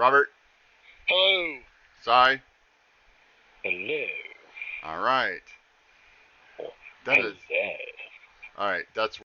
Robert, Hello. Cy. Hello. All right. That is Hello. all right. That's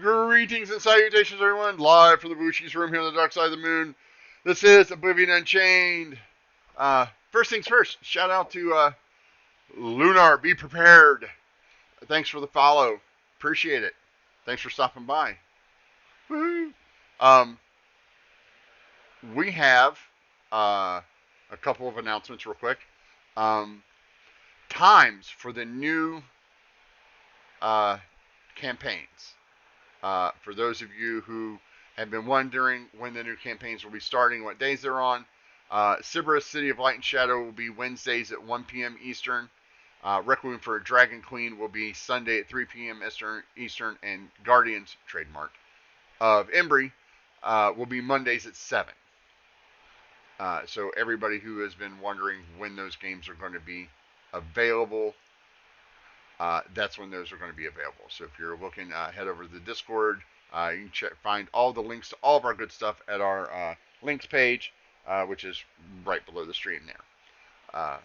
Greetings and salutations, everyone. Live from the Bushi's room here on the dark side of the moon. This is Oblivion Unchained. First things first, shout out to Lunar. Be prepared. Thanks for the follow. Appreciate it. Thanks for stopping by. Woo-hoo. We have a couple of announcements real quick. Times for the new campaigns. For those of you who have been wondering when the new campaigns will be starting, what days they're on, Sybaris City of Light and Shadow will be Wednesdays at 1 p.m. Eastern. Requiem for a Dragon Queen will be Sunday at 3 p.m. Eastern, and Guardians, trademark, of Embry will be Mondays at 7. So everybody who has been wondering when those games are going to be available, that's when those are going to be available. So if you're looking, head over to the Discord. You can find all the links to all of our good stuff at our links page, which is right below the stream there.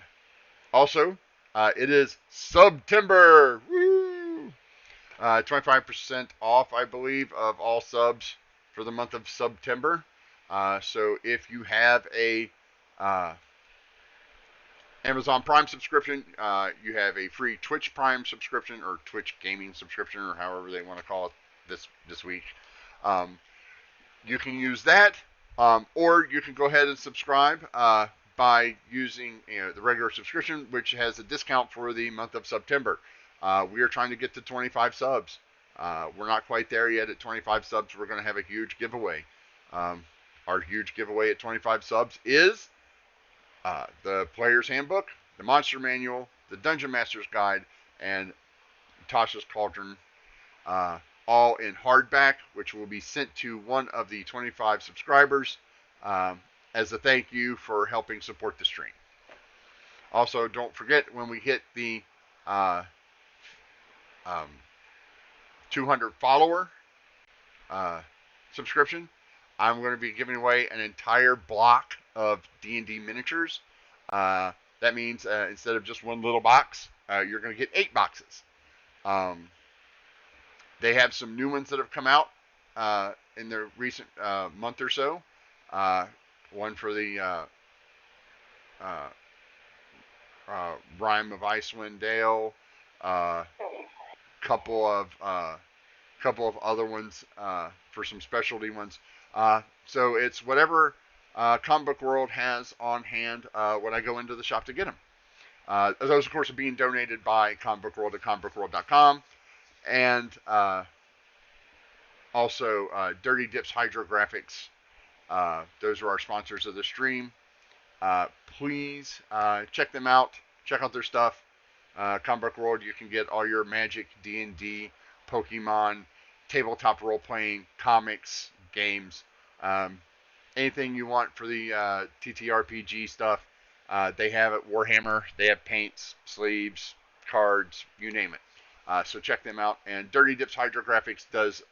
Also, it is September. Woo! 25% off, I believe, of all subs for the month of September. So if you have a Amazon Prime subscription, you have a free Twitch Prime subscription or Twitch Gaming subscription, or however they want to call it this week. You can use that, or you can go ahead and subscribe by using the regular subscription, which has a discount for the month of September. We are trying to get to 25 subs. We're not quite there yet. At 25 subs, we're going to have a huge giveaway. Our huge giveaway at 25 subs is the Player's Handbook, the Monster Manual, the Dungeon Master's Guide, and Tasha's Cauldron, all in hardback, which will be sent to one of the 25 subscribers as a thank you for helping support the stream. Also, don't forget, when we hit the 200 follower subscription, I'm going to be giving away an entire block of D&D miniatures. That means instead of just one little box, you're going to get 8 boxes. They have some new ones that have come out in the recent month or so. One for the Rime of Icewind Dale. Couple of other ones for some specialty ones. So it's whatever Comic Book World has on hand when I go into the shop to get them. Those, of course, are being donated by Comic Book World at comicbookworld.com. And also Dirty Dips Hydrographics. Those are our sponsors of the stream. Please check them out. Check out their stuff. Comic Book World, you can get all your Magic, D&D, Pokemon, tabletop role-playing, comics, games, anything you want for the TTRPG stuff. They have it. Warhammer. They have paints, sleeves, cards, you name it. So check them out. And Dirty Dips Hydrographics does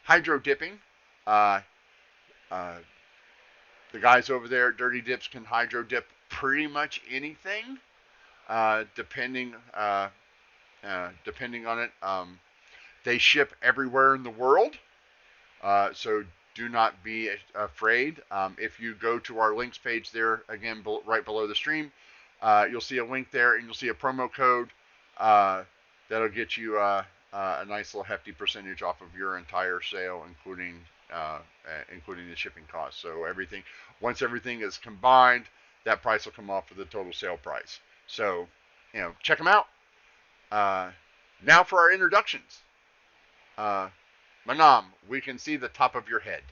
hydro dipping. The guys over there at Dirty Dips can hydro dip pretty much anything, depending on it. They ship everywhere in the world, so do not be afraid. If you go to our links page there, again, right below the stream, you'll see a link there, and you'll see a promo code that'll get you a nice little hefty percentage off of your entire sale, including the shipping cost. So once everything is combined, that price will come off of the total sale price. So, check them out. Now for our introductions. Manam, we can see the top of your head.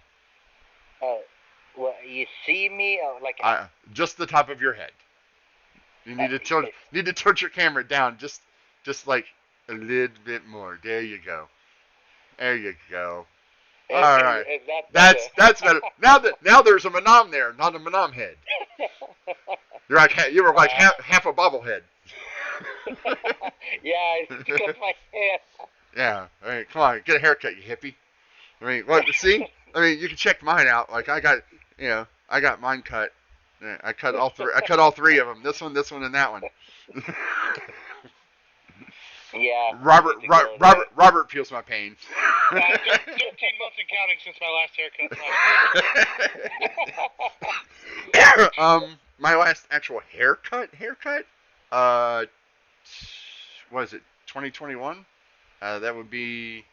Well, you see me like just the top of your head. You need to tilt your camera down just like a little bit more. There you go. There you go. All right. That's better. Now there's a Manam there, not a Manam head. You were like half a bobblehead. Yeah, it's because my hair. Yeah. I mean, come on, get a haircut, you hippie. I mean, what? See? I mean, you can check mine out. Like I got mine cut. I cut all three. I cut all 3 of them. This one, and that one. Yeah, I Robert need to go there. Robert feels my pain. 13 months and counting since my last haircut last week. My last actual haircut. Uh, what is it? 2021. That would be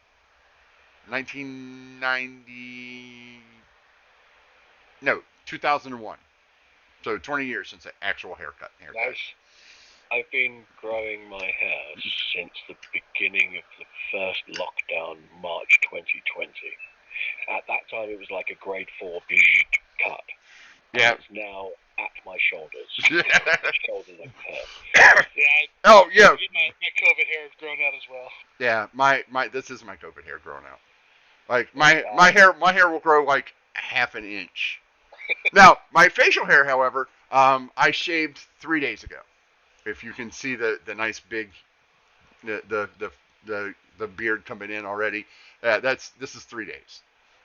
1990. No, 2001. So 20 years since the actual haircut. Nice. I've been growing my hair since the beginning of the first lockdown, March 2020. At that time, it was like a grade 4 cut. Yeah. And it's now at my shoulders. Yeah. My shoulder length hair. Yeah. Oh yeah. My COVID hair has grown out as well. Yeah. My this is my COVID hair growing out. Like my hair will grow like half an inch. Now my facial hair, however, I shaved 3 days ago. If you can see the nice big the beard coming in already, this is 3 days.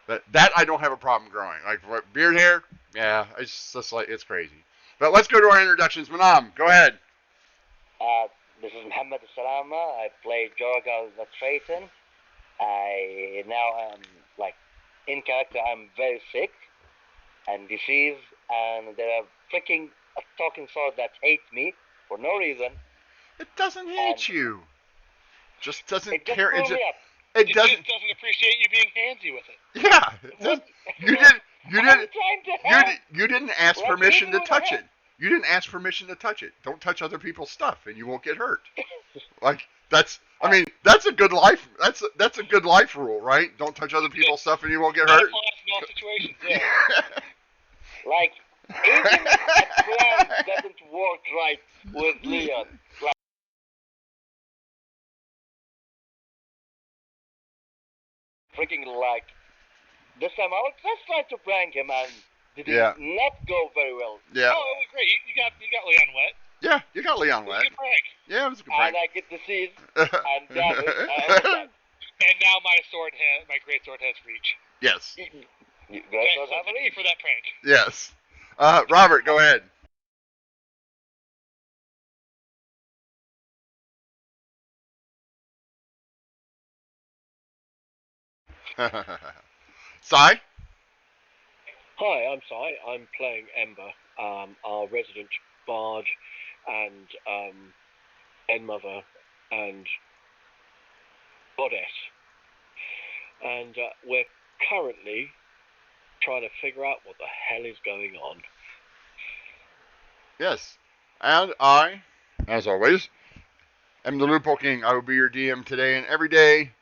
But that I don't have a problem growing. Like beard hair, yeah, it's just like it's crazy. But let's go to our introductions. Manam, go ahead. This is Muhammad Salama. I play Jorgal the Traiton. I now am like in character. I'm very sick and diseased, and there are freaking talking sword that hates me for no reason. It doesn't hate you. Just doesn't It just care. blew me up. It just doesn't appreciate you being handsy with it. Yeah. You didn't ask Like, permission to even touch with it. You didn't ask permission to touch it. Don't touch other people's stuff, and you won't get hurt. Like that's. I mean, that's a good life. That's a good life rule, right? Don't touch other people's stuff, and you won't get That hurt. applies in all situations. Yeah. Like, even a plan doesn't work right with Leon. Like, freaking like, this time I was just trying to prank him and did not go very well. Yeah. Oh, it was great. You got Leon wet. Yeah, you got Leon It was wet. a good prank. Yeah, it was a good prank. And I get disease and damage. And now my great sword has reach. Yes. Great sword have Thank you for that prank. Yes. Robert, go ahead. Sai? Hi, I'm Sai. I'm playing Ember, our resident bard and Endmother and goddess. And we're currently trying to figure out what the hell is going on. Yes. And I, as always, am the Loophole King. I will be your DM today and every day.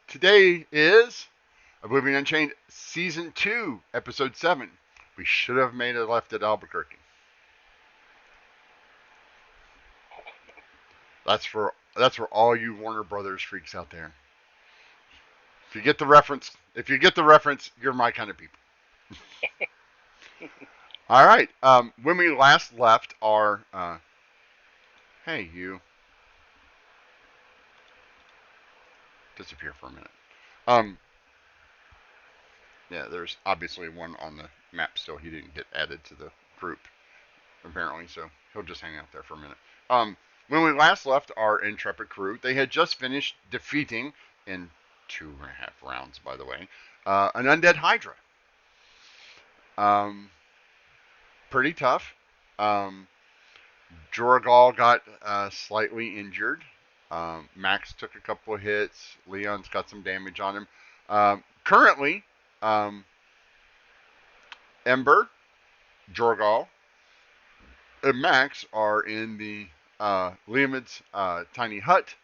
Today is Oblivion Unchained Season 2, Episode 7. We should have made it left at Albuquerque. That's for all you Warner Brothers freaks out there. If you get the reference, you're my kind of people. All right. When we last left our, hey you, disappear for a minute. Yeah, there's obviously one on the map still. He didn't get added to the group, apparently, so he'll just hang out there for a minute. When we last left our intrepid crew, they had just finished defeating, in 2.5 rounds, by the way, an undead Hydra. Pretty tough. Jorgal got slightly injured. Max took a couple of hits. Leon's got some damage on him. Currently, Ember, Jorgal, and Max are in the Leomid's tiny hut,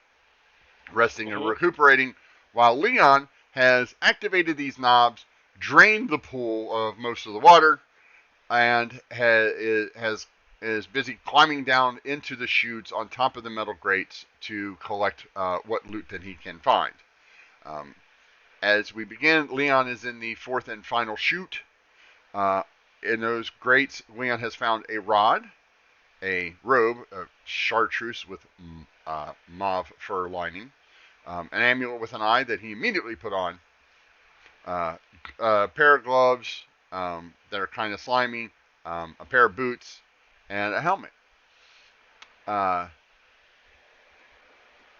resting and recuperating, while Leon has activated these knobs, drained the pool of most of the water, and is busy climbing down into the chutes on top of the metal grates to collect what loot that he can find. As we begin, Leon is in the fourth and final chute. In those grates, Leon has found a rod, a robe, a chartreuse with mauve fur lining, an amulet with an eye that he immediately put on, a pair of gloves that are kind of slimy, a pair of boots, and a helmet.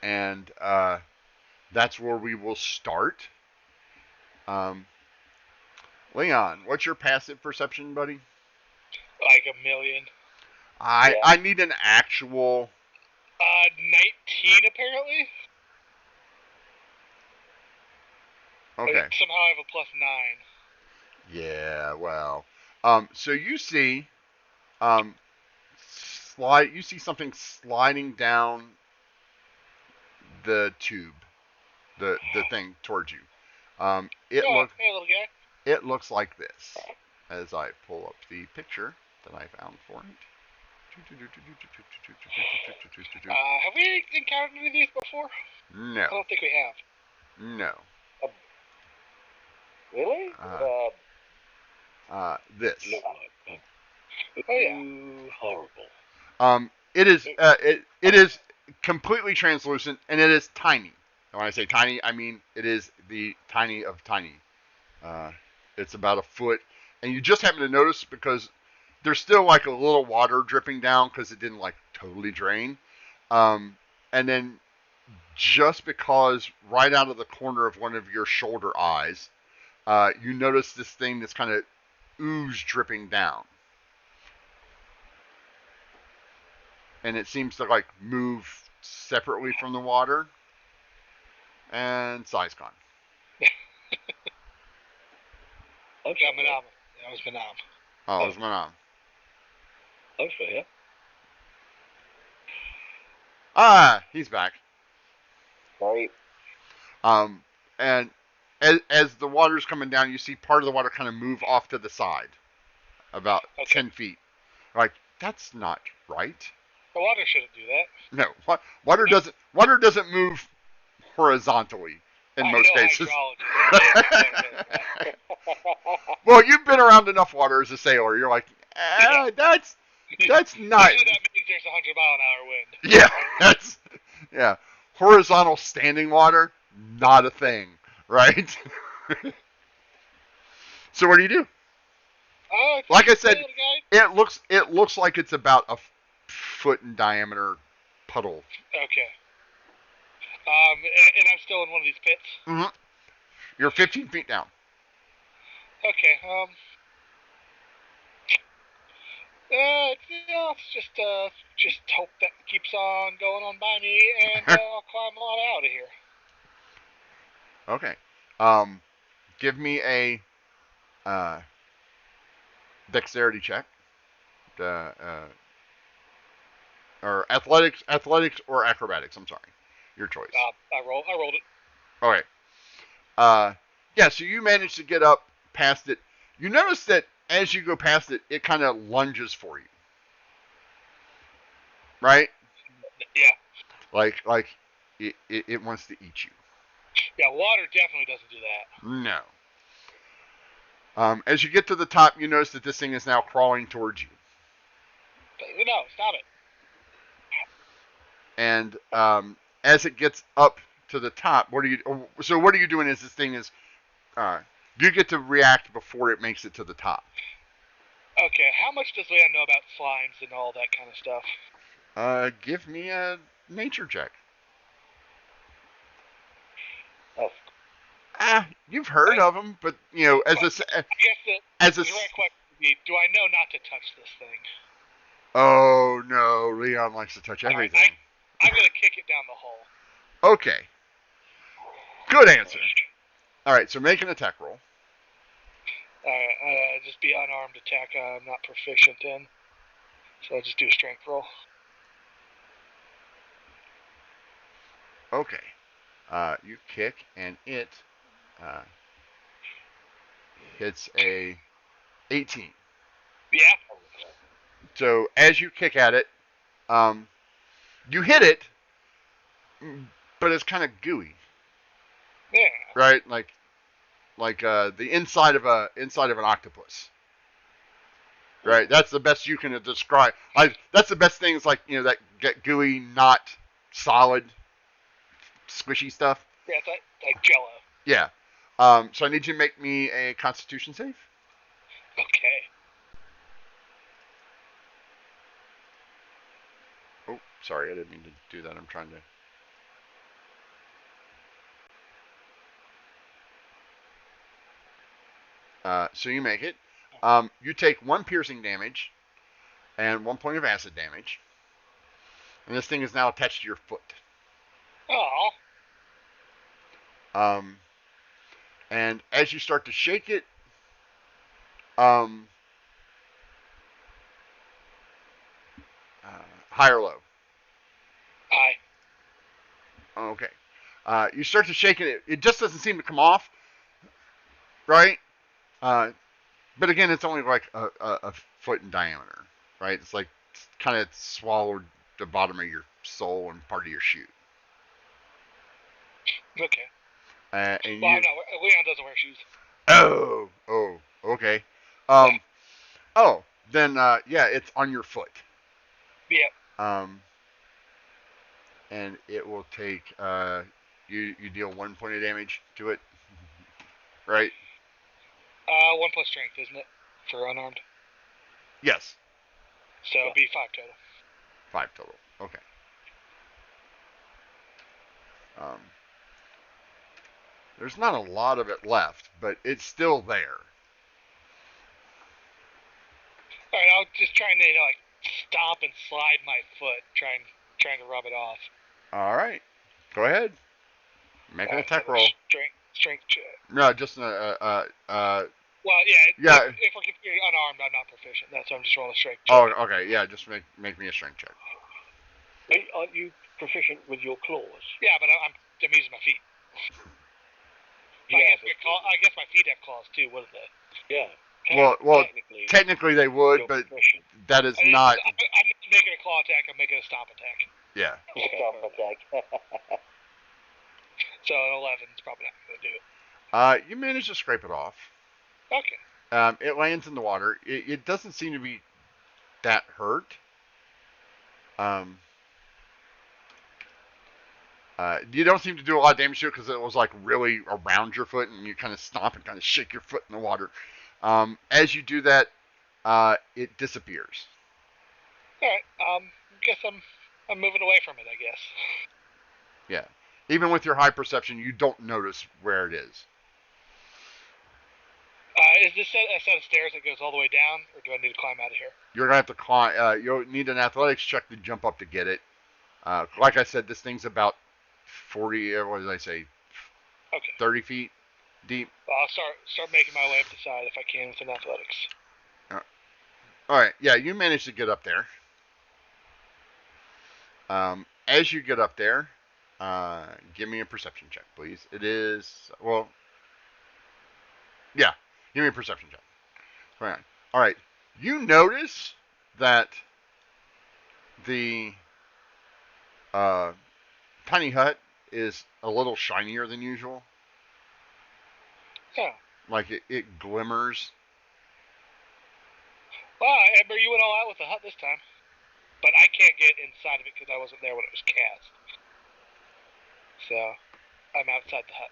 and that's where we will start. Leon, what's your passive perception, buddy? Like 1,000,000. I need an actual. 19 apparently. Okay. Somehow I have a +9. Yeah. Well. So you see, you see something sliding down the tube, the thing towards you. It Oh, look hey, little guy. it looks like this. As I pull up the picture that I found for it. Have we encountered any of these before? No. I don't think we have. No. Really? This. Oh yeah. Horrible. It is completely translucent and it is tiny. And when I say tiny, I mean it is the tiny of tiny. It's about a foot, and you just happen to notice because there's still like a little water dripping down because it didn't like totally drain. And then just because right out of the corner of one of your shoulder eyes, you notice this thing that's kind of ooze dripping down. And it seems to like move separately from the water. And size gone. Yeah, Manam. That was Manam. Oh, it was Manam. Okay, yeah. Ah, he's back. Sorry. And as the water's coming down, you see part of the water kind of move off to the side, about 10 feet. Like, that's not right. The water shouldn't do that. No, water doesn't move horizontally in most cases. Well, you've been around enough water as a sailor. You're like, that's not. Usually that means there's 100-mile-an-hour wind. Yeah, horizontal standing water, not a thing, right? So what do you do? Like I said, it looks like it's about a foot in diameter puddle. Okay. And I'm still in one of these pits. Mm-hmm. You're 15 feet down. Okay. It's just hope that keeps on going on by me, and I'll climb on out of here. Okay. Give me a dexterity check. Or athletics or acrobatics. I'm sorry, your choice. I rolled it. Okay. Yeah. So you managed to get up past it. You notice that as you go past it, it kind of lunges for you. Right? Yeah. Like it wants to eat you. Yeah, water definitely doesn't do that. No. As you get to the top, you notice that this thing is now crawling towards you. No, stop it. And as it gets up to the top, what are you doing as this thing is, you get to react before it makes it to the top. Okay, how much does Leon know about slimes and all that kind of stuff? Give me a nature check. Oh. You've heard of them, but as I guess the direct question would be, do I know not to touch this thing? Oh no, Leon likes to touch everything. I'm gonna kick it down the hole. Okay. Good answer. All right, so make an attack roll. Just be unarmed attack. I'm not proficient in, so I'll just do a strength roll. Okay. You kick and it hits a 18. Yeah. So as you kick at it, you hit it, but it's kind of gooey. Yeah. Right, like the inside of an octopus. Right, that's the best you can describe. That's the best thing. Is like that get gooey, not solid, squishy stuff. Yeah, it's like Jello. Yeah. So I need you to make me a Constitution save. Okay. Oh, sorry, I didn't mean to do that. I'm trying to. So you make it. You take 1 piercing damage and 1 point of acid damage. And this thing is now attached to your foot. Oh. And as you start to shake it, high or low? High. Okay. You start to shake it. It just doesn't seem to come off, right? But again, it's only like a foot in diameter, right? It's like kind of swallowed the bottom of your sole and part of your shoe. Okay. And Leon doesn't wear shoes. Oh, okay. Then yeah, it's on your foot. Yeah. And it will take you deal 1 point of damage to it, right? 1 plus strength, isn't it, for unarmed? Yes. So it'll be 5 total. 5 total. Okay. There's not a lot of it left, but it's still there. Alright, I'll just try and like stomp and slide my foot, trying to rub it off. All right, go ahead. Make an attack roll. Strength check. No, just well, yeah. If we're unarmed, I'm not proficient. That's why I'm just rolling a strength check. Oh, okay. Yeah, just make me a strength check. Aren't you proficient with your claws? Yeah, but I'm using my feet. Yeah, I guess my feet have claws too, wouldn't they? Yeah. Well, technically they would, but proficient. that is not. I'm not making a claw attack. I'm making a stomp attack. Yeah. Stomp attack. So an 11 is probably not going to do it. You manage to scrape it off. Okay. It lands in the water. It doesn't seem to be that hurt. You don't seem to do a lot of damage to it because it was like really around your foot, and you kind of stomp and kind of shake your foot in the water. As you do that, it disappears. All right. Guess I'm moving away from it, I guess. Yeah. Even with your high perception, you don't notice where it is. Is this a set of stairs that goes all the way down, or do I need to climb out of here? You're gonna have to climb. You'll need an athletics check to jump up to get it. Like I said, this thing's about 40. What did I say? Okay. 30 feet deep. Well, I'll start making my way up the side if I can with an athletics. All right. Yeah, you managed to get up there. As you get up there, give me a perception check, please. It is yeah. Give me a perception check. Right. All right. You notice that the tiny hut is a little shinier than usual. Yeah. Like it glimmers. Well, Amber, you went all out with the hut this time. But I can't get inside of it because I wasn't there when it was cast. So, I'm outside the hut.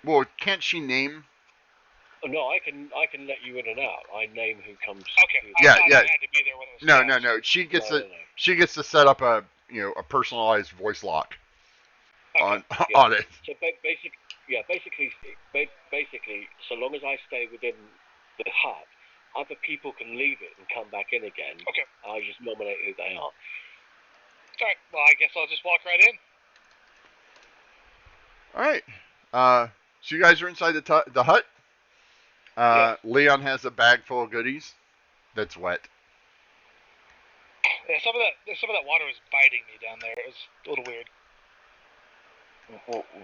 Well, can't she name? No, I can let you in and out. I name who comes. Okay. Yeah. I had to be there when it was cast. No. She gets to set up a personalized voice lock on it. So basically, so long as I stay within the hut, other people can leave it and come back in again. Okay. I just nominate who they are. Alright, well, I guess I'll just walk right in. Alright. So you guys are inside the hut. Yeah. Leon has a bag full of goodies that's wet. Yeah, some of that water was biting me down there. It was a little weird.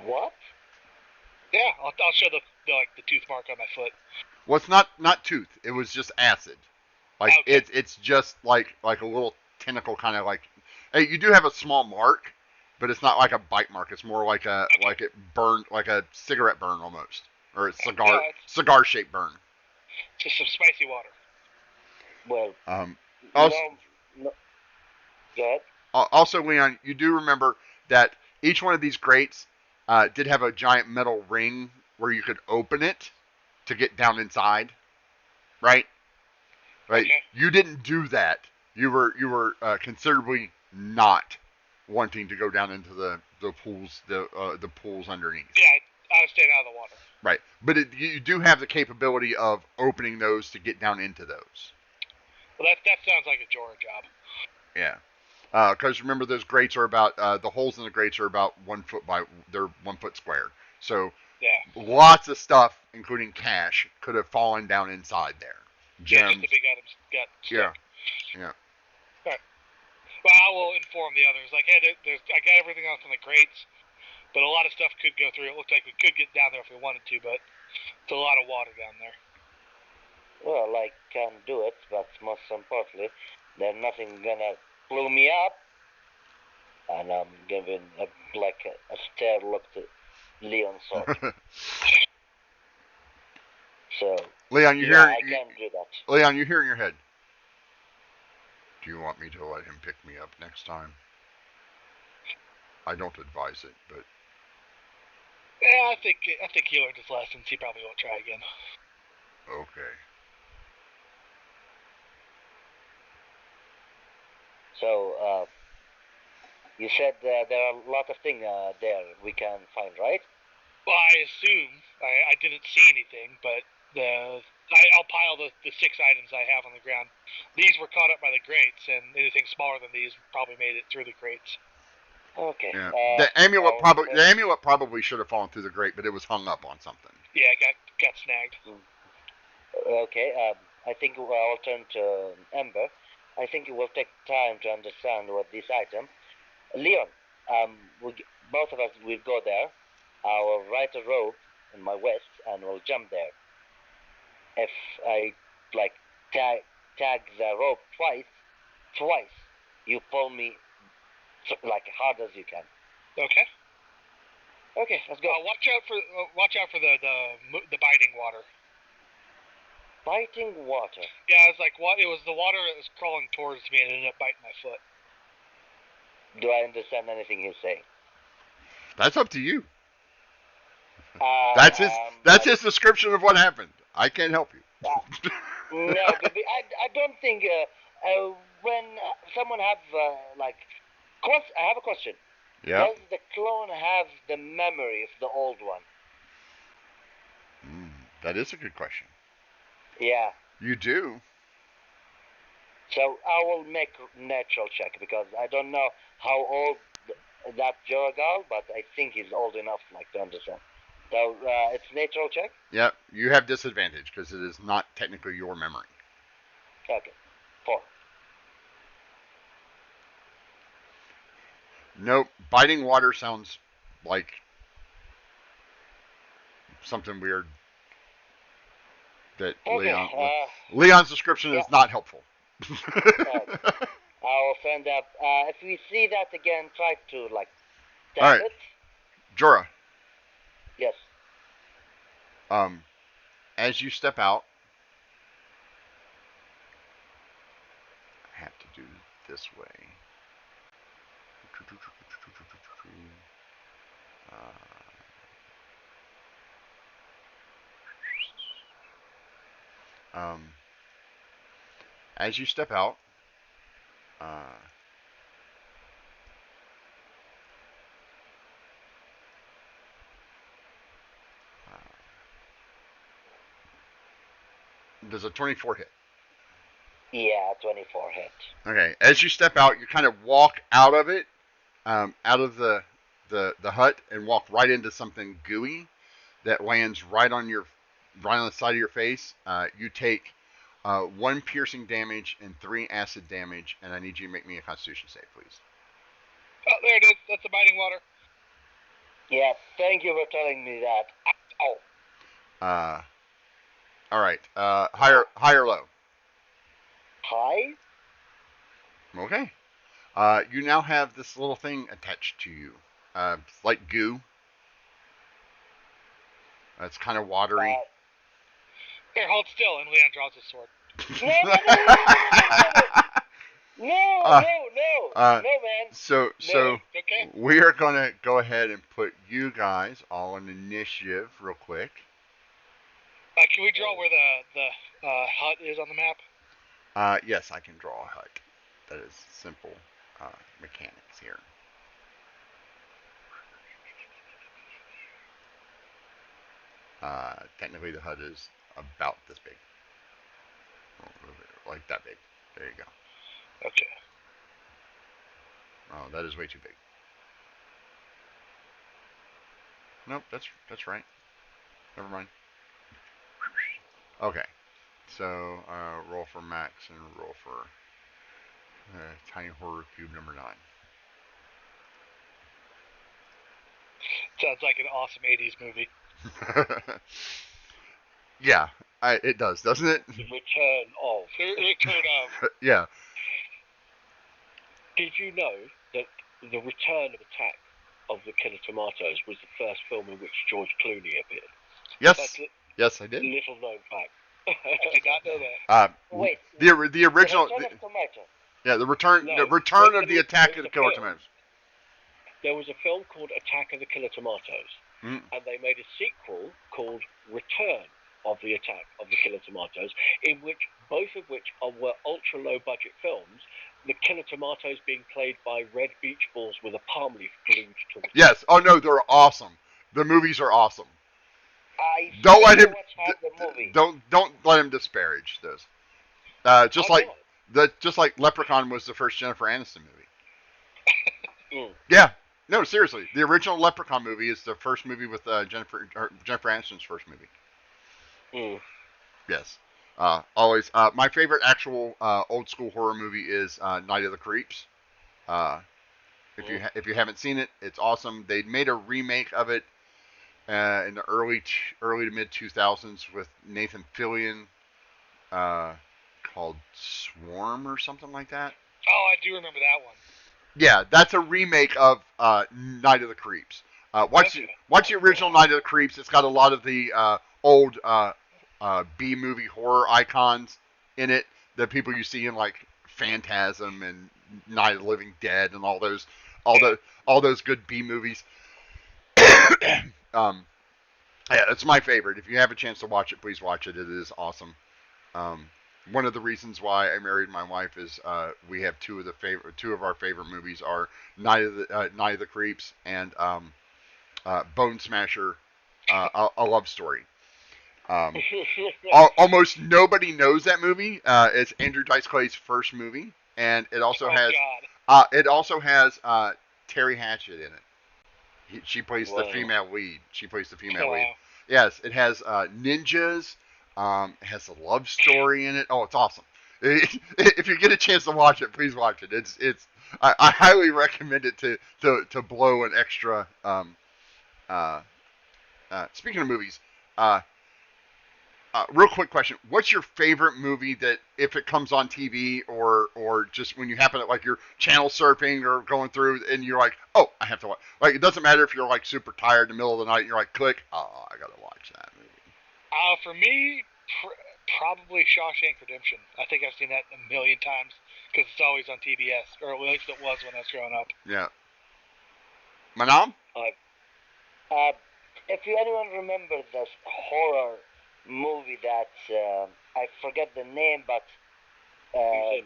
What? Yeah, I'll show the tooth mark on my foot. Well, it's not tooth. It was just acid. Like okay. it's just like a little tentacle kind of like. Hey, you do have a small mark, but it's not like a bite mark. It's more like like it burned, like a cigarette burn almost, or a cigar shaped burn. Just some spicy water. Well. Also, no. Go ahead. Also, Leon, you do remember that each one of these crates did have a giant metal ring where you could open it to get down inside, right? Right. Okay. You didn't do that. You were considerably not wanting to go down into the pools underneath. Yeah, I was staying out of the water. Right, but you do have the capability of opening those to get down into those. Well, that sounds like a Jorah job. Yeah. Because remember, those grates are about the holes in the grates are about 1 foot they're 1 foot square. So lots of stuff, including cash, could have fallen down inside there. Gems. Just the big items got stuck. Yeah. All right. Well, I will inform the others. Like, hey, I got everything else in the grates, but a lot of stuff could go through. It looked like we could get down there if we wanted to, but it's a lot of water down there. Well, I can do it, but most importantly, there's nothing gonna blow me up. And I'm giving a stare look to Leon's sword. So, Leon, you I can do that. Leon, you hear in your head. Do you want me to let him pick me up next time? I don't advise it, but. Yeah, I think he learned his lessons. He probably won't try again. Okay. So, you said there are a lot of things there we can find, right? Well, I assume I didn't see anything, but I'll pile the 6 items I have on the ground. These were caught up by the grates, and anything smaller than these probably made it through the grates. Okay. Yeah. The amulet probably should have fallen through the grate, but it was hung up on something. Yeah, it got snagged. Okay. I think I'll turn to Ember. I think it will take time to understand what this item. Leon, both of us will go there. I will write a rope in my waist and we'll jump there. If I tag the rope twice, you pull me hard as you can. Okay. Okay, let's go. Watch out for the biting water. Biting water. Yeah, it was the water that was crawling towards me and it ended up biting my foot. Do I understand anything he's saying? That's up to you. That's his description of what happened. I can't help you. No, baby, I don't think when someone have I have a question. Yeah. Does the clone have the memory of the old one? That is a good question. Yeah. You do. So I will make natural check because I don't know how old that Joragal, but I think he's old enough to understand. So it's natural check? Yeah, you have disadvantage because it is not technically your memory. Okay. 4. Nope. Biting water sounds like something weird. That okay, Leon's description is not helpful. I'll send up. If we see that again, try to tap it. Jorah. Yes. As you step out, I have to do this way. As you step out, does a 24 hit? Yeah, 24 hit. Okay. As you step out, you kind of walk out of it, out of the hut, and walk right into something gooey that lands right on the side of your face. You take 1 piercing damage and 3 acid damage, and I need you to make me a Constitution save, please. Oh, there it is. That's the biting water. Yeah, thank you for telling me that. Oh. All right. High or low? High? Okay. You now have this little thing attached to you, like goo. It's kind of watery. Here, hold still, and Leon draws his sword. No, man. So okay. We are gonna go ahead and put you guys all in initiative real quick. Can we draw where the hut is on the map? Yes, I can draw a hut. That is simple mechanics here. Technically, the HUD is about this big. Like that big. There you go. Okay. Oh, that is way too big. Nope, that's right. Never mind. Okay. So, roll for Max and roll for Tiny Horror Cube number 9. Sounds like an awesome 80s movie. Yeah, it does, doesn't it? The return of. Return of. Yeah. Did you know that the return of Attack of the Killer Tomatoes was the first film in which George Clooney appeared? Yes. Yes, I did. Little known fact. I did not know that. Wait. The original. The Return of Tomato. Yeah, the return No, of the Attack of the Killer Tomatoes. There was a film called Attack of the Killer Tomatoes, and they made a sequel called Return of the Attack of the Killer Tomatoes, in which both of which were ultra low budget films. The Killer Tomatoes being played by red beach balls with a palm leaf glued to the. Yes. Oh no, they're awesome. The movies are awesome. Don't let him. The movie. Don't let him disparage those. Just like Leprechaun was the first Jennifer Aniston movie. Yeah. No, seriously. The original Leprechaun movie is the first movie with Jennifer Aniston's first movie. Yes. Always. My favorite actual old school horror movie is Night of the Creeps. If you haven't seen it, it's awesome. They made a remake of it in the early to mid 2000s with Nathan Fillion, called Swarm or something like that. Oh, I do remember that one. Yeah, that's a remake of Night of the Creeps. Watch the original Night of the Creeps. It's got a lot of the old B-movie horror icons in it that people you see in like Phantasm and Night of the Living Dead and all those good B movies. Yeah, it's my favorite. If you have a chance to watch it, please watch it. It is awesome. One of the reasons why I married my wife is we have two of our favorite movies are Night of the Creeps and Bone Smasher, a love story. Almost nobody knows that movie. It's Andrew Dice Clay's first movie, and it also has Terry Hatchett in it. She plays the female lead. Lead. Yes, it has ninjas. It has a love story in it. Oh, it's awesome. If you get a chance to watch it, please watch it. I highly recommend it to blow an extra. Speaking of movies, real quick question: what's your favorite movie that, if it comes on TV or just when you happen to, like, you're channel surfing or going through and you're like, oh, I have to watch. Like, it doesn't matter if you're like super tired in the middle of the night and you're like, click, oh, I gotta watch that movie. For me, probably Shawshank Redemption. I think I've seen that a million times because it's always on TBS, or at least it was when I was growing up. Yeah. Manam? If anyone remembers this horror movie that I forget the name, but I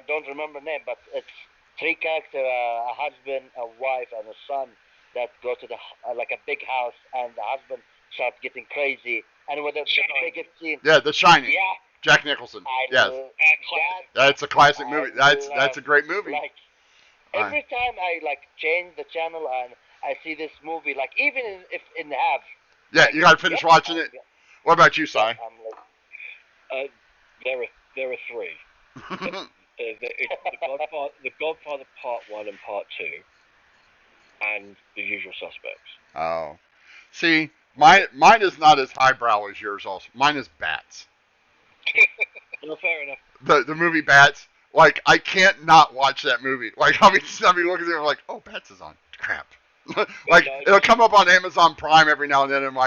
don't remember the name, but it's three characters: a husband, a wife, and a son that go to the like a big house, and the husband starts getting crazy, and with the biggest scene. Yeah, The Shining. Yeah. Jack Nicholson. Yes. That's a classic movie. That's a great movie. Like, every time I like change the channel and I see this movie, like even if in half. Yeah, you gotta finish watching it. What about you, Si? There are three. The Godfather Part 1 and Part 2, and The Usual Suspects. Oh, see, mine is not as highbrow as yours. Also, mine is Bats. Well, fair enough. The movie Bats. Like, I can't not watch that movie. Like, I'll be looking at it like, oh, Bats is on. Crap. Like, it'll come up on Amazon Prime every now and then, and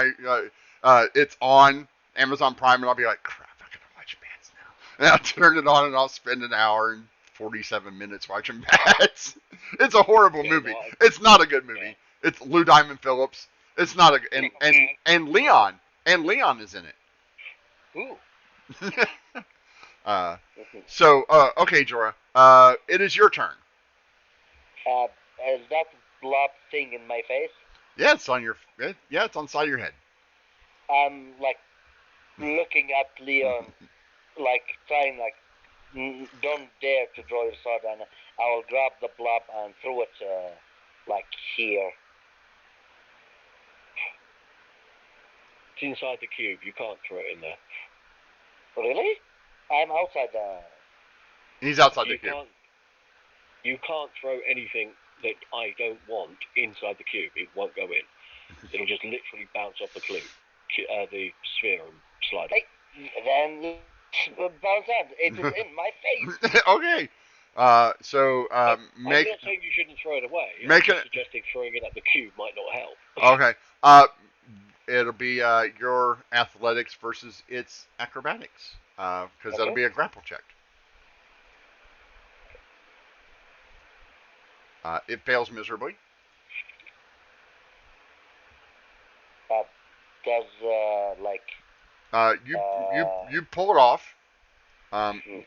it's on Amazon Prime, and I'll be like, crap, I gotta watch Bats now. And I'll turn it on, and I'll spend an hour and 47 minutes watching Bats. It's a horrible movie. It's not a good movie. Yeah. It's Lou Diamond Phillips. It's not a and Leon is in it. Ooh. So okay, Jorah. It is your turn. Is that blob thing in my face? Yeah, it's on your. Yeah, it's on the side of your head. I'm like looking at Leon, like trying like, don't dare to draw your sword, and I will grab the blob and throw it like here. It's inside the cube. You can't throw it in there. Really? I'm outside the. He's outside the You cube. can't throw anything that I don't want inside the cube. It won't go in. It'll just literally bounce off the the sphere and slide. Hey, then bounce out. It is in my face. Okay. So I'm make. not saying you shouldn't throw it away. Make I'm it. just suggesting throwing it at the cube might not help. Okay. It'll be your athletics versus its acrobatics. Because that'll be a grapple check. It fails miserably. Does like. You pull it off.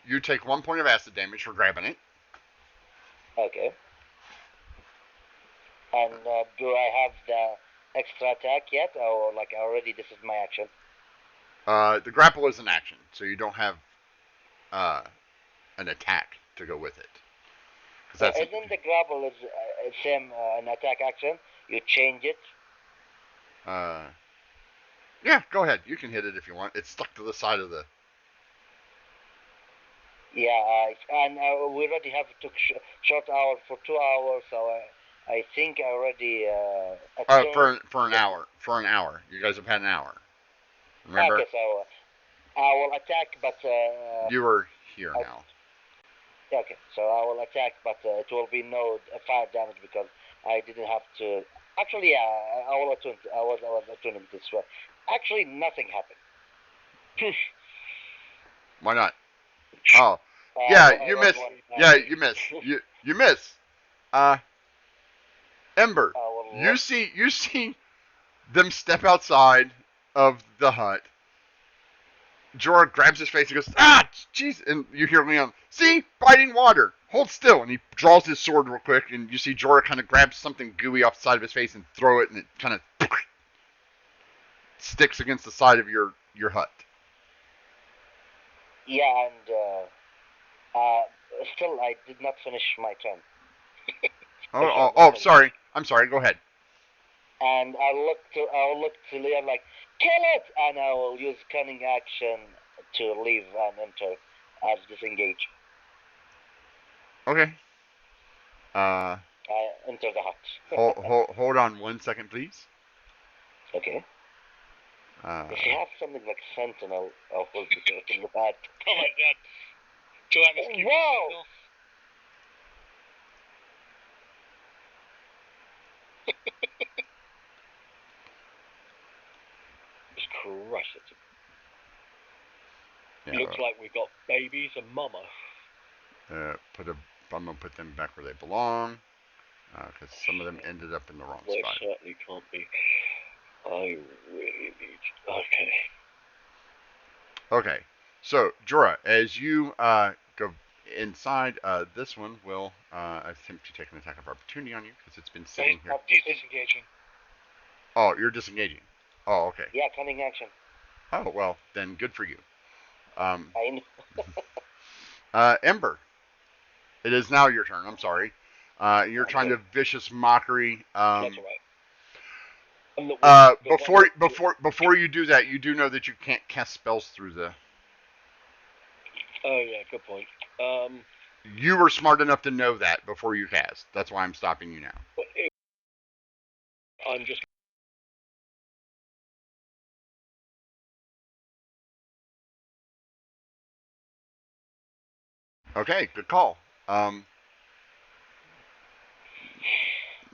You take 1 point of acid damage for grabbing it. Okay. And do I have the extra attack yet, or like already this is my action? The grapple is an action, so you don't have an attack to go with it. So isn't the grapple is same an attack action? You change it. Yeah, go ahead. You can hit it if you want. It's stuck to the side of the. Yeah, and we already have took short hour for 2 hours, so I think I already. For an hour. For an hour. You guys have had an hour. Remember? Okay, so I will attack, but. You were here now. Okay, so I will attack, but it will be no fire damage because I didn't have to. Actually, yeah, I will attune. I was attuning this way. Actually, nothing happened. Why not? Oh, yeah, you miss. Yeah, you miss. You miss. Ember, you see them step outside of the hut. Jorah grabs his face and goes, ah, jeez, and you hear Leon, see, biting water. Hold still, and he draws his sword real quick, and you see Jorah kind of grabs something gooey off the side of his face and throw it, and it kind of sticks against the side of your hut. Yeah, and still, I did not finish my turn. Sorry. I'm sorry. Go ahead. And I'll look to Leon like, kill it, and I will use cunning action to leave and enter as disengage. Okay. I enter the hut. Hold on 1 second, please. Okay. If you have something like Sentinel, I will be in the hut. Oh my god. Gelatinous cube. Whoa! Just crush it. Yeah, Looks like we've got babies and mama. I'm gonna put them back where they belong, because some of them ended up in the wrong spot. Certainly can't be. I really need. Okay. Okay. So Jorah, as you go inside, this one will attempt to take an attack of opportunity on you because it's been sitting here. He's disengaging. Oh, you're disengaging. Oh, okay. Yeah, cunning action. Oh well, then good for you. I know. Ember, it is now your turn. I'm sorry. You're trying to vicious mockery. That's all right. Before you do that, you do know that you can't cast spells through the. Oh yeah, good point. You were smart enough to know that before you cast. That's why I'm stopping you now. I'm just. Okay, good call.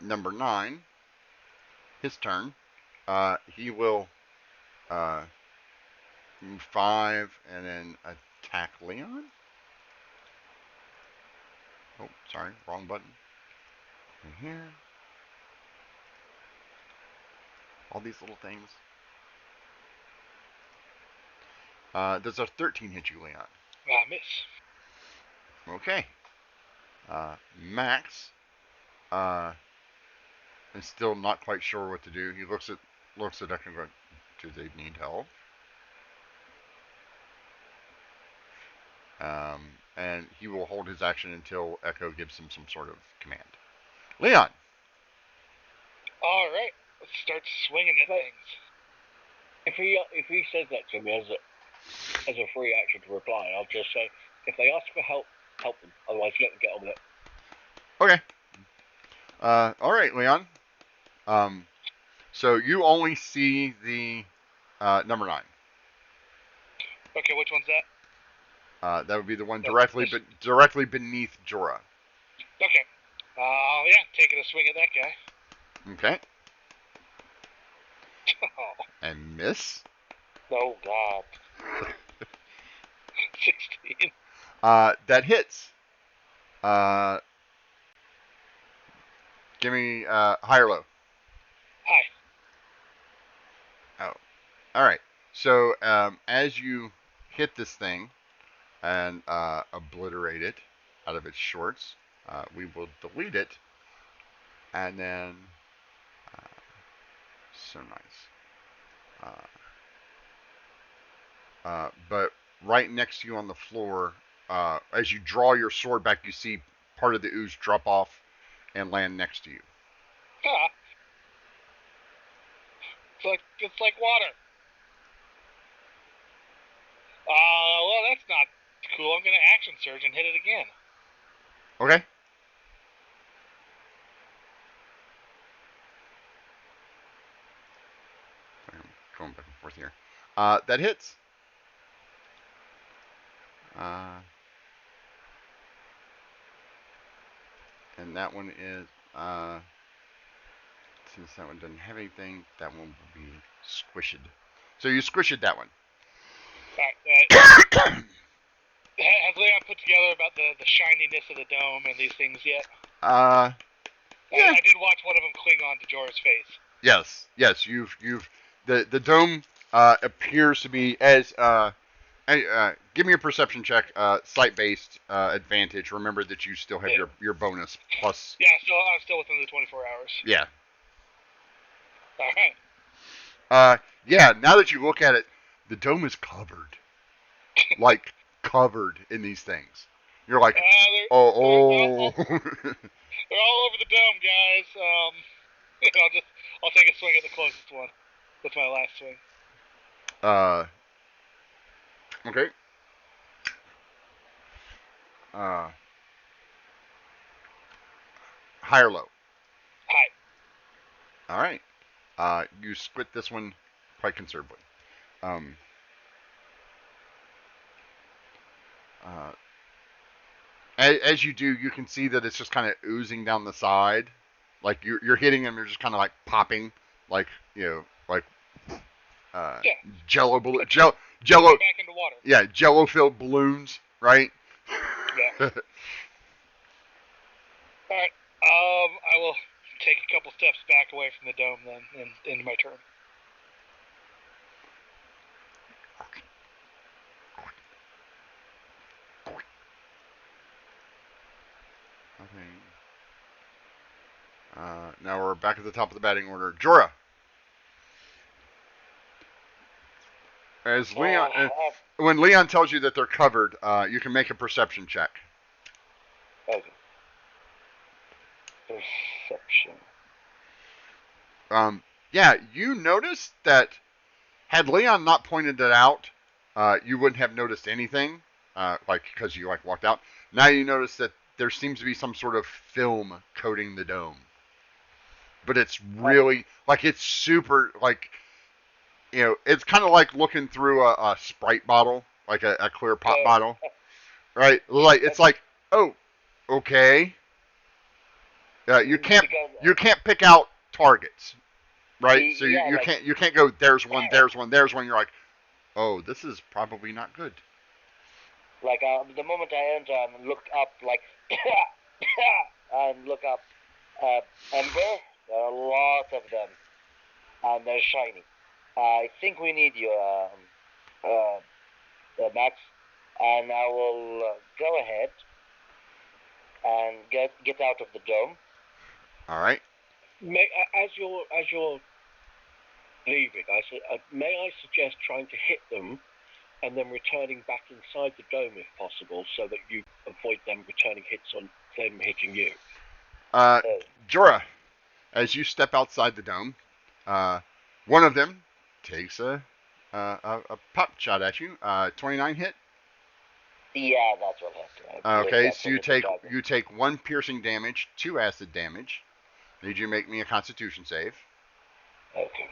Number 9, his turn. He will move 5 and then attack Leon. Oh, sorry, wrong button. In here. All these little things. Does a 13 hit you, Leon? Miss. Okay. Max. is still not quite sure what to do. He looks at Echo and goes, "Do they need help?" And he will hold his action until Echo gives him some sort of command. Leon. All right, let's start swinging at things. If he says that to me as a free action to reply, I'll just say, if they ask for help, help them. Otherwise, let them get on with it. Okay. All right, Leon. So you only see the number 9. Okay, which one's that? That would be the one directly beneath Jorah. Okay. Yeah, taking a swing at that guy. Okay. Oh. And miss. Oh, God. 16. That hits. Give me high or low. Hi. Oh. All right. So as you hit this thing and obliterate it out of its shorts, we will delete it. And then, so nice. But right next to you on the floor, as you draw your sword back, you see part of the ooze drop off and land next to you. Huh. It's like water. Well, that's not cool. I'm gonna action surge and hit it again. Okay. I'm going back and forth here. That hits. And that one is, since that one doesn't have anything, that one will be squished. So you squished that one. Alright, has Leon put together about the shininess of the dome and these things yet? Yeah. I did watch one of them cling on to Jorah's face. Yes. You've the dome appears to be as give me a perception check, sight-based advantage. Remember that you still have your bonus plus. Yeah, so I'm still within the 24 hours. Yeah. All right. Yeah. Now that you look at it, the dome is covered, like covered in these things. You're like, they're all over the dome, guys. I'll take a swing at the closest one. That's my last swing. Okay. High or low? High. All right. You squid this one quite considerably. As you do, you can see that it's just kind of oozing down the side. Like you're hitting them, you're just kind of like popping, like Jello Jello. Back into water. Yeah, Jello-filled balloons, right? Yeah. All right. I will take a couple steps back away from the dome then, and into my turn. Okay. Now we're back at the top of the batting order. Jorah. As Leon, when Leon tells you that they're covered, you can make a perception check. Okay. Perception. Yeah, you noticed that had Leon not pointed it out, you wouldn't have noticed anything, because you walked out. Now you notice that there seems to be some sort of film coating the dome, but it's really it's super it's kind of like looking through a Sprite bottle, like a clear pop bottle, right? It's like, oh, okay. You can't pick out targets, right? So you can't go there's one. You're like, oh, this is probably not good. Like the moment I enter and look up, and look up Ember, there are a lot of them, and they're shiny. I think we need you, Max, and I will go ahead and get out of the dome. All right. As you're leaving, may I suggest trying to hit them and then returning back inside the dome if possible, so that you avoid them returning hits on them hitting you. Jorah, as you step outside the dome, one of them takes a pop shot at you. 29 hit. Yeah, that's what happened. Okay, so you take 1 piercing damage, 2 acid damage. Need you make me a Constitution save. Okay.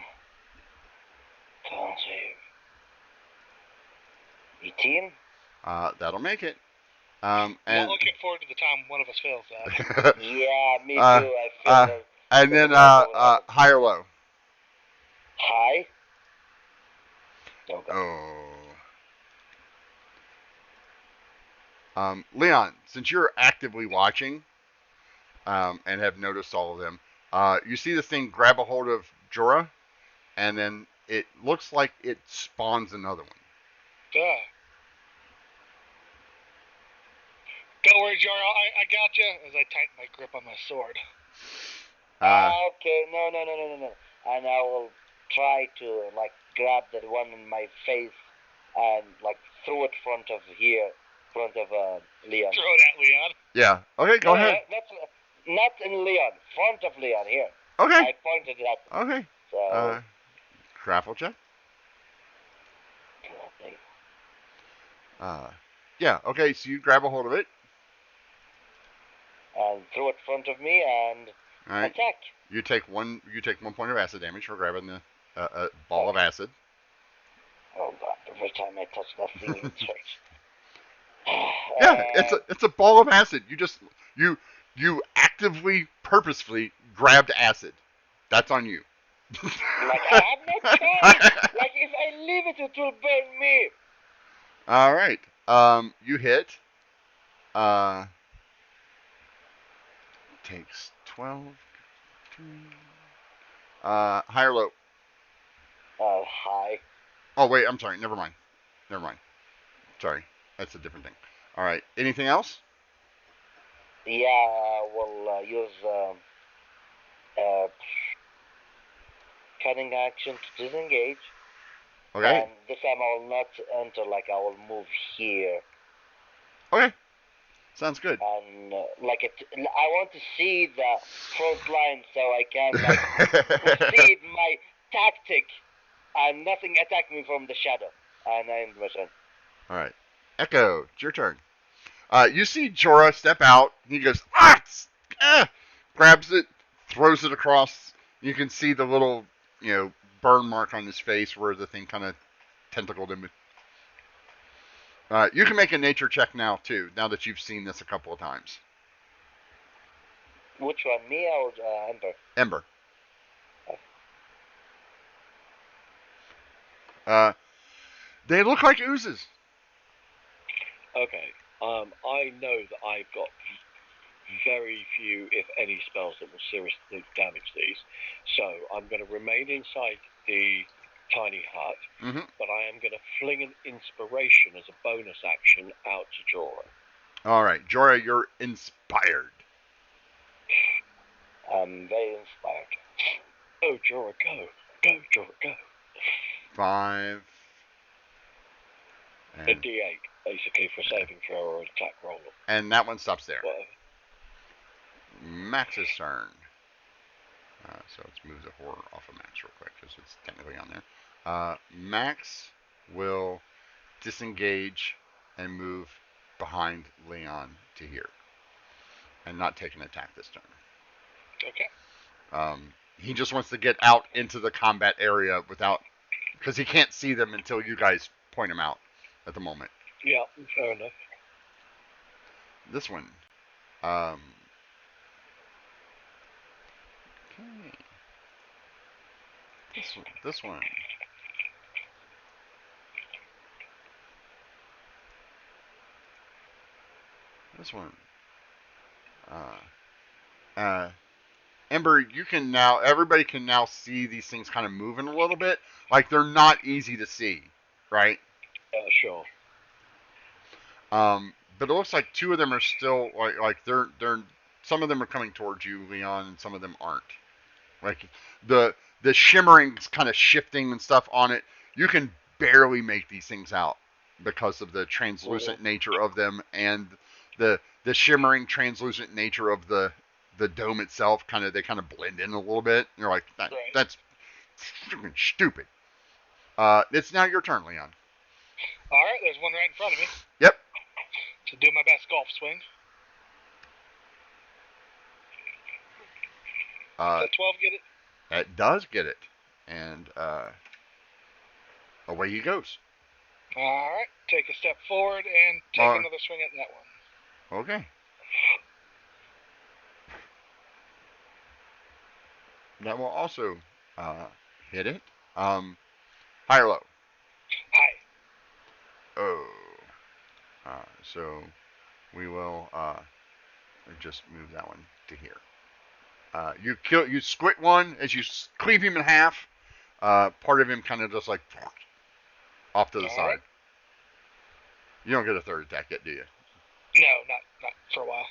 Con save. 18? That'll make it. Not looking forward to the time one of us fails that. Yeah, me too. I feel that. And then high or low? High? Okay. Oh. Leon, since you're actively watching and have noticed all of them, you see this thing grab a hold of Jorah, and then it looks like it spawns another one. Duh. Don't worry, Jorah, I got you, as I tighten my grip on my sword. Okay, no. And I will try to, grab that one in my face and, throw it front of Leon. Throw it at Leon. Yeah. Okay, go ahead. That's not in Leon, front of Leon, here. Okay. I pointed it at him. Okay. So, grapple check. Yeah, okay, so you grab a hold of it. And throw it front of me and attack. You take one point of acid damage for grabbing the ball of acid. Oh god, every time I touch that thing it hurts. Yeah, it's a ball of acid. You actively, purposefully grabbed acid. That's on you. I have no choice. If I leave it, it will burn me. All right. You hit. Takes 12. High or low? High. Oh wait, I'm sorry. Never mind. Sorry, that's a different thing. All right. Anything else? Yeah, we'll use cutting action to disengage. Okay. And this time I will not enter. I will move here. Okay. Sounds good. And I want to see the front line so I can proceed my tactic, and nothing attack me from the shadow. And I end my turn. All right, Echo, it's your turn. You see Jorah step out. He goes, grabs it, throws it across. You can see the little, burn mark on his face where the thing kind of tentacled him. You can make a nature check now too. Now that you've seen this a couple of times. Which one, me or Ember? Ember. They look like oozes. Okay. I know that I've got very few, if any, spells that will seriously damage these. So I'm going to remain inside the tiny hut, but I am going to fling an inspiration as a bonus action out to Jorah. All right, Jorah, you're inspired. I'm very inspired. Go, Jorah, go. Go, Jorah, go. 5. And a D8, basically, for saving throw or attack roll. And that one stops there. Whatever. Max's turn. So let's move the horror off of Max real quick because it's technically on there. Max will disengage and move behind Leon to here, and not take an attack this turn. Okay. He just wants to get out into the combat area because he can't see them until you guys point him out at the moment. Yeah, fair enough. This one. Okay. This one. Ember, everybody can now see these things kind of moving a little bit. They're not easy to see, right? Sure. But it looks like 2 of them are still they're some of them are coming towards you, Leon, and some of them aren't. Like the shimmering kind of shifting and stuff on it, you can barely make these things out because of the translucent nature of them and the shimmering translucent nature of the dome itself. They kind of blend in a little bit. You're like that's freaking stupid. It's now your turn, Leon. All right, there's one right in front of me. Yep. To do my best golf swing. Does 12 get it? It does get it, and away he goes. All right, take a step forward and take another swing at that one. Okay. That will also hit it. High or low? High. Oh. So we will just move that one to here. You squit one as you cleave him in half. Part of him kind of just like off to the side. Right. You don't get a third attack yet, do you? No, not for a while.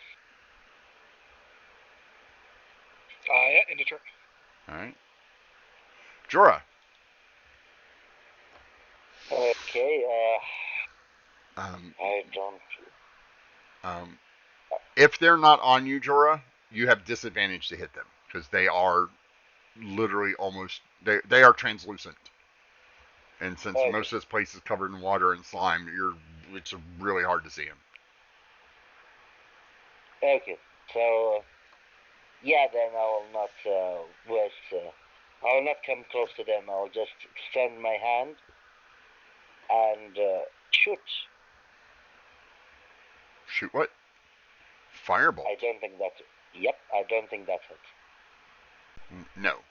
Yeah, end of turn. All right. Jorah. Okay. I don't. If they're not on you, Jorah, you have disadvantage to hit them because they are literally almost they are translucent, and since most of this place is covered in water and slime, it's really hard to see them. Okay, so yeah, then I will not I will not come close to them. I will just extend my hand and shoot. Shoot what? Fireball. I don't think that's it. Yep, I don't think that's it. No.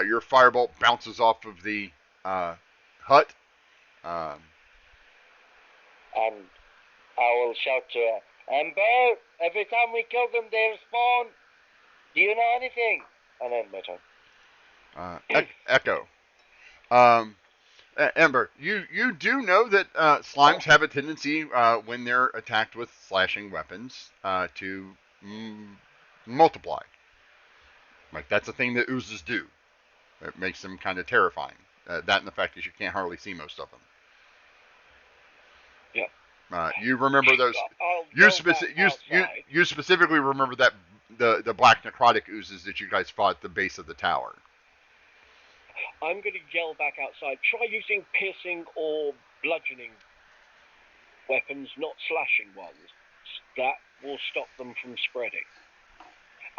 Your firebolt bounces off of the hut. And I will shout to her, Amber, every time we kill them, they respawn. Do you know anything? And then my turn. Echo. Ember, you do know that slimes have a tendency, when they're attacked with slashing weapons, to multiply. Like, that's a thing that oozes do. It makes them kind of terrifying. That and the fact that you can't hardly see most of them. Yeah. You remember those? You specifically remember that the black necrotic oozes that you guys fought at the base of the tower. I'm going to yell back outside. Try using piercing or bludgeoning weapons, not slashing ones. That will stop them from spreading.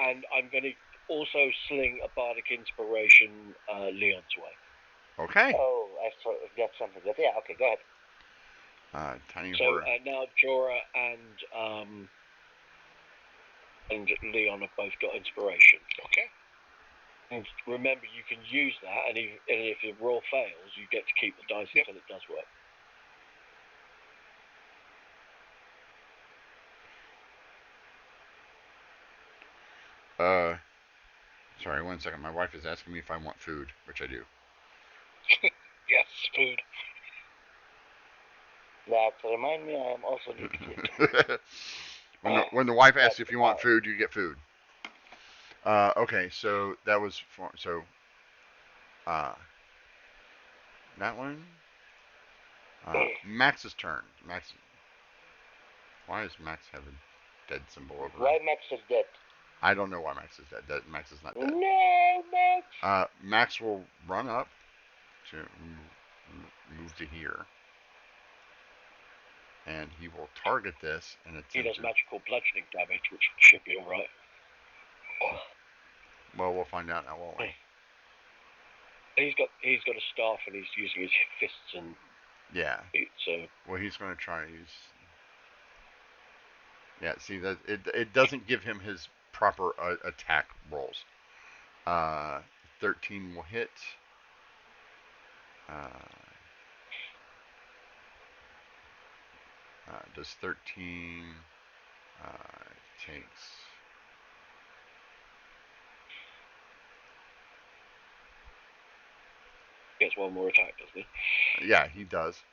And I'm going to also sling a bardic inspiration Leon's way. Okay. Oh, I forgot something. But yeah, okay, go ahead. Tiny so horror. Now Jorah and Leon have both got inspiration. Okay. And remember, you can use that, and if the roll fails, you get to keep the dice until it does work. Sorry, 1 second. My wife is asking me if I want food, which I do. Yes, food. That remind me, I am also need food. when the wife asks if you want food, you get food. Okay, so that was that one. Max's turn. Max. Why does Max have a dead symbol over? Why Max is dead? I don't know why Max is dead. Max is not dead. No, Max. Max will run up to move to here, and he will target this and attempt. He does magical bludgeoning damage, which should be all right. Well, we'll find out now, won't we? He's got a staff and he's using his fists and so. Well, he's going to try to use. Yeah, see that it doesn't give him his proper attack rolls. 13 will hit. Does 13 takes. Gets one more attack, doesn't he? Yeah, he does.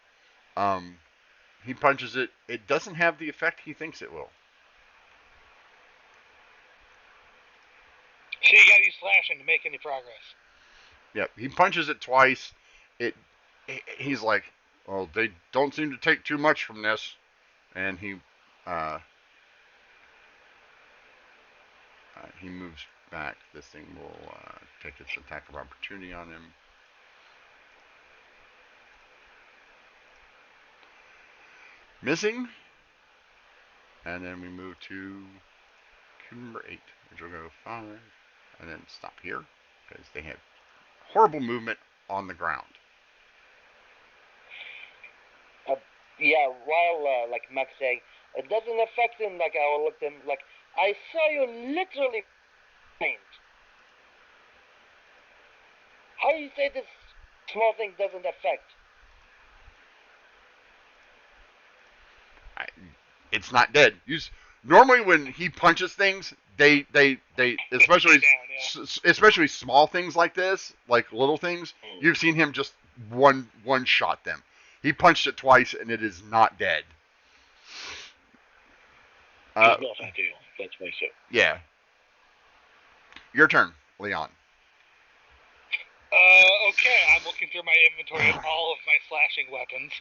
He punches it. It doesn't have the effect he thinks it will. So you gotta use slashing to make any progress. Yep, he punches it twice. He's like, well, they don't seem to take too much from this, and he moves back. This thing will take its attack of opportunity on him. Missing. And then we move to cube number 8, which will go 5, and then stop here, because they have horrible movement on the ground. Yeah, while like Max saying, it doesn't affect him, like I will look at him, like, I saw you literally faint. How do you say this small thing doesn't affect? It's not dead. Normally when he punches things, they especially down, especially small things like this, like little things, you've seen him just one shot them. He punched it twice and it is not dead. It's not ideal, let's face it. Yeah. Your turn, Leon. Okay, I'm looking through my inventory of all of my slashing weapons.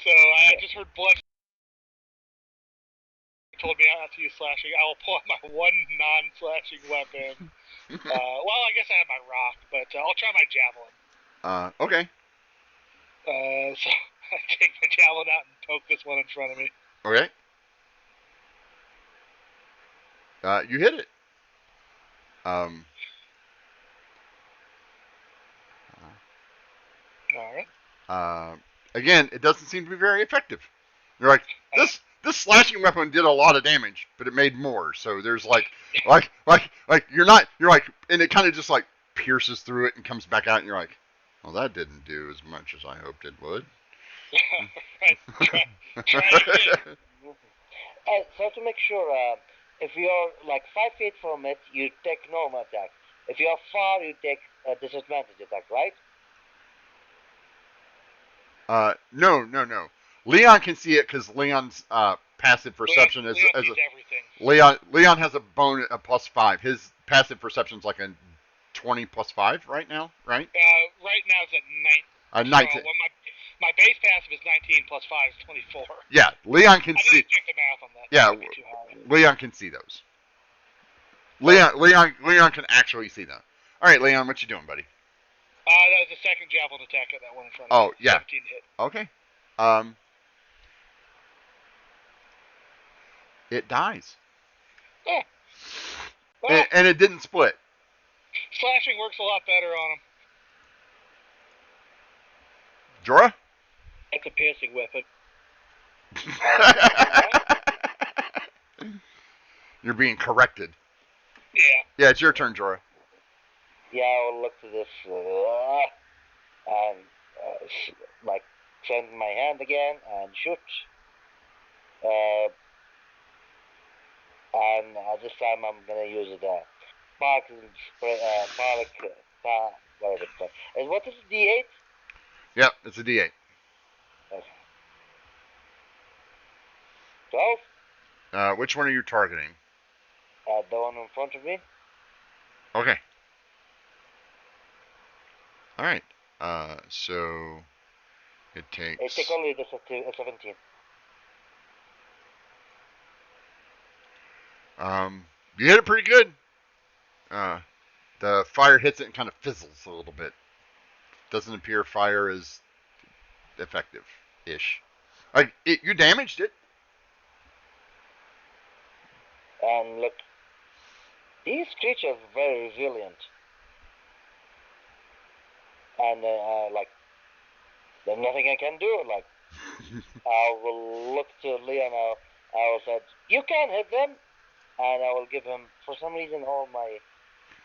So I just heard blood told me not to use slashing. I will pull out my one non-slashing weapon. Well, I guess I have my rock, but I'll try my javelin. Okay. So I take my javelin out and poke this one in front of me. Okay. You hit it. Alright. Again, it doesn't seem to be very effective. You're like, this slashing weapon did a lot of damage, but it made more. So there's like you're like, and it kind of just like pierces through it and comes back out, and you're like, well, that didn't do as much as I hoped it would. Try so to make sure, if you're like 5 feet from it, you take normal attack. If you're far, you take a disadvantage attack, right? No. Leon can see it because Leon's passive perception Leon is sees everything. Leon has a +5. His passive perception's like a 20 +5 right now, right? Right now it's at 19. Well, my base passive is 19 +5 is 24. Yeah, Leon can see. I didn't check the math on that. Yeah, Leon can see those. Leon can actually see them. All right, Leon, what you doing, buddy? That was the second javelin attack at that one in front of me. Oh, yeah. 17 hit. Okay. It dies. Oh. Well, and it didn't split. Slashing works a lot better on him. Jorah? It's a piercing weapon. You're being corrected. Yeah. Yeah, it's your turn, Jorah. Yeah, I'll look to this and like send my hand again and shoot. And this time I'm gonna use the spark spray, whatever it's called. And what is it, D8? Yep, it's a D8. Okay. 12? Which one are you targeting? The one in front of me. Okay. All right. So it takes. It takes only the 17. You hit it pretty good. The fire hits it and kind of fizzles a little bit. Doesn't appear fire is effective-ish. Like you damaged it. And look, these creatures are very resilient. And like, there's nothing I can do. Like, I will look to Leon. I will say, you can hit them, and I will give him. For some reason, all my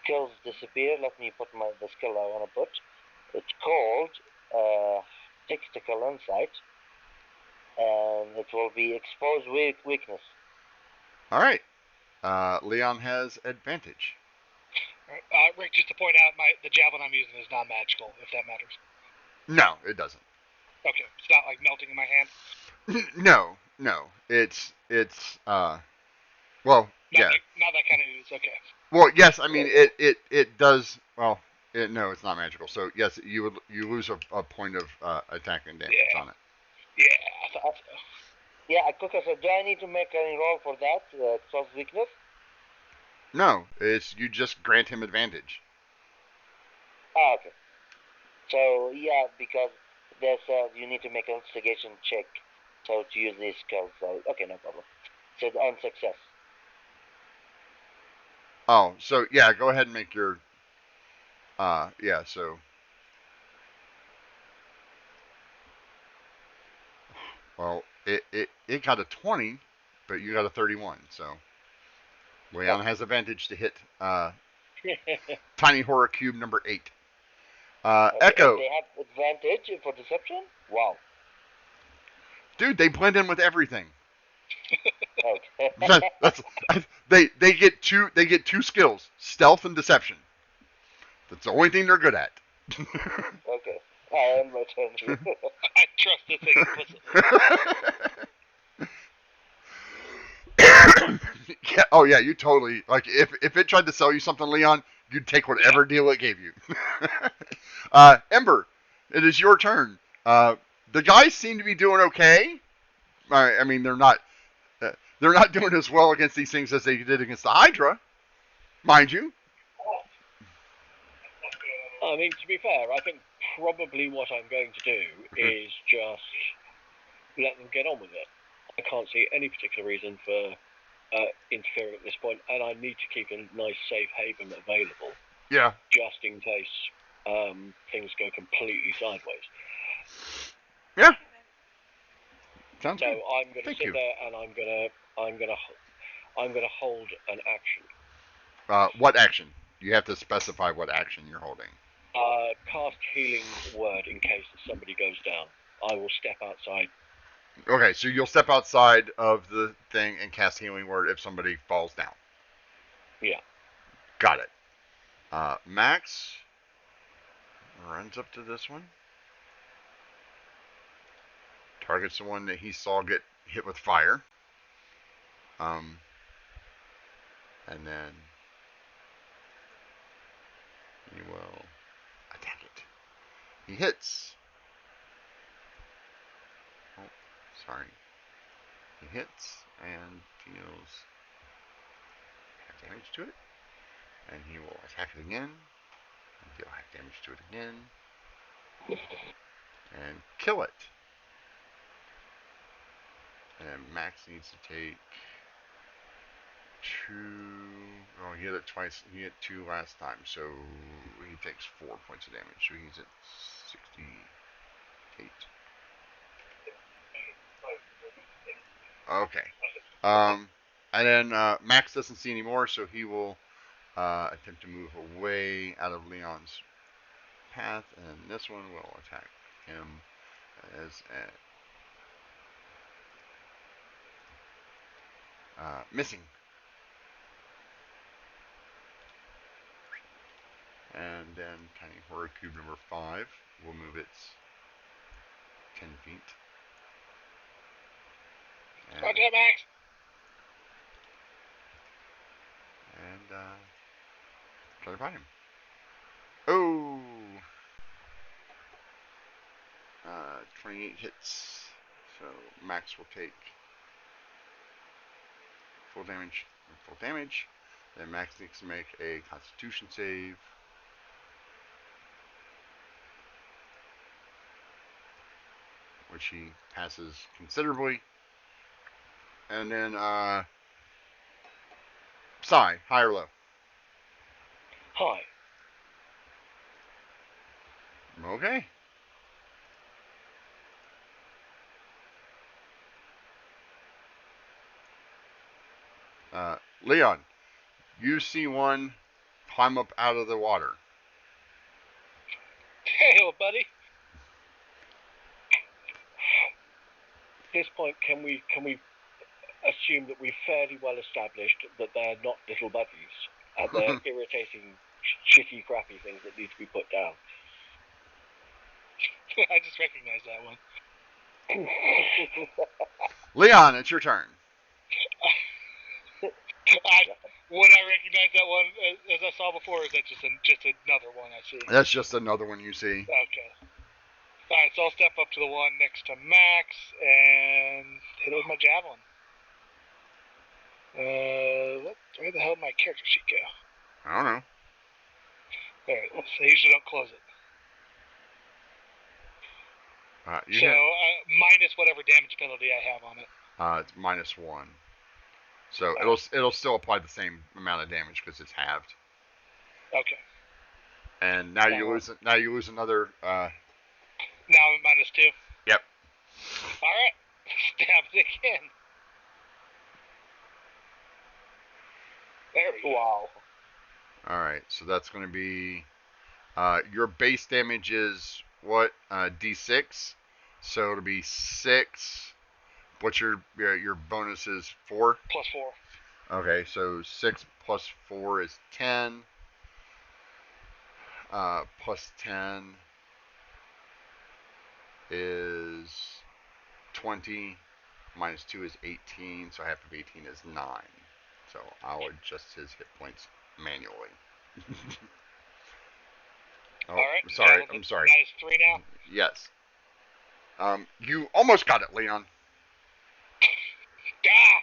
skills disappear. Let me put the skill I want to put. It's called Tactical Insight, and it will be Exposed Weakness. All right. Leon has advantage. Rick, just to point out, the javelin I'm using is non-magical, if that matters. No, it doesn't. Okay, it's not like melting in my hand. No. It's well, Yeah. Not that kind of ooze. Okay. Well, yes. I mean, it does. Well, no, it's not magical. So yes, you lose a point of attack and damage on it. Yeah, I thought so. Yeah, Coca, so do I need to make any roll for that? Cross weakness? No, it's you just grant him advantage. Ah, okay. So, yeah, because there's you need to make an investigation check so to use these skills. So, okay, no problem. So, on success. Oh, so yeah, go ahead and make your. Yeah. So. Well, it got a 20, but you got a 31. So Leon has advantage to hit Tiny Horror Cube number 8. Okay, Echo. and they have advantage for deception? Wow. Dude, they blend in with everything. Okay. They get two skills: stealth and deception. That's the only thing they're good at. Okay. I am my turn here. I trust this thing implicitly. Yeah, oh yeah, you totally like if it tried to sell you something, Leon, you'd take whatever deal it gave you. Ember, it is your turn. The guys seem to be doing okay. I mean, they're not doing as well against these things as they did against the Hydra, mind you. I mean, to be fair, I think probably what I'm going to do is just let them get on with it. I can't see any particular reason for interfering at this point, and I need to keep a nice safe haven available. Yeah. Just in case things go completely sideways. Yeah. Sounds so good. I'm going to sit there and I'm going to hold an action. What action? You have to specify what action you're holding. Cast healing word in case somebody goes down. I will step outside. Okay, so you'll step outside of the thing and cast healing word if somebody falls down. Yeah. Got it. Max runs up to this one. Targets the one that he saw get hit with fire. And then he will attack it. He hits. Oh, sorry. He hits and deals half damage to it. And he will attack it again. And deal half damage to it again. And kill it. And Max needs to take 2. Oh, he hit it twice. He hit 2 last time, so he takes 4 points of damage. So he's at 68. Okay. And then Max doesn't see anymore, so he will attempt to move away out of Leon's path, and this one will attack him as missing. And then Tiny Horror Cube number 5 will move its 10 feet. Okay, Max. And try to find him. Oh! 28 hits. So Max will take full damage. Then Max needs to make a Constitution save. Which he passes considerably. And then, Psy, high or low? High. Okay. Leon, you see one climb up out of the water. Hey, little buddy. At this point, can we assume that we've fairly well established that they're not little buddies and they're irritating, shitty, crappy things that need to be put down? I just recognized that one. Leon, it's your turn. Would I recognize that one as I saw before, or is that just another one I see? That's just another one you see. Okay. Alright, so I'll step up to the one next to Max and hit it with my javelin. Where the hell did my character sheet go? I don't know. There it is. I usually don't close it. Minus whatever damage penalty I have on it. It's -1. So it'll still apply the same amount of damage because it's halved. Okay. And now you lose another. Now I'm at -2. Yep. All right. Stab it again. There we go. Wow. All right. So that's going to be your base damage is what D6. So it'll be 6. What's your bonus is 4? +4. Okay, so 6 plus 4 is 10. Plus 10 is 20. Minus 2 is 18. So half of 18 is 9. So I'll adjust his hit points manually. All right. Sorry. I'm sorry. -3 now? Yes. You almost got it, Leon. Ah!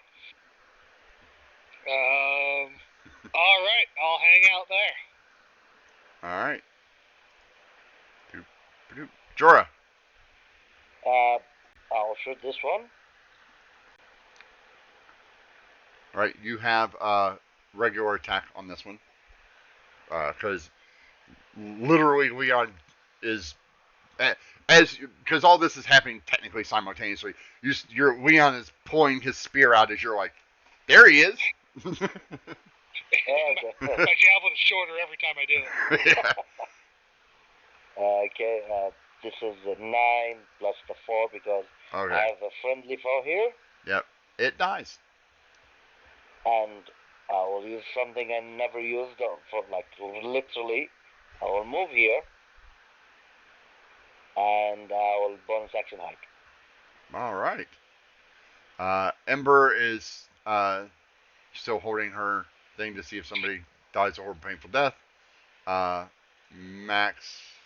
All right. I'll hang out there. All right. Jorah. I'll shoot this one. All right, you have a regular attack on this one. Because literally Leon is because all this is happening technically simultaneously. Leon is pulling his spear out as you're like, there he is. My javelin is shorter every time I do it. Yeah. Okay, this is a 9 plus the 4 because I have a friendly foe here. Yep, it dies. And I will use something I never used for literally. I will move here. And I will bonus action hike. All right. Ember is still holding her thing to see if somebody dies a horrible, painful death. Max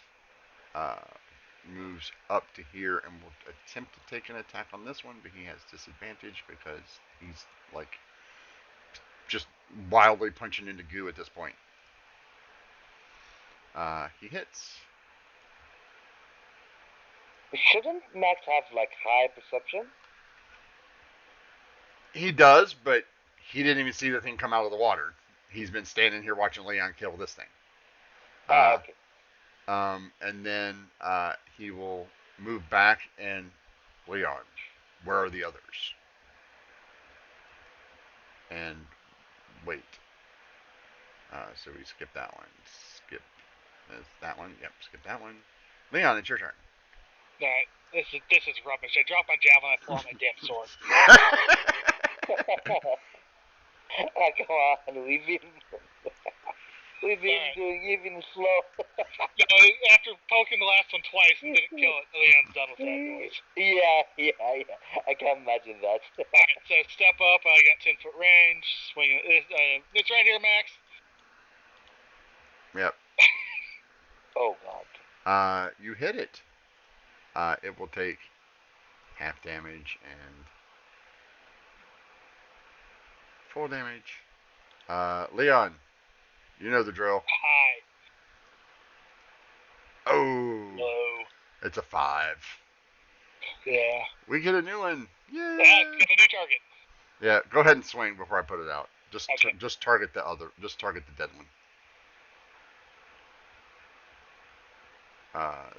moves up to here and will attempt to take an attack on this one, but he has disadvantage because he's like just wildly punching into goo at this point. He hits. Shouldn't Max have high perception? He does, but he didn't even see the thing come out of the water. He's been standing here watching Leon kill this thing. Okay. And then he will move back and Leon, where are the others? And wait. So we skip that one. Skip that one. Yep, skip that one. Leon, it's your turn. Alright, this is rubbish. I drop my javelin, I pull out my damn sword. Come on, we've been doing even slow. No, after poking the last one twice and didn't kill it, Leon's done with that noise. Yeah. I can imagine that. Alright, so step up, I got 10-foot range, swing it. It's right here, Max. Yep. Oh, God. You hit it. It will take half damage and full damage. Leon, you know the drill. Hi. Oh. Low. It's a 5. Yeah. We get a new one. Yeah. Get a new target. Yeah. Go ahead and swing before I put it out. Just okay. Just target the dead one.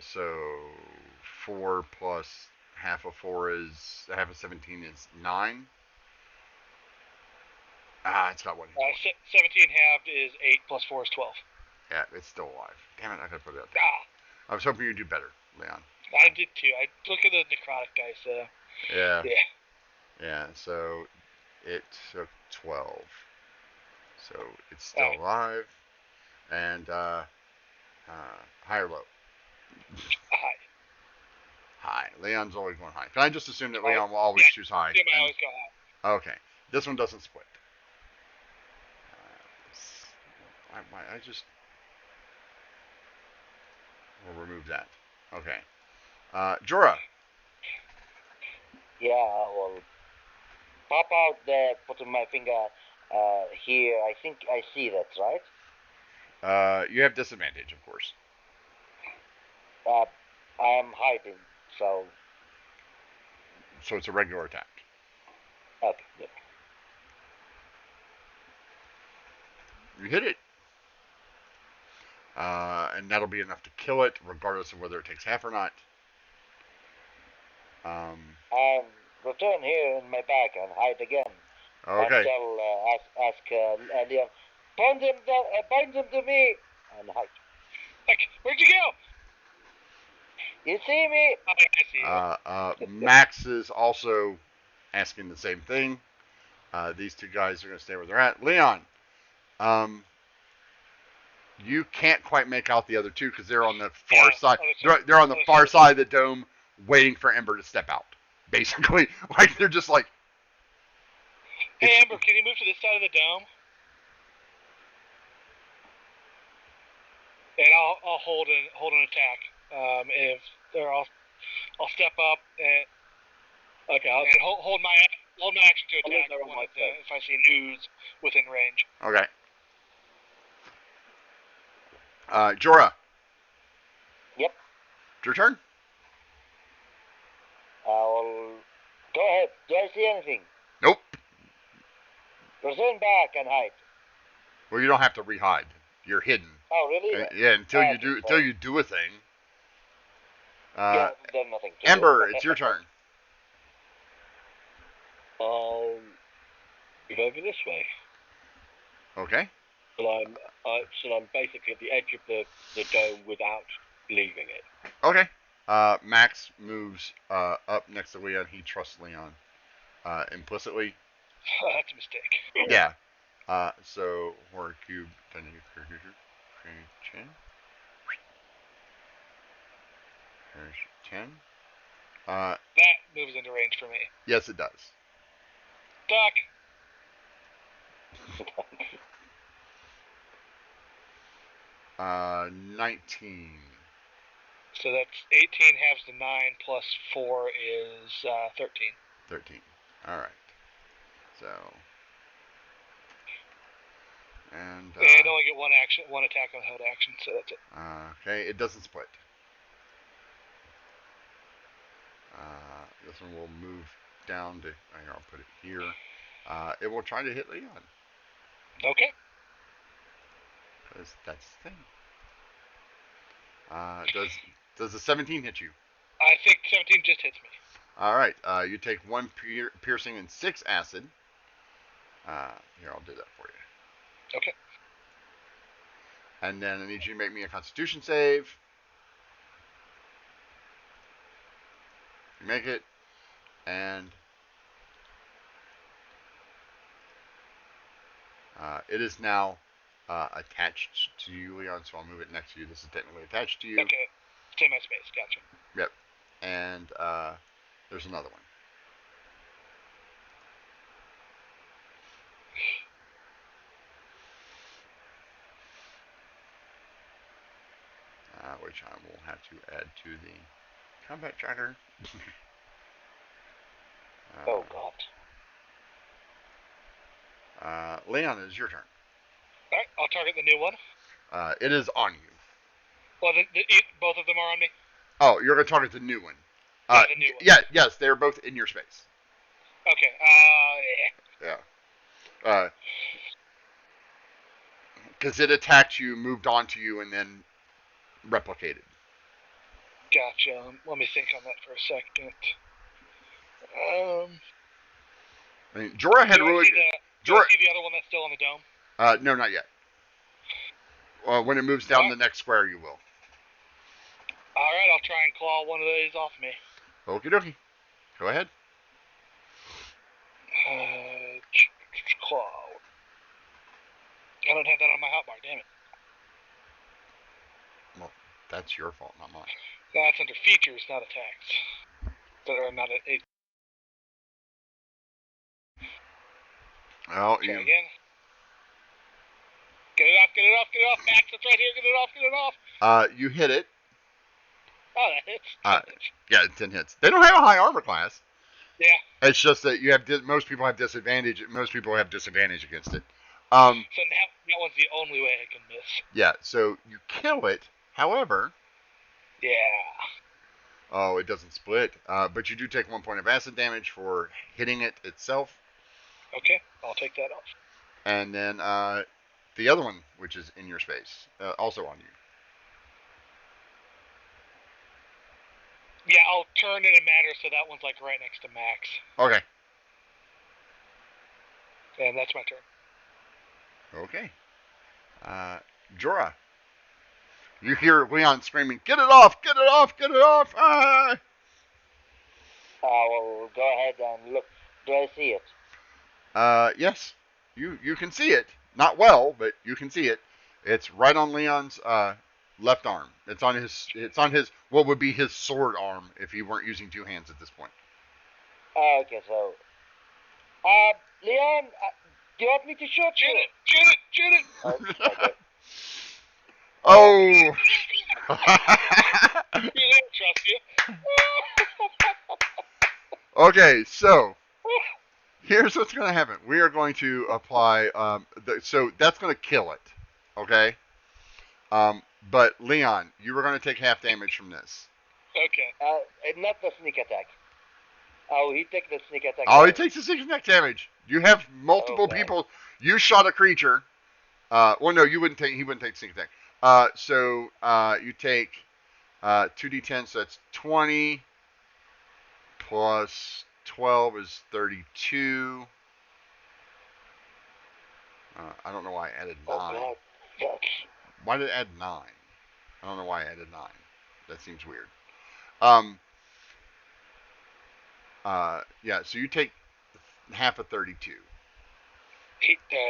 So 4 plus half of 17 is 9. It's got one. 17 halved is 8 plus 4 is 12. Yeah, it's still alive. Damn it, I could put it out there. I was hoping you'd do better, Leon. I did too. I look at the necrotic dice. Yeah. Yeah, so it took 12. So it's still alive. And high or low? High. High. Leon's always going high. Can I just assume that Leon will always choose high? Yeah, I always go high. Okay. This one doesn't split. I just will remove that. Okay. Jorah. Yeah, I will pop out there, putting my finger here. I think I see that, right? You have disadvantage, of course. I am hiding, so So it's a regular attack. okay, good. You hit it. And that'll be enough to kill it, regardless of whether it takes half or not. And return here in my bag and hide again. Okay. Until ask Leon, point him to me, and hide. Like, where'd you go? You see me? I see you. Max is also asking the same thing. These two guys are going to stay where they're at. Leon, you can't quite make out the other two because they're on the far side. They're on the far side of the dome, waiting for Ember to step out. Basically, like they're just like. Hey, Ember, can you move to this side of the dome? And I'll hold an attack. If there, I'll step up and Okay, and hold my action to attack if I see an ooze within range. Okay. Jorah. Yep. It's your turn. I'll go ahead. Do I see anything? Nope. Return back and hide. Well, you don't have to re-hide. You're hidden. Oh, really? Yeah, until you do a thing. Yeah, then nothing. Ember, it's your turn. I'll move over this way. Okay. So I'm basically at the edge of the dome without leaving it. Okay. Max moves up next to Leon. He trusts Leon implicitly. That's a mistake. Yeah. So horror cube. There's 10. That moves into range for me. Yes, it does. Duck. 19. So that's 18 halves to 9 plus 4 is 13. 13. All right. So. And I only get one attack on held action, so that's it. Okay, it doesn't split. This one will move down to. I'll put it here. It will try to hit Leon. Okay. Because that's the thing. Does the 17 hit you? I think 17 just hits me. All right. You take 1 piercing and 6 acid. Here, I'll do that for you. Okay. And then I need you to make me a Constitution save. You make it, and it is now attached to you, Leon. So I'll move it next to you. This is technically attached to you. Okay. Same as space. Gotcha. Yep. And there's another one. Which I will have to add to the combat tracker. Oh, God. Leon, it is your turn. Alright, I'll target the new one. It is on you. Well, both of them are on me? Oh, you're going to target the new one. Yeah, the new one. Yeah, yes, they're both in your space. Okay, Yeah. Because it attacked you, moved onto you, and then replicated. Gotcha. Let me think on that for a second. I mean, Jorah had really. Do I see the other one that's still on the dome? No, not yet. When it moves down the next square, you will. Alright, I'll try and claw one of these off me. Okie dokie. Go ahead. Claw. I don't have that on my hotbar, damn it. Well, that's your fault, not mine. That's under features, not attacks. Or not a. Well, Try again. Get it off, get it off, get it off. Max, it's right here. Get it off, get it off. You hit it. Oh, that hits. Yeah, 10 hits. They don't have a high armor class. Yeah. It's just that you have most people have disadvantage. Most people have disadvantage against it. So now that one's the only way I can miss. Yeah. So you kill it. However. Yeah. Oh, it doesn't split. But you do take 1 point of acid damage for hitting it itself. Okay, I'll take that off. And then the other one, which is in your space, also on you. Yeah, I'll turn it and matter so that one's like right next to Max. Okay. And that's my turn. Okay. Jorah. You hear Leon screaming, "Get it off! Get it off! Get it off!" Ah! Well, go ahead and look. Do I see it? Yes. You can see it. Not well, but you can see it. It's right on Leon's left arm. It's on his what would be his sword arm if he weren't using two hands at this point. Okay, so Leon, do you want me to shoot you? Shoot it! Okay. Oh. You don't trust you. Okay, so here's what's going to happen. We are going to apply. So that's going to kill it. Okay. But Leon, you were going to take half damage from this. Okay. Not the sneak attack. Oh, he takes the sneak attack. Oh, he takes the sneak attack damage. You have multiple Okay. people. You shot a creature. Well, no, you wouldn't take. He wouldn't take sneak attack. So you take 2d10. So that's 20 plus 12 is 32. I don't know why I added 9. Oh, Why did I add 9? I don't know why I added 9. That seems weird. Yeah, so you take half of 32.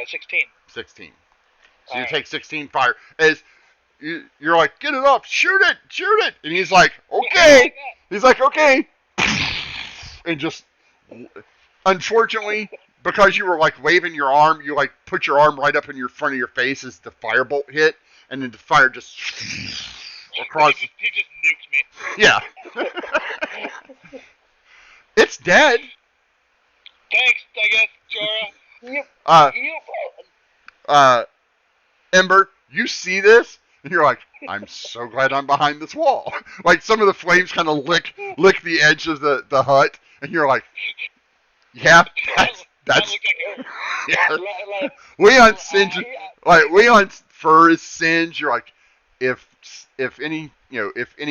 16. 16. So All you right. take 16 fire. As you're like, get it up, shoot it. And he's like, okay. He's like, okay. And just, unfortunately, because you were like waving your arm, you like put your arm right up in your front of your face as the firebolt hit, and then the fire just across. He just nuked me. Yeah. It's dead. Thanks, I guess, Jorah. Ember, you see this? And you're like, I'm so glad I'm behind this wall. Like some of the flames kind of lick the edge of the hut, and you're like, yeah, that's yeah. Leon's singe, like Leon's fur is singed. You're like, if any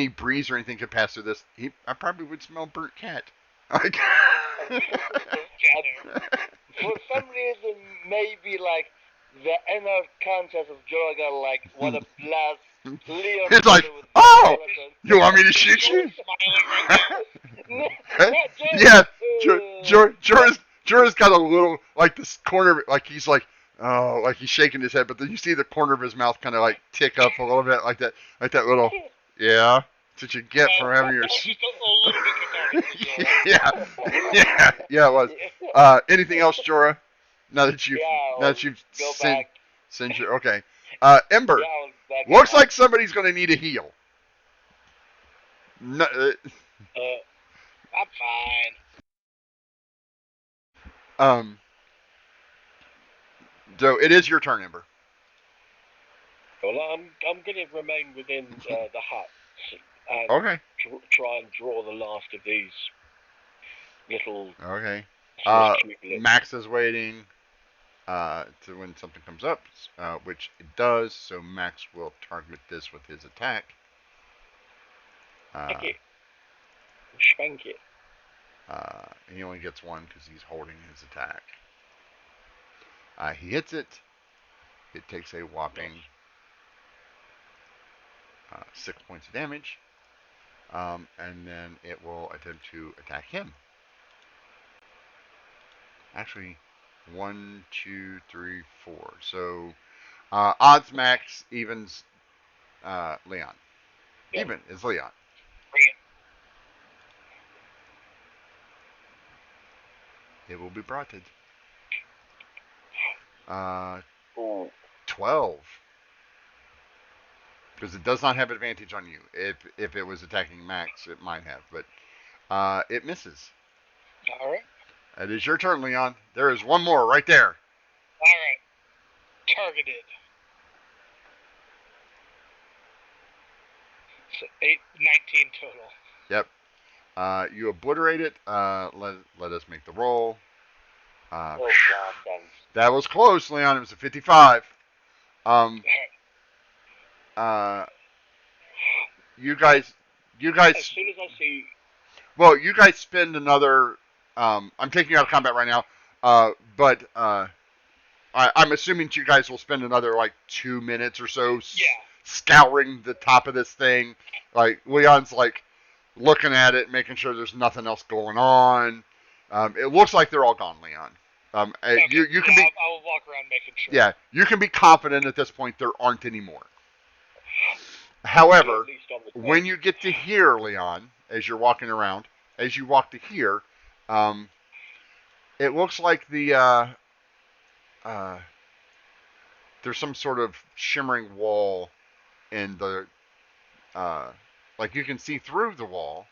breeze or anything could pass through this, I probably would smell burnt cat. Like, For some reason, maybe like the inner conscious of Jorga like want to blast Leon. It's like, oh, you want me to shoot you? Yeah, Jorah's got a little like this corner of it, like he's like, oh, like he's shaking his head, but then you see the corner of his mouth kind of like tick up a little bit, like that little, yeah. That's what you get for having your. Yeah, it was. Anything else, Jorah? Now that you've sent your okay. Ember, looks like somebody's going to need a heal. No, I'm fine. So it is your turn, Ember. Well, I'm going to remain within the hut. And Okay. Try and draw the last of these little. Okay. Max is waiting to when something comes up, which it does. So Max will target this with his attack. Spank it. Spank it. He only gets one because he's holding his attack. He hits it. It takes a whopping 6 points of damage. And then it will attempt to attack him. Actually, 1, 2, 3, 4. So, odds max, evens Leon. Yeah. Even is Leon. It will be broughted. 12. Because it does not have advantage on you. If it was attacking Max, it might have, but it misses. All right. It is your turn, Leon. There is one more right there. All right. Targeted. So 19 total. Yep. You obliterate it. Let us make the roll. Oh God, thanks. That was close, Leon. It was a 55. You guys. As soon as I see, Well, you guys spend another. I'm taking you out of combat right now. But I'm assuming you guys will spend another like 2 minutes or so. Scouring the top of this thing. Like Leon's like looking at it, making sure there's nothing else going on. It looks like they're all gone, Leon. Okay. You can be. I'll walk around making sure. Yeah, you can be confident at this point there aren't any more. However, when you get to here, Leon, as you're walking around, as you walk to here, it looks like there's some sort of shimmering wall in the like you can see through the wall,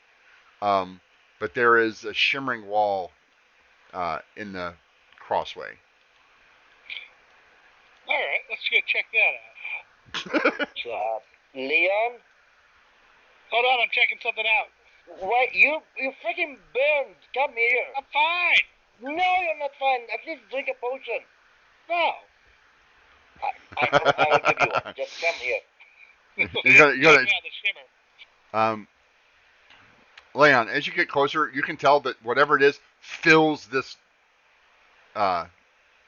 but there is a shimmering wall in the crossway. All right, let's go check that out. Leon? Hold on, I'm checking something out. What? You freaking burned. Come here. I'm fine. No, you're not fine. At least drink a potion. No. I will give you one. Just come here. You gotta the shimmer. Leon, as you get closer, you can tell that whatever it is fills this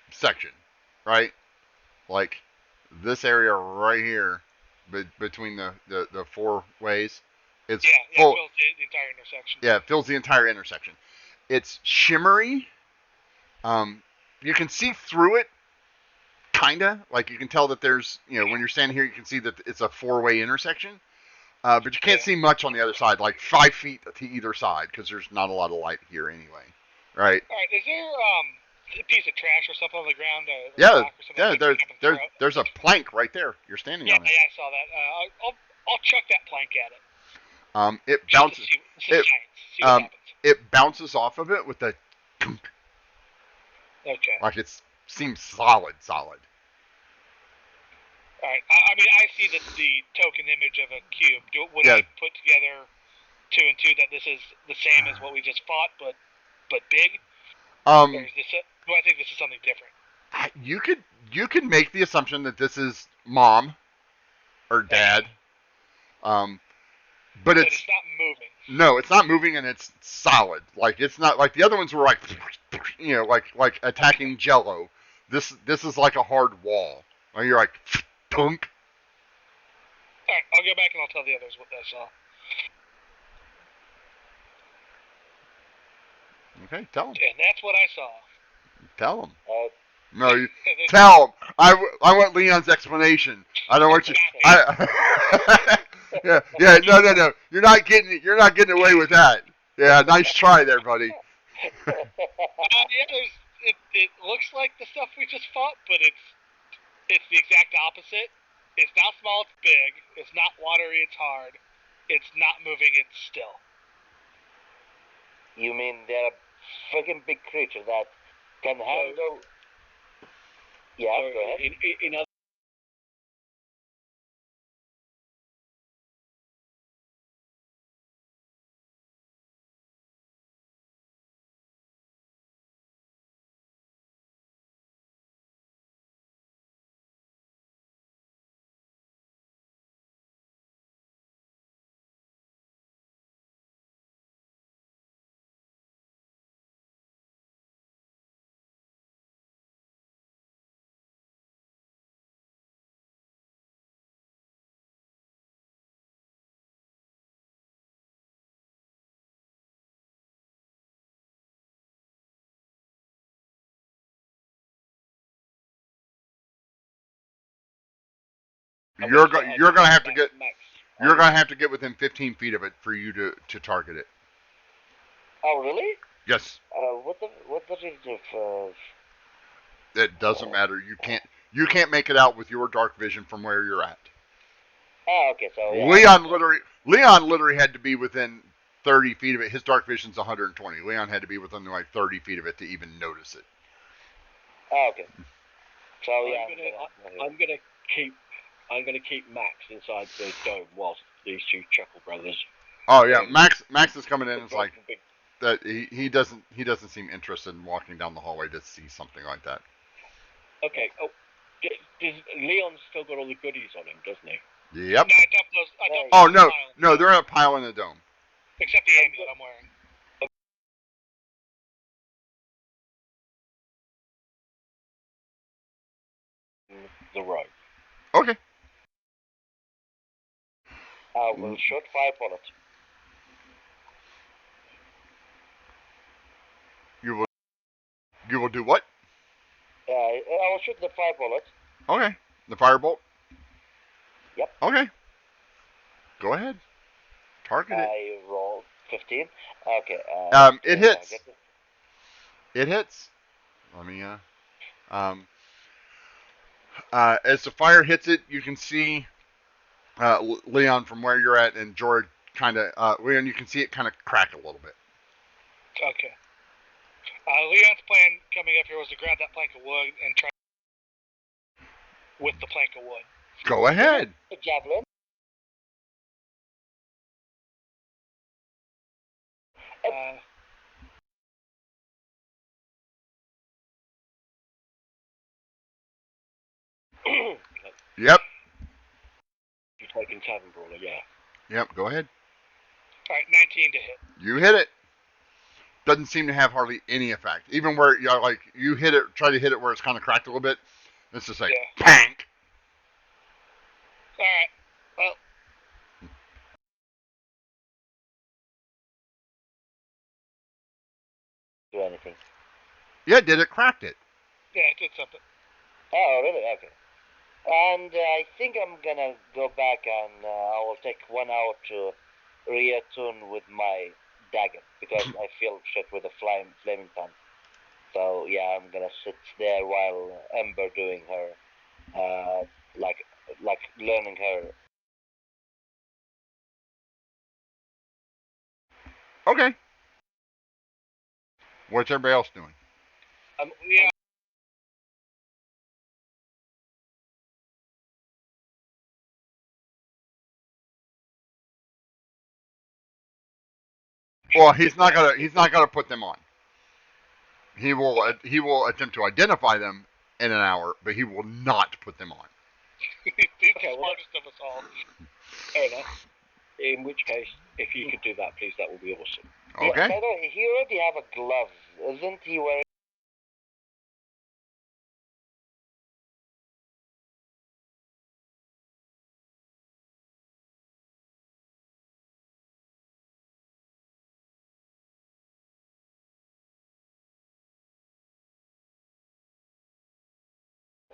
section, right? Like this area right here, between the four ways, it's full. It fills the entire intersection. Yeah, it fills the entire intersection. It's shimmery. You can see through it, kinda. Like you can tell that there's, when you're standing here, you can see that it's a four-way intersection. But you can't see much on the other side, like 5 feet to either side, because there's not a lot of light here anyway. Right? All right. Is there a piece of trash or something on the ground? There's a plank right there. You're standing on it. Yeah, I saw that. I'll chuck that plank at it. It bounces. See what happens. It bounces off of it with a. Okay. Like it seems solid. All right. I mean, I see the token image of a cube. Would I put together 2 and 2 that this is the same as what we just fought, but big? Or do I think this is something different? You could make the assumption that this is mom or dad. But it's not moving. No, it's not moving, and it's solid. Like it's not like the other ones were like, like attacking Jello. This is like a hard wall. Where you're like, punk. All right, I'll go back and I'll tell the others what I saw. Okay, tell them. And that's what I saw. Tell them. No, tell them. I want Leon's explanation. I don't want you. Yeah. No. You're not getting away with that. Yeah, nice try there, buddy. It looks like the stuff we just fought, but it's the exact opposite. It's not small, it's big. It's not watery, it's hard. It's not moving, it's still. You mean they're a freaking big creature that can handle... Yeah, go ahead. In other You're gonna have to get within 15 feet of it for you to target it. Oh, really? Yes. What does it do for... It doesn't matter. You can't make it out with your dark vision from where you're at. Oh, okay. So yeah. Leon literally had to be within 30 feet of it. His dark vision's 120. Leon had to be within like 30 feet of it to even notice it. Oh, okay. So yeah. I'm gonna keep Max inside the dome whilst these two Chuckle brothers. Oh yeah, Max is coming in and it's like that he doesn't seem interested in walking down the hallway to see something like that. Okay. Oh, does Leon's still got all the goodies on him, doesn't he? Yep. No, I dumped no, they're in a pile in the dome. Except the amulet I'm wearing. The rope. Okay. We'll shoot 5 bullets. You will do what? I will shoot the 5 bullets. Okay. The firebolt? Yep. Okay. Go ahead. Target it. I rolled 15. Okay. It hits. It hits. Let me as the fire hits it, you can see Leon from where you're at, and George kind of Leon, you can see it kind of crack a little bit. Okay. Leon's plan coming up here was to grab that plank of wood and try with the plank of wood. Go ahead. A javelin. Yep. You're taking Tavern Brawler, yeah. Yep. Go ahead. All right, 19 to hit. You hit it. Doesn't seem to have hardly any effect. Even where you hit it, try to hit it where it's kind of cracked a little bit. It's just like pank. All right. Well. Do anything. Yeah, did it cracked it? Yeah, it did something. Oh, really? Okay. And I think I'm gonna go back and I will take 1 hour to reattune with my dagger because I feel shit with the flaming pan. So yeah, I'm gonna sit there while Ember doing her, like learning her. Okay. What's everybody else doing? Yeah. Well, he's not gonna put them on. He will attempt to identify them in an hour, but he will not put them on. He's the smartest of us all. Fair enough. In which case, if you could do that, please, that would be awesome. Okay. Yeah, by the way, he already have a glove, isn't he wearing?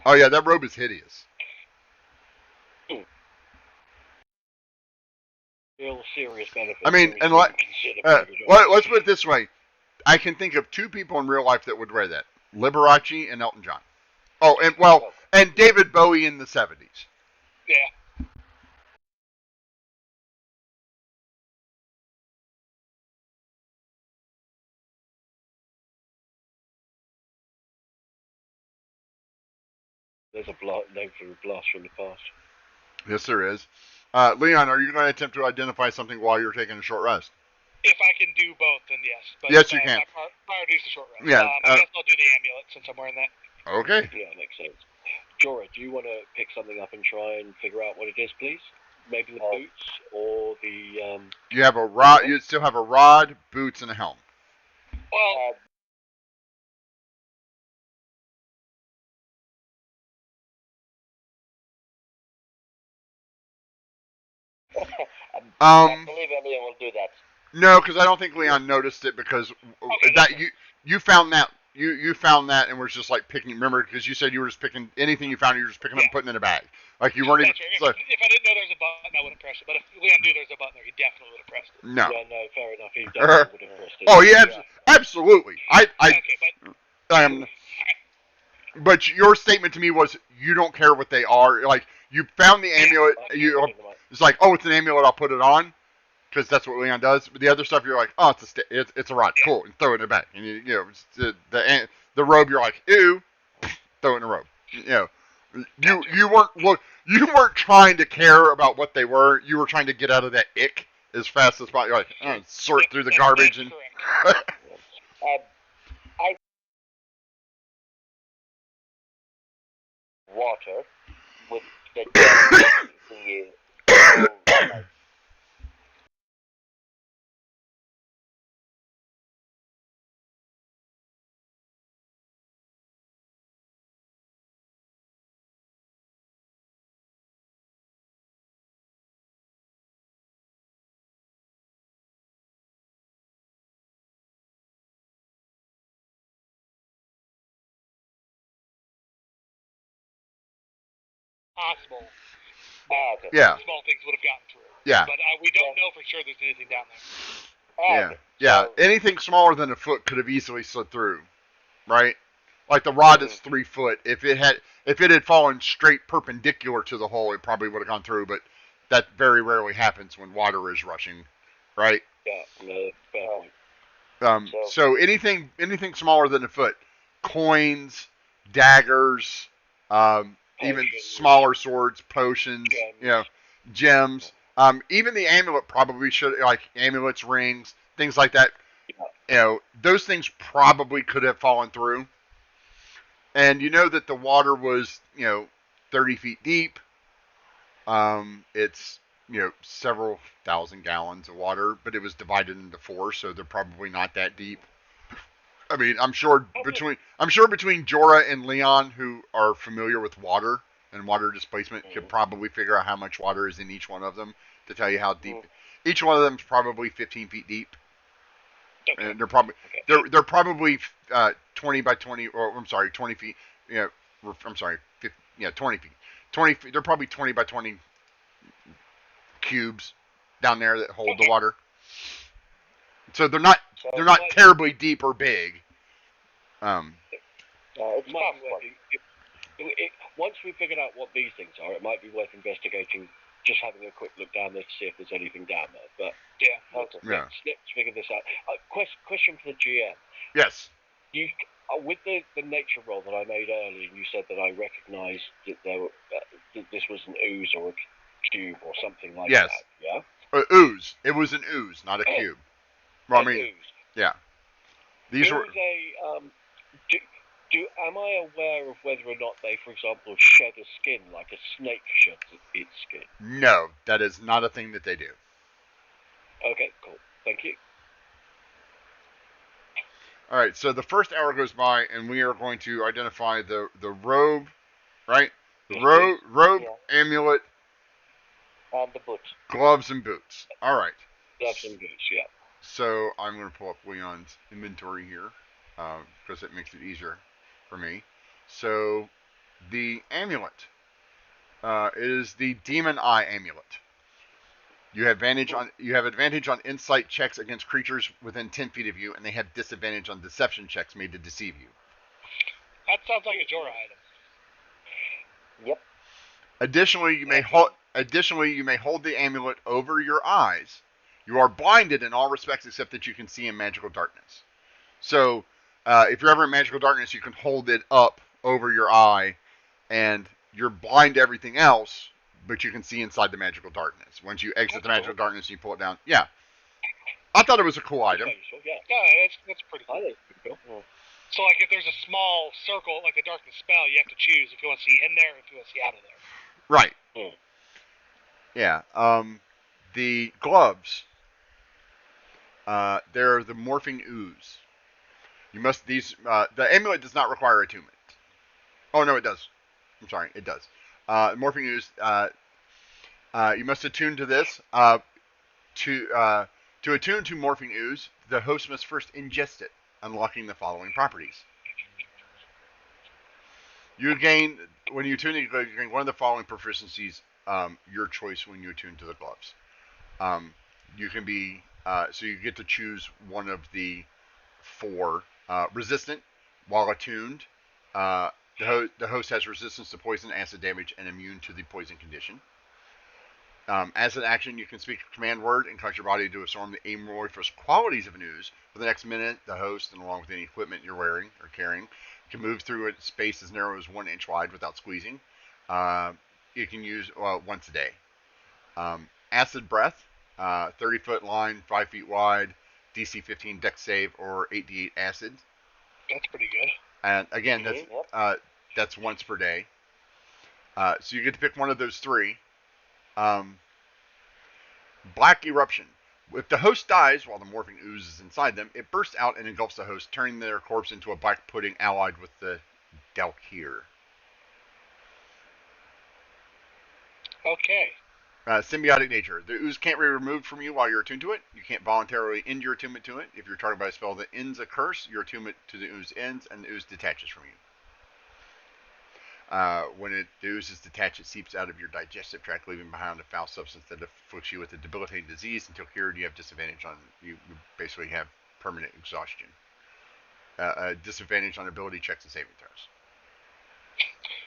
Oh yeah, that robe is hideous. Real serious benefits. I mean, and let's put it this way: I can think of 2 people in real life that would wear that: Liberace and Elton John. Oh, and David Bowie in the 70s. Yeah. There's a name for a blast from the past. Yes, there is. Leon, are you going to attempt to identify something while you're taking a short rest? If I can do both, then yes. But, yes, you can. My priority is the short rest. Yeah. I guess I'll do the amulet since I'm wearing that. Okay. Yeah, makes sense. Jorah, do you want to pick something up and try and figure out what it is, please? Maybe the boots or the. You have a rod. You still have a rod, boots, and a helm. Well. I believe Leon will do that. No, because I don't think Leon noticed it because you found that you found that and was just like picking. Remember, because you said you were just picking anything you found, you were just picking up and putting it in a bag. Like you weren't even. If I didn't know there was a button, I wouldn't press it. But if Leon knew there was a button there, he definitely would have pressed it. No. Yeah, no, fair enough. He definitely would have pressed it. Oh yeah, absolutely. But your statement to me was you don't care what they are. Like you found the amulet, it's like, oh, it's an amulet. I'll put it on because that's what Leon does. But the other stuff, you're like, oh, it's a rod, cool, and throw it in the back. And the robe, you're like, ew, throw it in the robe. You weren't trying to care about what they were. You were trying to get out of that ick as fast as possible. You're like, sort through the garbage and. I water with the thingy. Like, Possible. okay. Yeah. Small things would have gotten through. Yeah. But we don't know for sure there's anything down there. Yeah. Okay. Yeah. So, Anything smaller than a foot could have easily slid through, right? Like the rod is 3 foot. If it had fallen straight perpendicular to the hole, it probably would have gone through. But that very rarely happens when water is rushing, right? Yeah, no, fair point. So anything smaller than a foot, coins, daggers, even smaller swords, potions, gems. Even the amulet probably should, like amulets, rings, things like that. Those things probably could have fallen through. And you know that the water was 30 feet deep. It's several thousand gallons of water, but it was divided into 4, so they're probably not that deep. I mean, I'm sure between Jorah and Leon, who are familiar with water and water displacement, could probably figure out how much water is in each one of them to tell you how deep. Each one of them is probably 15 feet deep, and they're probably 20 by 20, or I'm sorry, 20 feet. I'm sorry, 20 feet. 20 feet. They're probably 20 by 20 cubes down there that hold the water. So they're not terribly deep or big. it's possible. Once we've figured out what these things are, it might be worth investigating, just having a quick look down there to see if there's anything down there. But let's figure this out. Question for the GM. Yes. With the nature roll that I made earlier, you said that I recognised that that this was an ooze or a cube or something like that. Yeah. Ooze. It was an ooze, not a cube. Well, I mean, ooze. Yeah. These were. Am I aware of whether or not they, for example, shed a skin like a snake sheds its skin? No, that is not a thing that they do. Okay, cool. Thank you. All right, so the first hour goes by, and we are going to identify the robe, right? The robe, amulet, and the boots, gloves, and boots. All right. Gloves and boots, yeah. So I'm going to pull up Leon's inventory here because it makes it easier for me. So the amulet is the Demon Eye amulet. You have advantage on insight checks against creatures within 10 feet of you, and they have disadvantage on deception checks made to deceive you. That sounds like a Jorah item. Yep. Additionally, you may hold the amulet over your eyes. You are blinded in all respects except that you can see in magical darkness. So, if you're ever in magical darkness, you can hold it up over your eye, and you're blind to everything else, but you can see inside the magical darkness. Once you exit the magical darkness and you pull it down. Yeah. I thought it was a cool item. Yeah, that's pretty cool. So, like, if there's a small circle, like the darkness spell, you have to choose if you want to see in there or if you want to see out of there. Right. Yeah. The gloves. They're the morphing ooze. The amulet does not require attunement. Oh, no, it does. I'm sorry, it does. Morphing ooze, you must attune to this. To attune to morphing ooze, the host must first ingest it, unlocking the following properties. When you attune it, you gain one of the following proficiencies, your choice when you attune to the gloves. You can be, so you get to choose one of the 4. Resistant, while attuned, The host has resistance to poison, acid damage, and immune to the poison condition. As an action, you can speak a command word and cause your body to absorb the amorphous qualities of an ooze. For the next minute, the host, and along with any equipment you're wearing or carrying, can move through a space as narrow as 1 inch wide without squeezing. You can use once a day. Acid breath, 30-foot line, 5 feet wide, DC 15 dex save, or 8d8 acid. That's pretty good. And again, that's once per day. So you get to pick one of those 3. Black eruption. If the host dies while the morphing ooze is inside them, it bursts out and engulfs the host, turning their corpse into a black pudding allied with the Dalkir. Okay. Symbiotic nature. The ooze can't be removed from you while you're attuned to it. You can't voluntarily end your attunement to it. If you're targeted by a spell that ends a curse, your attunement to the ooze ends and the ooze detaches from you. When the ooze is detached, it seeps out of your digestive tract, leaving behind a foul substance that afflicts you with a debilitating disease. Until cured, you have disadvantage on. You basically have permanent exhaustion. Disadvantage on ability checks and saving throws.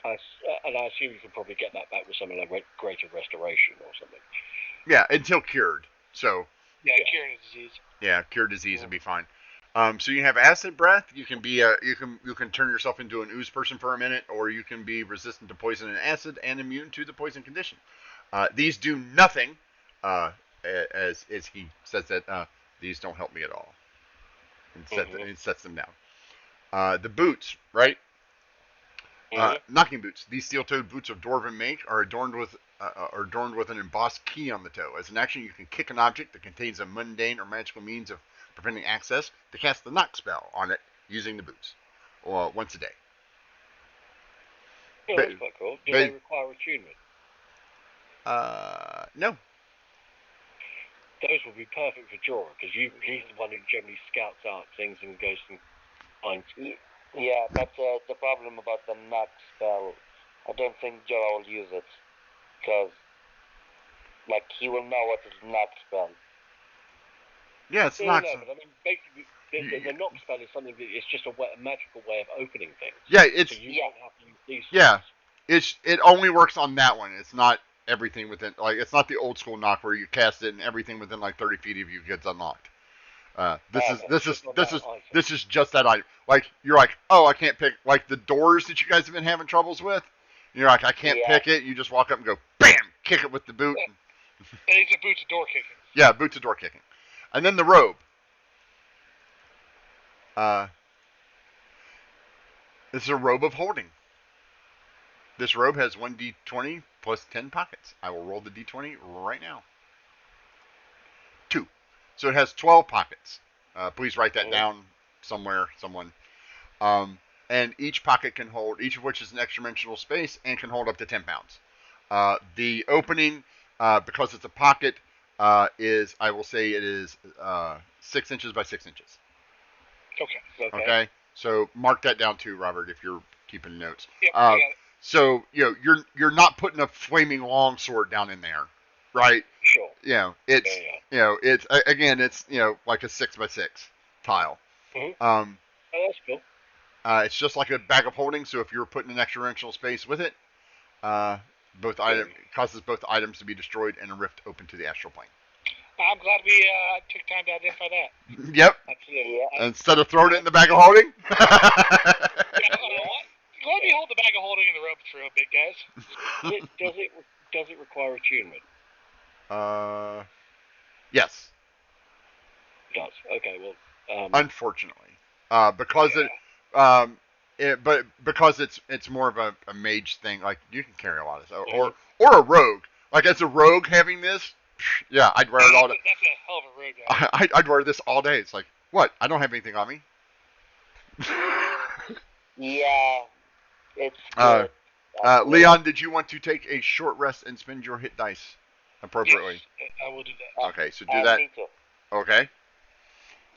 And I assume you can probably get that back with something like greater restoration or something. Yeah, until cured. So. Yeah, cured disease. Yeah, cured disease would be fine. So you have acid breath. You can be you can turn yourself into an ooze person for a minute, or you can be resistant to poison and acid and immune to the poison condition. These do nothing, as he says that these don't help me at all, and sets them down. The boots, right? Knocking boots. These steel-toed boots of dwarven make are adorned with an embossed key on the toe. As an action, you can kick an object that contains a mundane or magical means of preventing access to cast the knock spell on it using the boots, once a day. Yeah, that's quite cool. Do they require attunement? No. Those would be perfect for Jorah, because he's the one who generally scouts out things and goes and finds. Yeah, but the problem about the knock spell, I don't think Jorah will use it, because, like, he will know what is knock spell. Yeah, it's knock. No, but I mean, basically, the knock spell is something that it's just a magical way of opening things. Yeah, it's. So you don't have to use these. Yeah, it only works on that one. It's not everything within. Like, it's not the old school knock where you cast it and everything within like 30 feet of you gets unlocked. This is just that item. Like, you're like, oh, I can't pick, like the doors that you guys have been having troubles with. You're like, I can't pick it. You just walk up and go, bam, kick it with the boot. And it's a boots of door kicking. Yeah, boots of door kicking. And then the robe. This is a robe of holding. This robe has 1d20 plus 10 pockets. I will roll the d20 right now. 2. So it has 12 pockets. Please write that down somewhere, someone. And each pocket can hold, each of which is an extra dimensional space and can hold up to 10 pounds. The opening, because it's a pocket, is, I will say it is 6 inches by 6 inches. Okay. So mark that down too, Robert, if you're keeping notes. Yep, so you're not putting a flaming longsword down in there, right? Sure. It's again, it's like a 6 by 6 tile. Oh, that's cool. It's just like a bag of holding. So if you're putting an extra dimensional space with it, it causes both items to be destroyed and a rift open to the astral plane. I'm glad we took time to identify that. Yep. Absolutely. Instead of throwing it in the bag of holding. Let me hold the bag of holding in the rope for a bit, guys. Does it require attunement? Yes. It does. Okay. Well. Unfortunately, because because it's more of a mage thing. Like, you can carry a lot of stuff, or a rogue. Like, as a rogue having this, yeah, I'd wear it all day. That's a hell of a rogue guy. I'd wear this all day. It's like, what? I don't have anything on me. Yeah, it's good. Leon, did you want to take a short rest and spend your hit dice appropriately? Yes, I will do that. Okay, so do that. Me too. Okay.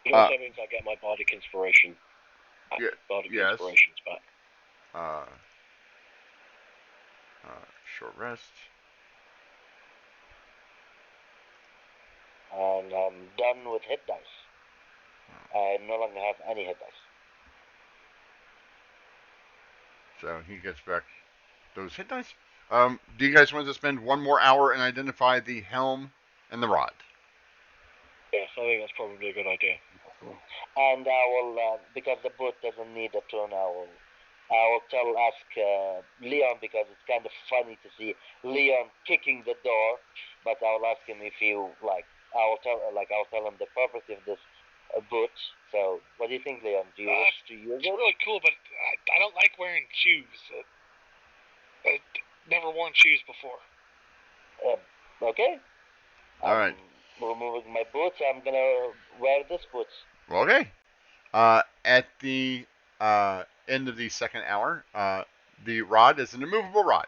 It also means I get my bardic inspiration. Yes. Inspirations back. Short rest. And I'm done with hit dice. I no longer have any hit dice. So he gets back those hit dice. Do you guys want to spend one more hour and identify the helm and the rod? Yes, I think that's probably a good idea. And I will, because the boot doesn't need a tune, I will ask Leon, because it's kind of funny to see Leon kicking the door, but I will ask him if he I'll tell him the purpose of this boot. So, what do you think, Leon? Do you wish to use It's it? really cool, but I don't like wearing shoes. I've never worn shoes before. Okay. All right. Removing my boots, I'm gonna wear this boots. Okay. At the end of the second hour, the rod is an immovable rod.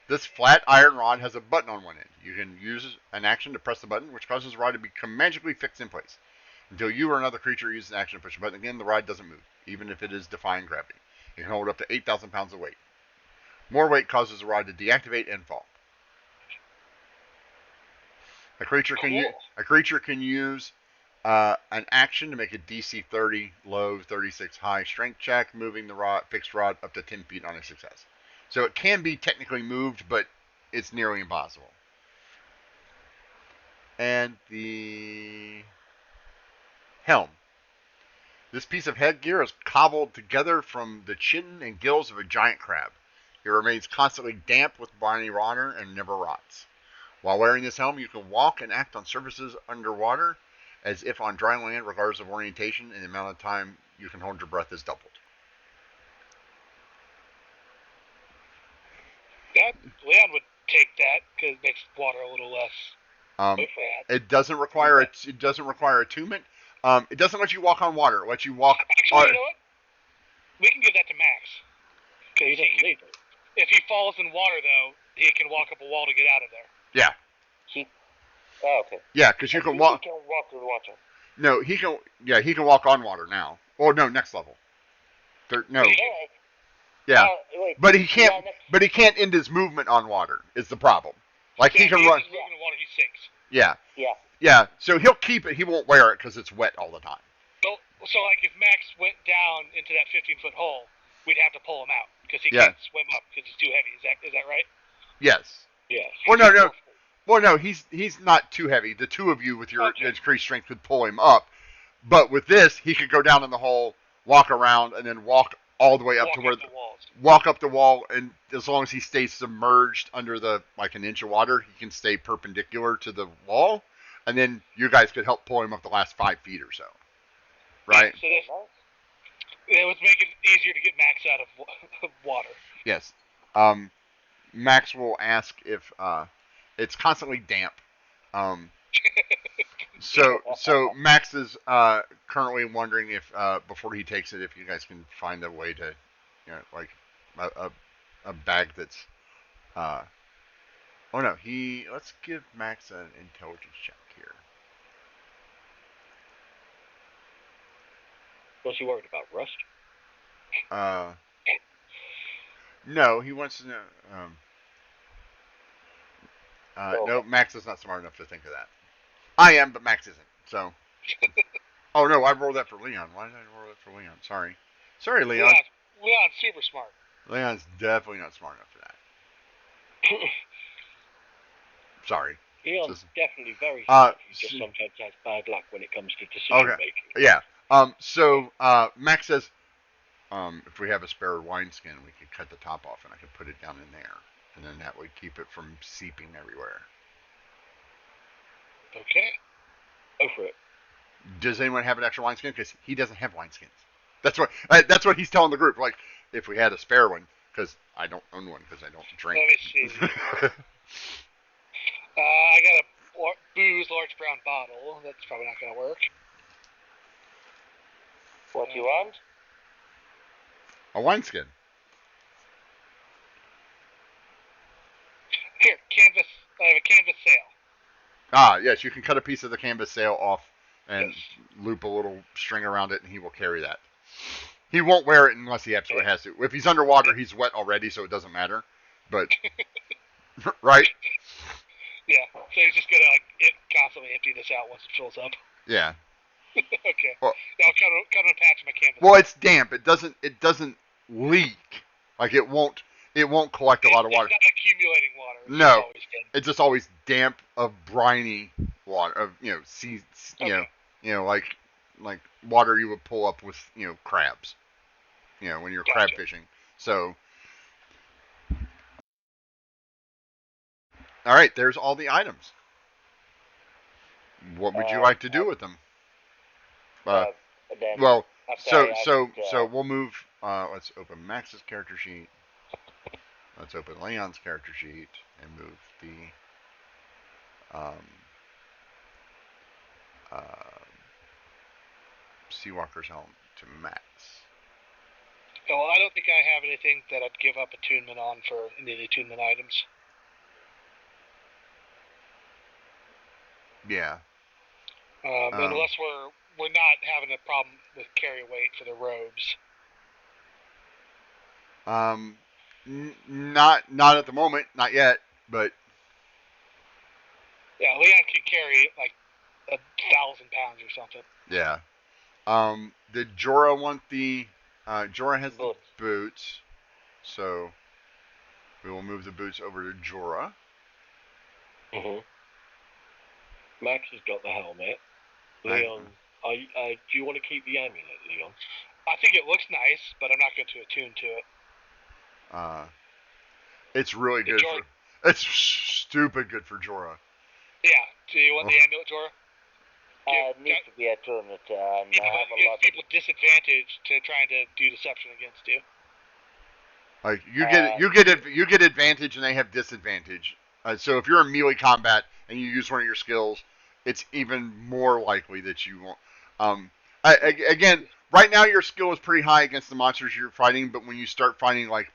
This flat iron rod has a button on one end. You can use an action to press the button, which causes the rod to become magically fixed in place. Until you or another creature uses an action to push the button again, the rod doesn't move, even if it is defying gravity. It can hold up to 8,000 pounds of weight. More weight causes the rod to deactivate and fall. A creature can use an action to make a DC 30 low, 36 high strength check, moving the fixed rod up to 10 feet on a success. So it can be technically moved, but it's nearly impossible. And the helm. This piece of headgear is cobbled together from the chin and gills of a giant crab. It remains constantly damp with briny water and never rots. While wearing this helm, you can walk and act on surfaces underwater as if on dry land, regardless of orientation, and the amount of time you can hold your breath is doubled. Leon would take that because it makes water a little less. It doesn't require attunement. It doesn't let you walk on water. It lets you walk. Actually, you know what? We can give that to Max. He doesn't need it. If he falls in water, though, he can walk up a wall to get out of there. Yeah. Okay. Yeah, because you can walk. He can walk through the water. No, he can. Yeah, he can walk on water now. Or no, next level. No. Yeah. Wait, but he can't. But he can't end his movement on water. Is the problem? Like he can run. If he's moving in water, he sinks. Yeah. Yeah. Yeah. So he'll keep it. He won't wear it because it's wet all the time. So like if Max went down into that 15-foot hole, we'd have to pull him out because he can't swim up because he's too heavy. Is that right? Yes. Yes. Well, no. Well, no, he's not too heavy. The two of you with your increased strength could pull him up. But with this, he could go down in the hole, walk around, and then walk all the way up to where walk up the wall. And as long as he stays submerged under an inch of water, he can stay perpendicular to the wall. And then you guys could help pull him up the last 5 feet or so. Right? So it would make it easier to get Max out of water. Yes. Max will ask if it's constantly damp. So Max is currently wondering if before he takes it, if you guys can find a way to, a bag that's. Let's give Max an intelligence check here. Was he worried about rust? No, he wants to know. No, Max is not smart enough to think of that. I am, but Max isn't. So. Oh no, I rolled that for Leon. Why did I roll that for Leon? Sorry, Leon. Leon's super smart. Leon's definitely not smart enough for that. Sorry. Leon's definitely very smart. He just sometimes has bad luck when it comes to decision making. Yeah. So Max says, if we have a spare wineskin, we could cut the top off and I could put it down in there. And then that would keep it from seeping everywhere. Okay. Go for it. Does anyone have an extra wineskin? Because he doesn't have wineskins. That's what he's telling the group. Like, if we had a spare one, because I don't own one because I don't drink. Let me see. I got a booze large brown bottle. That's probably not going to work. What do you want? A wineskin. Here, canvas. I have a canvas sail. Ah, yes, you can cut a piece of the canvas sail off and loop a little string around it, and he will carry that. He won't wear it unless he absolutely has to. If he's underwater, he's wet already, so it doesn't matter. But, right? Yeah, so he's just going to constantly empty this out once it fills up. Yeah. Okay. Well, I'll cut a patch of my canvas. Well, it's damp. It doesn't leak. Like it won't collect a lot of water. It's not accumulating water. It's No. just always damp. It's just always damp of briny water of sea Okay. like water you would pull up with crabs. When you're crab Gotcha. fishing. So all right, there's all the items. What would you like to do with them? Then Well, after so I so asked, so we'll move. Let's open Max's character sheet. Let's open Leon's character sheet and move the uh, Seawalker's helm to Max. Well, I don't think I have anything that I'd give up attunement on for any of the attunement items. Yeah. Unless we're not having a problem with carry weight for the robes. Not at the moment, not yet, but Yeah, Leon can carry like 1,000 pounds or something. yeah. Did Jorah want the? Jorah has the boots, so we will move the boots over to Jorah. Max has got the helmet. Leon, do you want to keep the amulet, Leon? I think it looks nice, but I'm not going to attune to it. It's really good. It's stupid good for Jorah. Yeah. Do you want the amulet, Jorah? Needs to be attuned. It gives people disadvantage to trying to do deception against you. Like you get advantage and they have disadvantage. So if you're in melee combat and you use one of your skills, it's even more likely that you won't. Again, right now your skill is pretty high against the monsters you're fighting, but when you start fighting like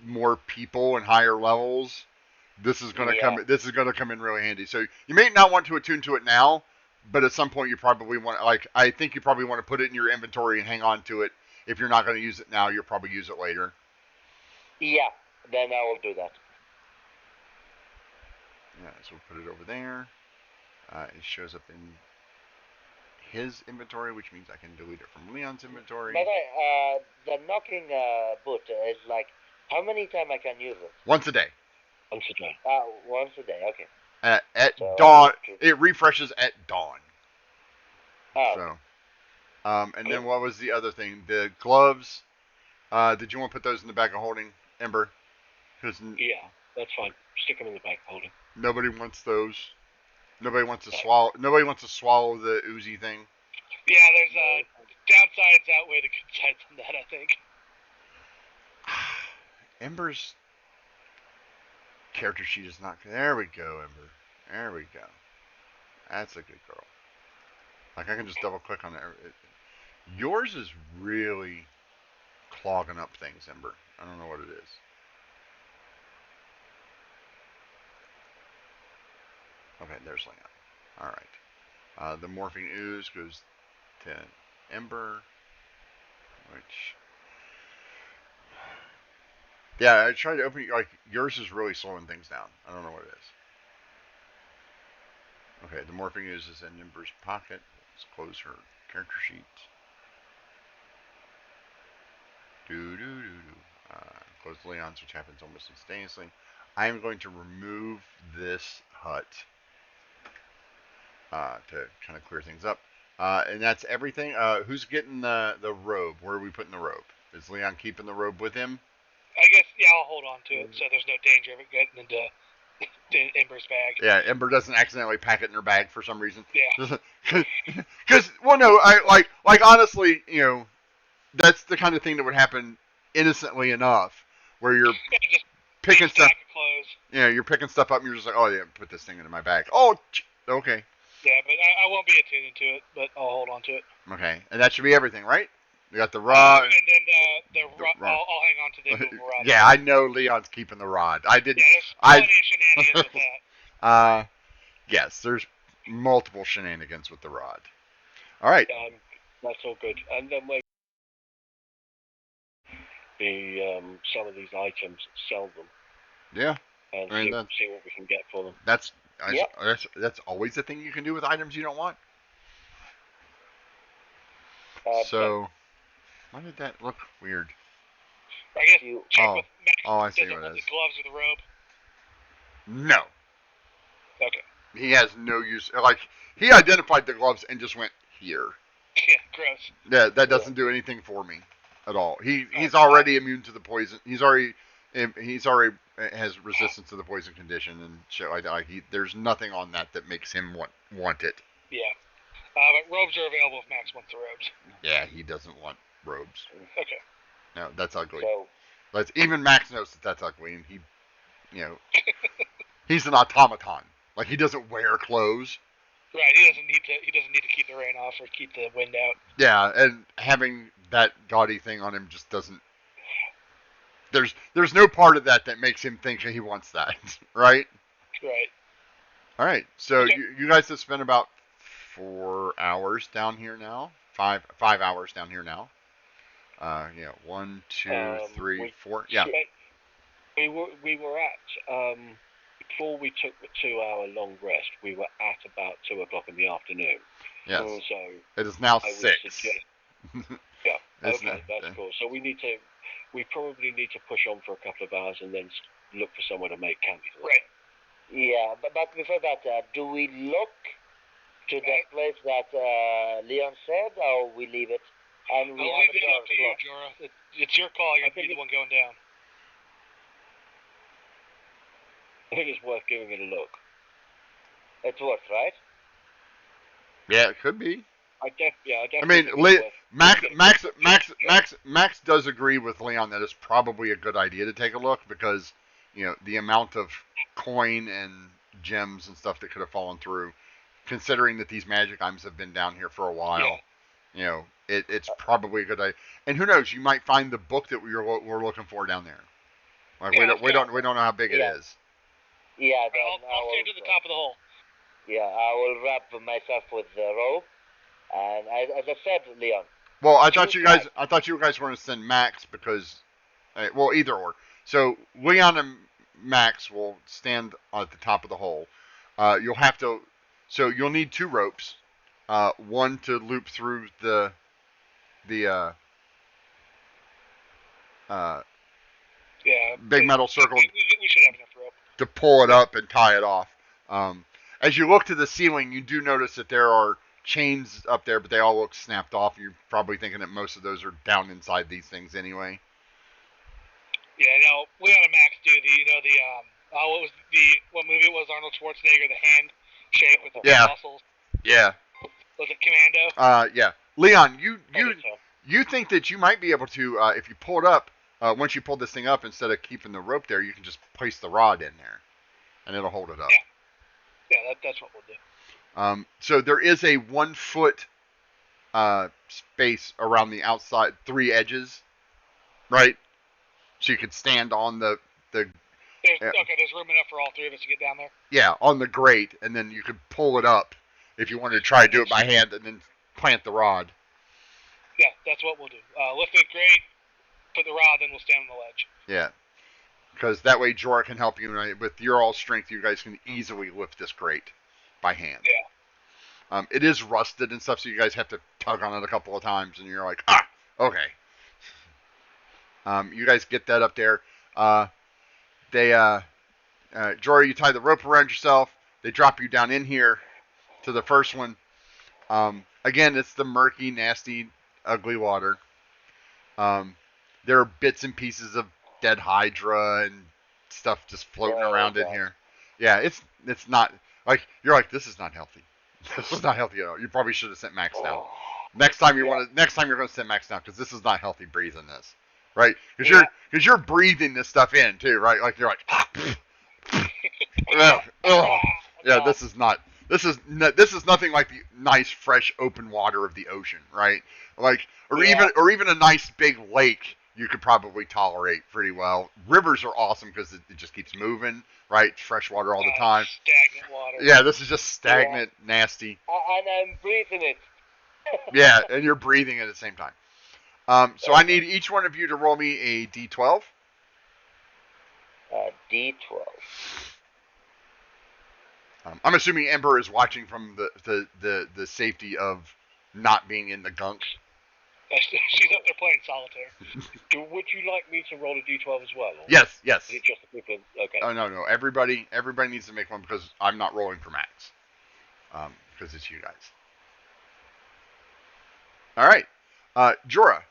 more people and higher levels, this is gonna come. This is gonna come in really handy. So you may not want to attune to it now, but at some point you probably want. I think you probably want to put it in your inventory and hang on to it. If you're not going to use it now, you'll probably use it later. Yeah, then I will do that. Yeah, so we'll put it over there. It shows up in his inventory, which means I can delete it from Leon's inventory. But the knocking boot is like, how many times I can use it? Once a day. Once a day. Once a day, okay. At dawn, it refreshes at dawn. Oh. So, and then what was the other thing? The gloves. Did you want to put those in the bag of holding, Ember? Yeah, that's fine. Stick them in the bag of holding. Nobody wants those. Nobody wants to swallow. Nobody wants to swallow the Uzi thing. Yeah, there's downsides outweigh the good sides on that, I think. Ember's character sheet is not. There we go, Ember. There we go. That's a good girl. Like I can just double click on it. Yours is really clogging up things, Ember. I don't know what it is. Okay, there's Leon. Alright. The morphing ooze goes to Ember, which... Yeah, I tried to open it, like, yours is really slowing things down. I don't know what it is. Okay, the morphing ooze is in Ember's pocket. Let's close her character sheet. Close Leon's, which happens almost instantaneously. I am going to remove this hut to kind of clear things up. And that's everything. Who's getting the robe? Where are we putting the robe? Is Leon keeping the robe with him? I guess, yeah, I'll hold on to it so there's no danger of it getting into Ember's bag. Yeah, Ember doesn't accidentally pack it in her bag for some reason. Yeah. Because, well, no, I like honestly, that's the kind of thing that would happen innocently enough, where you're picking stuff. Yeah, you're picking stuff up and you're just like, oh yeah, put this thing into my bag. Oh, okay. Yeah, but I won't be attuning to it, but I'll hold on to it. Okay, and that should be everything, right? We got the rod. And then the rod. I'll hang on to the movable rod. Yeah, I know Leon's keeping the rod. I didn't. Yeah, there's plenty of shenanigans with that. Yes, there's multiple shenanigans with the rod. All right. That's all good. And then we some of these items, sell them. Yeah. And see what we can get for them. That's always the thing you can do with items you don't want. So, why did that look weird? I guess You- check Oh. with Max. Oh, I see Does it what it want the is. gloves or the robe? No. Okay. He has no use. Like, he identified the gloves and just went here. Yeah, gross. Yeah, that doesn't do anything for me at all. He's Oh, already immune to the poison. He's already has resistance to the poison condition and shit like that. Like there's nothing on that makes him want it. Yeah. But robes are available if Max wants the robes. Yeah, he doesn't want robes. Okay. No, that's ugly. So, But even Max knows that that's ugly, and he, you know, he's an automaton. Like he doesn't wear clothes. Right. He doesn't need to keep the rain off or keep the wind out. Yeah, and having that gaudy thing on him just doesn't. There's no part of that makes him think he wants that, right? Right. All right, so Okay. you guys have spent about 4 hours down here now. 5 hours down here now. Yeah, 1, 2, 3, 4. Yeah. We were at before we took the 2-hour long rest. We were at about 2:00 in the afternoon. Yes. So It is now I would 6. suggest, yeah. Okay, that's cool. So we probably need to push on for a couple of hours and then look for somewhere to make camp. Right. yeah, but before that, do we look to that place that Leon said, or we leave it? And we I'll have leave it up to you, Jorah. It's your call. You're the one going down. I think it's worth giving it a look. It's worth, right? Yeah, it could be. I I definitely mean, think it's worth Max does agree with Leon that it's probably a good idea to take a look because, you know, the amount of coin and gems and stuff that could have fallen through, considering that these magic items have been down here for a while, you know, it's probably a good idea. And who knows, you might find the book that we're looking for down there. Like we don't know how big it is. Yeah, then I'll stand to the top of the hole. Yeah, I will wrap myself with the rope, and as I said, Leon. Well, I thought you guys were going to send Max because, well, either or. So Leon and Max will stand at the top of the hole. You'll have to, so you'll need 2 ropes. One to loop through the big metal circle. We should have enough rope To pull it up and tie it off. As you look to the ceiling, you do notice that there are chains up there, but they all look snapped off. You're probably thinking that most of those are down inside these things anyway. Yeah, no, Leon and Max do what movie it was, Arnold Schwarzenegger, the hand shake with the muscles. Yeah. Was it Commando? Yeah. Leon, you think that you might be able to, if you pull it up, once you pull this thing up, instead of keeping the rope there, you can just place the rod in there, and it'll hold it up. Yeah, that's what we'll do. So there is a 1 foot space around the outside, 3 edges, right? So you could stand on the. There's room enough for all 3 of us to get down there. Yeah, on the grate, and then you could pull it up if you wanted to try to do it by hand, and then plant the rod. Yeah, that's what we'll do. Lift the grate, put the rod, then we'll stand on the ledge. Yeah. Because that way Jorah can help you, and with your all strength, you guys can easily lift this grate by hand. Yeah. It is rusted and stuff, so you guys have to tug on it a couple of times, and you're like, okay. You guys get that up there. Jorah, you tie the rope around yourself. They drop you down in here to the first one. Again, it's the murky, nasty, ugly water. There are bits and pieces of dead Hydra and stuff just floating around in here. Yeah, it's not like you're like, this is not healthy. This is not healthy at all. You probably should have sent Max down. Next time you're going to send Max down because this is not healthy breathing this, right? Because you're breathing this stuff in too, right? Like you're like, yeah, this is nothing like the nice fresh open water of the ocean, right? Like or even a nice big lake you could probably tolerate pretty well. Rivers are awesome because it just keeps moving, right? Fresh water all the time. Stagnant water. Yeah, this is just stagnant, nasty. And I'm breathing it. Yeah, and you're breathing it at the same time. So I need each one of you to roll me a D12. D12. I'm assuming Ember is watching from the safety of not being in the gunk. She's up there playing solitaire. Would you like me to roll a d12 as well? Or Yes. Is it just the people? Okay. Oh no. Everybody needs to make one because I'm not rolling for Max. Because it's you guys. All right, Jorah.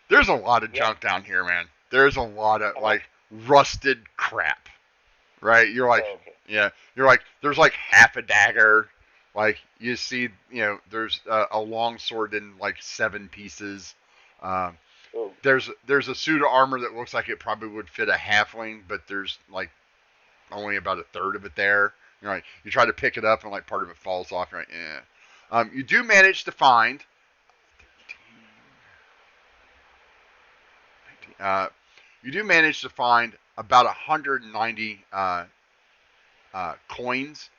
There's a lot of junk down here, man. There's a lot of like rusted crap. Right? You're like, yeah. You're like, there's like half a dagger. Like you see, there's a long sword in like 7 pieces. There's a suit of armor that looks like it probably would fit a halfling, but there's like only about a third of it there. You're like, you try to pick it up and like part of it falls off. You're like, yeah. You do manage to find. You do manage to find about 190 coins,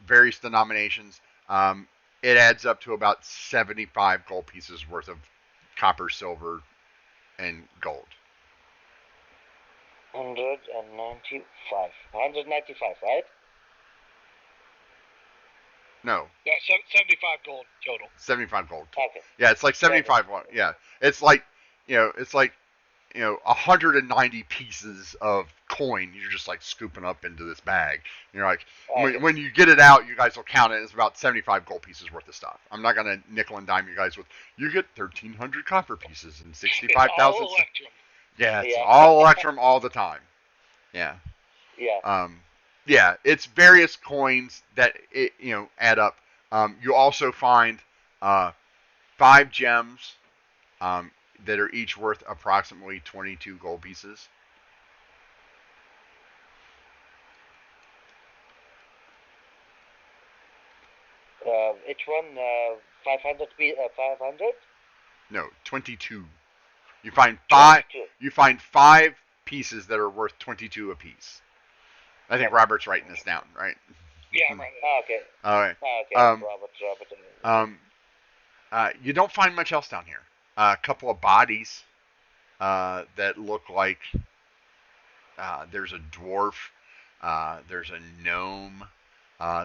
various denominations. It adds up to about 75 gold pieces worth of copper, silver, and gold. 195. 195, right? No. Yeah, 75 gold total. 75 gold. Okay. Yeah, it's like 75. Yeah, it's like, it's like, 190 pieces of coin you're just like scooping up into this bag. You're like, when you get it out, you guys will count it. It's about 75 gold pieces worth of stuff. I'm not going to nickel and dime you guys with, you get 1,300 copper pieces and 65,000. All Electrum. Yeah, it's all Electrum all the time. Yeah. Yeah. Yeah, it's various coins that, add up. You also find 5 gems, that are each worth approximately 22 gold pieces. Each one 500. 500? No, 22. You find 5. 22. You find 5 pieces that are worth 22 apiece. I think Robert's writing this down, right? Yeah, I'm right. Okay. All right. Robert. You don't find much else down here. A couple of bodies that look like there's a dwarf, there's a gnome,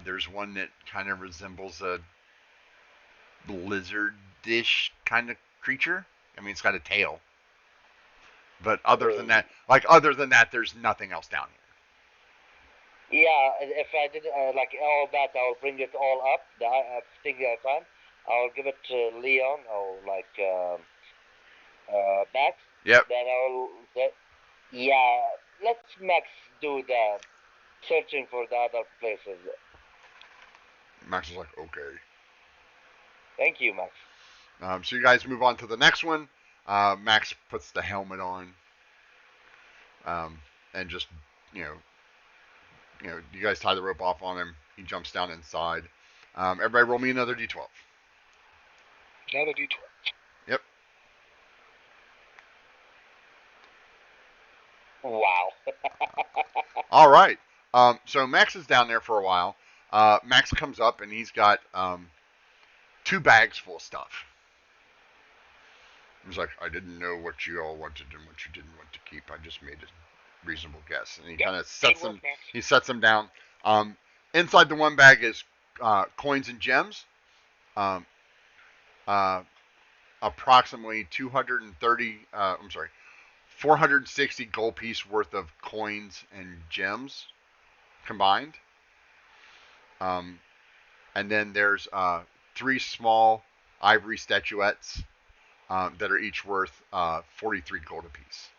there's one that kind of resembles a lizardish kind of creature. I mean, it's got a tail. But other than that, there's nothing else down here. Yeah, if I did like all that, I'll bring it all up. I think I find. I'll give it to Leon or like Max. Yep. Then yeah, let's Max do the searching for the other places. Max is like, okay. Thank you, Max. So you guys move on to the next one. Max puts the helmet on, and just you guys tie the rope off on him. He jumps down inside. Everybody, roll me another d12. Another d12. Yep. Wow. All right. So Max is down there for a while. Max comes up and he's got 2 bags full of stuff. He's like, I didn't know what you all wanted and what you didn't want to keep. I just made a reasonable guess. And he kind of sets them. He sets them down. Inside the one bag is coins and gems. Approximately 460 gold piece worth of coins and gems combined. And then there's 3 small ivory statuettes that are each worth 43 gold apiece.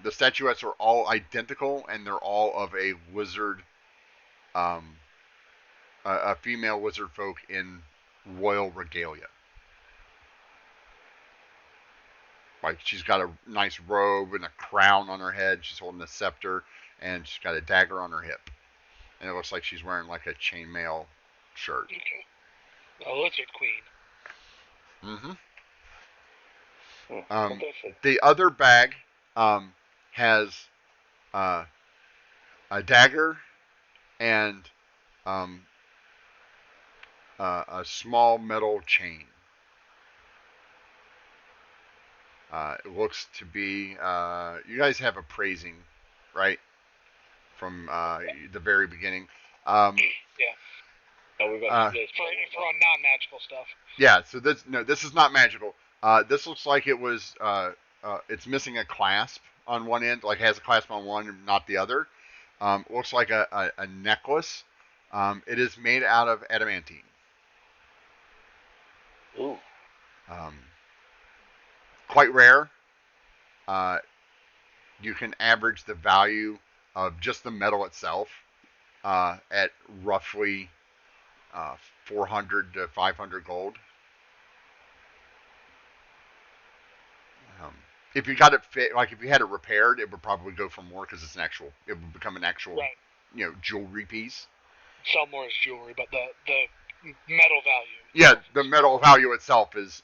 The statuettes are all identical, and they're all of a wizard, a female wizard folk in royal regalia. Like, she's got a nice robe and a crown on her head. She's holding a scepter, and she's got a dagger on her hip. And it looks like she's wearing like a chainmail shirt. Okay. A lizard queen. The other bag has a dagger and a small metal chain. It looks to be, you guys have appraising, right? From the very beginning. Yeah. Oh, we've got this for on non-magical stuff. Yeah, so this is not magical. This looks like it was it's missing a clasp on one end, like it has a clasp on one and not the other. Looks like a necklace. It is made out of adamantine. Ooh. Quite rare. You can average the value of just the metal itself at roughly 400 to 500 gold. If you got it fit, like if you had it repaired, it would probably go for more because it would become an actual, right. Jewelry piece. Sell more as jewelry, but the metal value. Yeah, the metal value itself is,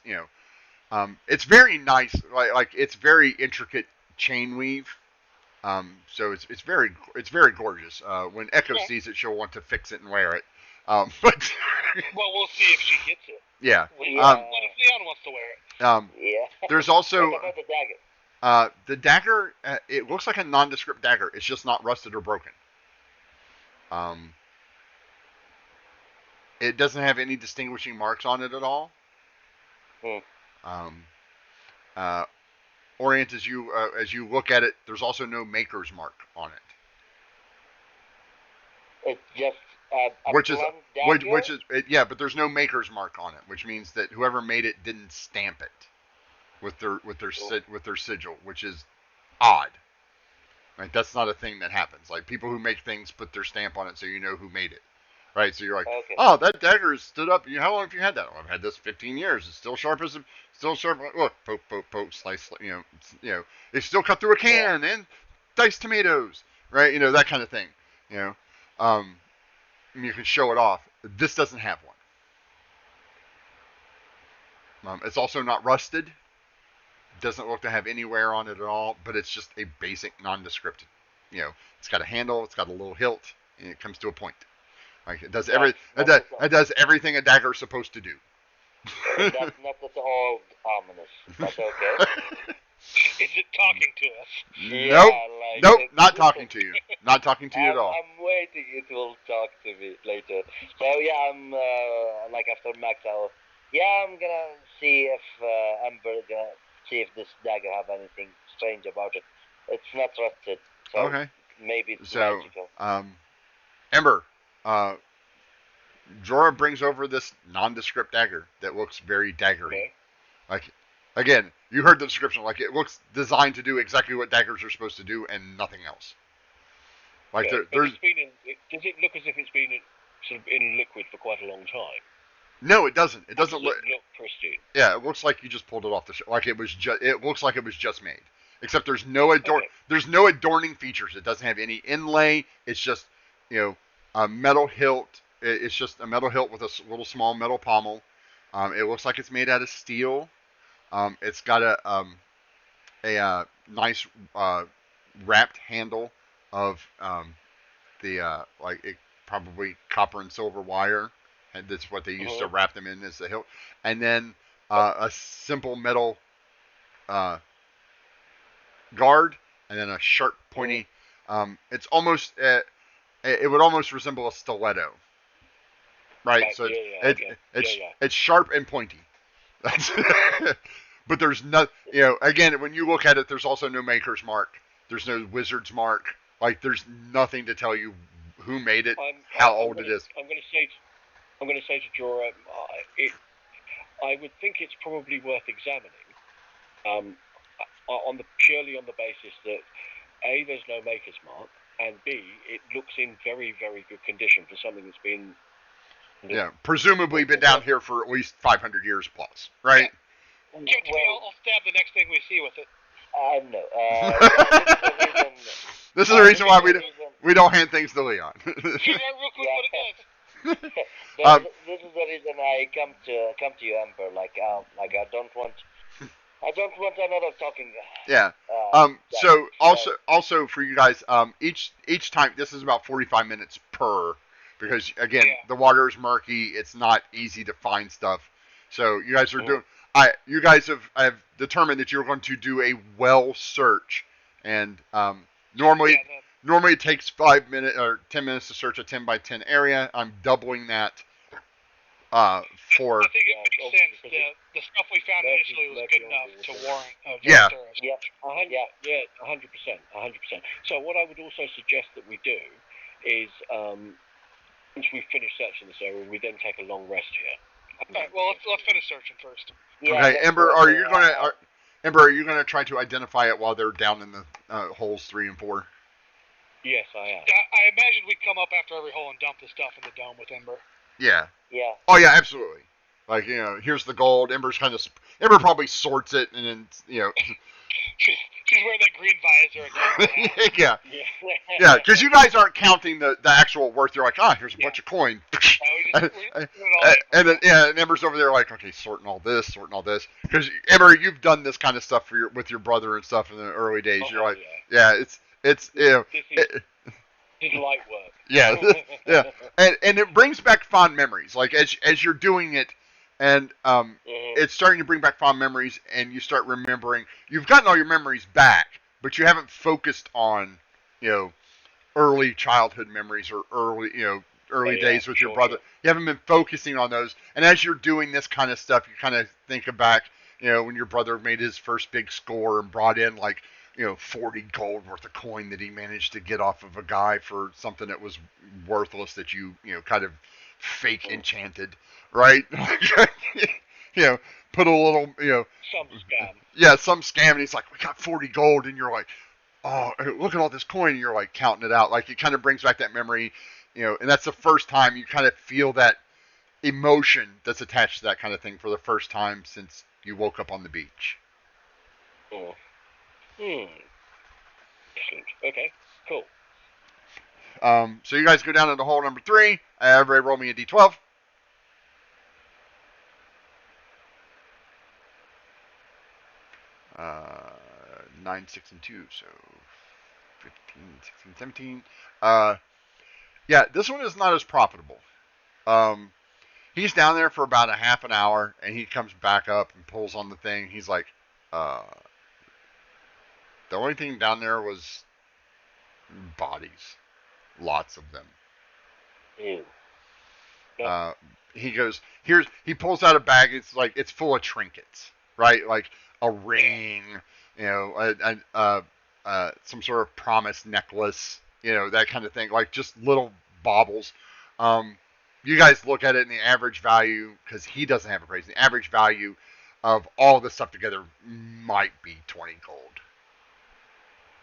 it's very nice. Like it's very intricate chain weave. So it's very gorgeous. When Echo sees it, she'll want to fix it and wear it. But well, we'll see if she gets it. Yeah. What if Leon wants to wear it? Yeah. There's also What about the dagger? The dagger. It looks like a nondescript dagger. It's just not rusted or broken. It doesn't have any distinguishing marks on it at all. Orient, as you look at it, there's also no maker's mark on it. It's just which is yeah, but there's no maker's mark on it, which means that whoever made it didn't stamp it with their sigil, which is odd. Right, that's not a thing that happens. Like people who make things put their stamp on it so you know who made it. Right, so you're like, okay. Oh, that dagger has stood up. How long have you had that? Oh, I've had this 15 years. It's still sharp. Look, poke, slice. It's still cut through a can and diced tomatoes. Right, that kind of thing. And you can show it off. This doesn't have one. It's also not rusted. Doesn't look to have any wear on it at all. But it's just a basic nondescript. It's got a handle. It's got a little hilt, and it comes to a point. Like it does it does everything a dagger is supposed to do. That's not at all ominous. That's okay. Is it talking to us? Nope, not talking to you. Not talking to you at all. I'm waiting. It will talk to me later. So yeah, I'm after Max out. Yeah, I'm gonna see if this dagger have anything strange about it. It's not rusted, so okay. Maybe it's magical. Ember, Jorah brings over this nondescript dagger that looks very daggery. Okay. Like, again, you heard the description. Like, it looks designed to do exactly what daggers are supposed to do and nothing else. Like, does it look as if it's been in liquid for quite a long time? No, it doesn't. It doesn't look pristine. Yeah, it looks like you just pulled it off the shelf. Like it looks like it was just made. Except there's no adorning features. It doesn't have any inlay. It's just, a metal hilt. It's just a metal hilt with a little small metal pommel. It looks like it's made out of steel. It's got a nice wrapped handle of probably copper and silver wire, and that's what they used to wrap them in as the hilt. And then a simple metal guard, and then a sharp, pointy. It's almost it would almost resemble a stiletto, right? So it's sharp and pointy. But there's no, again, when you look at it, there's also no maker's mark. There's no wizard's mark. Like there's nothing to tell you who made it, how old it is. I'm going to say to Jorah, I would think it's probably worth examining. Purely on the basis that A, there's no maker's mark, and B, it looks in very, very good condition for something that's been presumably been down here for at least 500 years plus, right? Give it to me, I'll stab the next thing we see with it. No. This is the reason why we don't hand things to Leon. Figure out real quick what it does. This is the reason I come to you, Ember. I don't want another talking. Yeah. So also for you guys, each time, this is about 45 minutes per, because again the water is murky. It's not easy to find stuff. So you guys are doing. You guys have determined that you're going to do a well search, and normally it takes 5 minutes or 10 minutes to search a 10 by 10 area. I'm doubling that For I think it Yeah, makes obviously, sense. The stuff we found Murphy's initially was Murphy good on enough the to water. warrant a Yeah. very thorough search. Yeah. 100%. So what I would also suggest that we do is, once we finish searching this area, we then take a long rest here. Alright, well, let's finish searching first. Yeah, okay, let's Ember, go are to, you gonna Ember, are you gonna try to identify it while they're down in the holes 3 and 4? Yes, I am. I imagine we'd come up after every hole and dump the stuff in the dome with Ember. Yeah. Yeah. Oh yeah, absolutely. Like, you know, here's the gold. Ember probably sorts it, and then, you know. She's wearing that green visor again. Yeah. Yeah, because you guys aren't counting the actual worth. You're like, here's a bunch of coin. We're doing it all And then, and Ember's over there like, okay, sorting all this. Because Ember, you've done this kind of stuff with your brother and stuff in the early days. You're like, yeah, it's you know, This is light work. yeah, yeah, and it brings back fond memories. Like as you're doing it, and it's starting to bring back fond memories, and you start remembering. You've gotten all your memories back, but you haven't focused on, you know, early childhood memories or early days with your brother. Sure. You haven't been focusing on those, and as you're doing this kind of stuff, you kind of think back, you know, when your brother made his first big score and brought in like, you know, 40 gold worth of coin that he managed to get off of a guy for something that was worthless that you know, kind of fake enchanted, right? You know, put a little, you know, Some scam. Yeah, some scam, and he's like, we got 40 gold, and you're like, oh, look at all this coin, and you're like counting it out. Like, it kind of brings back that memory, you know, and that's the first time you kind of feel that emotion that's attached to that kind of thing for the first time since you woke up on the beach. Excellent. Okay, cool. So you guys go down into hole number 3. Everybody roll me a d12. Uh, 9, 6, and 2, so 15, 16, 17. Yeah, this one is not as profitable. He's down there for about a half an hour, and he comes back up and pulls on the thing. He's like, the only thing down there was bodies. Lots of them. Ew. He goes, he pulls out a bag. It's full of trinkets, right? Like a ring, you know, some sort of promise necklace, you know, that kind of thing. Like just little baubles. You guys look at it, and the average value, because he doesn't have a price, the average value of all this stuff together might be 20 gold.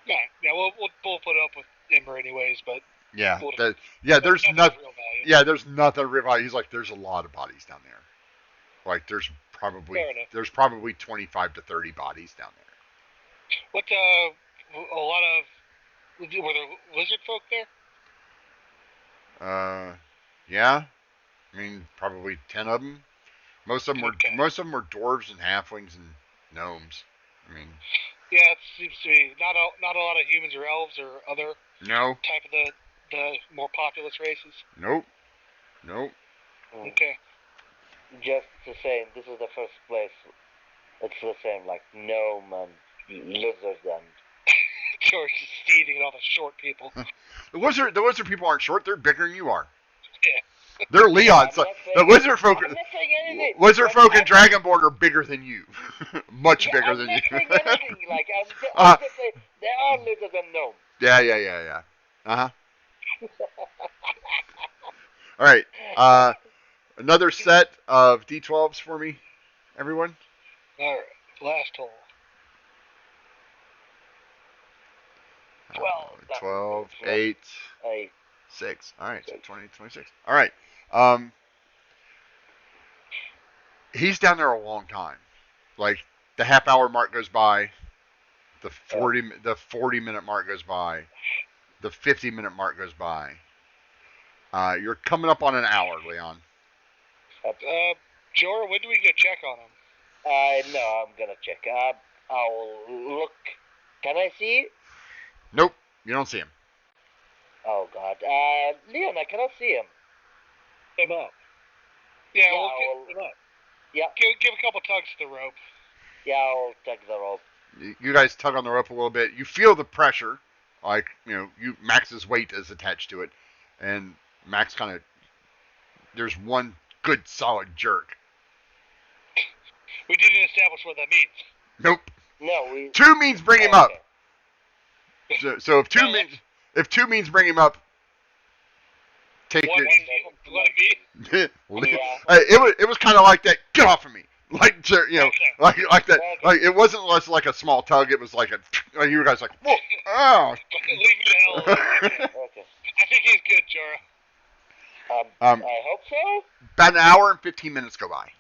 Yeah, we'll put it up with Ember anyways, but Yeah, there's there's nothing nothing. of real value. Yeah, there's nothing real value. He's like, there's a lot of bodies down there. Like there's Fair enough. probably 25 to 30 bodies down there. What a lot of were there lizard folk there? Yeah. I mean, probably 10 of them. Most of them were dwarves and halflings and gnomes. I mean. Yeah, it seems to be not a lot of humans or elves or other No. type of the more populous races. Nope. Okay. Just the same, this is the first place. It's the same, like gnome and lizard and. George is seething at all the short people. The wizard people aren't short. They're bigger than you are. Yeah. They're Leons. The wizard folk. I'm not saying anything. Wizard folk and Dragonborn are bigger than you. Much bigger than you. I'm not saying anything. Like, I'm just saying, they are lizard and gnome. Yeah. All right. Another set of D12s for me, everyone. All right. Last hole. 12, 8, 8. 6. All right, so 20, 26. All right. He's down there a long time. Like the half-hour mark goes by, the 40-minute mark goes by, the 50-minute mark goes by. You're coming up on an hour, Leon. Jor, when do we get check on him? No, I'm gonna check. I'll look. Can I see? Nope, you don't see him. Oh God, Leon, I cannot see him. Him up. Yeah, Yeah, we'll Yeah, give a couple tugs to the rope. yeah, I'll tug the rope. You guys tug on the rope a little bit. You feel the pressure, like, you know, Max's weight is attached to it, and Max kind of, there's one good solid jerk. We didn't establish what that means. Nope. No, we. 2 means bring him Okay. up. So if two Well, means bring him up, take One, let it be. it. Yeah. It was kind of like that. Get off of me, like like that. Okay. Like it wasn't less like a small tug. It was like like you guys like whoa, oh. Leave me the hell alone. Okay. I think he's good, Jorah. I hope so. About an hour and 15 minutes go by.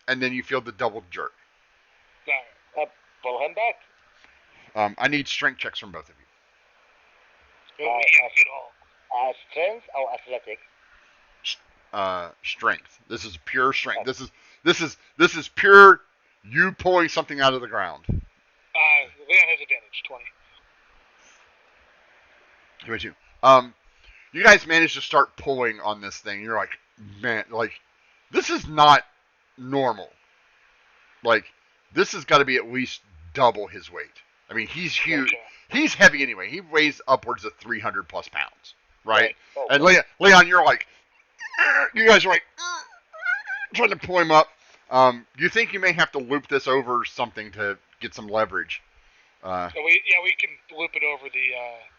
And then you feel the double jerk. Pull him back. I need strength checks from both of you. Oh, yeah, good haul. Strength or athletic? Strength. This is pure strength. This is pure you pulling something out of the ground. Leon has advantage, 20. Give it to you. You guys managed to start pulling on this thing. You're like, man, like, this is not normal. Like, this has got to be at least double his weight. I mean, he's huge. Gotcha. He's heavy anyway. He weighs upwards of 300 plus pounds, right? Oh, And Leon, you're like, you guys are like, trying to pull him up. You think you may have to loop this over something to get some leverage. So we can loop it over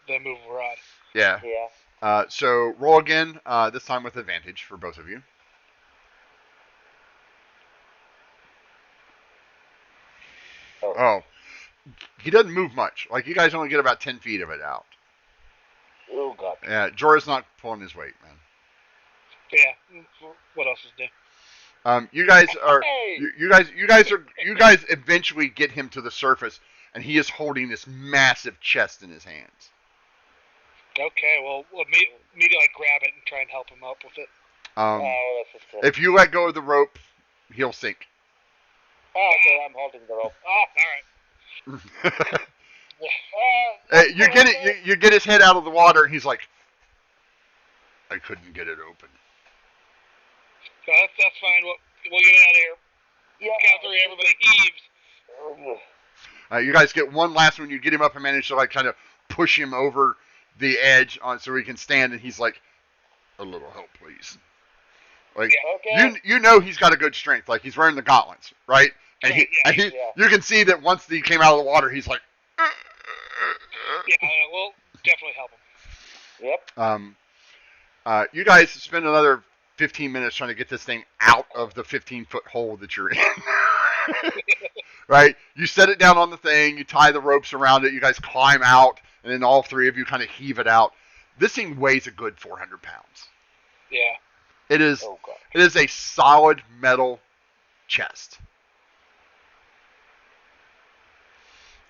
the movable rod. Yeah. Yeah. So roll again, this time with advantage for both of you. Oh. He doesn't move much. Like, you guys only get about 10 feet of it out. Oh, God. Yeah, Jorah's not pulling his weight, man. Yeah. What else is new? You guys are Hey! you guys eventually get him to the surface, and he is holding this massive chest in his hands. Okay, well, immediately grab it and try and help him up with it. That's just If you let go of the rope, he'll sink. Oh, okay, I'm holding the rope. Oh, alright. You get it. You get his head out of the water, and he's like, "I couldn't get it open." So that's fine. We'll get out of here. Yeah. Count three, everybody heaves. You guys get one last one. You get him up and manage to like kind of push him over the edge on so he can stand, and he's like, "A little help, please." Like Okay. you know he's got a good strength. Like he's wearing the gauntlets, right? And you can see that once he came out of the water, he's like. Yeah, we'll definitely help him. Yep. You guys spend another 15 minutes trying to get this thing out of the 15-foot hole that you're in. Right? You set it down on the thing, you tie the ropes around it, you guys climb out, and then all three of you kind of heave it out. This thing weighs a good 400 pounds. Yeah. It is. Oh, God. It is a solid metal chest.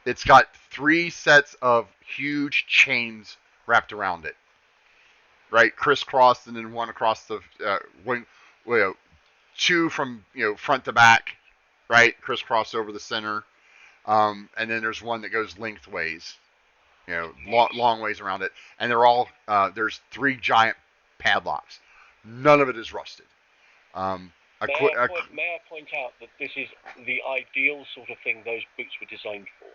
It's got 3 sets of huge chains wrapped around it, right, crisscrossed, and then one across the wing, 2 from front to back, right, crisscrossed over the center, and then there's one that goes lengthways, long ways around it, and they're all there's 3 giant padlocks. None of it is rusted. May I point out that this is the ideal sort of thing those boots were designed for?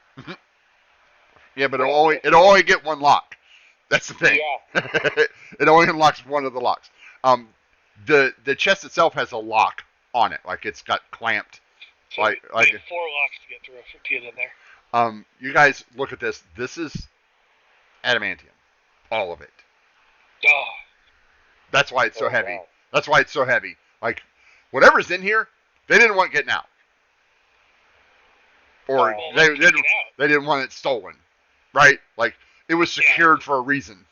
Yeah, but it'll only get one lock. That's the thing. Yeah. It only unlocks one of the locks. The chest itself has a lock on it, like it's got clamped. So like we need 4 locks to get through to get in there. You guys look at this. This is adamantium, all of it. Oh. That's why it's so Oh, heavy. wow. That's why it's so heavy. Like whatever's in here, they didn't want getting out, or Oh. they Get out. didn't want it stolen, right? Like it was secured for a reason.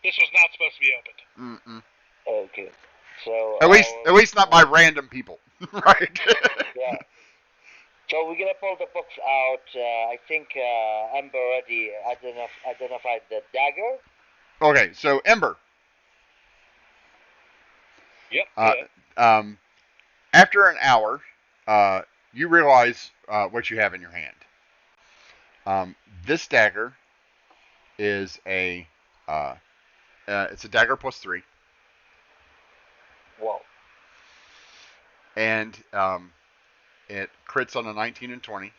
This was not supposed to be opened. Mm-mm. Okay. So. At least not by random people, right? Yeah. So we're gonna pull the books out. I think Amber already identified the dagger. Okay, so Ember. Yep. After an hour, you realize what you have in your hand. This dagger is it's a dagger plus 3, Whoa. and it crits on a 19 and 20,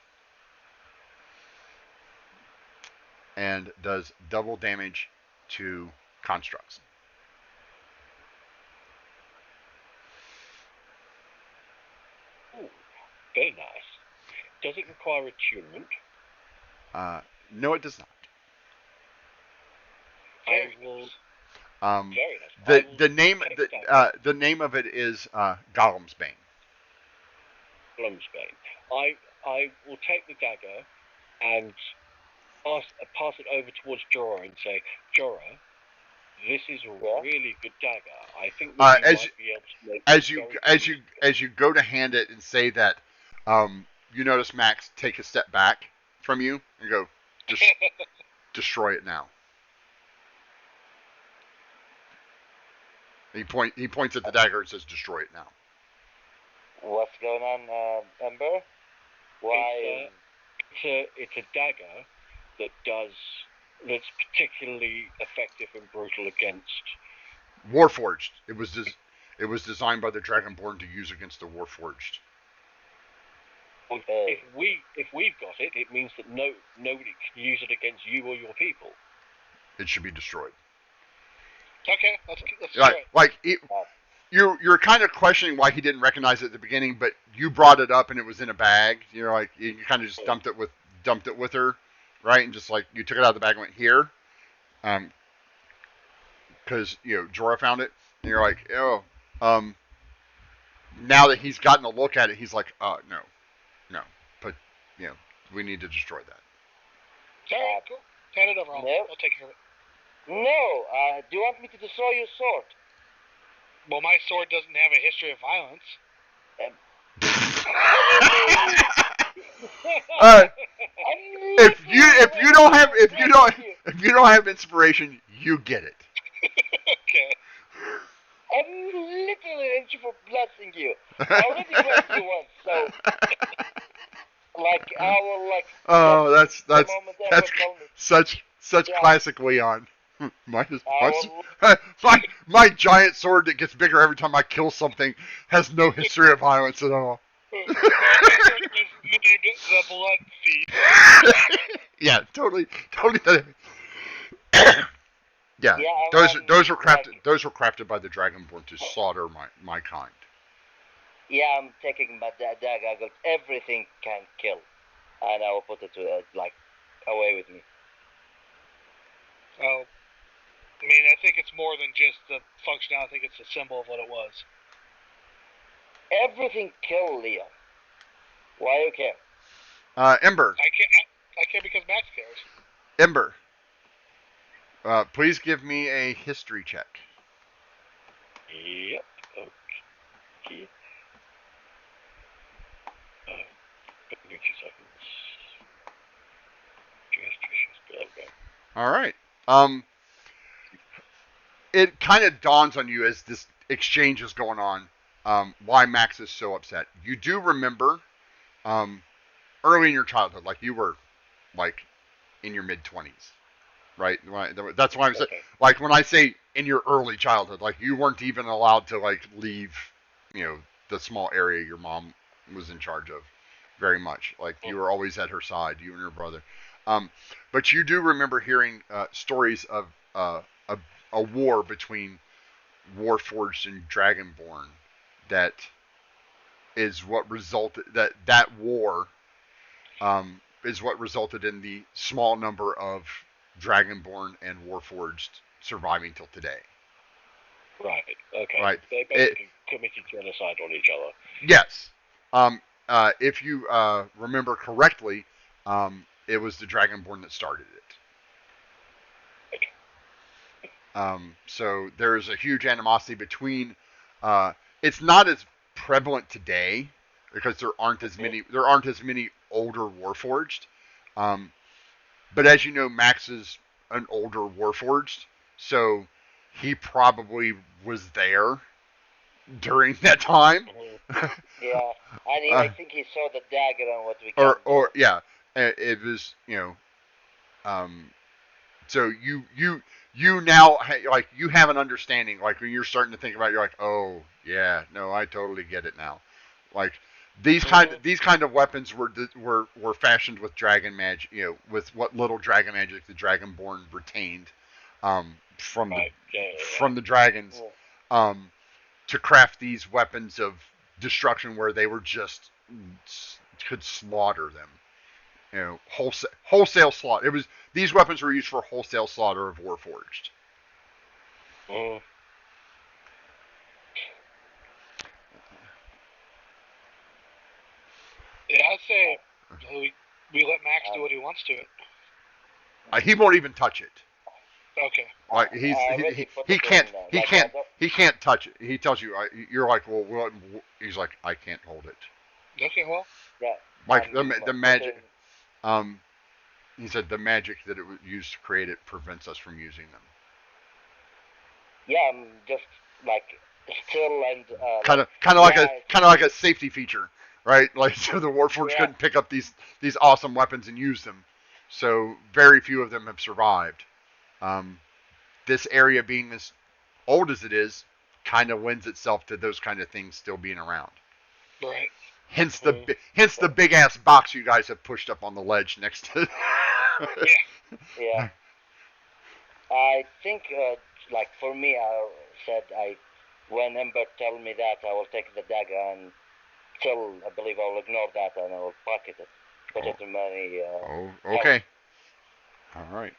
and does double damage to constructs. Very nice. Does it require attunement? No, it does not. I will. Very nice. The name of it is Gollum's Bane. Blumsbane. I will take the dagger and pass it over towards Jorah and say, Jorah, this is a really good dagger. I think we might be able to make as you go to hand it and say that, you notice Max take a step back from you and go, destroy it now. He points at the dagger and says, destroy it now. What's going on, Ember? Why? It's a dagger that's particularly effective and brutal against Warforged. It was designed by the Dragonborn to use against the Warforged. If we've got it, it means that nobody can use it against you or your people. It should be destroyed. Okay, let's destroy it. You're kind of questioning why he didn't recognize it at the beginning, but you brought it up and it was in a bag. You know, like you kind of just dumped it with her, right? And just like you took it out of the bag and went here, because Jorah found it, and you're like, oh, now that he's gotten a look at it, he's like, no, but we need to destroy that. All right, cool. Hand it over. I'll take care of it. No, do you want me to destroy your sword? Well, my sword doesn't have a history of violence. If you don't have inspiration, you get it. Okay. I'm literally itching for blasting you. I already blasted you once, so I will Oh, that's such classic Leon. My giant sword that gets bigger every time I kill something has no history of violence at all. The blood feast. Yeah, totally. Yeah, those were crafted by the Dragonborn to slaughter my kind. Yeah, I'm taking my dagger. I got everything can kill, and I will put it away with me. Oh, I mean, I think it's more than just the functionality. I think it's a symbol of what it was. Everything kill, Leon. Why you care? Ember. I care because Max cares. Ember. Please give me a history check. Yep. Okay. 2 seconds. Okay. All right. It kind of dawns on you as this exchange is going on, why Max is so upset. You do remember, early in your childhood, like you were, like, in your mid-20s, right? That's why I'm saying, like, when I say in your early childhood, like, you weren't even allowed to, like, leave, the small area your mom was in charge of very much. Like, you were always at her side, you and your brother. But you do remember hearing stories of a war between Warforged and Dragonborn that is what resulted that war is what resulted in the small number of Dragonborn and Warforged surviving till today. Right. Okay. Right. They basically committed genocide on each other. Yes. If you remember correctly, it was the Dragonborn that started it. So there is a huge animosity between. It's not as prevalent today because there aren't as many older Warforged. But as you know, Max is an older Warforged, so he probably was there during that time. Yeah, and I think he saw the dagger on what we can or yeah, it was so you now like you have an understanding, like when you're starting to think about it, you're like, oh yeah, no, I totally get it now. Like these kind of weapons were fashioned with dragon magic, with what little dragon magic the Dragonborn retained from the dragons, to craft these weapons of destruction where they were just could slaughter them. You know, wholesale slaughter. These weapons were used for wholesale slaughter of Warforged. Mm. Yeah, I'd say we let Max do what he wants to it. He won't even touch it. Okay. Like he can't touch it. He tells you you're like, well, he's like, I can't hold it. Okay, well. Yeah. Like the magic. He said the magic that it was used to create it prevents us from using them. Yeah, I'm just like still and kind of like a safety feature, right? Like so the Warforged couldn't pick up these awesome weapons and use them, so very few of them have survived. This area being as old as it is, kind of lends itself to those kind of things still being around. Right. Hence the big ass box you guys have pushed up on the ledge next to. Yeah. I think like for me, I said when Ember told me that, I will take the dagger and still I believe I will ignore that and I will pocket it, put it in my. Okay. All right.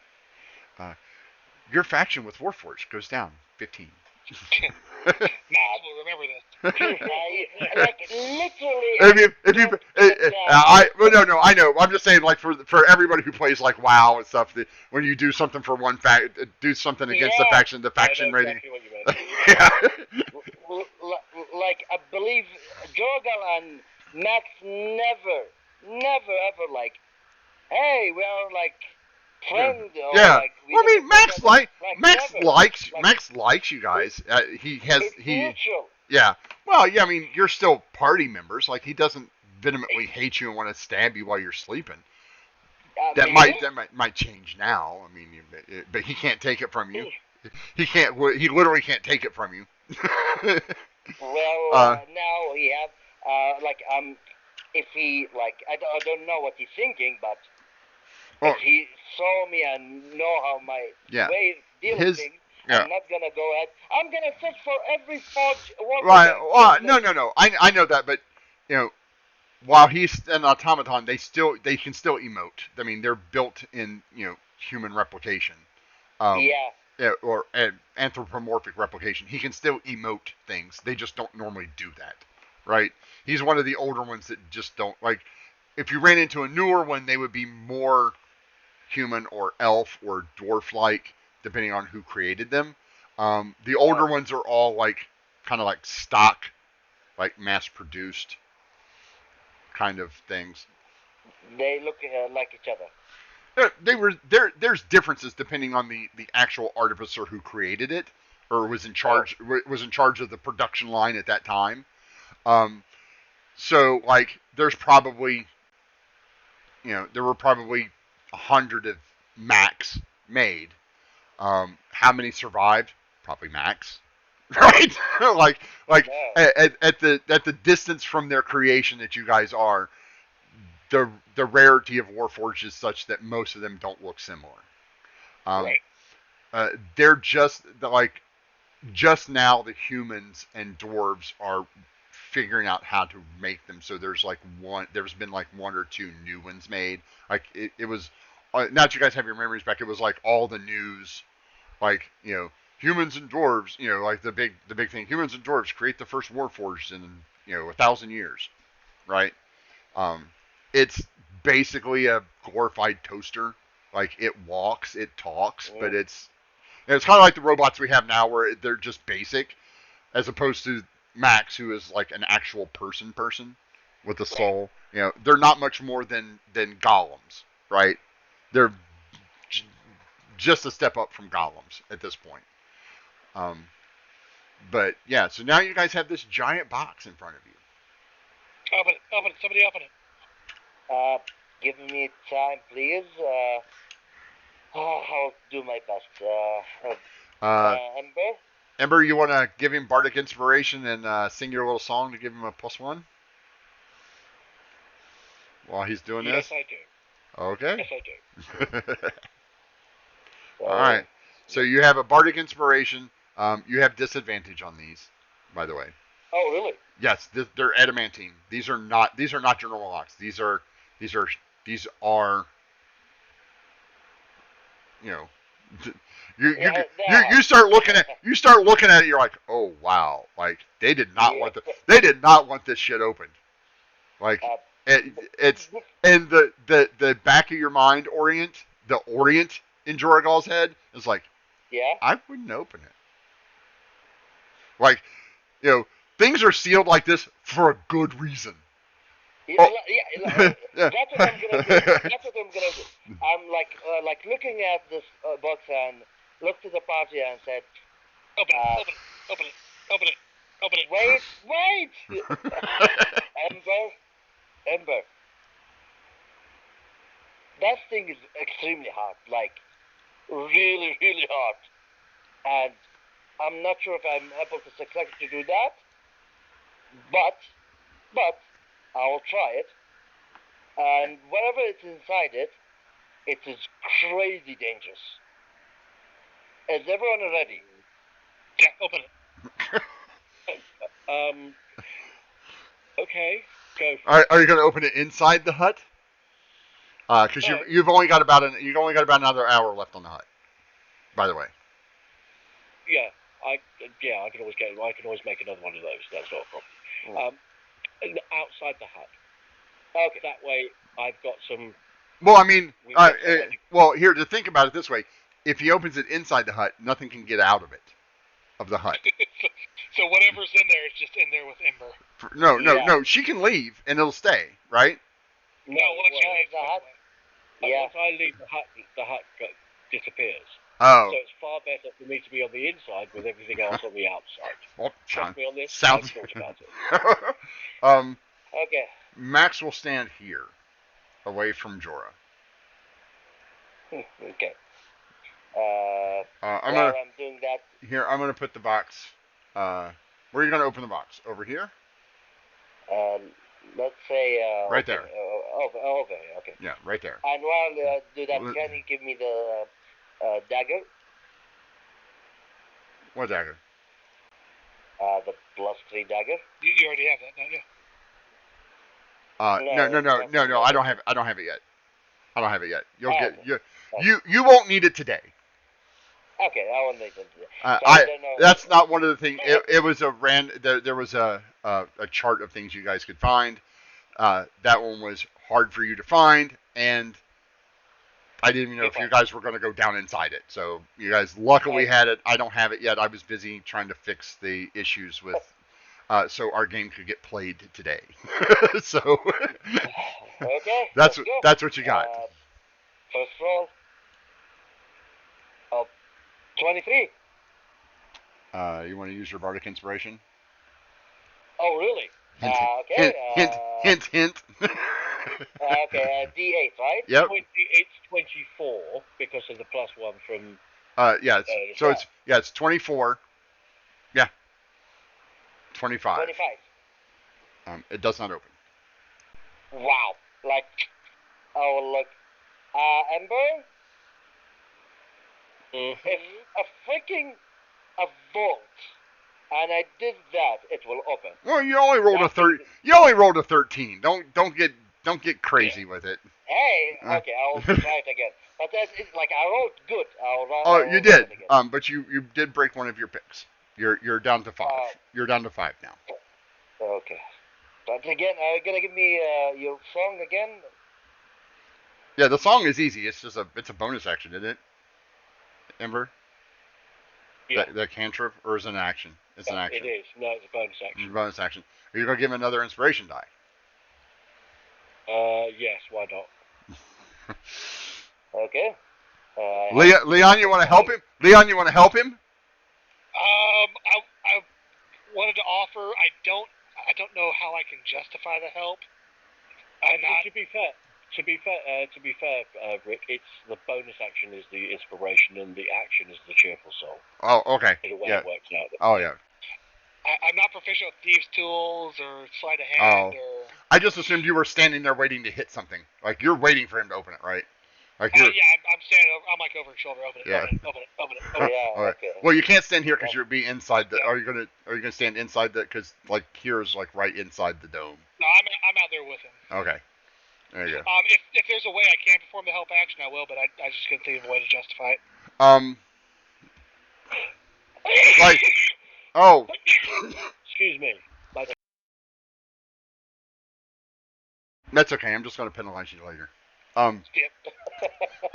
Your faction with Warforged goes down 15. Max will remember this. Like literally. No, I know. I'm just saying, like for everybody who plays like WoW and stuff, when you do something for one do something against the faction rating. Exactly Yeah. Like I believe Jorgal and Max never ever like, hey, we are like friends. Or yeah. Like, well, I mean, Max Max likes you guys. It's mutual. Yeah. Well, yeah. I mean, you're still party members. Like he doesn't vehemently hate you and want to stab you while you're sleeping. That might change now. I mean, but he can't take it from you. He can't. He literally can't take it from you. Well, now he have like if he like I don't know what he's thinking, but if he saw me and know how my way of dealing things, I'm not gonna go ahead. I'm gonna search for every forge. Right. No. I know that, but you know, while he's an automaton, they can still emote. I mean, they're built in human replication. Or anthropomorphic replication. He can still emote things. They just don't normally do that, right? He's one of the older ones that just don't like. If you ran into a newer one, they would be more human or elf or dwarf-like, depending on who created them. The older ones are all like kind of like stock, like mass-produced kind of things. They look like each other. There's differences depending on the actual artificer who created it or was in charge of the production line at that time. So like there's probably there were probably 100 of Max made. How many survived? Probably Max. Right? like at the distance from their creation that you guys are, the rarity of Warforged is such that most of them don't look similar. Right. They're just now the humans and dwarves are figuring out how to make them. So there's been like one or two new ones made. Like it was, now that you guys have your memories back, it was like all the news, like humans and dwarves, like the big thing. Humans and dwarves create the first Warforged in 1,000 years, right? It's basically a glorified toaster. Like it walks, it talks, but it's kind of like the robots we have now, where they're just basic, as opposed to Max, who is like an actual person with a soul. They're not much more than golems, right? They're just a step up from golems at this point. But yeah, so now you guys have this giant box in front of you. Open it. Somebody open it. Give me time, please. I'll do my best. Ember, you want to give him Bardic Inspiration and sing your little song to give him a +1? While he's doing this? Yes, I do. Okay. Yes, I do. All right. So you have a Bardic Inspiration. You have disadvantage on these, by the way. Oh, really? Yes, they're adamantine. These are not your normal locks. These are these are you know Yeah, you start looking at it. You're like, oh wow, like they did not want this shit opened. Like uh, it's and the back of your mind the orient in Jorgal's head is like, yeah. I wouldn't open it. Like, things are sealed like this for a good reason. Yeah, Oh. that's what I'm gonna do. That's what I'm gonna do. I'm like looking at this box and looked at the party and said, Open it. Open it. Open it. Open it. wait! Ember, that thing is extremely hard, like really, really hard, and I'm not sure if I'm able to successfully do that, but I will try it. And whatever is inside it, it is crazy dangerous. Is everyone ready? Yeah, open it. Okay, go for it. Are you going to open it inside the hut? Because you've only got about another hour left on the hut. By the way. Yeah, I can always make another one of those. That's not a problem. Outside the hut. Okay. That way, I've got some. Well, I mean, here to think about it this way: if he opens it inside the hut, nothing can get out of the hut. So whatever's in there is just in there with Ember. No. She can leave and it'll stay, right? No, once you leave the hut. Once I leave the hut disappears. Oh. So it's far better for me to be on the inside with everything else on the outside. Well, trust me on this. Sounds. I've thought about it. Okay. Max will stand here, away from Jorah. Okay. I'm doing that. Here, I'm gonna put the box. Where are you gonna open the box? Over here? Let's say. Right there. Over here. Okay. Yeah, right there. And while do that, can you give me the dagger? What dagger? The +3 dagger. You already have that, don't you? No. I don't have it yet. You'll get okay. you won't need it today. Okay, I won't need it today. That's not one of the things. It was there was a chart of things you guys could find. That one was hard for you to find, and I didn't even know if you guys were going to go down inside it. So you guys luckily had it. I don't have it yet. I was busy trying to fix the issues with so our game could get played today. So okay, that's what you got. First roll of 23. You want to use your bardic inspiration? Oh, really? Okay. Hint. Okay, D8, right? Yep. It's 24 because of the +1 from. It's 24. Yeah. 25. 25. It does not open. Wow. Like, oh look. Ember? Mm-hmm. If a vault, and I did that, it will open. Well, you only rolled a 30. You only rolled a 13. Don't get crazy with it. Hey, okay, I'll try it again. But it's like I rolled good. You did. But you did break one of your picks. You're down to 5. You're down to 5 now. Okay. But again, are you gonna give me your song again? Yeah, the song is easy. It's just a bonus action, isn't it? Ember? Yeah. That cantrip, or is it an action? It's an action. It is. No, it's a bonus action. It's a bonus action. Are you going to give him another inspiration die? Yes, why not? Okay. Leon, you want to help him? Leon, you want to help him? I wanted to offer. I don't know how I can justify the help. To be fair, Rick, it's the bonus action is the inspiration and the action is the cheerful soul. Oh, okay. The way it works out. Oh, yeah. I'm not proficient with thieves' tools or sleight of hand. I just assumed you were standing there waiting to hit something. Like, you're waiting for him to open it, right? Like you're. Yeah, I'm standing over. I'm like over his shoulder. Open it. Yeah. Open it. Yeah, All right. okay. Well, you can't stand here because you'll be inside the. Yeah. Are you gonna stand inside the? Because like here is like right inside the dome. No, I'm out there with him. Okay. There you go. If there's a way I can perform the help action, I will, but I just couldn't think of a way to justify it. Like, oh, Excuse me. that's okay. I'm just gonna penalize you later.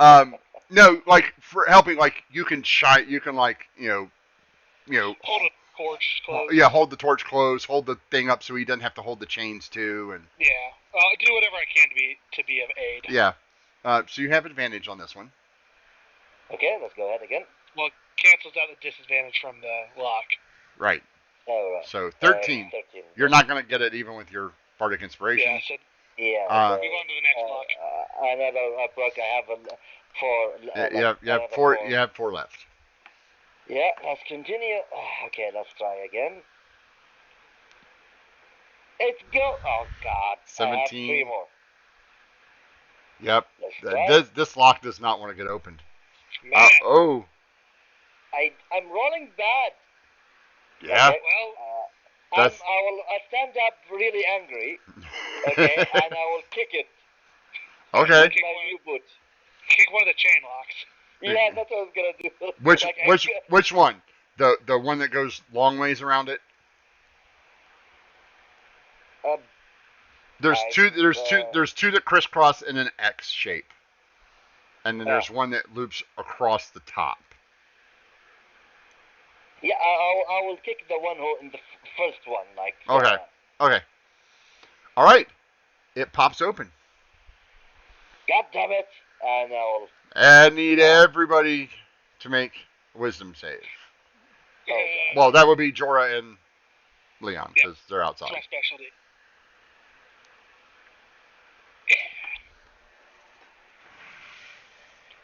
Yep. No, like for helping, like you can like you know, Hold a torch close. yeah, hold the torch close, hold the thing up so he doesn't have to hold the chains too, and Yeah, do whatever I can to be of aid. yeah. So you have advantage on this one. Okay, let's go ahead again. Well, cancels out the disadvantage from the lock. Right. All right. So 13. 13. You're not gonna get it even with your bardic inspiration. Yeah, so Yeah. Uh, move on to the next lock. Another block. I have four. You have four. You have 4 left. Yeah, let's continue. Okay, let's try again. It's go. Oh God. 17. I have 3 more. Yep. Let's try. This lock does not want to get opened. Man, Oh. I'm rolling bad. Yeah. Okay. well, I stand up really angry. Okay, and I will kick it. Okay. With my U-boot. kick one of the chain locks. Yeah, that's what I was gonna do. Which one? The one that goes long ways around it. There's two that crisscross in an X shape, and then there's one that loops across the top. Yeah, I will kick the one who in the first one, like. Okay. Okay. All right. It pops open. God damn it! And I will. I need everybody to make a wisdom save. Well, that would be Jorah and Leon because they're outside. That's my specialty.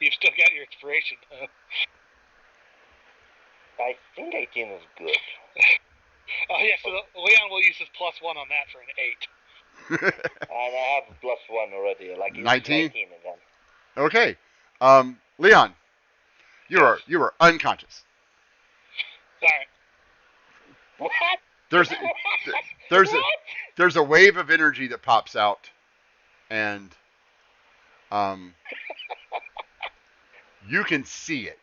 You've still got your inspiration, though. I think 18 is good. Oh yeah, so Leon will use his +1 on that for an 8. And I have +1 already, like 19? 19 again. Okay. Leon, you are unconscious. Alright. What? There's a wave of energy that pops out, and you can see it.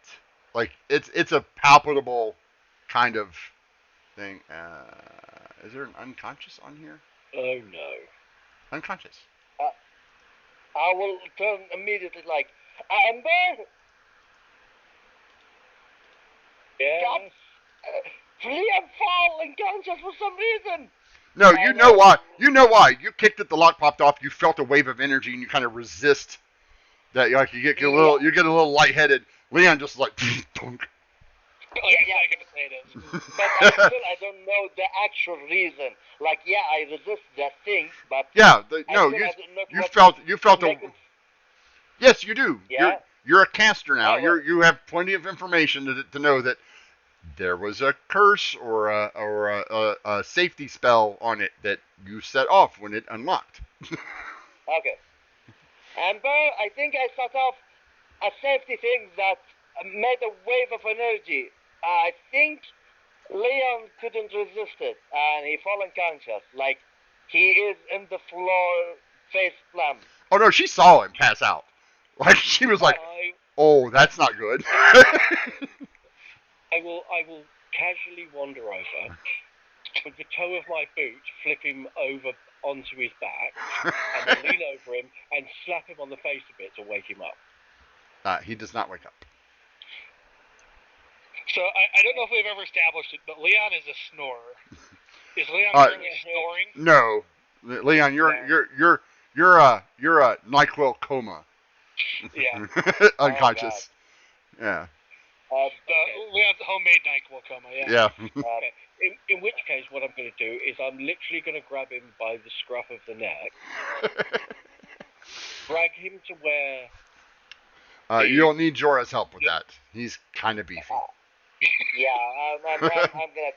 Like it's a palpable kind of thing. Is there an unconscious on here? Oh no. Unconscious. I will turn immediately like, Amber! Yeah. God, Liam fall unconscious for some reason! No, you know why. You know why. You kicked it, the lock popped off, you felt a wave of energy, and you kind of resist that. Like you get a little lightheaded. Leon just like, Oh, yeah, I can say it is. But I don't know the actual reason. Like, yeah, I resist that thing, but yeah, you felt a. Yes, you do. Yeah? You're a caster now. Oh, well. You have plenty of information to know that there was a curse or a safety spell on it that you set off when it unlocked. Okay. Amber, I think I set off a safety thing that made a wave of energy. I think Leon couldn't resist it, and he fell unconscious. Like, he is in the floor, face plant. Oh no, she saw him pass out. Like she was like, "Oh, that's not good." I will casually wander over with the toe of my boot, flip him over onto his back, and then lean over him and slap him on the face a bit to wake him up. He does not wake up. So I don't know if we've ever established it, but Leon is a snorer. Is Leon currently snoring? No, Leon, you're a NyQuil coma. Yeah. Unconscious. Yeah. Leon's homemade NyQuil coma. Yeah. Yeah. Okay. In which case, what I'm going to do is I'm literally going to grab him by the scruff of the neck, drag him to where. You don't need Jorah's help with that. He's kind of beefy. Yeah, I'm gonna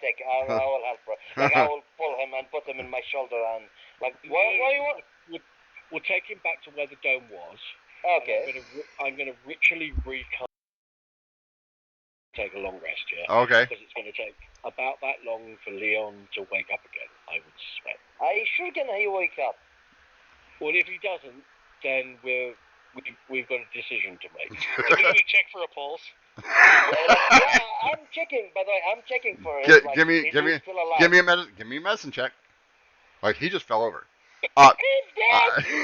take. I will help her. Like, I will pull him and put him in my shoulder and like. What do you want? We'll take him back to where the dome was. Okay. I'm gonna ritually recast. Take a long rest, yeah. Okay. Because it's going to take about that long for Leon to wake up again, I would suspect. Are you sure can he wake up? Well, if he doesn't, then we've got a decision to make. Are we gonna check for a pulse? Yeah, I'm checking. By the way, I'm checking for him. Give me he's still alive. give me a medicine check. Like he just fell over.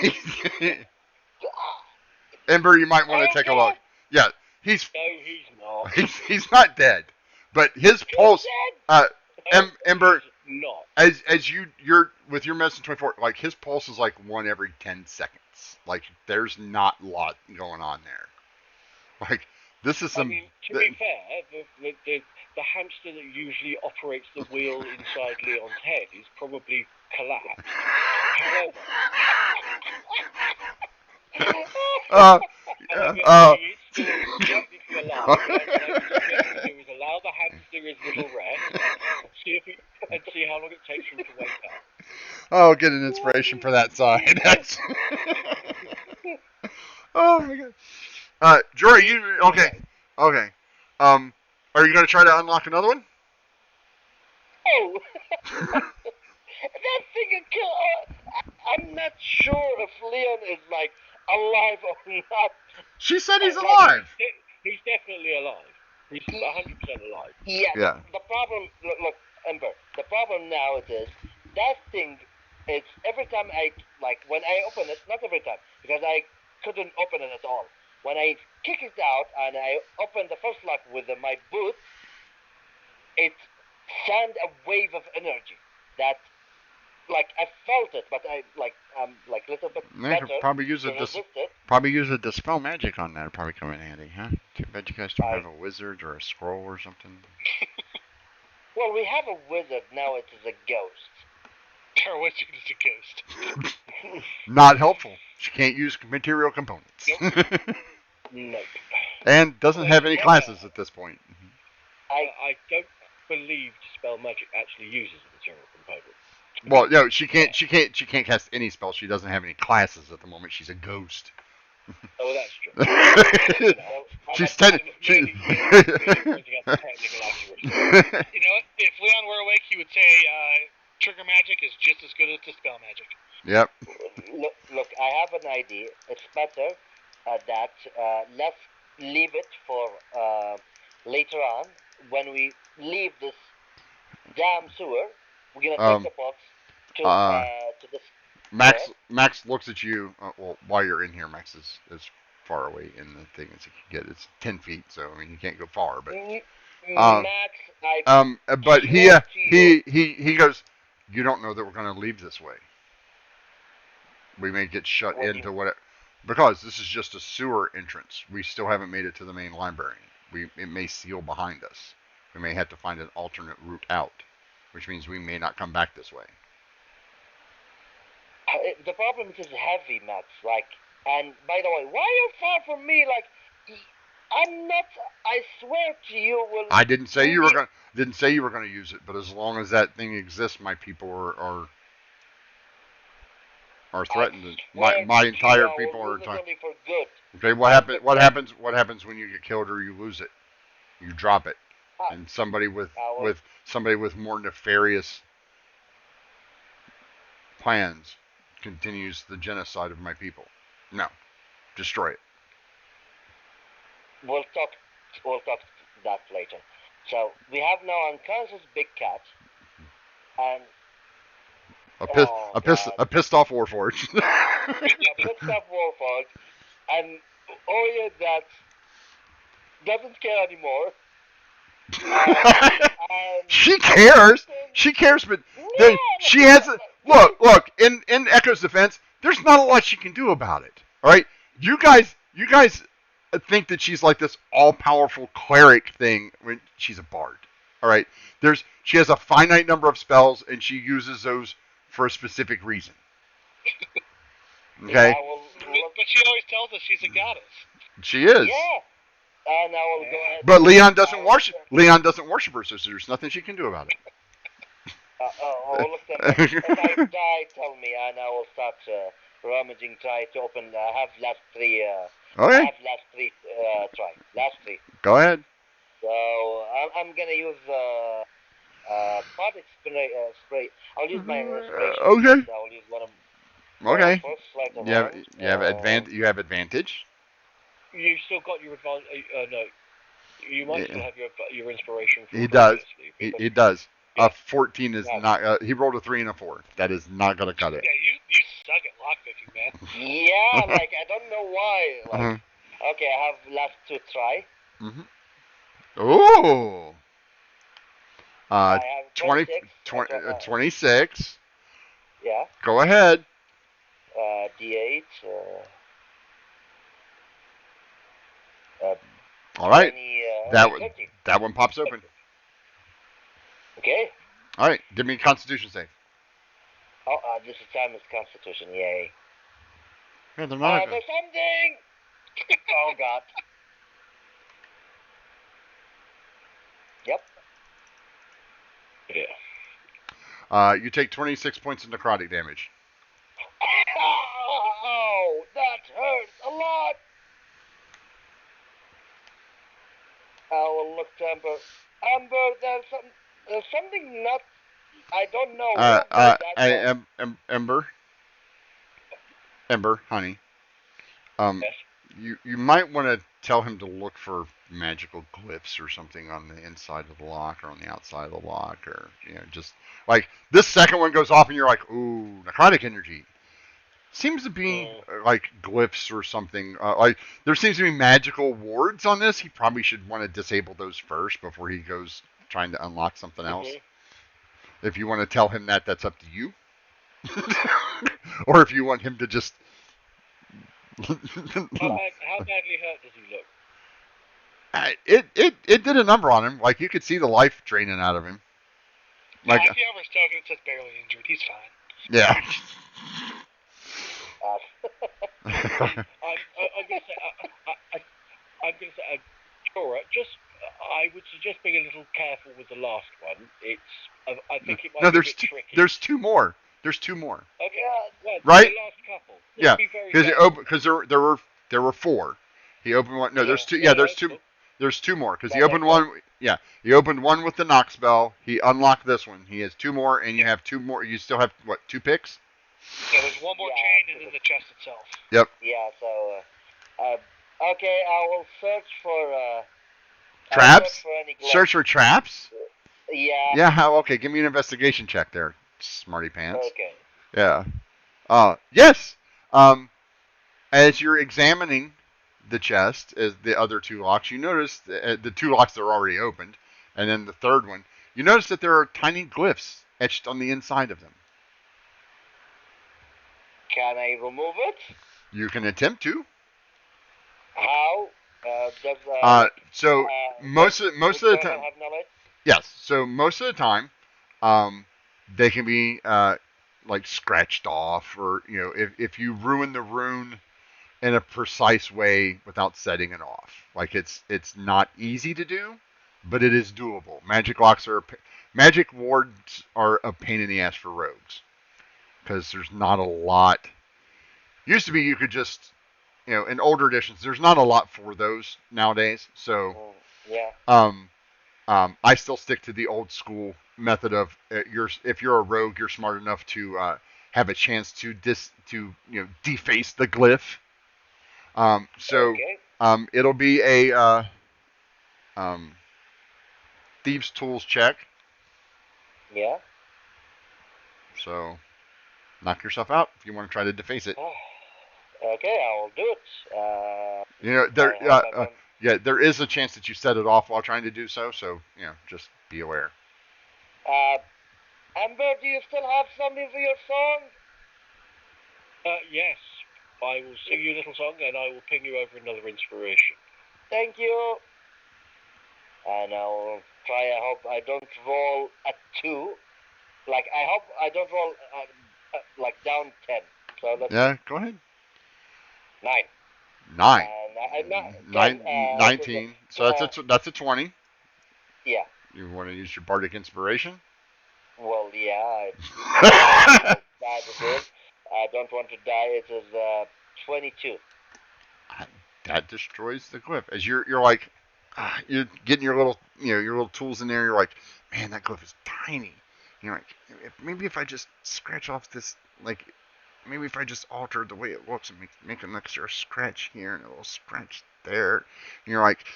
He's dead. Ember, you might want to take a look. Yeah, he's not. He's not dead, but his pulse. Ember, not. As you're with your medicine 24, like his pulse is like 1 every 10 seconds. Like there's not a lot going on there. Like this is some. I mean, to be fair, the hamster that usually operates the wheel inside Leon's head is probably collapsed. However. He is still technically alive. What I would suggest to do is allow the hamster his little rest, and see how long it takes him to wake up. Oh, get an inspiration for that side. Oh my god. Jory, you okay? Okay. Are you gonna try to unlock another one? Oh, that thing can kill. I'm not sure if Leon is like alive or not. She said he's alive. He's definitely alive. He's 100% alive. Yeah. The problem, look, Ember. The problem now is that thing. It's every time when I open it, not every time because I couldn't open it at all. When I kick it out and I open the first lock with my boot, it sent a wave of energy that. Like I felt it, but I a little bit better. Probably use a dispel magic on that. It'd probably come in handy, huh? Too bad you guys don't have a wizard or a scroll or something. Well, we have a wizard now. It is a ghost. Our wizard is a ghost. Not helpful. She can't use material components. Nope. And doesn't have any classes at this point. I don't believe dispel magic actually uses a material component. Well, no, she can't cast any spell. She doesn't have any classes at the moment. She's a ghost. Oh, that's true. She's You know what? If Leon were awake, he would say trigger magic is just as good as dispel magic. Yep. Look, I have an idea. It's better that let's leave it for later on when we leave this damn sewer. We're gonna take the box to this. Max looks at you. Well, while you're in here, Max is as far away in the thing as you can get. It's 10 feet, so I mean you can't go far. But Max, but he goes. You don't know that we're going to leave this way. We may get shut into whatever because this is just a sewer entrance. We still haven't made it to the main library. It may seal behind us. We may have to find an alternate route out, which means we may not come back this way. The problem is heavy, Max. And by the way, why are you far from me? I'm not. I swear to you, I didn't say you were going. Didn't say you were going to use it, but as long as that thing exists, my people are threatened. My entire people are threatened. Okay, what happens when you get killed or you lose it? You drop it, and somebody with more nefarious plans continues the genocide of my people. No, destroy it. We'll talk that later. So we have now unconscious Big Cat and a pissed off Warforged. a pissed off Warforged and Oya that doesn't care anymore. She cares, but then she has a look. In Echo's defense, there's not a lot she can do about it. All right, you guys think that she's like this all-powerful cleric thing when she's a bard. All right, she has a finite number of spells and she uses those for a specific reason. Okay. But she always tells us she's a goddess. She is. Yeah. And I will go ahead. But Leon doesn't worship her, so there's nothing she can do about it. Look, if I die, tell me, and I will start rummaging try to open. I have last three. Okay. I have last three try. Last three. Go ahead. So I'm gonna use product spray. I'll use my inspiration. Okay. But I'll use one of. Okay. First sleight of You have hand. You have advantage. You still got your advantage. No, you might still have your inspiration from He does. previously. He does. Yeah. 14 is not. He rolled a 3 and a 4. That is not gonna cut it. Yeah, you suck at lockpicking, man. Yeah, like I don't know why. Like, okay, I have last two try. Ooh. I have 26. 26. Yeah. Go ahead. D8. All right. 20, that one pops open. Okay. All right. Give me a Constitution save. Oh, this time is Constitution. Yay. Yeah, There's something. Oh God. Yep. Yeah. You take 26 points of necrotic damage. Oh, that hurts a lot. I will look to Amber. Amber, there's something not. I don't know. Ember, honey. Yes. You might want to tell him to look for magical glyphs or something on the inside of the lock or on the outside of the lock, or just like this second one goes off and you're like, ooh, necrotic energy. Seems to be like glyphs or something. Like there seems to be magical wards on this. He probably should want to disable those first before he goes trying to unlock something else. If you want to tell him that, that's up to you. Or if you want him to just. How badly hurt does he look? It did a number on him. Like you could see the life draining out of him. Like the armor's token, it says barely injured. He's fine. Yeah. I'm gonna say, Cora, I would suggest being a little careful with the last one. I think it might be a bit tricky. There's two more. Okay. Well, right. The last couple. Because there were 4. He opened one. No, there's 2. Yeah, there's 2. There's 2 more because he opened one. Yeah, he opened one with the knock spell. He unlocked this one. He has 2 more, and you have 2 more. You still have what? 2 picks. Yeah, there's one more chain and then the chest itself. Yep. Yeah. So, okay, I will search for traps. Search for traps. Yeah. Yeah. How? Okay. Give me an investigation check there, smarty pants. Okay. Yeah. Yes. As you're examining the chest, as the other 2 locks, you notice the 2 locks that are already opened, and then the third one, you notice that there are tiny glyphs etched on the inside of them. Can I remove it? You can attempt to. How? Most of the time. Have knowledge? Yes. So most of the time, they can be like scratched off, or if you ruin the rune in a precise way without setting it off. Like it's not easy to do, but it is doable. Magic wards are a pain in the ass for rogues because there's not a lot. Used to be you could just, in older editions, there's not a lot for those nowadays. So, I still stick to the old school method of if you're a rogue, you're smart enough to have a chance to deface the glyph. It'll be a thieves' tools check. Yeah. So, knock yourself out if you want to try to deface it. Okay, I will do it. There is a chance that you set it off while trying to do so. So, just be aware. Amber, do you still have something for your song? Yes. I will sing you a little song and I will ping you over another inspiration. Thank you. And I will try. I hope I don't roll a 2. Like, I hope I don't roll down 10. So let's go ahead. 9. 9. 19. So that's a 20. Yeah. You want to use your bardic inspiration? Well, yeah. Bad it is. I don't want to die. It is 22. That destroys the glyph. As you're like, you're getting your little, your little tools in there. You're like, man, that glyph is tiny. You're like, maybe if I just scratch off this, like, maybe if I just alter the way it looks and make an extra scratch here and a little scratch there. And you're like,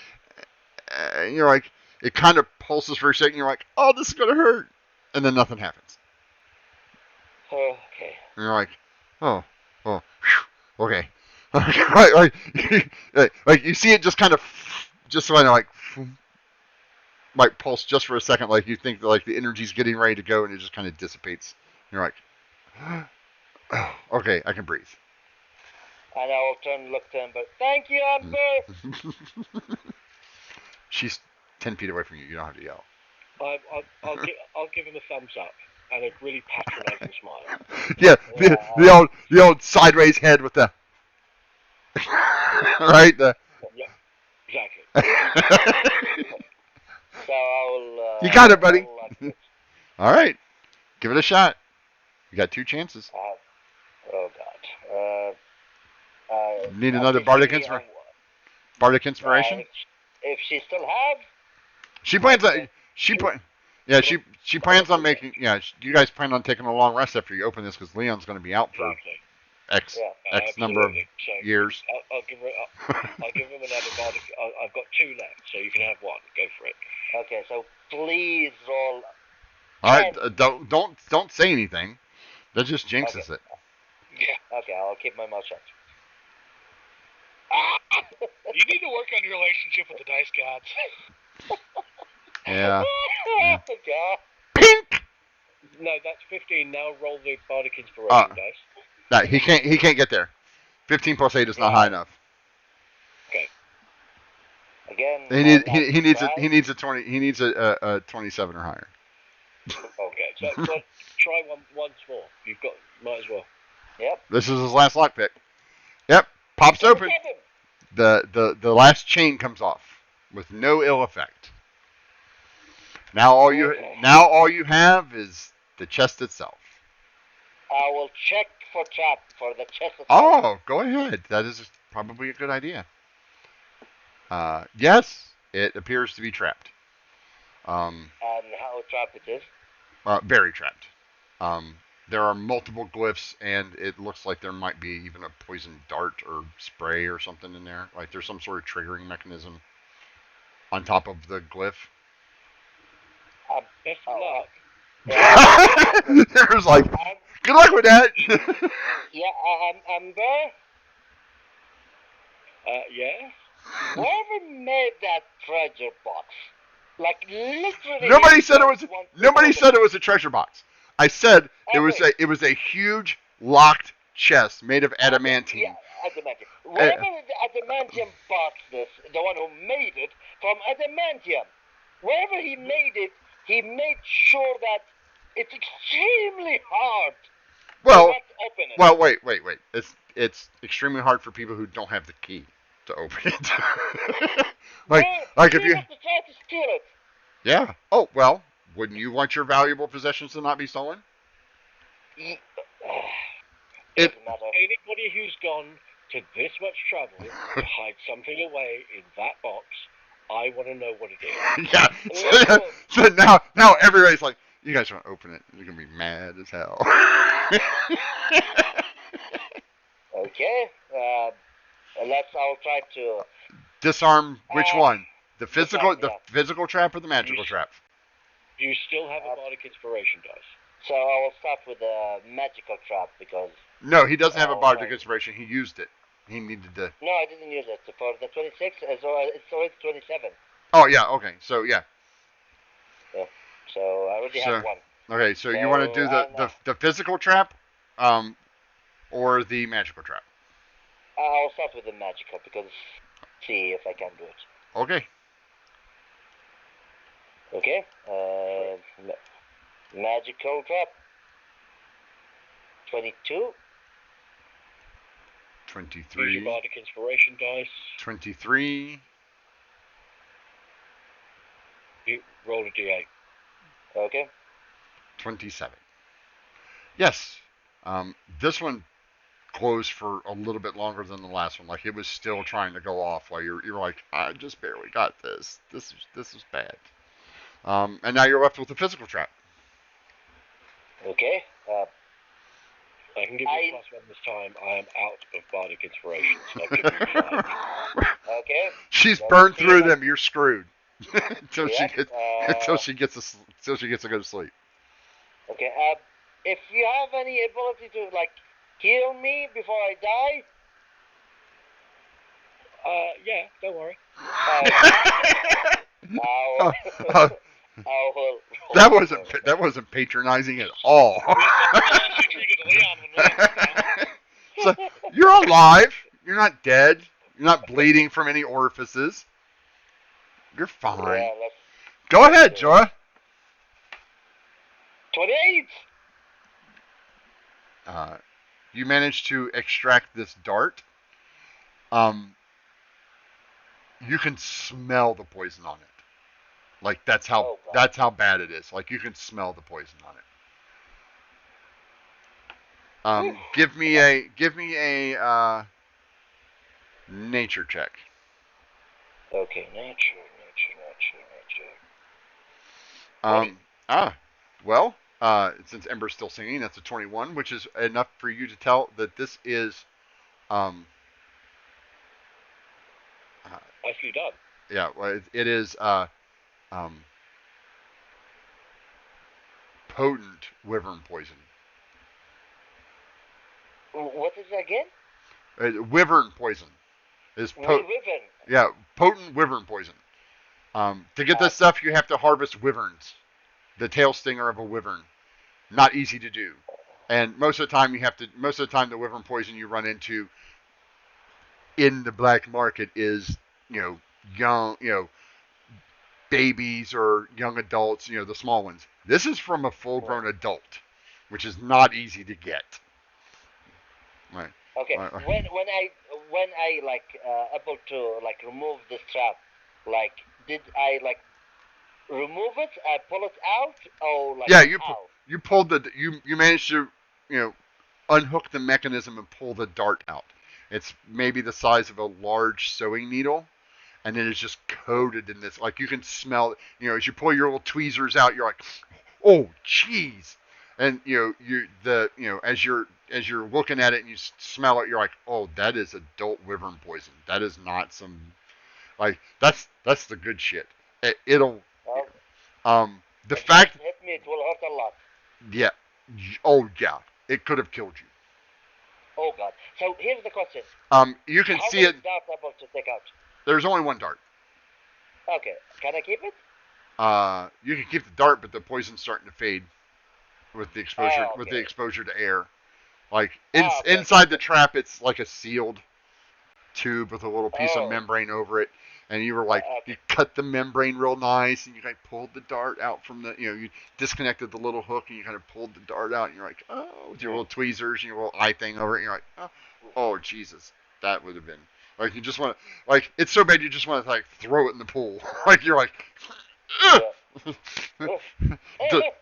it kind of pulses for a second. You're like, oh, this is gonna hurt, and then nothing happens. Okay. And you're like, oh, whew, okay. like you see it just kind of like pulse just for a second, like you think that like the energy's getting ready to go, and it just kind of dissipates. And you're like, oh, okay, I can breathe. And I will turn and look to him, but thank you, Amber. She's 10 feet away from you. You don't have to yell. I'll give him a thumbs up and a really patronising smile. Yeah, the old sideways head with the right. Yeah, exactly. So I will. You got it, buddy. All right, give it a shot. You got 2 chances. Oh God. Need another bardic inspiration. If she still have. She plans on. She plans on making. Yeah, you guys plan on taking a long rest after you open this because Leon's going to be out for X number of years. I'll give him another bardic. I've got 2 left, so you can have 1. Go for it. Okay, so please roll. All right, don't say anything. That just jinxes it. Yeah. Okay, I'll keep my mouth shut. You need to work on your relationship with the dice gods. Yeah. Pink. No, that's 15. Now roll the bardic inspiration dice. No, he can't get there. 15 plus 8 is not high enough. Okay. Again. He needs a 20. He needs a 27 or higher. Okay, so try once more. Might as well. Yep. This is his last lockpick. Yep. Pops open. The last chain comes off with no ill effect. Now all you have is the chest itself. I will check for the chest itself. Oh, go ahead. That is probably a good idea. Yes, it appears to be trapped. And how trapped it is? Very trapped. There are multiple glyphs, and it looks like there might be even a poison dart or spray or something in there. Like there's some sort of triggering mechanism on top of the glyph. Best of luck. There's like, good luck with that. Yeah, I'm there. Yeah. Whoever made that treasure box, like literally. Nobody said it was a treasure box. I said it was a huge locked chest made of adamantium. Yeah, adamantium. Whoever the adamantium box this, the one who made it from adamantium, wherever he made it, he made sure that it's extremely hard. Well, wait. It's extremely hard for people who don't have the key to open it. like if you have to try to steal it. Yeah. Oh, well, wouldn't you want your valuable possessions to not be stolen? Anybody who's gone to this much trouble to hide something away in that box, I want to know what it is. Yeah. So now everybody's like, you guys want to open it. You're going to be mad as hell. Okay. I'll try to disarm which one? The physical trap or the magical trap? You still have a bardic inspiration dice. So I will start with the magical trap because. No, he doesn't have a bardic inspiration. He used it. He needed to. No, I didn't use it for the 26. So it's already 27. Oh yeah. Okay. So yeah. Yeah. So I already have 1. Okay. So you want to do the physical trap, or the magical trap? I'll start with the magical because see if I can do it. Okay. Okay. Magical trap. 22. 23. Use your bardic inspiration dice. 23. You roll a d8. Okay. 27. Yes. This one closed for a little bit longer than the last one. Like it was still trying to go off while you're like, I just barely got this. This is bad. And now you're left with a physical trap. Okay. I can give you +1 this time. I am out of bardic inspiration, so I've given you 5. Okay. She's burned through them. You're screwed until Yep, she gets to go to sleep. Okay. If you have any ability to like heal me before I die, Yeah, don't worry. That wasn't patronizing at all. She treated Leon when So you're alive. You're not dead. You're not bleeding from any orifices. You're fine. Yeah, Go ahead, Joa. 28. You managed to extract this dart. You can smell the poison on it. Like that's how bad it is. Like you can smell the poison on it. Give me a nature check. Okay, nature. Well, since Ember's still singing, that's a 21, which is enough for you to tell that this is nicely done. Yeah, well, it is potent wyvern poison. What is it again? Wyvern poison is Wyvern. Yeah, potent wyvern poison. To get this stuff, you have to harvest wyverns. The tail stinger of a wyvern, not easy to do. And most of the time, the wyvern poison you run into in the black market is, young, babies or young adults, the small ones. This is from a full-grown adult, which is not easy to get. Right. Okay. When I able to like remove this trap, like did I like remove it? I pull it out, or like yeah, you pulled you managed to unhook the mechanism and pull the dart out. It's maybe the size of a large sewing needle, and it is just coated in this. Like you can smell it. As you pull your little tweezers out, you're like, oh, jeez. And as you're looking at it and you smell it, you're like, oh, that is adult wyvern poison. That is not some that's the good shit. It'll the fact hit me, it will hurt a lot. Yeah. Oh yeah. It could have killed you. Oh god. So here's the question. You can see it. How many able to take out? There's only one dart. Okay. Can I keep it? You can keep the dart, but the poison's starting to fade with the exposure okay. with the exposure to air. Like inside the trap, it's like a sealed tube with a little piece of membrane over it. And you were like, you cut the membrane real nice, and you kind of pulled the dart out from the, you disconnected the little hook, and you kind of pulled the dart out, and you're like, oh, with your little tweezers and your little eye thing over it, and you're like, oh, Jesus, that would have been, like, you just want to, like, it's so bad you just want to, like, throw it in the pool. Like, you're like,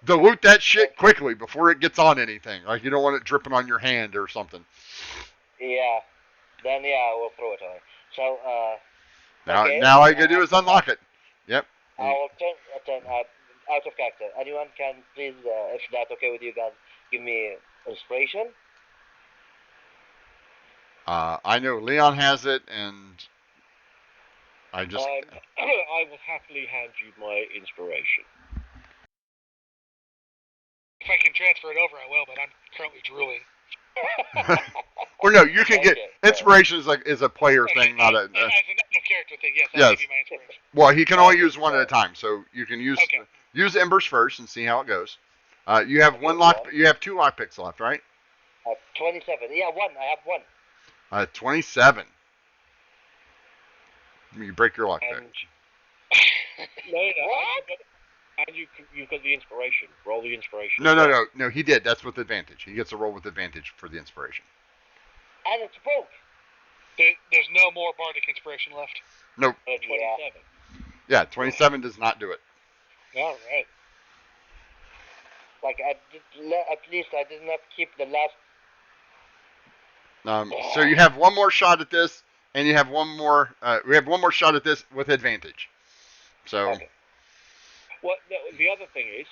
dilute that shit quickly before it gets on anything. Like, you don't want it dripping on your hand or something. Yeah. Then, I will throw it away. So, Now all you gotta do is unlock it. Yep. I will turn out of character. Anyone can please, if that's okay with you guys, give me inspiration? I know Leon has it, and I just... I will happily hand you my inspiration. If I can transfer it over, I will, but I'm currently drooling. Or no, you can get inspiration is a player thing, not a. As an character thing, yes. Yes. I'll give you my inspiration. Well, he can only use one at a time, so you can use embers first and see how it goes. You have You have 2 lockpicks left, right? 27. Yeah, one. I have one. 27. You break your lockpick. What? And you've got the inspiration. Roll the inspiration. No. He did. That's with advantage. He gets a roll with advantage for the inspiration. And it's broke. There's no more bardic inspiration left. Nope. 27. Yeah, 27 does not do it. All right. Like at least I did not keep the last So you have one more shot at this, and you have one more. We have one more shot at this with advantage. So. Okay. Well, the other thing is,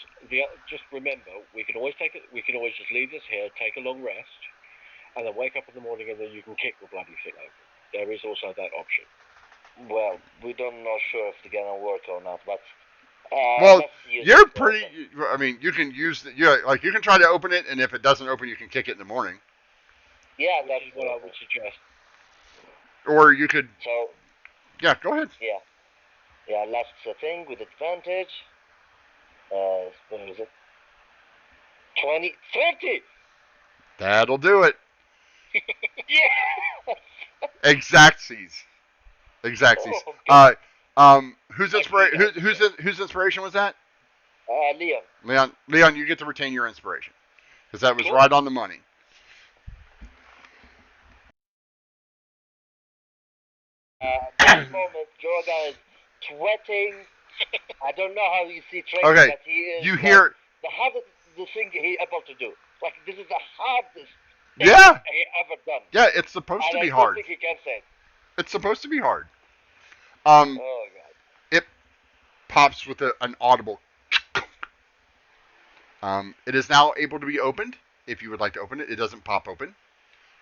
just remember, we can always just leave this here, take a long rest, and then wake up in the morning, and then you can kick the bloody thing open. There is also that option. Well, we don't know sure if it's gonna work or not, but Well, let's use you're it to pretty. open. I mean, you can use the. Yeah, like you can try to open it, and if it doesn't open, you can kick it in the morning. Yeah, Which that's is what I would suggest. Or you could. So Yeah, go ahead. yeah, last thing with advantage. What is it? 20, 30. That'll do it. Yeah. Exactsies. Exactsies. Whose inspiration was that? Leon. Leon, you get to retain your inspiration because that was Cool. right on the money. That moment, Jorga is sweating. I don't know how you see training, Okay, but he is. you hear. The hardest thing he able to do. Like this is the hardest thing Yeah. he ever done. Yeah, it's supposed And to be I hard. don't think he can say it. It's supposed to be hard. Oh god. It pops with an audible. It is now able to be opened. If you would like to open it, it doesn't pop open.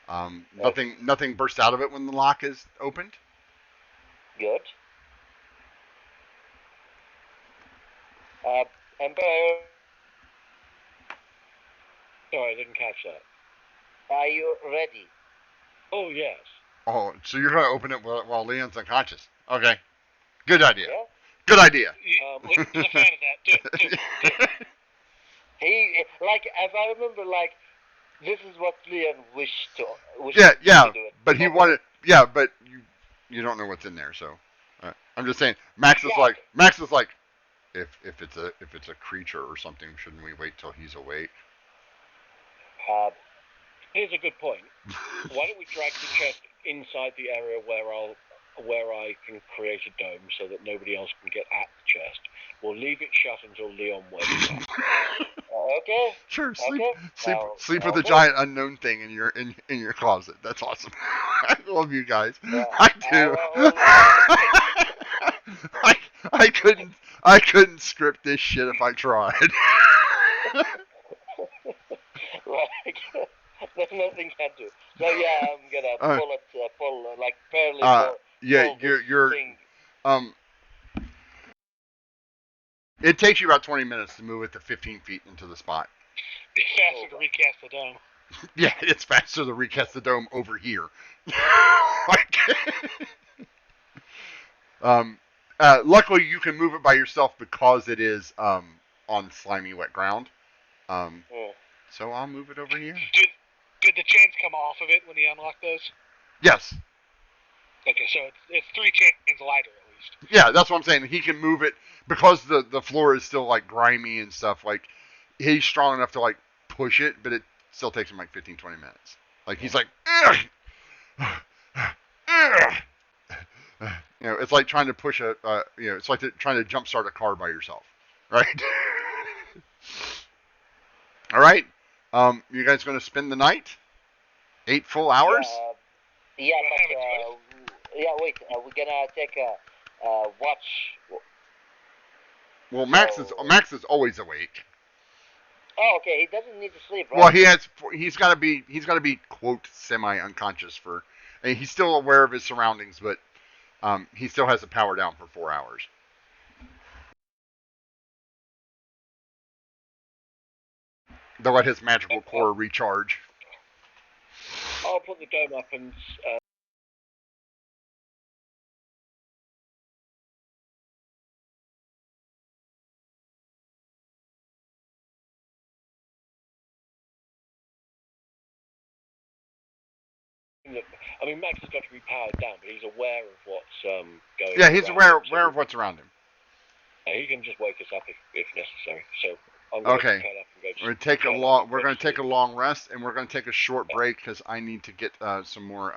Nothing bursts out of it when the lock is opened. Good. Emperor, Sorry, I didn't catch that. are you ready? Oh yes. Oh, so you're going to open it while Leon's unconscious. Okay. Good idea. Yeah. Good idea. He's a fan of that. Do it. He like if I remember like this is what Leon wished to. Yeah, to do it. but he wanted. Yeah, but you don't know what's in there, so I'm just saying. Max is like, if it's a creature or something, shouldn't we wait till he's awake? Here's a good point. Why don't we drag the chest inside the area where I can create a dome so that nobody else can get at the chest. We'll leave it shut until Leon wakes up. Okay. Sure. Sleep Now, sleep with a okay. giant unknown thing in your closet. That's awesome. I love you guys. Yeah. I do. I couldn't script this shit if I tried. Like there's nothing can do. So yeah, I'm gonna pull like barely yeah, pull this you're thing. It takes you about 20 minutes to move it to 15 feet into the spot. It's faster to recast the dome. Yeah, it's faster to recast the dome over here. Luckily, you can move it by yourself because it is on slimy, wet ground. So I'll move it over here. Did the chains come off of it when he unlocked those? Yes. Okay, so it's 3 chains lighter at least. Yeah, that's what I'm saying. He can move it because the floor is still like grimy and stuff. Like he's strong enough to like push it, but it still takes him like 15, 20 minutes. Like he's like, it's like trying to push it's like trying to jumpstart a car by yourself, right? All right. You guys going to spend the night? 8 full hours? Yeah, wait. We're gonna take a watch. Well, Max is always awake. Oh, okay. He doesn't need to sleep, right? Well, he's got to be quote semi unconscious and he's still aware of his surroundings, but he still has the power down for 4 hours. They'll let his magical core recharge. I'll put the dome up and I mean, Max has got to be powered down, but he's aware of what's going on. Yeah, he's aware of what's around him. He can just wake us up if necessary. So I'm going to cut up and go. We're going to take a long rest, and we're going to take a short break because I need to get some more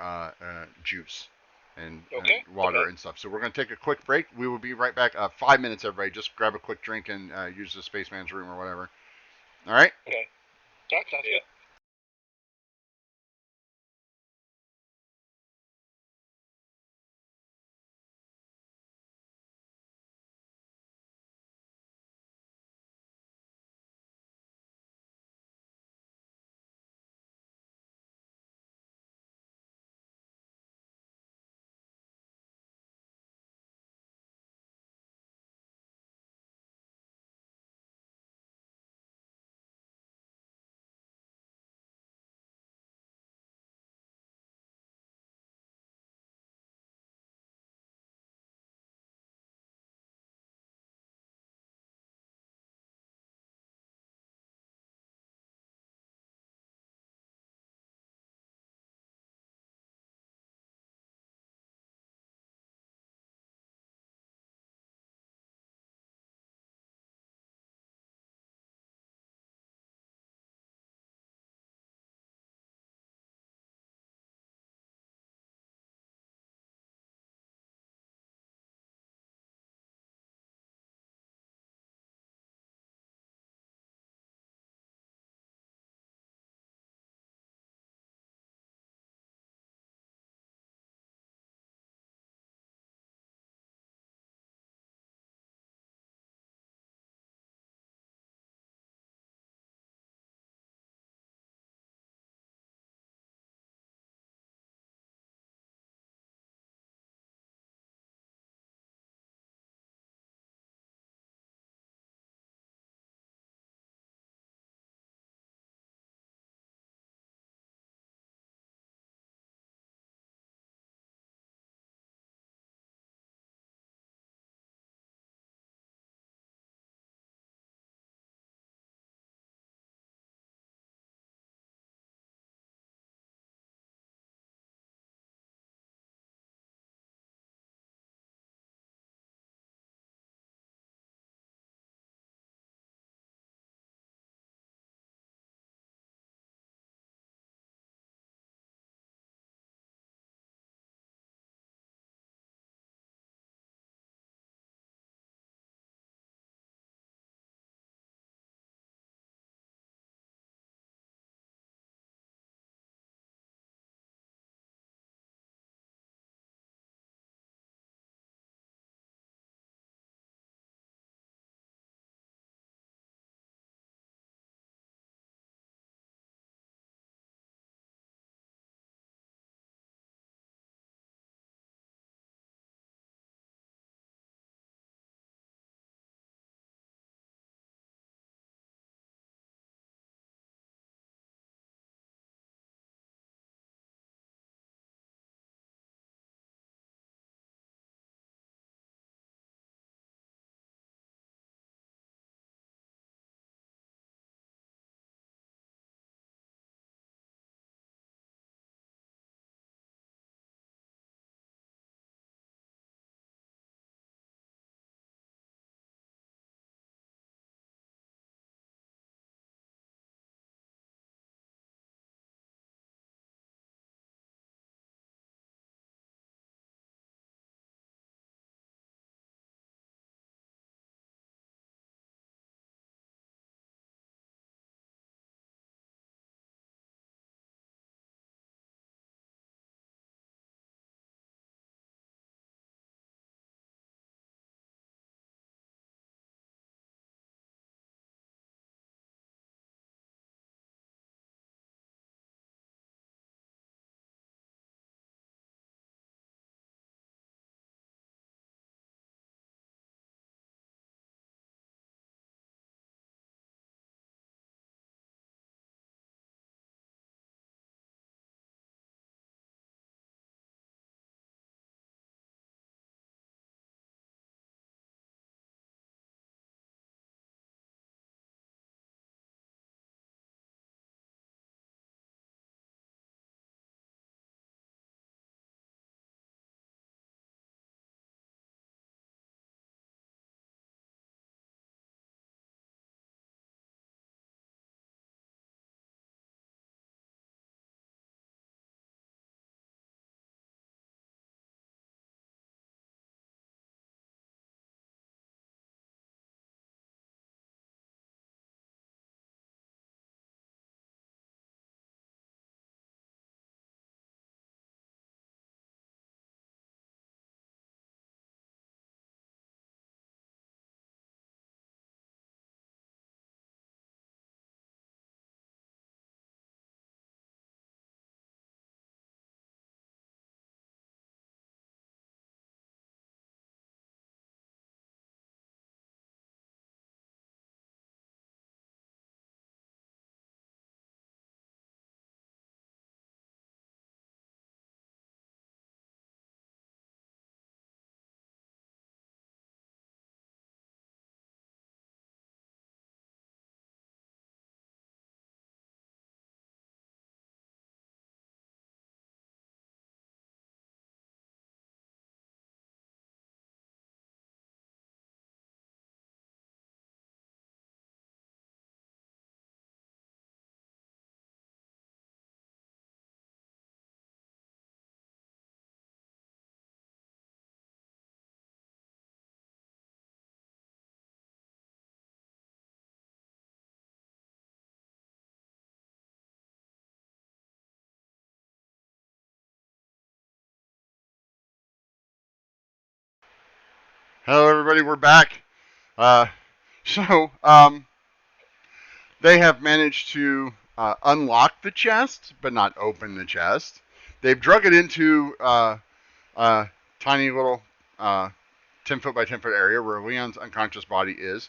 juice and water and stuff. So we're going to take a quick break. We will be right back. 5 minutes, everybody. Just grab a quick drink and use the spaceman's room or whatever. All right. Okay. That sounds good. Hello, everybody. We're back. So, they have managed to unlock the chest, but not open the chest. They've drug it into a tiny little 10 foot by 10 foot area where Leon's unconscious body is.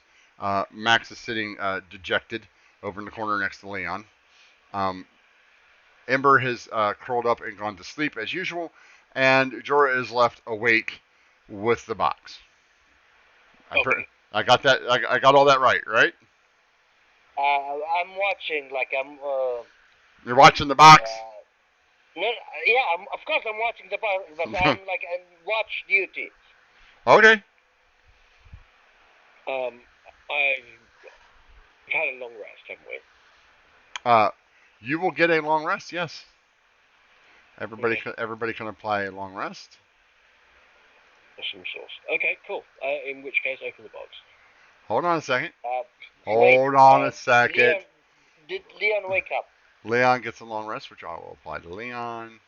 Max is sitting dejected over in the corner next to Leon. Ember has curled up and gone to sleep as usual, and Jorah is left awake with the box. Okay. I got that. I got all that right, right? I'm watching, like, You're watching the box. No, yeah, of course I'm watching the box, but I'm like on watch duty. Okay. I've had a long rest, haven't we? You will get a long rest. Yes. Everybody Okay. can apply a long rest. Awesome sauce. Okay, cool. In which case, open the box. Hold on a second. Wait, Hold on a second. Did Leon wake up? Leon gets a long rest, which I will apply to Leon.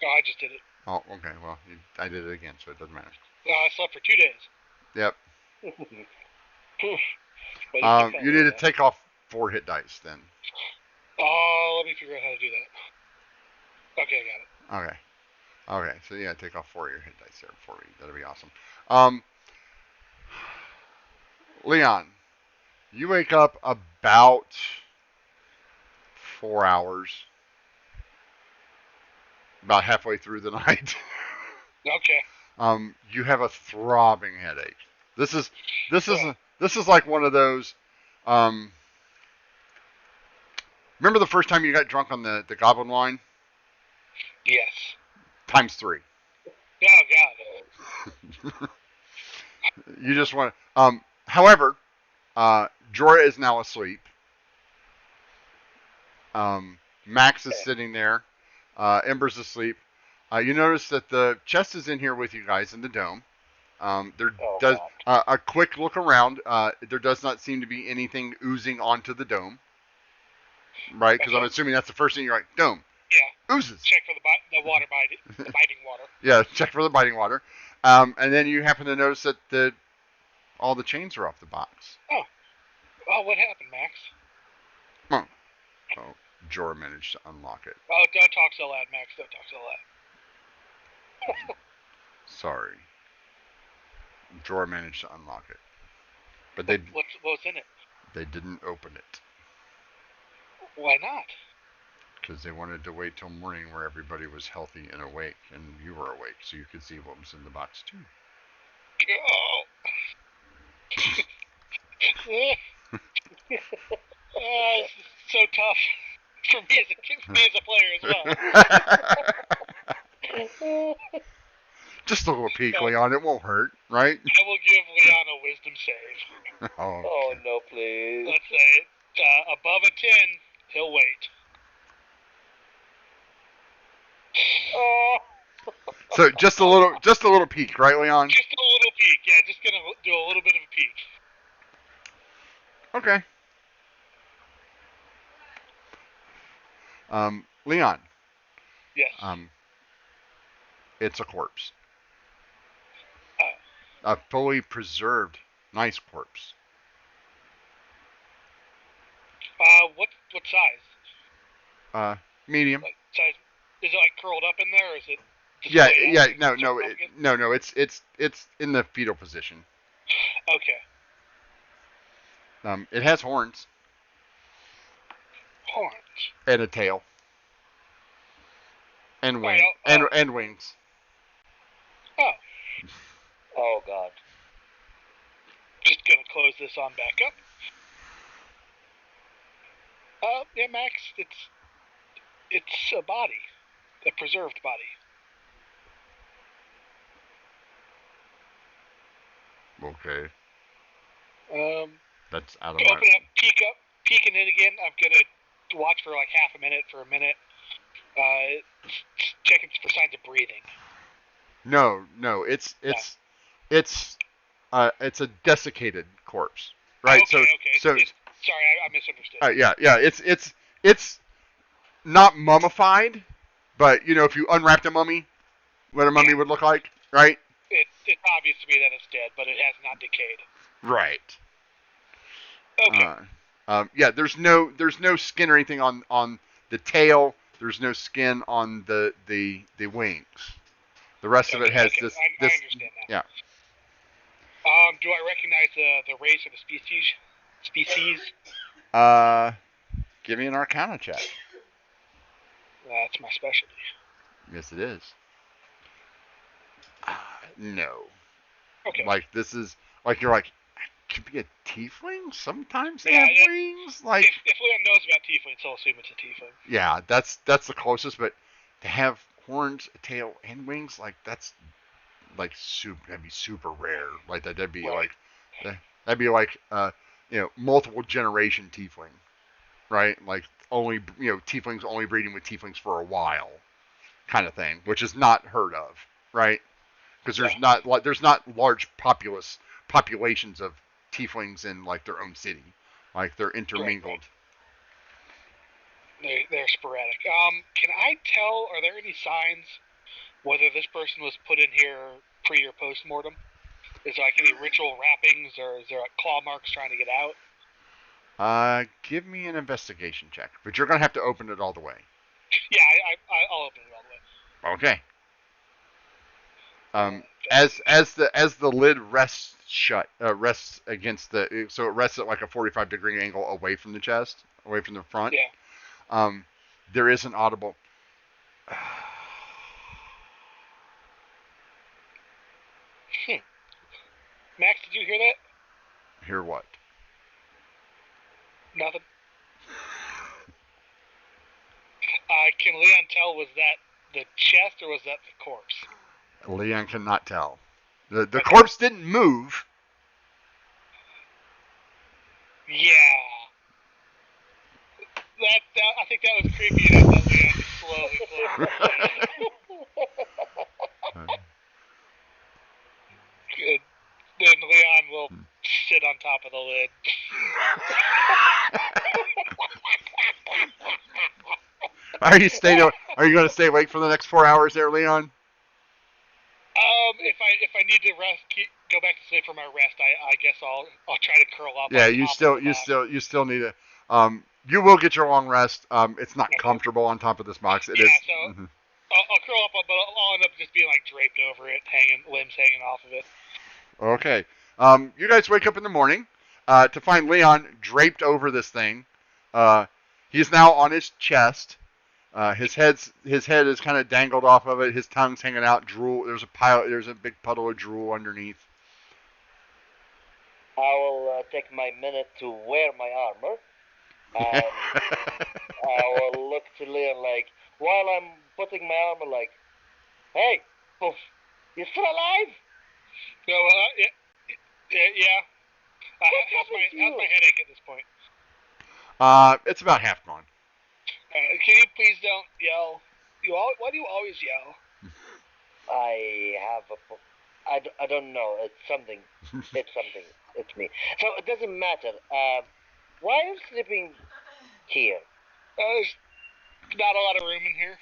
Oh, I just did it. Oh, okay. Well, I did it again, so it doesn't matter. I slept for 2 days. Yep. Well, You need to take off 4 hit dice then. Oh, let me figure out how to do that. Okay, I got it. Okay. So yeah, take off 4 of your hit dice there for me. That'll be awesome. Leon, you wake up about 4 hours, about halfway through the night. Okay. You have a throbbing headache. This is like one of those. Remember the first time you got drunk on the goblin wine? Yes. Times 3. Oh, God. You just want to. However, Jorah is now asleep. Max is sitting there. Ember's asleep. You notice that the chest is in here with you guys in the dome. There does a quick look around. There does not seem to be anything oozing onto the dome, right? Because I'm assuming that's the first thing you're like, dome. Yeah. Oozes. Check for the water the biting water. Yeah, check for the biting water. And then you happen to notice that all the chains are off the box. Oh, what happened, Max? Oh, Jorah managed to unlock it. Oh, don't talk so loud, Max. Don't talk so loud. Sorry. Jorah managed to unlock it. But what's in it? They didn't open it. Why not? Because they wanted to wait till morning where everybody was healthy and awake, and you were awake, so you could see what was in the box too. So tough for me as a player as well. Just a little peek, Leon. It won't hurt, right? I will give Leon a wisdom save. Oh, no, please. Let's say above a 10, he'll wait. Oh. So just a little peek, right, Leon? Just a little peek. Yeah, just gonna do a little bit of a peek. Okay. Leon. Yes. It's a corpse. A fully preserved, nice corpse. What size? Medium. Like size? Is it like curled up in there, or is it? No. It's in the fetal position. Okay. It has horns. Horns. And a tail. And wings. And wings. Oh. Oh, God. Just gonna close this on back up. Yeah, Max, it's a body. A preserved body. Okay. That's out of open up, peek in it again. I'm gonna watch for like half a minute, checking for signs of breathing. No, it's a desiccated corpse, right? Okay. Sorry, I misunderstood. Yeah. It's not mummified, but you know if you unwrapped a mummy, what a mummy would look like, right? It's obvious to me that it's dead, but it has not decayed. Right. Okay. Yeah, there's no skin or anything on the tail. There's no skin on the wings. The rest of it has this. I understand now. Yeah. Do I recognize the race or the species? Give me an Arcana check. That's my specialty. Yes, it is. No. Okay. Like this is like you're like could be a tiefling. Sometimes they Yeah, have wings. Like if Leon knows about tieflings, he'll assume it's a tiefling. yeah, that's the closest. But to have horns, a tail, and wings, like that's like that'd be super rare. Like that'd be Right. like multiple generation tiefling, right? Like only tieflings only breeding with tieflings for a while, kind of thing, which is not heard of, right? Because there's not large populations of tieflings in like their own city, like they're intermingled. Right. They're sporadic. Can I tell? Are there any signs whether this person was put in here pre or post mortem? Is there like any ritual wrappings, or is there like claw marks trying to get out? Give me an investigation check, but you're gonna have to open it all the way. Yeah, I'll open it all the way. Okay. As the lid rests against so it rests at like a 45-degree angle away from the chest, away from the front. Yeah. There is an audible. Max, did you hear that? Hear what? Nothing. Can Leon tell, was that the chest or was that the corpse? Leon cannot tell. The corpse didn't move. Yeah. I think that was creepy enough that Leon just slowly Good. Then Leon will sit on top of the lid. Are you going to stay awake for the next 4 hours there, Leon? If I need to rest, go back to sleep for my rest, I guess I'll try to curl up. Yeah, you still need to. You will get your long rest. It's not comfortable on top of this box. It is. So I'll curl up, but I'll end up just being like draped over it, limbs hanging off of it. Okay. You guys wake up in the morning to find Leon draped over this thing. He's now on his chest. His head is kind of dangled off of it. His tongue's hanging out. Drool. There's a big puddle of drool underneath. I will take my minute to wear my armor. And I will look to Leon like, while I'm putting my armor, like, hey, Poof, you still alive? No, yeah. How's my headache at this point? It's about half gone. Can you please don't yell? Why do you always yell? I don't know. It's something. It's me. So it doesn't matter. Why are you sleeping here? There's not a lot of room in here.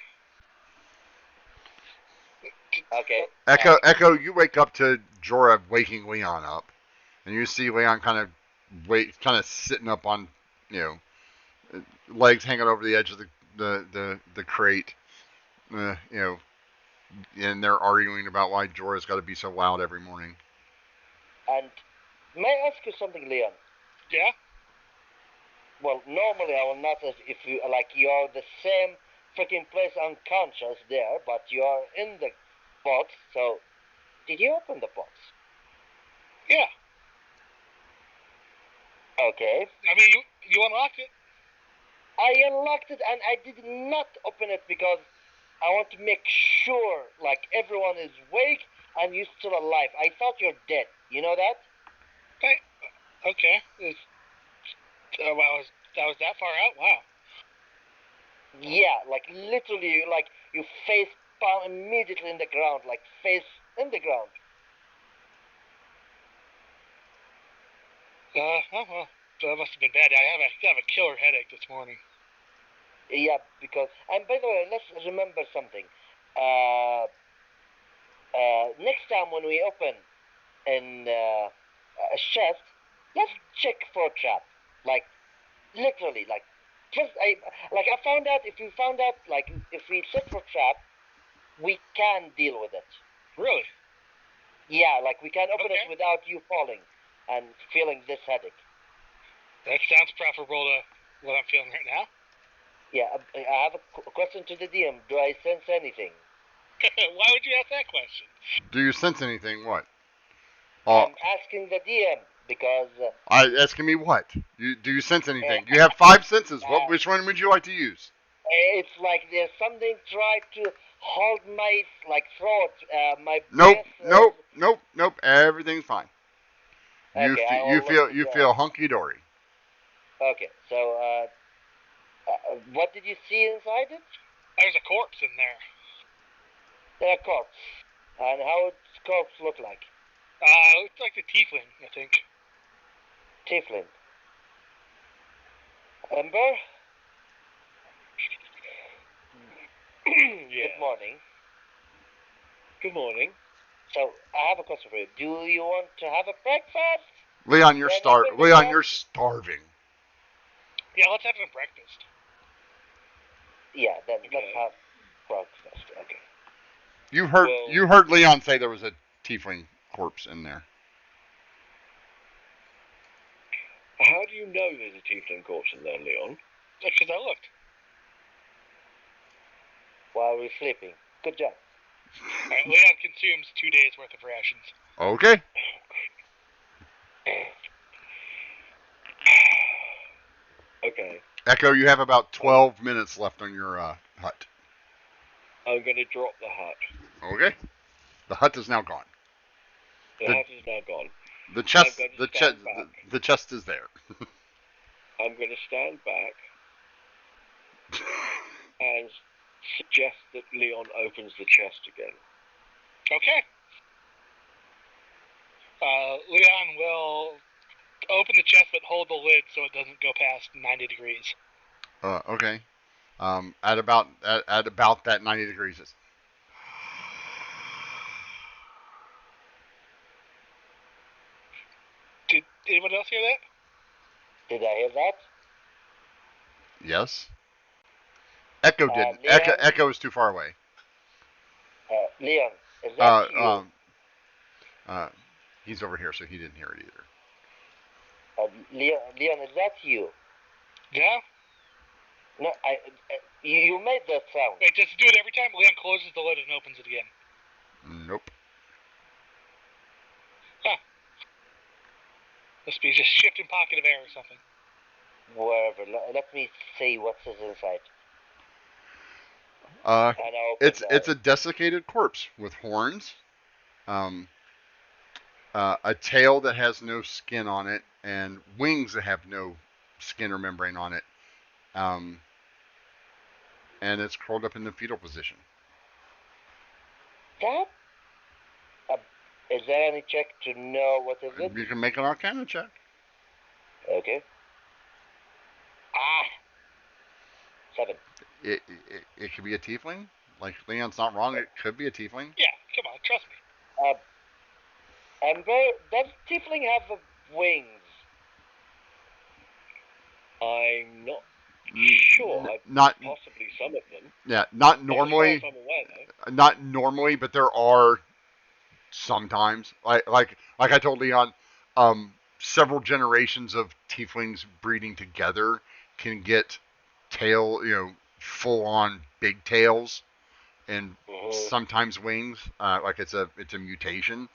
Okay. Echo, you wake up to Jorah waking Leon up, and you see Leon kind of sitting up on, legs hanging over the edge of the crate, and they're arguing about why Jorah's got to be so loud every morning. And may I ask you something, Leon? Yeah. Well, normally I will not ask if you're the same freaking place unconscious there, but you're in the box. So, did you open the box? Yeah. Okay. I mean, you unlocked it. I unlocked it, and I did not open it because I want to make sure, everyone is awake and you're still alive. I thought you're dead. You know that? Okay. I was that far out? Wow. Yeah, literally, you face palm immediately in the ground, face in the ground. Well, that must have been bad. I have a killer headache this morning. Yeah, because, and by the way, let's remember something. Next time when we open in a chest, let's check for a trap. Like literally, like just I found out if we set for trap, we can deal with it. Really? Yeah, like we can open Okay. it without you falling and feeling this headache. That sounds preferable to what I'm feeling right now. Yeah, I have a question to the DM. Do I sense anything? Why would you ask that question? Do you sense anything? What? I'm asking the DM because Asking me what? Do you sense anything? You have 5 senses. Which one would you like to use? it's like there's something trying to hold my throat, my Nope, breath. nope. Everything's fine. Okay, You feel hunky dory. Okay, so what did you see inside it? There's a corpse in there. There are corpse. And how does corpse look like? It looks like the tiefling, I think. Tiefling. Ember? Yeah. Good morning. Good morning. So, I have a question for you. Do you want to have a breakfast? Leon, you're Then starving. open the Leon, door. you're starving. Yeah, let's have a breakfast. Yeah, then Okay. let's have breakfast. Okay. You heard Leon say there was a tiefling corpse in there. How do you know there's a tiefling corpse in there, Leon? Because I looked. While we're sleeping. Good job. Alright, Leon consumes 2 days worth of rations. Okay. Okay. Echo, you have about 12 minutes left on your hut. I'm going to drop the hut. Okay. The hut is now gone. The hut is now gone. The chest, I'm going to stand back. the chest is there. I'm going to stand back and suggest that Leon opens the chest again. Okay. Leon will open the chest but hold the lid so it doesn't go past 90 degrees. Okay. At about that 90 degrees. Did anyone else hear that? Did I hear that? Yes. Echo didn't. Leon? Echo is too far away. Leon, is that you? He's over here, so he didn't hear it either. Leon, is that you? Yeah? No, you made that sound. Wait, just do it every time. Leon closes the lid and opens it again. Nope. Huh. Must be just shifting pocket of air or something. Wherever. Let me see what's inside. It's a desiccated corpse with horns, a tail that has no skin on it, and wings that have no skin or membrane on it, and it's curled up in the fetal position. That? Is there any check to know what is it? You can make an Arcana check. Okay. 7. It could be a tiefling. Like Leon's not wrong. It could be a tiefling. Yeah, come on, trust me. Amber, does tiefling have wings? I'm not sure. Not possibly some of them. Yeah, not normally. As far as I'm aware, though. Not normally, but there are sometimes. Like I told Leon, several generations of tieflings breeding together can get full on big tails, and sometimes wings. Like it's a mutation.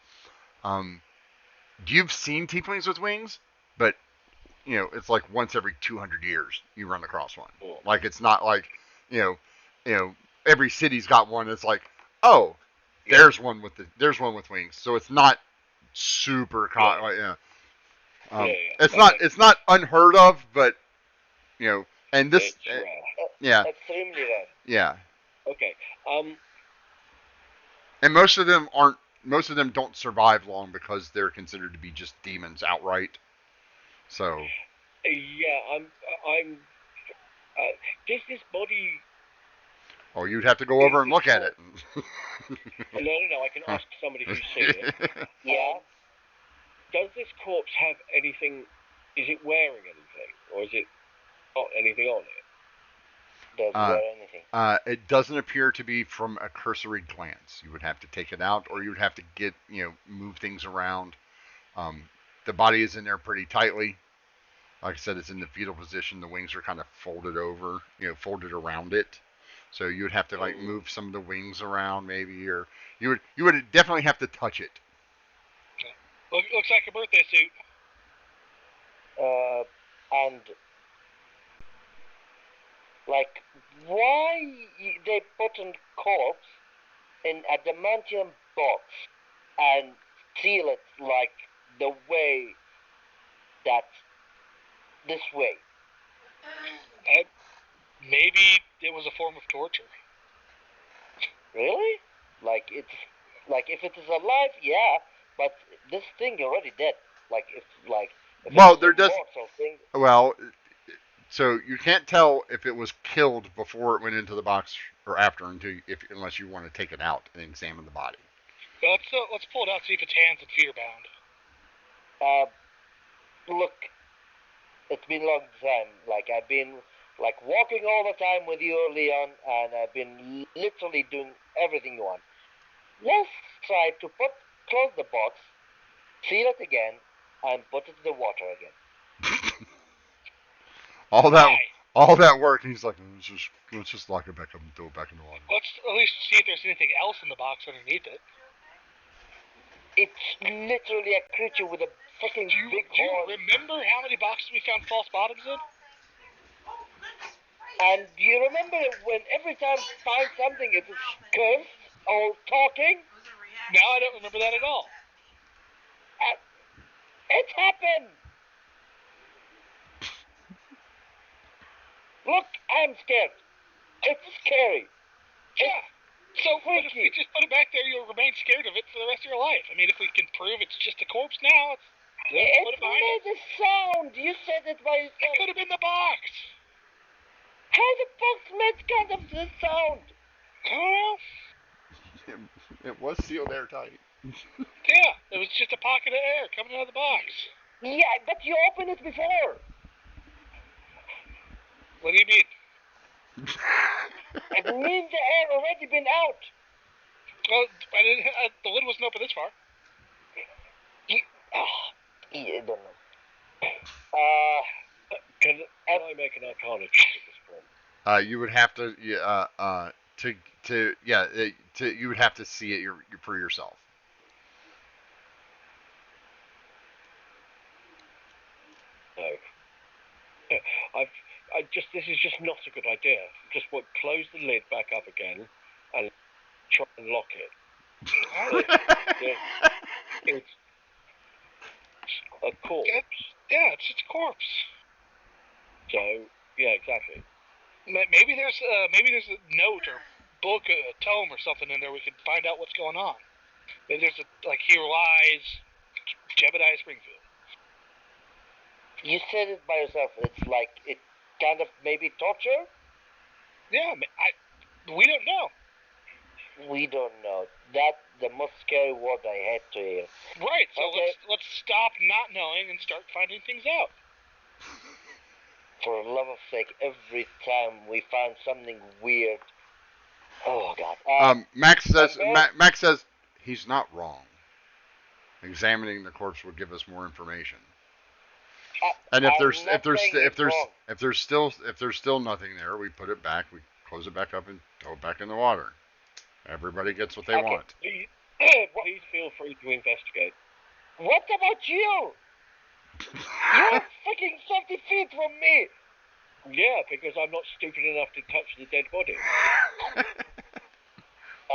You've seen tieflings with wings, but it's like once every 200 years you run across one. Like it's not like every city's got one. It's like, oh, there's one with wings. So it's not super It's not unheard of, but and this it's rare. Extremely rare. Yeah. Okay. And most of them don't survive long because they're considered to be just demons outright. So. Yeah, I'm. Does this body Oh, you'd have to go over and look at it. No. I can ask somebody who's seen it. Yeah. Does this corpse have anything? Is it wearing anything, or is it not anything on it? Doesn't wear anything. It doesn't appear to be from a cursory glance. You would have to take it out, or you would have to move things around. The body is in there pretty tightly. Like I said, it's in the fetal position. The wings are kind of folded over, folded around it. So you would have to move some of the wings around, maybe, or you would definitely have to touch it. Looks like a birthday suit. And like, why they put a corpse in a adamantium box and seal it like the way that this way? Maybe it was a form of torture. Really? Like if it is alive, yeah, but this thing already dead. Like if Well, there does. Thing, well, so you can't tell if it was killed before it went into the box or after, unless you want to take it out and examine the body. Let's pull it out, see if its hands and feet are bound. Look, it's been a long time. Like I've been walking all the time with you, Leon, and I've been literally doing everything you want. Let's try to close the box, seal it again, and put it in the water again. all that work, and he's like, let's just lock it back up and throw it back in the water. Let's at least see if there's anything else in the box underneath it. It's literally a creature with a fucking big horn. Do you remember how many boxes we found false bottoms in? And do you remember when every time we find something, it was cursed or talking? No, I don't remember that at all. It happened! Look, I'm scared. It's scary. Yeah. So freaky. If we just put it back there, you'll remain scared of it for the rest of your life. I mean, if we can prove it's just a corpse now, it put it behind made a sound. You said it by yourself. It could have been the box. How the box made kind of the sound? I don't know. It was sealed airtight. Yeah, it was just a pocket of air coming out of the box. Yeah, but you opened it before. What do you mean? It means the air already been out. Well, the lid wasn't open this far. I don't know. Can I make an arcana check at this point? You would have to, you would have to see it for yourself. No. This is just not a good idea. Just close the lid back up again and try and lock it. It's a corpse. It's just a corpse. So, yeah, exactly. Maybe there's a note or book, a tome or something in there we can find out what's going on. Maybe there's Here Lies Jebediah Springfield. You said it by yourself. It's like it kind of maybe torture. Yeah, we don't know. We don't know. That's the most scary word I had to hear. Right. So let's stop not knowing and start finding things out. For the love of sake, every time we find something weird. Oh God. Max says he's not wrong. Examining the corpse would give us more information. And if there's still nothing there, we put it back, we close it back up, and throw it back in the water. Everybody gets what they want. Please feel free to investigate. What about you? You're freaking 50 feet from me. Yeah, because I'm not stupid enough to touch the dead body.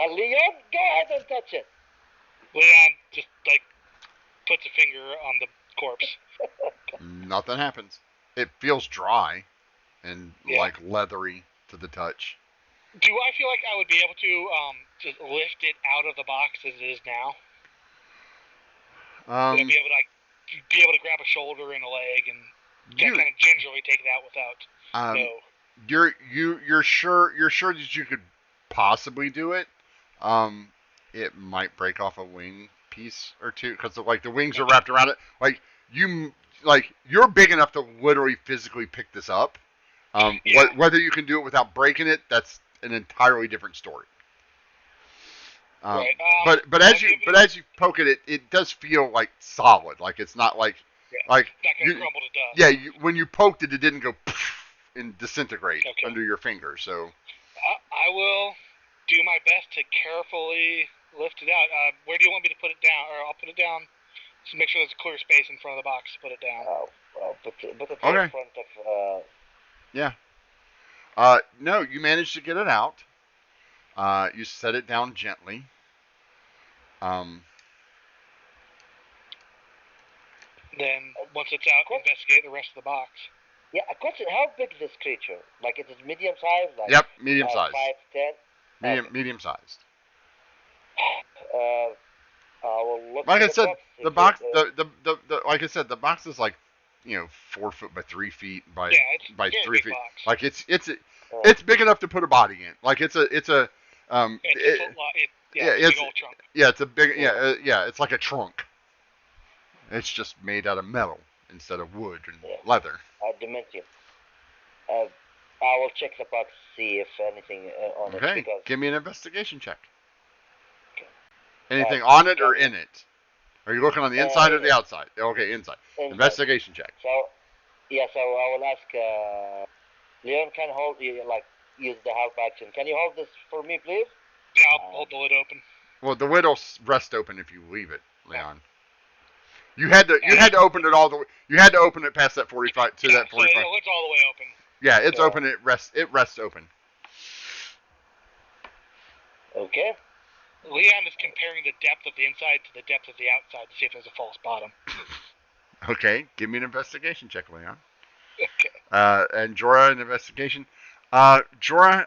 Leon, go ahead and touch it. Leon just puts a finger on the corpse. Nothing happens. It feels dry and leathery to the touch. Do I feel like I would be able to just lift it out of the box as it is now? Would I be able to grab a shoulder and a leg and kind of gingerly take it out without You're sure that you could possibly do it. It might break off a wing piece or two because like the wings are wrapped around it. You're big enough to literally physically pick this up. Whether you can do it without breaking it, that's an entirely different story. Right. But as you poke it, it does feel like solid. Like it's not like it's like not going to crumble to dust. yeah. When you poked it, it didn't go and disintegrate under your finger. So I will do my best to carefully lift it out. Where do you want me to put it down? Or I'll put it down. Just make sure there's a clear space in front of the box to put it down. Put it in Okay. front of. Yeah. No, you managed to get it out. You set it down gently. Then, once it's out, investigate the rest of the box. Yeah, a question: how big is this creature? Like, is it medium sized? Like, yep, medium sized. 5 to 10. Medium sized. I will look. Like I at said, the box. The, Like I said, the box is like 4 foot by 3 feet by it's by a very 3 big feet. box. Like it's big enough to put a body in. Like it's a It's a big old trunk. Yeah, it's a big yeah. It's like a trunk. It's just made out of metal instead of wood and leather. Dimension. I will check the box, see if anything on it. Okay, Because give me an investigation check. Okay. Anything on it or in it? Are you looking on the inside or the outside? Okay, inside. Inside. Investigation check. So I will ask Leon, can use the help action. Can you hold this for me, please? Yeah, I'll hold the lid open. Well, the lid will rest open if you leave it, Leon. You had to open it all the way. You had to open it past that 45 to that 45. So it's all the way open. Yeah, it's open. It rests open. Okay. Leon is comparing the depth of the inside to the depth of the outside to see if there's a false bottom. Okay, give me an investigation check, Leon. Okay. And Jorah, an investigation. Jorah,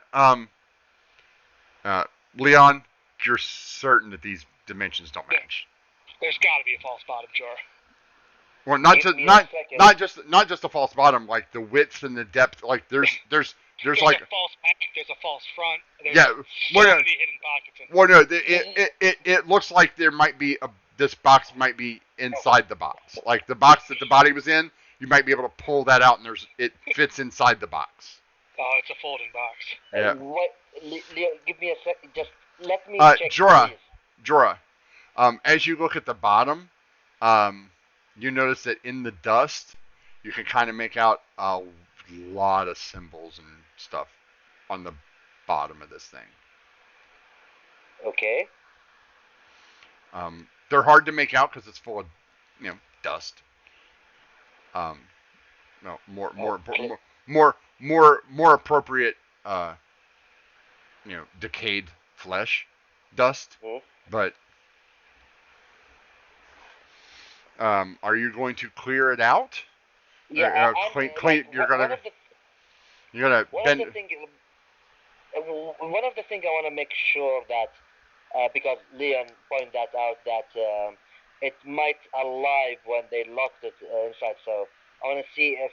Leon, you're certain that these dimensions don't match. There's got to be a false bottom, Jorah. Well, not just a false bottom, like the width and the depth. Like there's like a false back, there's a false front. There's so many hidden pockets. Well, no, it looks like there might be this box might be inside the box, like the box that the body was in. You might be able to pull that out, and it fits inside the box. Oh, it's a folding box. Yeah. Give me a second. Just let me check. Jorah, as you look at the bottom, you notice that in the dust, you can kind of make out a lot of symbols and stuff on the bottom of this thing. Okay. They're hard to make out because it's full of, dust. No, more appropriate, decayed flesh dust. Mm-hmm. But are you going to clear it out? Yeah, You're gonna bend. One of the things I want to make sure that, because Leon pointed that out, that it might alive when they locked it inside. So I want to see if,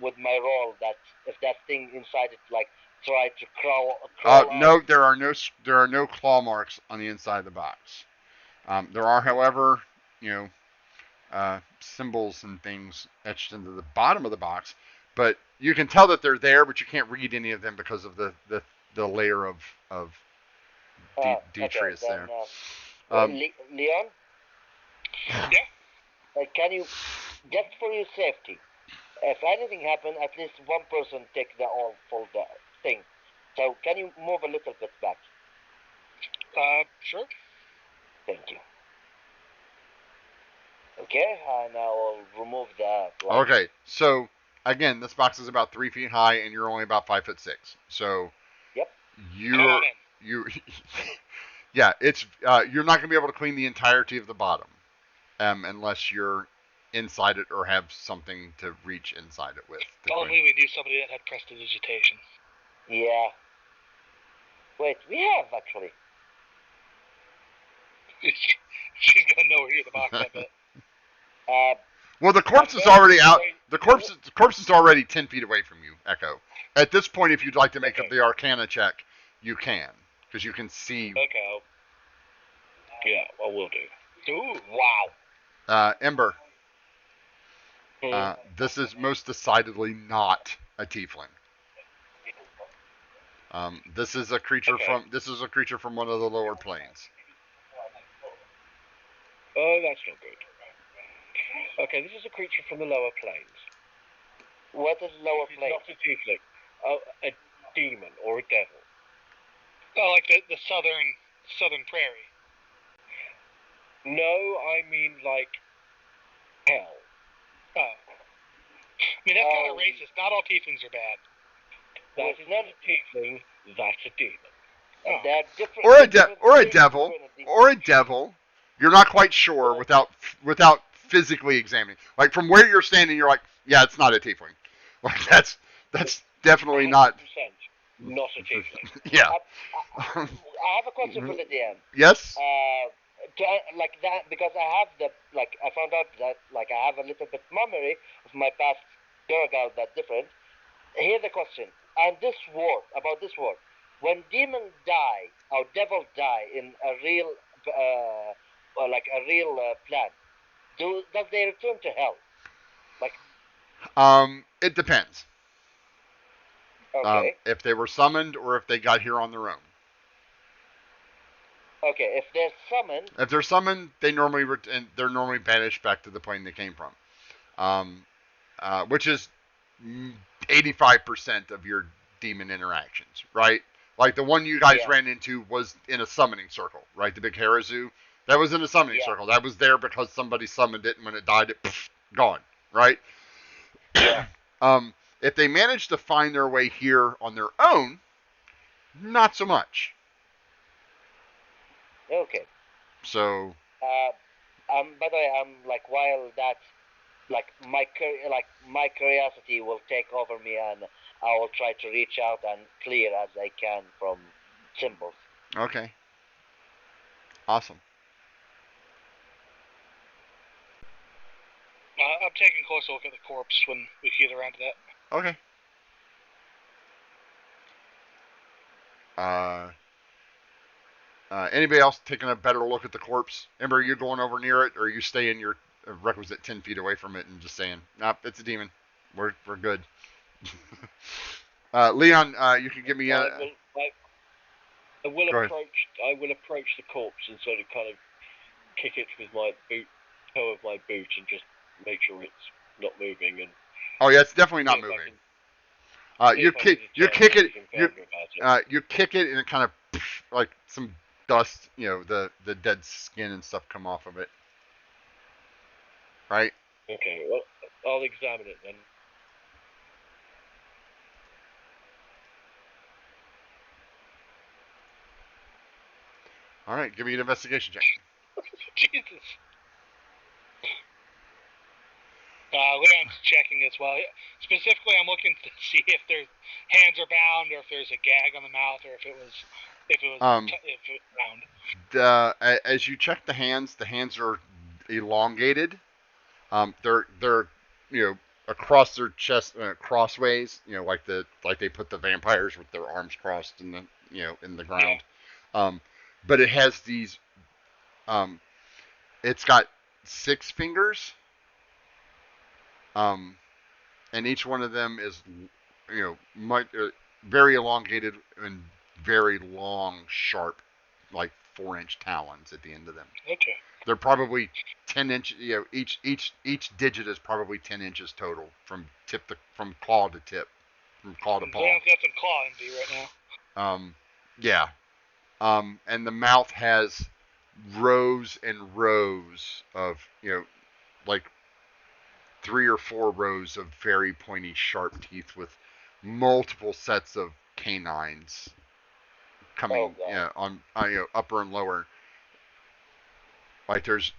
with my roll, that if that thing inside it try to crawl No, out. there are no claw marks on the inside of the box. There are, however, symbols and things etched into the bottom of the box, but you can tell that they're there, but you can't read any of them because of the layer of detritus there. Leon? Yeah? Can you, just for your safety, if anything happens, at least one person take the awful thing. So can you move a little bit back? Sure. Thank you. Okay, and I will remove the... Okay, so, again, this box is about 3 feet high, and you're only about 5'6". So, yep. Yeah, it's you're not going to be able to clean the entirety of the bottom, unless you're inside it or have something to reach inside it with. If only we knew somebody that had prestidigitation. Yeah. Wait, we have actually. She's gonna know we're near the box, I bet. Well, the corpse is already out. The corpse is already 10 feet away from you, Echo. At this point, if you'd like to make up the Arcana check, you can. because you can see. Okay. Yeah, I will do. Ooh, wow. Ember, Hmm. this is most decidedly not a tiefling. This is a creature from one of the lower planes. Oh, that's not good. Okay, this is a creature from the lower planes. What is lower It's plane? not a tiefling. Oh, a demon or a devil. Oh, like the southern prairie. No, I mean like hell. Oh. I mean, that's kind of racist. Not all tieflings are bad. That is not a tiefling, that's a demon. And they're different. Or a different devil. You're not quite sure without physically examining. Like from where you're standing, you're like, yeah, it's not a tiefling. Like that's definitely not. 100% not a tiefling. Yeah. I have a question for the DM. Yes. Like that, because I found out that I have a little bit memory of my past Durgal that's different. Here's the question. And this word, when demons die or devils die in a real, plan, does they return to hell? It depends. Okay. If they were summoned or if they got here on their own. Okay. If they're summoned. If they're summoned, they're normally banished back to the plane they came from, which is 85% of your demon interactions, right? Like the one you guys ran into was in a summoning circle, right? The big Harazu, that was in a summoning circle. That was there because somebody summoned it, and when it died, it gone, right? Yeah. If they manage to find their way here on their own, not so much. Okay. So. By the way, while that's my curiosity will take over me, and I will try to reach out and clear as I can from symbols. Okay. Awesome. I'm taking a closer look at the corpse when we get around to that. Okay. Anybody else taking a better look at the corpse? Ember, are you going over near it, or are you staying your requisite 10 feet away from it and just saying, nope, it's a demon. We're good. Leon, you can give me a. I will approach the corpse and sort of kind of kick it with my toe of my boot and just make sure it's not moving. And oh yeah, it's definitely not moving. You kick it, and it kind of like some dust, the dead skin and stuff come off of it. Right? Okay, well, I'll examine it then. All right, give me an investigation check. Jesus. Leon's checking as well. Specifically, I'm looking to see if their hands are bound, or if there's a gag on the mouth, or if it was bound. As you check the hands are elongated. They're across their chest, crossways. Like they put the vampires with their arms crossed in the ground. Yeah. But it has these. It's got 6 fingers. And each one of them is, very elongated and very long, sharp, like 4-inch talons at the end of them. Okay. They're probably 10 inches. Each digit is probably 10 inches total from claw to tip, from claw to palm. Leon's got some claw envy right now. Yeah. And the mouth has rows and rows of like 3 or 4 rows of very pointy, sharp teeth with multiple sets of canines coming on upper and lower. Like there's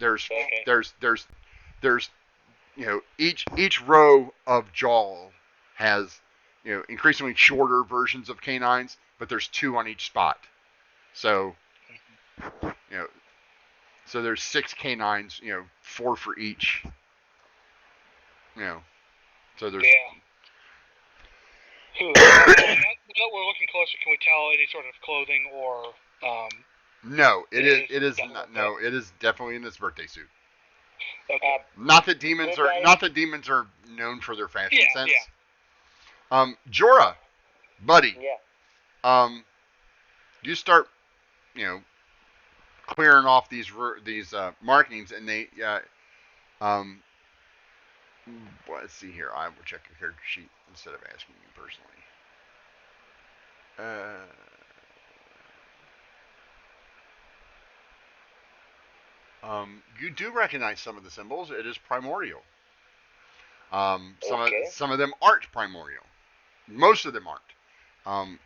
each row of jaw has increasingly shorter versions of canines, but there's 2 on each spot. So so there's 6 canines, 4 for each. So there's. Now that we're looking closer, can we tell any sort of clothing or No, it is. It is Something not. like No, it is definitely in his birthday suit. Okay. Not that demons Good are. day. Not that demons are known for their fashion Yeah, sense. yeah. Jorah, buddy. Yeah. You start, you know, clearing off these markings, and they. Um. Let's see here. I will check your character sheet instead of asking you personally. You do recognize some of the symbols. It is primordial. Okay. Some of them aren't primordial. Most of them aren't. Um,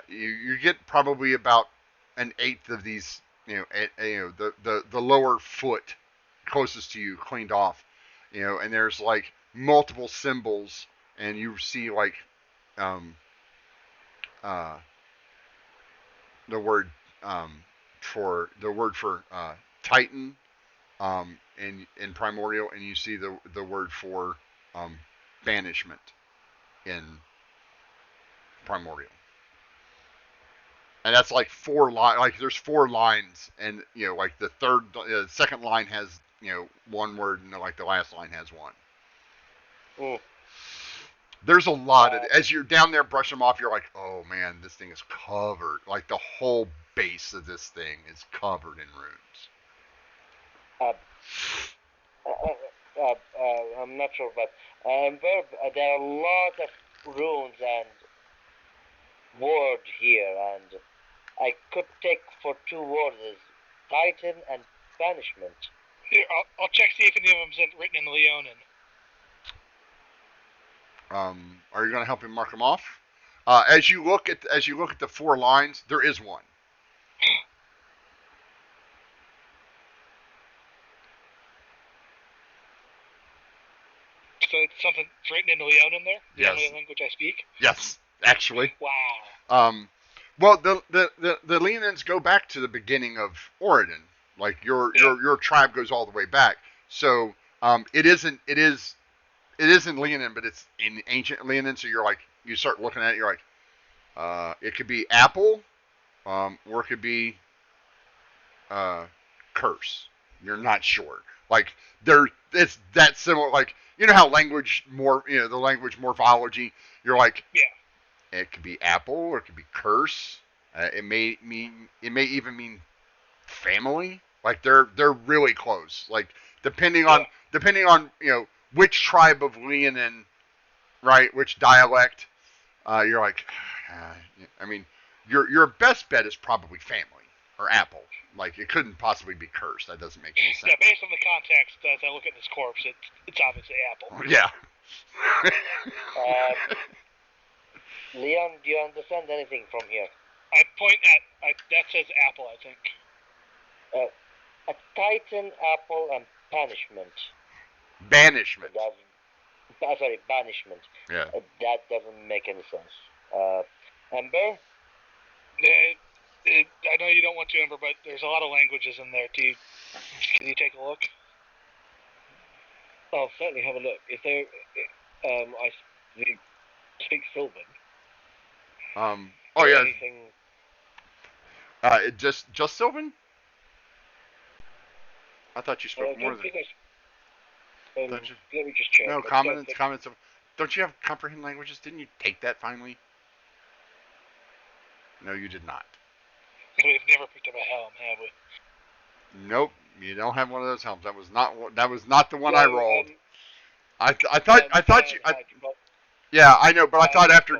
you get probably about an eighth of these. The lower foot closest to you cleaned off. And there's like multiple symbols, and you see like um, uh, the word for Titan in primordial, and you see the word for banishment in primordial. And that's like four lines. Like there's four lines, and like the second line has one word, and like the last line has one. Mm. There's a lot of as you're down there brushing them off. You're like, oh man, this thing is covered. Like the whole base of this thing is covered in runes. I'm not sure, but there are a lot of runes and words here, and I could take for two words: Titan and banishment. Here, I'll check see if any of them's written in Leonin. Are you going to help him mark them off? As you look at the four lines, there is one. So it's something written in Leonin there? The Yes. only language I speak? Yes, actually. Wow. Well, the Leonins go back to the beginning of Oregon. Like your tribe goes all the way back. So it is in Leonin, but it's in ancient Leonin. So you start looking at it, you're like, it could be apple, or it could be curse. You're not sure. Like it's that similar. Like how the language morphology. You're like, yeah. It could be apple, or it could be curse. It may even mean family. Like they're really close. Like depending on which tribe of Leonin, right? Which dialect. You're like, I mean, your best bet is probably family or apple. Like it couldn't possibly be curse. That doesn't make any sense. Yeah, based on the context, as I look at this corpse, it's obviously apple. Yeah. Leon, do you understand anything from here? I point at that says apple, I think. A Titan, apple, and banishment. Banishment. Sorry, banishment. Yeah. That doesn't make any sense. Ember? I know you don't want to, Ember, but there's a lot of languages in there. Can you take a look? I'll certainly have a look. Is there? I speak Sylvan. Oh yeah. Anything? Just Sylvan? I thought you spoke more than. Let me just check. No, comments. Don't you have comprehend languages? Didn't you take that finally? No, you did not. We've never picked up a helm, have we? Nope, you don't have one of those helms. That was not the one I rolled. I thought you. Yeah, I know, but I thought after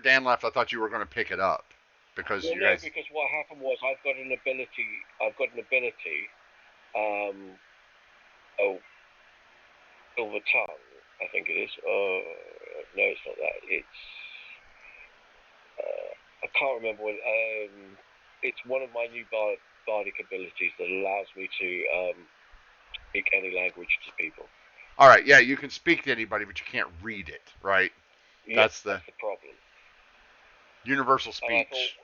Dan left, I thought you were going to pick it up because you guys. No, because what happened was I've got an ability. Silver tongue, I think it is. No, it's not that. It's I can't remember what. It's one of my new bardic abilities that allows me to speak any language to people. All right, yeah, you can speak to anybody, but you can't read it, right? Yes, that's the problem. Universal speech.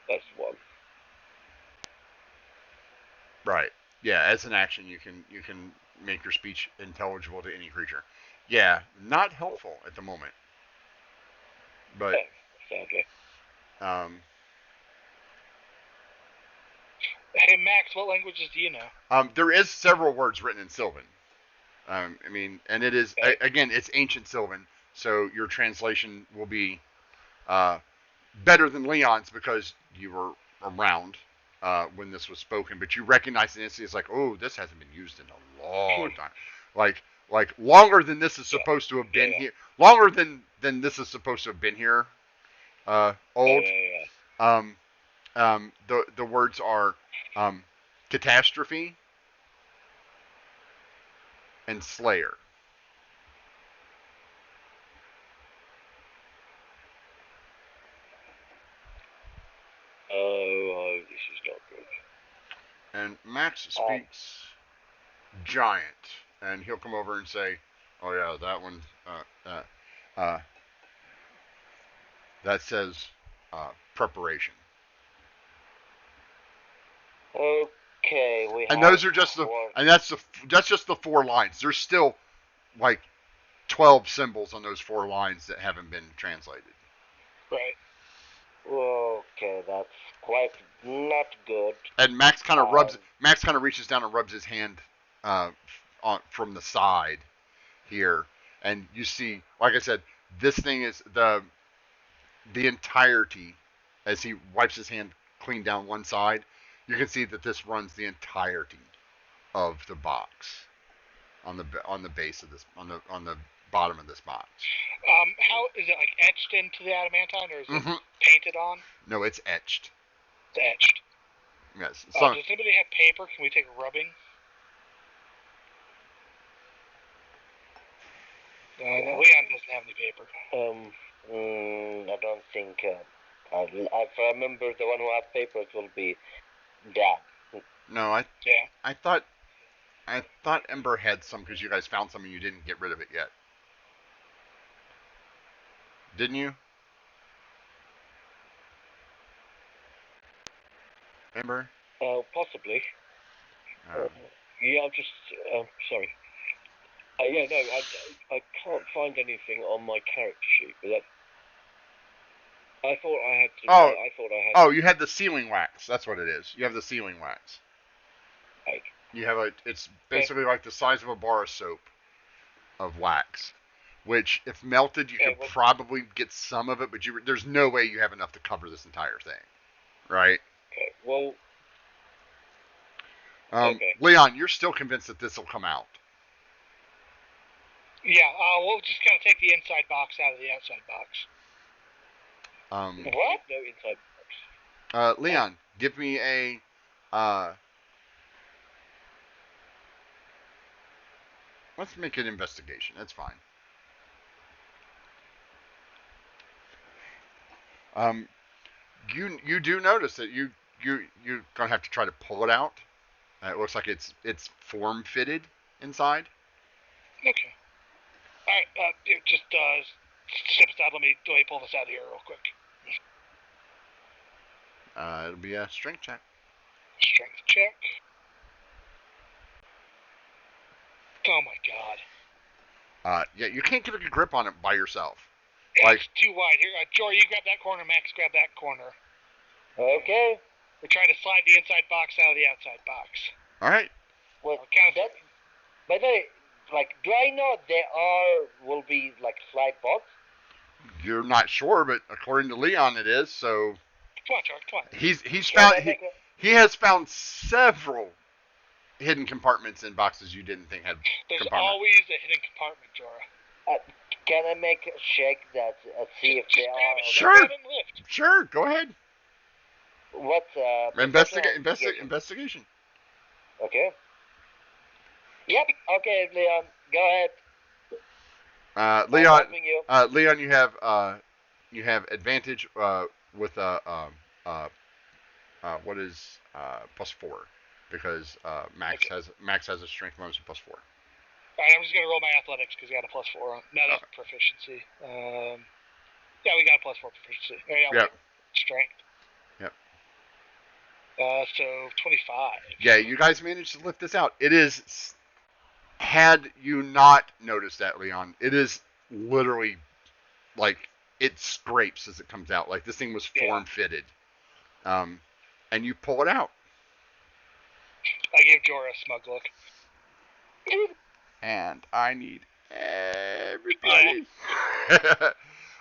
That's one. Right. Yeah, as an action, you can make your speech intelligible to any creature. Yeah, not helpful at the moment. But sadly. Hey, Max, what languages do you know? There is several words written in Sylvan. I mean, and it is again, it's ancient Sylvan, so your translation will be better than Leon's because you were around when this was spoken, but you recognize it instantly. It's like, oh, this hasn't been used in a long time, like longer than this is supposed to have been here, longer than this is supposed to have been here. Old. The words are catastrophe and slayer. Oh, this is not good. And Max speaks giant, and he'll come over and say, "Oh yeah, that one. Uh, that says preparation." Okay, we And have those are just the, four. and that's just the 4 lines. There's still like 12 symbols on those 4 lines that haven't been translated. Right. Okay, that's quite not good. And Max kind of rubs. Max kind of reaches down and rubs his hand from the side here, and you see, like I said, this thing is the entirety. As he wipes his hand clean down one side, you can see that this runs the entirety of the box on the base of this on the bottom of this box. How is it, like, etched into the adamantine, or is it painted on? No, it's etched. It's etched. Yes. Does anybody have paper? Can we take a rubbing? Leon doesn't have any paper. I don't think. If I remember the one who has paper, it will be Dad. No, I thought Ember had some because you guys found some and you didn't get rid of it yet. Didn't you? Ember? Possibly. Yeah, I'm just sorry. Yeah, no, I can't find anything on my character sheet. But I thought I had to. I thought I had. Oh, you had the sealing wax. That's what it is. You have the sealing wax. Right. You have it's basically like the size of a bar of soap of wax, which if melted, you could probably get some of it, but there's no way you have enough to cover this entire thing, right? Okay. Well. Leon, you're still convinced that this will come out. Yeah, we'll just kind of take the inside box out of the outside box. What? No inside box. Leon, give me a. Let's make an investigation. That's fine. You do notice that you're gonna have to try to pull it out. It looks like it's form fitted inside. Okay. All right. Just step aside. Let me pull this out of here real quick. It'll be a strength check. Strength check. Oh my god. Yeah, you can't get a grip on it by yourself. It's too wide. Here, Jory, you grab that corner. Max, grab that corner. Okay. We're trying to slide the inside box out of the outside box. All right. Well, by the way, like, do I know will be like slide box? You're not sure, but according to Leon, it is. So. Come on, George. Come on. He's found he has found several hidden compartments in boxes you didn't think had. There's always a hidden compartment, Jorah. Can I make a check that see if they are? Sure. Sure. Go ahead. What? Investigation. Okay. Yep. Okay, Leon. Go ahead. Leon, you have advantage with what is +4 because Max has a strength bonus of +4. All right, I'm just gonna roll my athletics because we got a +4 on. No, that's proficiency. Yeah, we got a +4 proficiency. Yeah. Strength. Yep. So 25. Yeah, you guys managed to lift this out. It is. Had you not noticed that, Leon, it is literally like it scrapes as it comes out. Like this thing was form fitted. And you pull it out. I give Jorah a smug look. And I need everybody.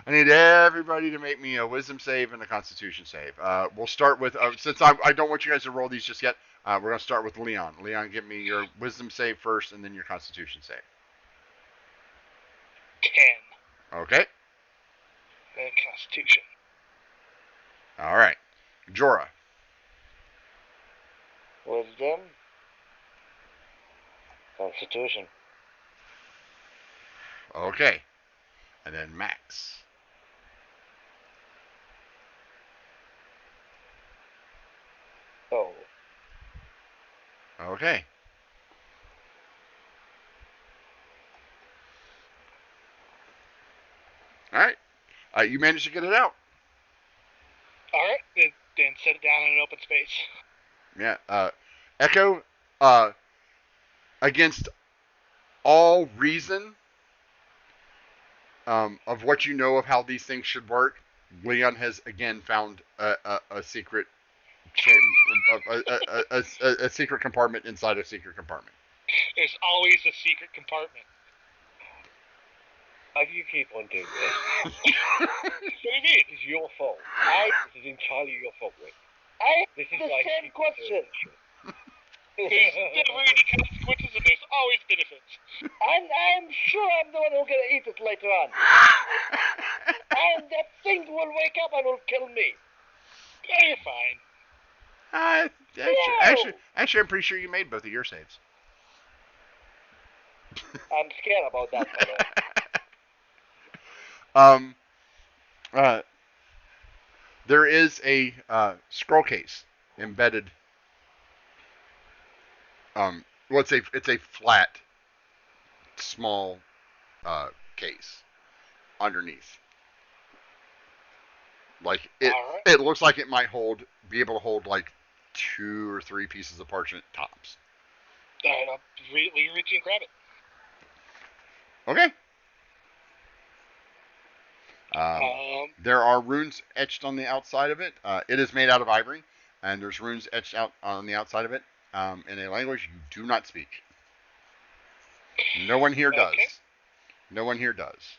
I need everybody to make me a wisdom save and a constitution save. We'll start with, since I don't want you guys to roll these just yet, we're going to start with Leon. Leon, give me your wisdom save first and then your constitution save. 10. Okay. And Constitution. All right. Jorah. Wisdom. Constitution. Okay. And then Max. Oh. Okay. All right. You managed to get it out. All right. Then set it down in an open space. Yeah. Echo, against all reason of what you know of how these things should work, Leon has again found a secret a secret compartment inside a secret compartment. There's always a secret compartment. How do you keep on doing this? What do you mean? This is your fault. This is entirely your fault, Rick. I This is the why same you keep question. There's never any consequences and there's always benefits. I'm sure I'm the one who's gonna eat it later on. And that thing will wake up and will kill me. Yeah, you're fine. Actually, I'm pretty sure you made both of your saves. I'm scared about that, fellow. There is a scroll case embedded. Well, it's a flat, small case underneath. Like it looks like it might be able to hold like 2 or 3 pieces of parchment tops. Alright, I'll reach and grab it. Okay. There are runes etched on the outside of it. It is made out of ivory, and there's runes etched out on the outside of it in a language you do not speak. No one here does. Okay. No one here does.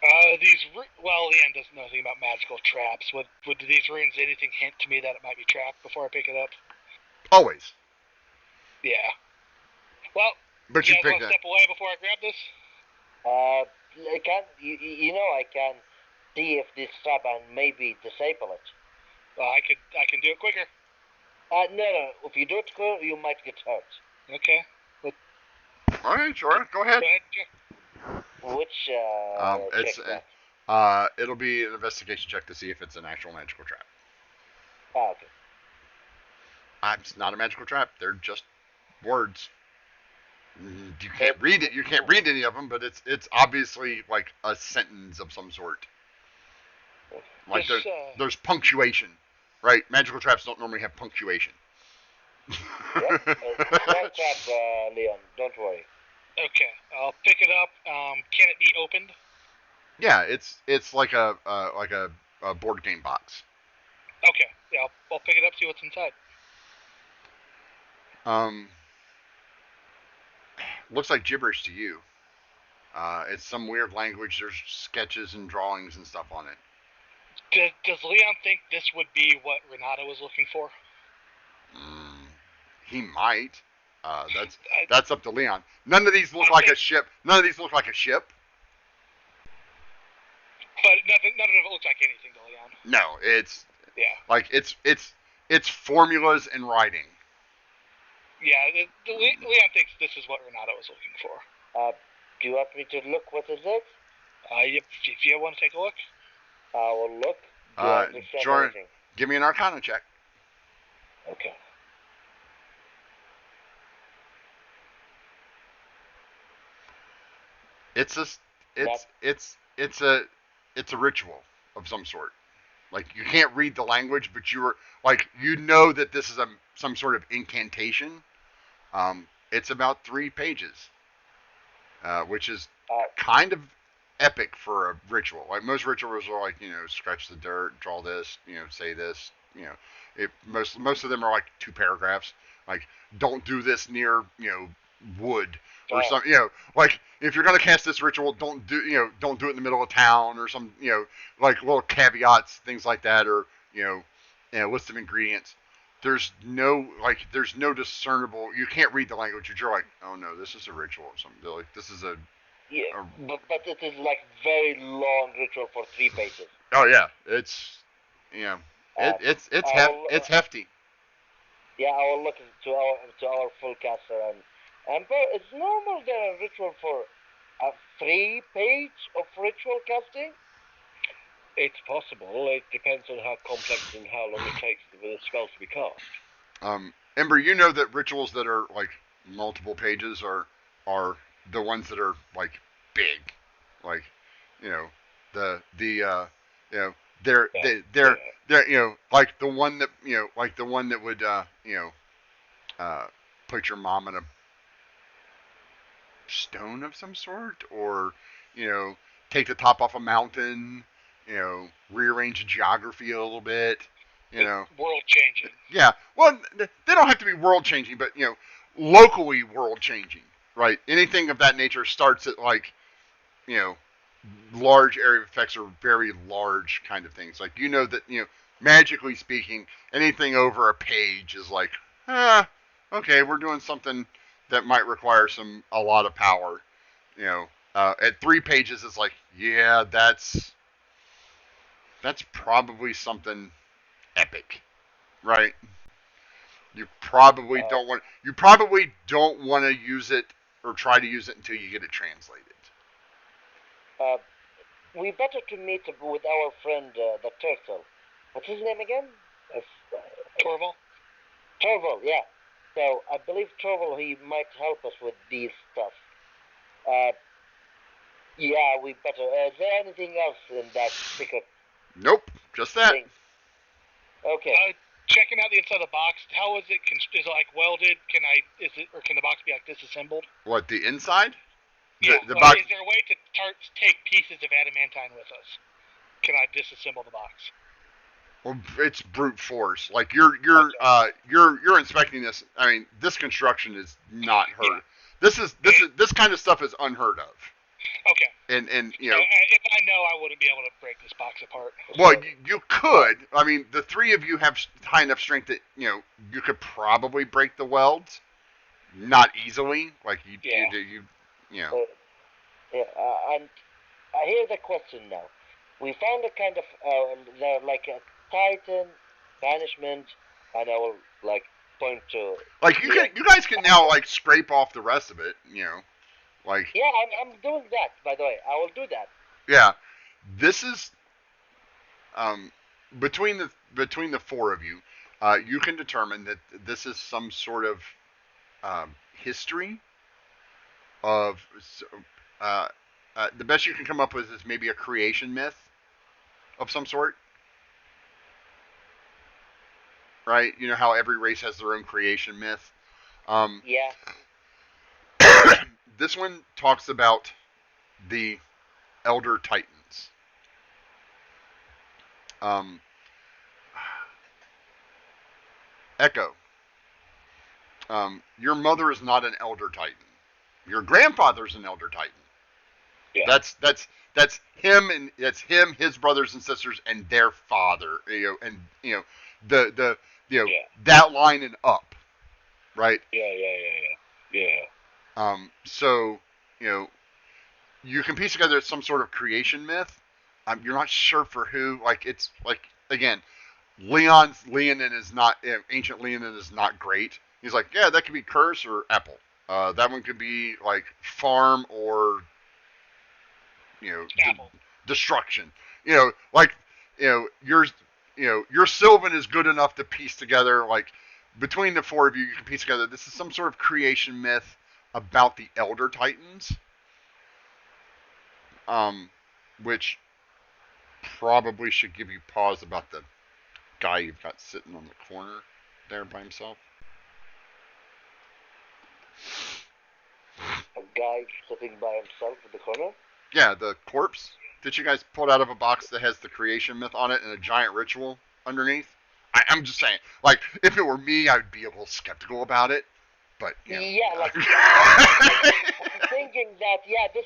Leanne doesn't know anything about magical traps. Would these runes anything hint to me that it might be trapped before I pick it up? Always. Yeah. Well, but you you guys pick want to that. step away before I grab this? I can, I can see if this trap and maybe disable it. Well, I can do it quicker. No. If you do it quicker, you might get hurt. Okay. All right, sure. Go ahead. Go ahead. Which check that? It'll be an investigation check to see if it's an actual magical trap. Oh, okay. It's not a magical trap. They're just words. You can't read it. You can't read any of them, but it's obviously like a sentence of some sort. Like there's punctuation, right? Magical traps don't normally have punctuation. Yep. Small trap, Leon. Don't worry. Okay, I'll pick it up. Can it be opened? Yeah, it's like a board game box. Okay, yeah, I'll pick it up, see what's inside. Looks like gibberish to you. It's some weird language. There's sketches and drawings and stuff on it. Does Leon think this would be what Renata was looking for? He might. That's up to Leon. None of these look like a ship. None of these look like a ship. But none of it looks like anything to Leon. No, it's like it's formulas and writing. Yeah, Leon thinks this is what Renata was looking for. Do you want me to look what is it? If you want to take a look. I will look. Jordan, give me an Arcana check. Okay. It's a ritual of some sort. Like you can't read the language, but you know that this is some sort of incantation. It's about 3 pages, which is kind of epic for a ritual. Like most rituals are like, scratch the dirt, draw this, say this, Most of them are like 2 paragraphs. Like, don't do this near wood or something. Like if you're gonna cast this ritual, don't do it in the middle of town or some like little caveats, things like that, or list of ingredients. There's no discernible. You can't read the language. You're like, oh no, this is a ritual or something. Like, this is a. Yeah, but it is like very long ritual for 3 pages. Oh yeah, it's it's hefty. Yeah, I will look to our full caster and it's normal there a ritual for a 3 page of ritual casting. It's possible. It depends on how complex and how long it takes for the spell to be cast. Ember, you know that rituals that are like multiple pages are the ones that are like big, like the they're like the one that would put your mom in a stone of some sort, or take the top off a mountain, rearrange geography a little bit, world changing. Yeah, well, they don't have to be world changing, but locally world changing, right? Anything of that nature starts at like large area effects are very large kind of things. Like that magically speaking, anything over a page is like okay, we're doing something that might require a lot of power. At 3 pages, it's like, yeah, that's probably something epic, right? You probably don't want to use it or try to use it until you get it translated. We better to meet with our friend the turtle. What's his name again? Torval. Torval, yeah. So I believe Torval, he might help us with these stuff. Yeah, we better. Is there anything else in that secret? Nope, just that. Thing? Okay. Checking out the inside of the box. How is it? Is it like welded? Can the box be like disassembled? What, the inside? Yeah. The box. Is there a way to take pieces of adamantine with us? Can I disassemble the box? Well, it's brute force. Like you're inspecting this. I mean, this construction is not heard. Yeah. This kind of stuff is unheard of. Okay. And if I know, I wouldn't be able to break this box apart. Well, you could. I mean, the 3 of you have high enough strength that you could probably break the welds, not easily. Like you. Yeah, and I hear the question now. We found a kind of they're like a Titan banishment, and I will like point to. Like you guys can now like scrape off the rest of it. Like. Yeah, I'm doing that. By the way, I will do that. Yeah, this is between the 4 of you, you can determine that this is some sort of history of the best you can come up with is maybe a creation myth of some sort. Right? You know how every race has their own creation myth? Yeah. This one talks about the Elder Titans. Echo. Your mother is not an Elder Titan. Your grandfather's an Elder Titan. Yeah. That's him, and that's him, his brothers and sisters, and their father. That line and up, right? Yeah. So you can piece together some sort of creation myth. You're not sure for who. Like it's like again, Leonin is not ancient. Leonin is not great. He's like, yeah, that could be curse or apple. That one could be like farm or destruction. Your Sylvan is good enough to piece together, like between the 4 of you can piece together this is some sort of creation myth about the Elder Titans, which probably should give you pause about the guy you've got sitting on the corner there by himself. A guy sitting by himself in the corner? Yeah, the corpse that you guys pulled out of a box that has the creation myth on it and a giant ritual underneath. I'm just saying, like, if it were me, I'd be a little skeptical about it. But Yeah, like I'm thinking that this.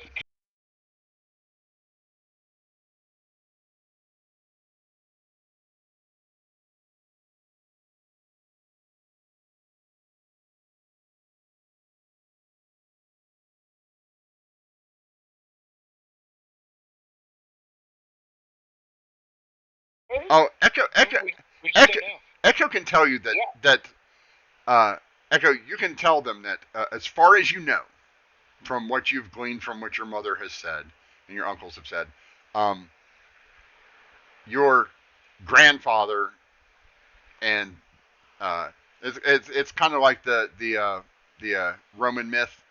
oh, Echo, We just Echo, don't know. Echo can tell you that Echo, you can tell them that as far as you know, from what you've gleaned from what your mother has said and your uncles have said, um, your grandfather and it's kind of like the Roman myth,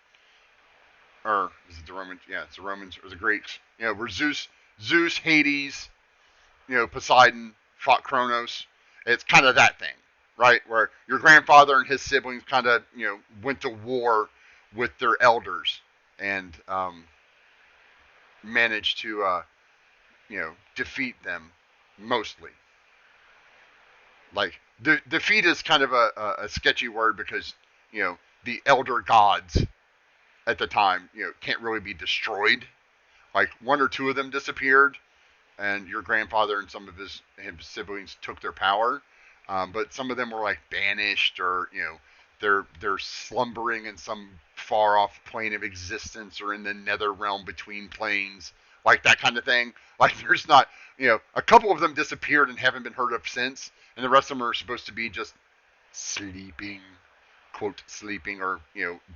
or is it the Romans? Yeah, it's the Romans or the Greeks. Where Zeus, Hades, Poseidon fought Kronos. It's kind of that thing, right? Where your grandfather and his siblings kind of went to war with their elders and managed to defeat them mostly. Like defeat is kind of a sketchy word because the elder gods at the time can't really be destroyed. Like one or two of them disappeared, and your grandfather and some of his siblings took their power. But some of them were like banished, or they're slumbering in some far off plane of existence, or in the nether realm between planes, like that kind of thing. Like there's not, a couple of them disappeared and haven't been heard of since, and the rest of them are supposed to be just sleeping, quote sleeping, or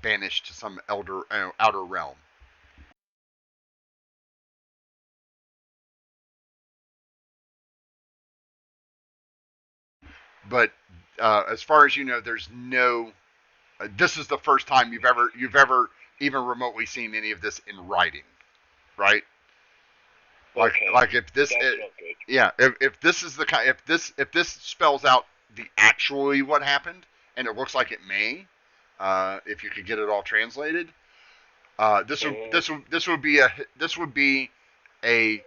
banished to some outer realm. But as far as you know, there's no. This is the first time you've ever even remotely seen any of this in writing, right? Like if this, yeah, if this is the kind, if this spells out the actually what happened, and it looks like it may, if you could get it all translated, this would be a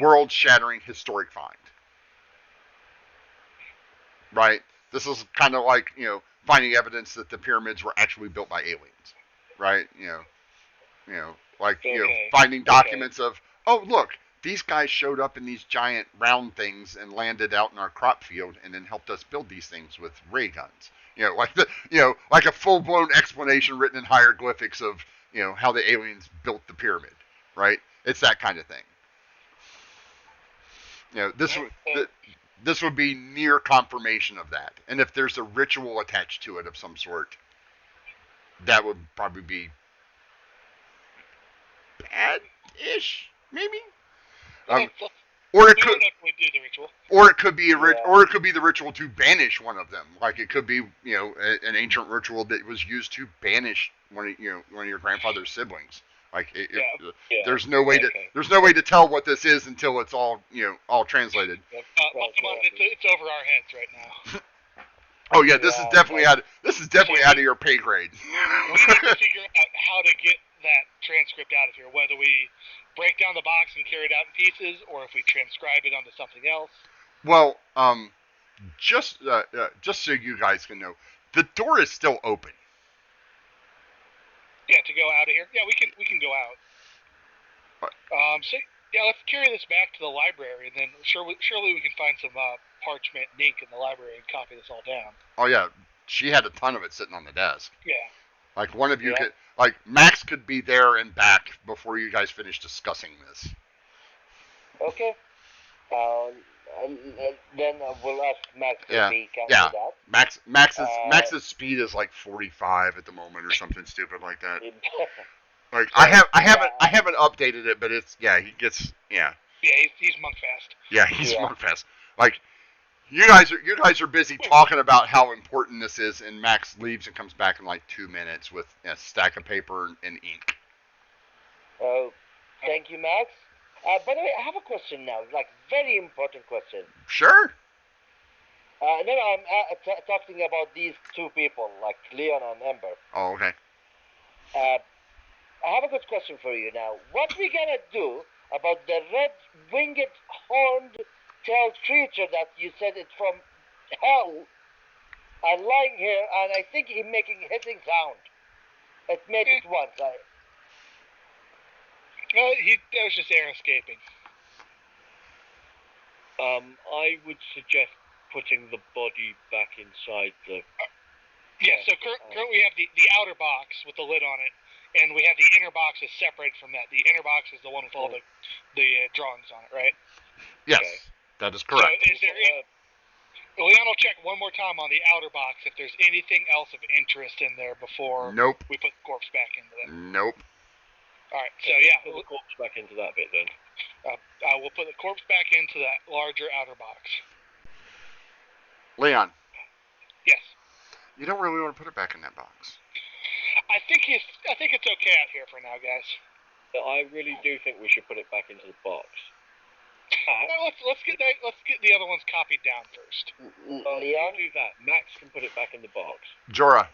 world shattering historic find, right? This is kind of like finding evidence that the pyramids were actually built by aliens, right? Like finding documents of, oh look, these guys showed up in these giant round things and landed out in our crop field and then helped us build these things with ray guns. Like a full blown explanation written in hieroglyphics of how the aliens built the pyramid, right? It's that kind of thing. This would be near confirmation of that. And if there's a ritual attached to it of some sort, that would probably be bad-ish, maybe. Or it could, do the ritual. or it could be or it could be the ritual to banish one of them. Like it could be, an ancient ritual that was used to banish one of your grandfather's siblings. Like there's no way to tell what this is until it's all all translated. It's over our heads right now. Oh yeah, this is definitely out of your pay grade. We need to figure out how to get that transcript out of here. Whether we break down the box and carry it out in pieces, or if we transcribe it onto something else. Well, just so you guys can know, the door is still open. Yeah, to go out of here. Yeah, we can go out. So yeah, let's carry this back to the library, and then surely we can find some parchment and ink in the library and copy this all down. Oh yeah, she had a ton of it sitting on the desk. Yeah. Like one of you could, like Max could be there and back before you guys finish discussing this. Okay. Then we'll ask Max if he can do that. Max's speed is like 45 at the moment or something stupid like that. Like I haven't updated it, but it's he gets Yeah, he's monk fast. Yeah, he's monk fast. Like you guys are busy talking about how important this is, and Max leaves and comes back in like 2 minutes with a stack of paper and ink. Oh, thank you, Max. By the way, I have a question now, like very important question. Sure. No, I'm talking about these two people, like Leon and Ember. Oh, okay. I have a good question for you now. What we gonna do about the red-winged horned-tailed creature that you said it's from hell? I'm lying here, and I think he's making hissing sound. It made it once. That was just air escaping. I would suggest putting the body back inside the... Yeah, so currently we have the outer box with the lid on it, and we have the inner box is separated from that. The inner box is the one with all the drawings on it, right? Yes, Okay. that is correct. So is there... Leon will check one more time on the outer box if there's anything else of interest in there before Nope. we put the corpse back into that. Nope. Alright, so yeah. Put the corpse back into that bit then. We'll put the corpse back into that larger outer box. Leon, Yes. you don't really want to put it back in that box. I think it's okay out here for now, guys. I really do think we should put it back into the box. Let's get the other ones copied down first. Leon? You do that. Max can put it back in the box. Jorah,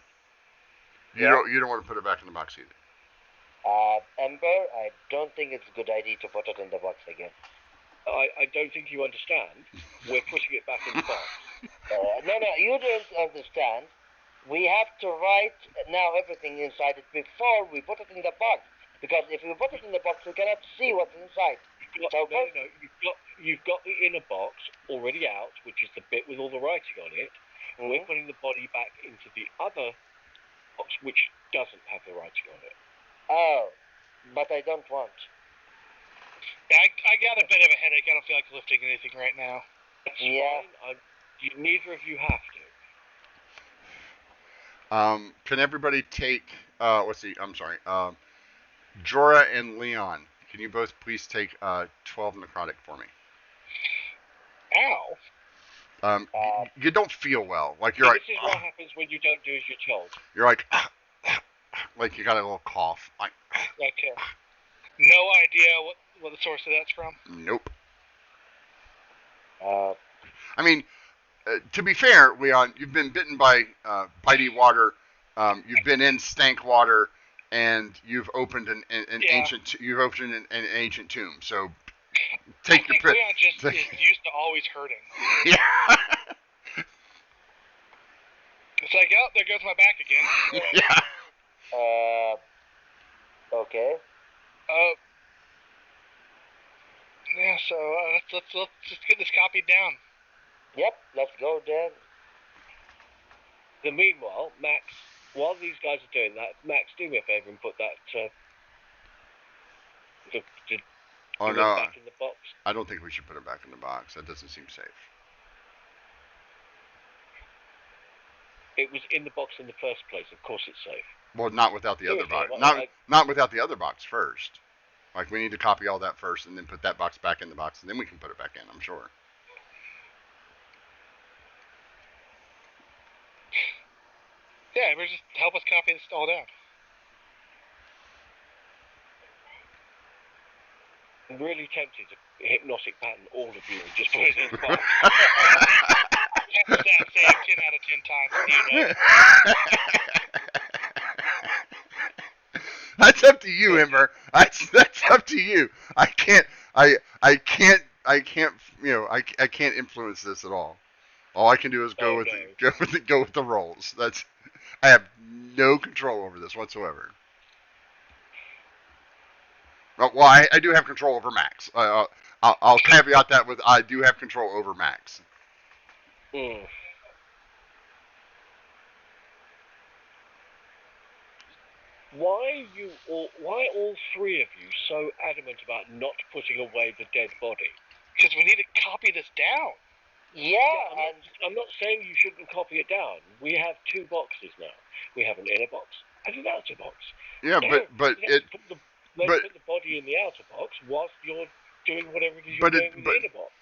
Yeah? you don't want to put it back in the box either. Ember, I don't think it's a good idea to put it in the box again. I don't think you understand. We're putting it back in the box. No, you don't understand. We have to write now everything inside it before we put it in the box. Because if we put it in the box, we cannot see what's inside. You've got the inner box already out, which is the bit with all the writing on it. Mm-hmm. We're putting the body back into the other box, which doesn't have the writing on it. Oh, but I don't want. I got a bit of a headache. I don't feel like lifting anything right now. That's Yeah. fine. Neither of you have to. Can everybody take? Let's see. I'm sorry. Jorah and Leon, can you both please take 12 necrotic for me? Ow. You don't feel well. Like you're This is what happens when you don't do as you're told. You're like you got a little cough. Like Okay. No idea what the source of that's from? nope. Uh, I mean, to be fair, Leon, you've been bitten by bitey water. You've been in stank water, and you've opened an ancient. You've opened an ancient tomb. So take your pick. Leon just is used to always hurting. Yeah. It's like, oh, there goes my back again. Yeah. Okay. Yeah. So let's just get this copied down. Yep, let's go then. Meanwhile, Max, while these guys are doing that, Max, do me a favor and put that Oh no. back in the box. I don't think we should put it back in the box. That doesn't seem safe. It was in the box in the first place. Of course, it's safe. Well, not without the other box. Well, Not without the other box first. Like we need to copy all that first, and then put that box back in the box, and then we can put it back in. I'm sure. Yeah, we're just help us copy this all down. I'm really tempted to hypnotic pattern all of you and just put it in the box. Stat save 10 out of 10 times. You know. That's up to you, Ember. That's up to you. I can't. You know, I can't influence this at all. All I can do is go with the rolls. I have no control over this whatsoever. Well, I do have control over Max. I'll caveat that with I do have control over Max. Why all three of you so adamant about not putting away the dead body? Because we need to copy this down. Yeah, I'm not saying you shouldn't copy it down. We have two boxes now. We have an inner box and an outer box. Yeah, Let's put the body in the outer box whilst you're doing whatever it is you're doing in the inner box.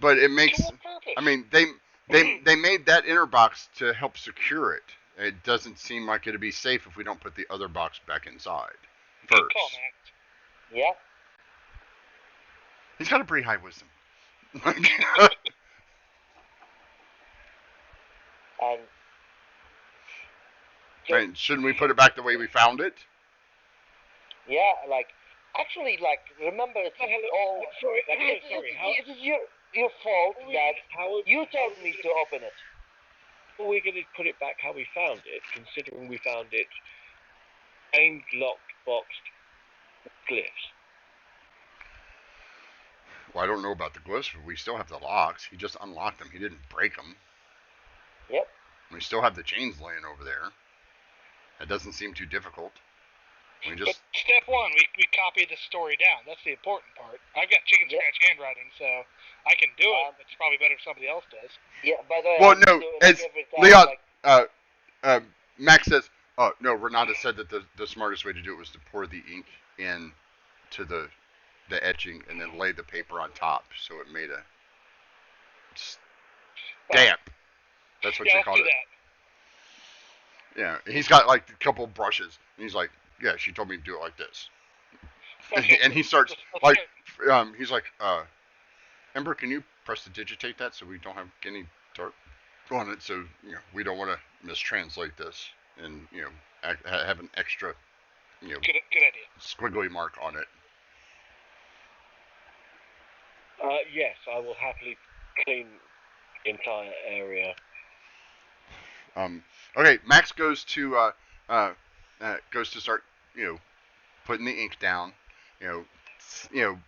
But it makes. To what purpose? I mean, they made that inner box to help secure it. It doesn't seem like it'd be safe if we don't put the other box back inside first. Good call, man. yeah. He's got a pretty high wisdom. And shouldn't we put it back the way we found it? Yeah, actually, remember, it's all... Sorry. It is your fault that you told me to open it. are we going to put it back how we found it, considering we found it chained, locked, boxed, glyphs? Well, I don't know about the glyphs, but we still have the locks. He just unlocked them. He didn't break them. Yep. We still have the chains laying over there. That doesn't seem too difficult. We But just step one, we copied the story down. That's the important part. I've got chicken scratch handwriting, so I can do it. But it's probably better if somebody else does. Yeah. By the way, well, I no, do, it's every time, Leon. Max says, "Oh no, Renata said that the smartest way to do it was to pour the ink in to the etching and then lay the paper on top, so it made a stamp. That's what Yeah, she let's called do it. that. Yeah, he's got like a couple brushes, and he's like, "Yeah, she told me to do it like this." Okay. And he starts Let's like, start. he's like, Ember, can you press to digitate that so we don't have any dark on it, so we don't want to mistranslate this and have an extra Good idea. squiggly mark on it. Yes, I will happily clean the entire area. Okay, Max goes to start putting the ink down,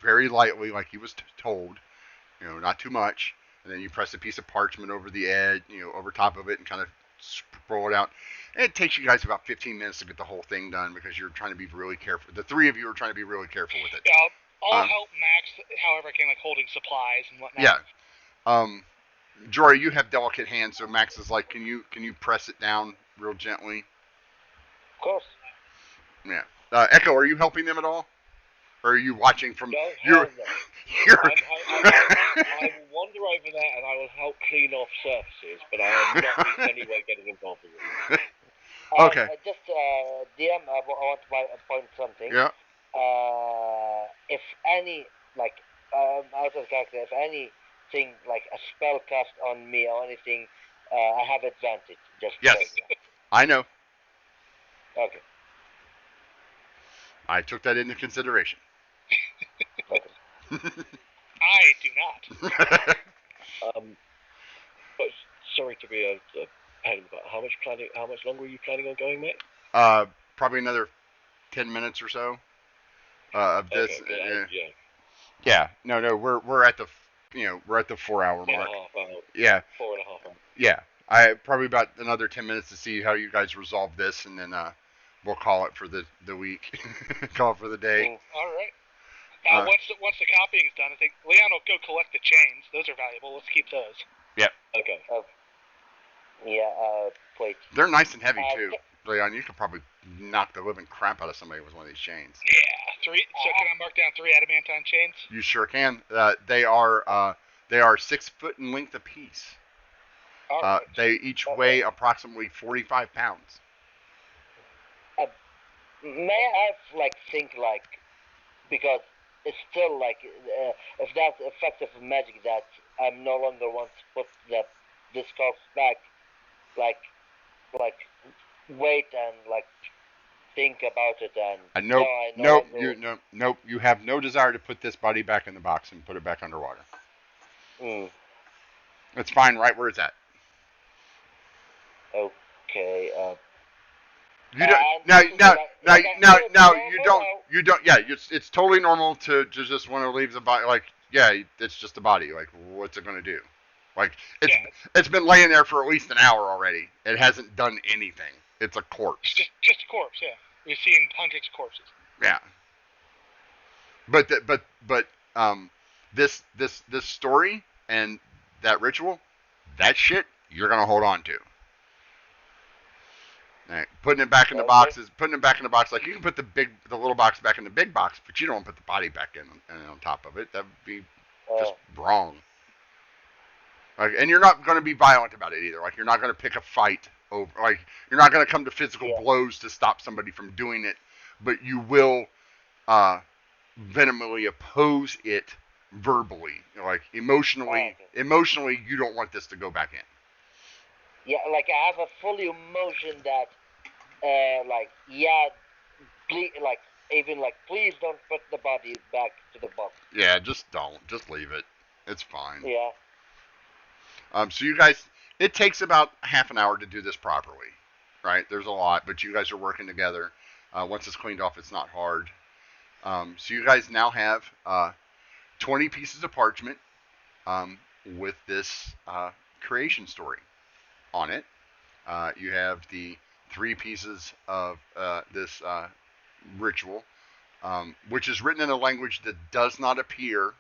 very lightly like he was told, not too much, and then you press a piece of parchment over the edge, over top of it, and kind of scroll it out. And it takes you guys about 15 minutes to get the whole thing done because you're trying to be really careful. The three of you are trying to be really careful with it. Yeah, I'll help Max however I can, like holding supplies and whatnot. Yeah. Jory, you have delicate hands, so Max is like, can you press it down real gently? Of course. Yeah. Echo, are you helping them at all? Or are you watching from? No, you're. I will wander over there and I will help clean off surfaces, but I am not in any way getting involved in it. Okay. Just DM, I want to point something. Yeah. If any, like, out of character, if anything like a spell cast on me or anything, I have advantage. Just yes, I know. Okay. I took that into consideration. Okay. I do not. But sorry to be a pain, but how much longer are you planning on going, mate? Probably another 10 minutes or so of this. Okay, yeah. Yeah. No. We're at the 4 hour mark. 4.5 hours. Yeah. 4.5 hours. Yeah. I probably about another 10 minutes to see how you guys resolve this, and then we'll call it for the week. Call it for the day. All right. Once the copying's done, I think Leon will go collect the chains. Those are valuable. Let's keep those. Yep. Okay. Wait. They're nice and heavy too. Leon, you could probably knock the living crap out of somebody with one of these chains. Yeah, 3. So can I mark down 3 adamantine chains? You sure can. They are 6 foot in length apiece. All right. They each weigh approximately 45 pounds. May I think because it's still if that's effective magic that I no longer want to put this corpse back, wait and think about it and nope. You have no desire to put this body back in the box and put it back underwater. It's fine right where it's at. Okay. You don't you don't. Yeah, it's totally normal to just want to leave the body. It's just a body. What's it gonna do? It's been laying there for at least an hour already. It hasn't done anything. It's a corpse. Just a corpse. Yeah, we've seen hundreds of corpses. Yeah. But this story and that ritual, that shit you're gonna hold on to. Right. Putting it back in the box. Like you can put the little box back in the big box, but you don't want to put the body back in on top of it. That would be just wrong. And you're not going to be violent about it either. You're not going to pick a fight over. You're not going to come to physical blows to stop somebody from doing it, but you will vehemently oppose it verbally. Emotionally, you don't want this to go back in. Yeah, I have a full emotion that, please don't put the body back to the box. Yeah, just don't. Just leave it. It's fine. Yeah. So you guys It takes about half an hour to do this properly, right? There's a lot, but you guys are working together. Once it's cleaned off, it's not hard. So you guys now have 20 pieces of parchment with this creation story on it. You have the 3 pieces of this ritual, which is written in a language that does not appear.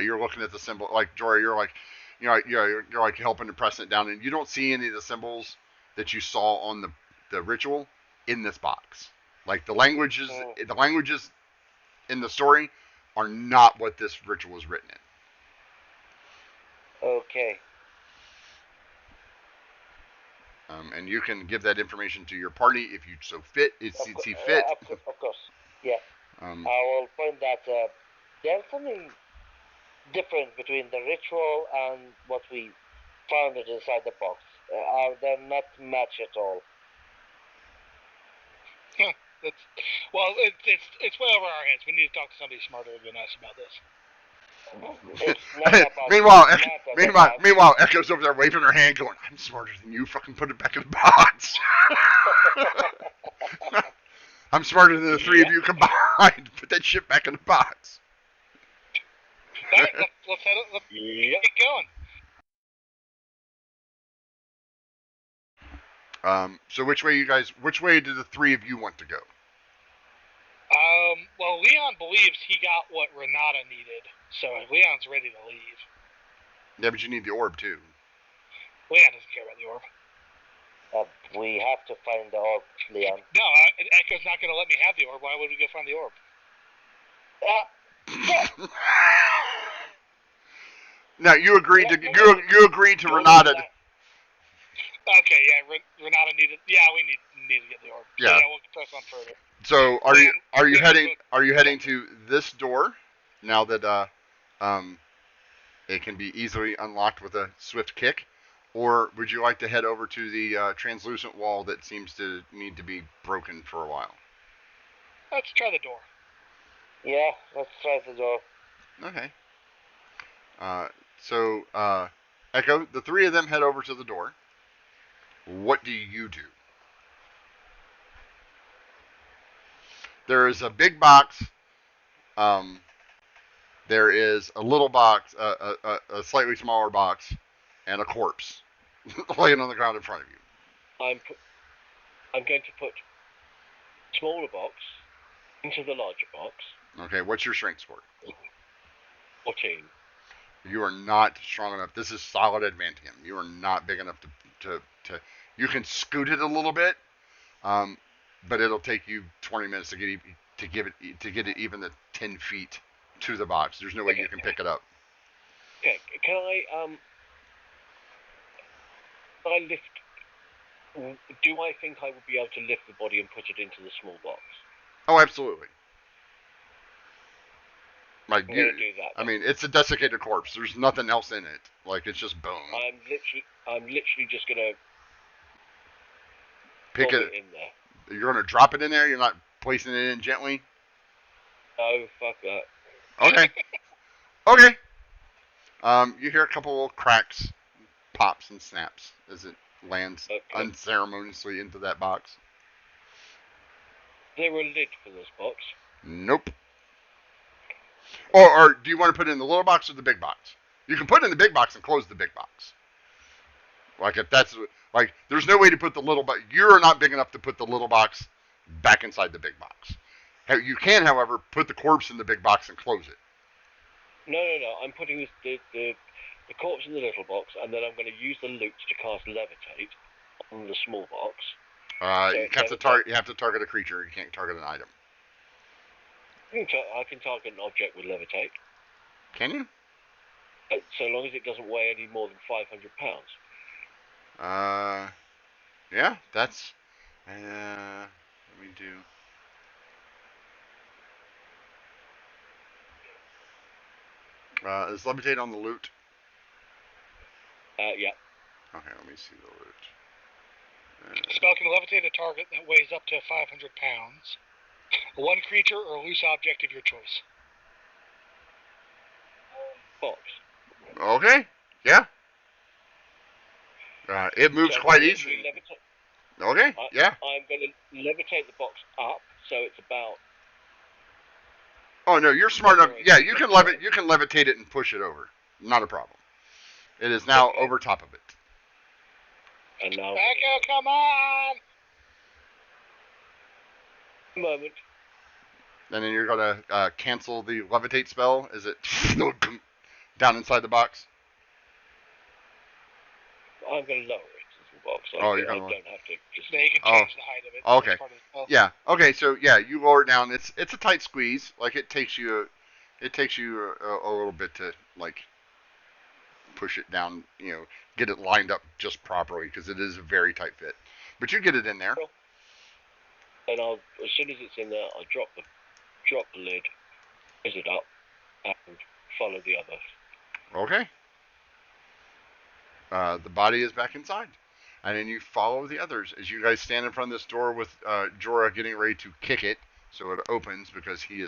You're looking at the symbol, like Jory. You're like, you're like helping to press it down, and you don't see any of the symbols that you saw on the ritual in this box. Like the languages in the story are not what this ritual is written in. Okay. And you can give that information to your party if you so fit. See fit. Of course. Yeah. I will point that there's something different between the ritual and what we found inside the box. They're not match at all. It's way over our heads. We need to talk to somebody smarter than us about this. Meanwhile, Echo's over there waving her hand, going, "I'm smarter than you. Fucking put it back in the box." I'm smarter than the 3 of you combined. Put that shit back in the box. All right, let's get going. So which way do the 3 of you want to go? Well, Leon believes he got what Renata needed, so Leon's ready to leave. Yeah, but you need the orb, too. Leon doesn't care about the orb. We have to find the orb, Leon. No, Echo's not going to let me have the orb. Why would we go find the orb? Now, you agreed to Renata. Okay, yeah, Renata needed. Yeah, we need to get the orb. Yeah. So, yeah, we'll press on further. So are you heading to this door now that it can be easily unlocked with a swift kick, or would you like to head over to the translucent wall that seems to need to be broken for a while? Let's try the door. Yeah, let's try the door. Okay. So Echo, the 3 of them head over to the door. What do you do? There is a big box. There is a little box, a slightly smaller box, and a corpse laying on the ground in front of you. I'm going to put smaller box into the larger box. Okay, what's your strength score? 14. You are not strong enough. This is solid adamantium. You are not big enough to you can scoot it a little bit, but it'll take you 20 minutes to get it even the 10 feet to the box. There's no way you can pick it up. Okay, can I lift? Do I think I would be able to lift the body and put it into the small box? Oh, absolutely. Like I'm gonna do that. I mean, it's a desiccated corpse. There's nothing else in it. Like, it's just bone. I'm literally just gonna pick it in there. You're gonna drop it in there. You're not placing it in gently. Oh, fuck that. Okay. Okay. You hear a couple of cracks, pops, and snaps as it lands unceremoniously into that box. Is there a lid for this box? Nope. Or do you want to put it in the little box or the big box? You can put it in the big box and close the big box. Like, if that's like, there's no way to put the little box. You're not big enough to put the little box back inside the big box. You can, however, put the corpse in the big box and close it. No. I'm putting the corpse in the little box, and then I'm going to use the loot to cast levitate on the small box. You have to target a creature. You can't target an item. I can target an object with levitate. Can you? So long as it doesn't weigh any more than 500 pounds. Yeah, that's. Let me do. Is levitate on the loot? Yeah. Okay, let me see the loot. Spell can levitate a target that weighs up to 500 pounds. One creature or loose object of your choice. Box. Okay. Yeah. It moves So quite I'm easily. literally Okay, yeah. I'm going to levitate the box up, so it's about. Oh no, you're smart enough. Yeah, you can levitate it and push it over. Not a problem. It is now over top of it. And now. Echo, come on! Moment. And then you're gonna cancel the levitate spell. Is it down inside the box? I'm going to lower it as the box. Oh, I don't have to just. Yeah, you can change the height of it. Okay. That's part of the spell. Yeah. Okay. So yeah, you lower it down. It's a tight squeeze. Like it takes you a little bit to like push it down. You know, get it lined up just properly because it is a very tight fit. But you get it in there. Cool. And as soon as it's in there, I'll drop the lid, raise it up, and follow the others. Okay. The body is back inside. And then you follow the others as you guys stand in front of this door with Jorah getting ready to kick it so it opens because he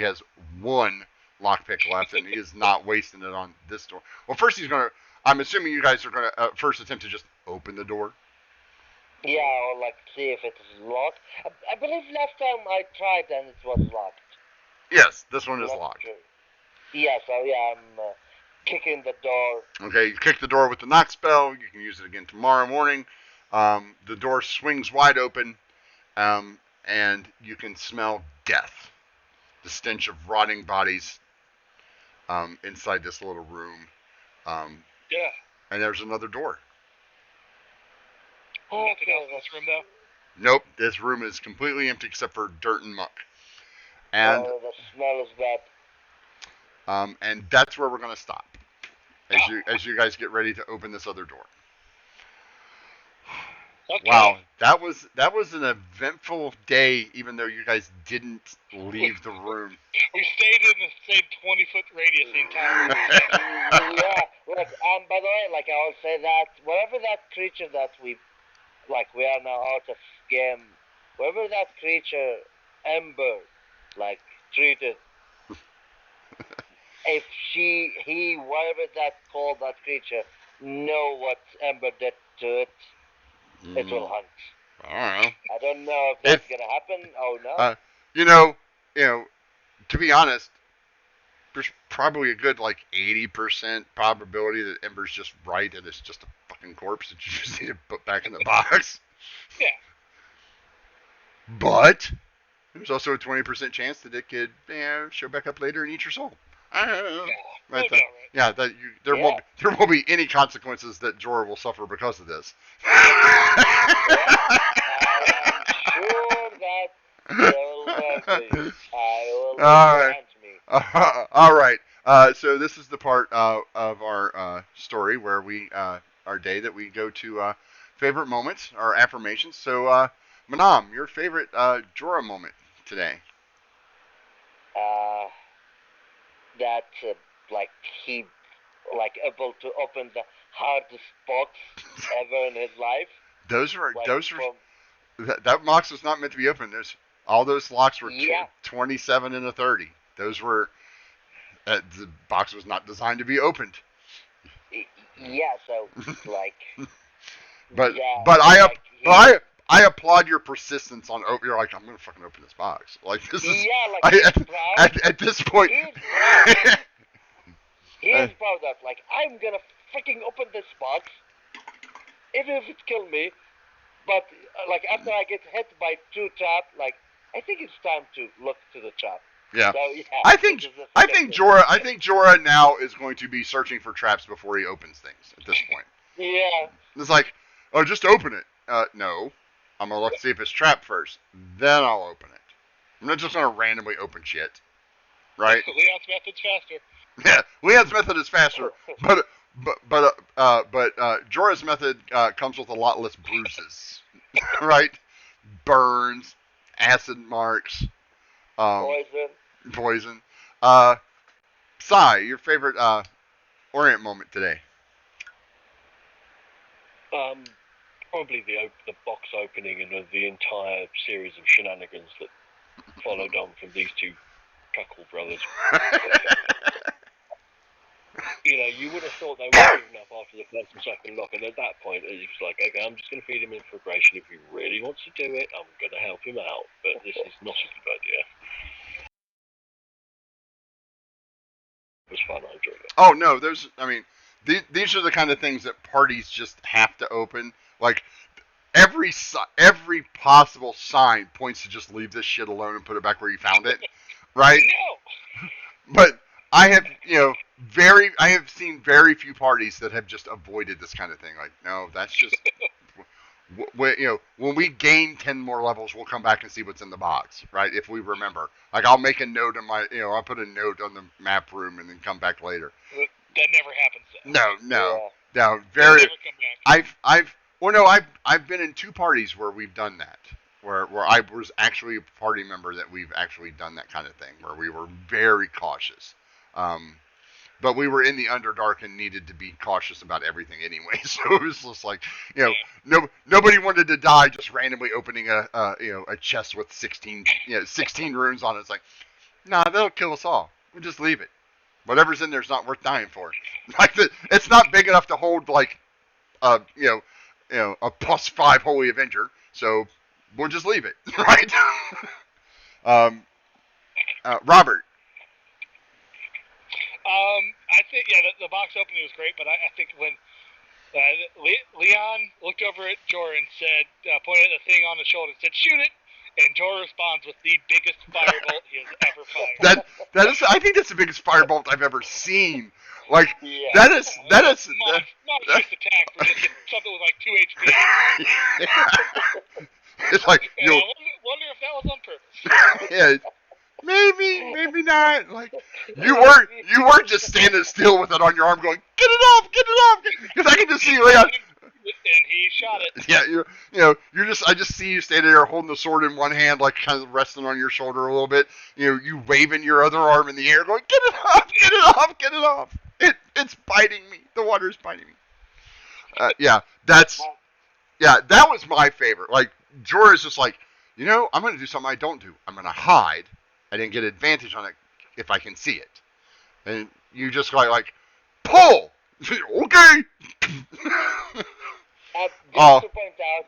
has one lockpick left and he is not wasting it on this door. Well, first I'm assuming you guys are going to first attempt to just open the door. Yeah, or like see if it is locked. I believe last time I tried and it was locked. Yes, this one is locked. True. Yeah, so yeah, I'm kicking the door. Okay, you kick the door with the knock spell. You can use it again tomorrow morning. The door swings wide open, and you can smell death. The stench of rotting bodies inside this little room. Yeah. And there's another door. Nothing else in this room, though? Nope, this room is completely empty except for dirt and muck. And the smell is bad. And that's where we're going to stop as you guys get ready to open this other door. Okay. Wow, that was an eventful day, even though you guys didn't leave the room. We stayed in the same 20-foot radius the entire room. Yeah, look, by the way, like I will say that whatever that creature that we are now out of game, whatever that creature Ember treated, if whatever that called that creature, know what Ember did to it, it will hunt. I don't know if that's gonna happen. Oh no. You know, to be honest, there's probably a good 80% probability that Ember's just right and it's just a fucking corpse that you just need to put back in the box. Yeah. But there's also a 20% chance that it could show back up later and eat your soul. I don't know. Yeah, there won't be any consequences that Jorah will suffer because of this. All right. So this is the part of our story where our day that we go to favorite moments, our affirmations. So, Manam, your favorite Jorah moment today? That he able to open the hardest box ever in his life. That box was not meant to be opened. All those locks were 27 and a 30. Those were the box was not designed to be opened. Yeah, so but I applaud your persistence on open. You're like, I'm gonna fucking open this box. Like this is at this point. He's proud that I'm gonna freaking open this box, even if it kills me. But after I get hit by 2 traps, I think it's time to look to the trap. Yeah. So, I think Jorah now is going to be searching for traps before he opens things at this point. Yeah. It's like, oh, just open it. No. I'm going to look to see if it's trapped first. Then I'll open it. I'm not just going to randomly open shit. Right? Leon's method's faster. Yeah, Leon's method is faster. But Jorah's method comes with a lot less bruises. Right? Burns, acid marks, poison. Sai, your favorite Orient moment today? Probably the box opening and the entire series of shenanigans that followed on from these 2 cuckold brothers. You would have thought they were given up after the first and second lock, and at that point, it was like, okay, I'm just going to feed him information. If he really wants to do it, I'm going to help him out. But this is not a good idea. It was fun. I enjoyed it. Oh no, these are the kind of things that parties just have to open. Like every possible sign points to just leave this shit alone and put it back where you found it, right? No. But I have, I have seen very few parties that have just avoided this kind of thing. Like, no, that's just, when we gain 10 more levels, we'll come back and see what's in the box, right? If we remember. Like, I'll make a note on I'll put a note on the map room and then come back later. That never happens. No. Very. I've been in 2 parties where we've done that. Where I was actually a party member that we've actually done that kind of thing, where we were very cautious. But we were in the Underdark and needed to be cautious about everything anyway. So it was just like, nobody wanted to die just randomly opening a chest with 16 runes on it. It's like, nah, that'll kill us all. We'll just leave it. Whatever's in there's not worth dying for. Like it's not big enough to hold like a +5 Holy Avenger. So we'll just leave it, right? Robert. I think the box opening was great, but I think when Leon looked over at Jorah and said, pointed at the thing on the shoulder and said, "Shoot it," and Jorah responds with the biggest firebolt he has ever fired. I think that's the biggest firebolt I've ever seen. Like Yeah. that is monstrous attack for just something with like 2 HP. It's like And I wonder if that was on purpose. yeah, maybe not. Like you weren't just standing still with it on your arm, going, "Get it off, because I can just see Leon. And he shot it. Yeah, I just see you standing there holding the sword in one hand, like kind of resting on your shoulder a little bit. You waving your other arm in the air, going, "Get it off, get it off, get it off." It's biting me. The water's biting me. That was my favorite. Like Jorah's just like, I'm gonna do something I don't do. I'm gonna hide. I didn't get advantage on it if I can see it. And you just like pull. Okay. Just to point out,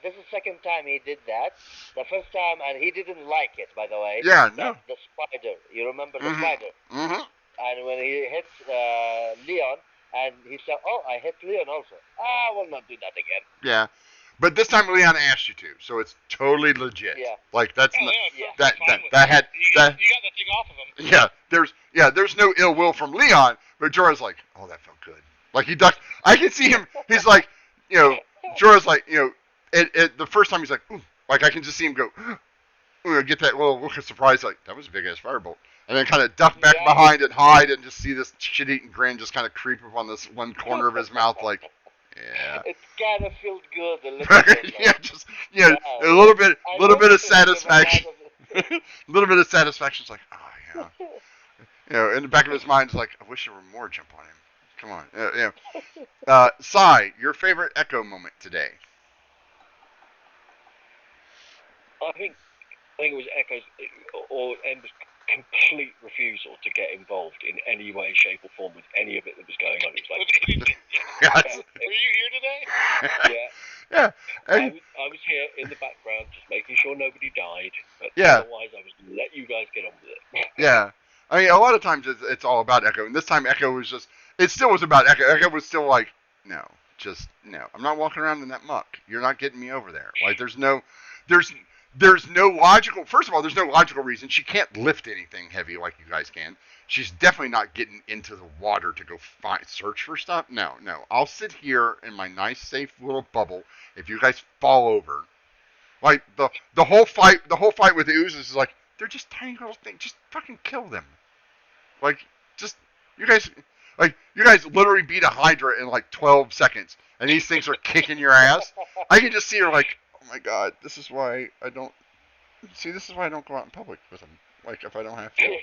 this is the second time he did that. The first time, and he didn't like it, by the way. Yeah, no. The spider. You remember the spider? Mm-hmm. And when he hits Leon, and he said, "Oh, I hit Leon also. I will not do that again." Yeah, but this time Leon asked you to, so it's totally legit. Yeah. Like that's that had you got the thing off of him. Yeah, there's no ill will from Leon, but Jorah's like, "Oh, that felt good." Like he ducked. I can see him. He's like, Jorah's like, the first time he's like, ooh, like I can just see him go, get that little look of surprise, like that was a big ass firebolt, and then kind of duck back behind and hide, and just see this shit-eating grin just kind of creep up on this one corner of his mouth, like, yeah. It kind of feels good a little bit. A little bit of satisfaction. A little bit of satisfaction. It's like, oh yeah. In the back of his mind, it's like, I wish there were more jump on him. Come on. Sai, your favorite Echo moment today? I think it was Echo's or Ember's complete refusal to get involved in any way, shape, or form with any of it that was going on. It was like, were you here today? Yeah. I was here in the background, just making sure nobody died. But otherwise, I was going to let you guys get on with it. Yeah. I mean, a lot of times it's all about Echo, and this time Echo was just. It still was about Echo. Echo was still like, no. I'm not walking around in that muck. You're not getting me over there. Like, there's no logical. First of all, there's no logical reason she can't lift anything heavy like you guys can. She's definitely not getting into the water to go search for stuff. No. I'll sit here in my nice, safe little bubble. If you guys fall over, like the whole fight with the oozes is like they're just tiny little things. Just fucking kill them. Like, just you guys literally beat a Hydra in like 12 seconds, and these things are kicking your ass. I can just see her like, oh my god, this is why I don't go out in public with them. Like, if I don't have to.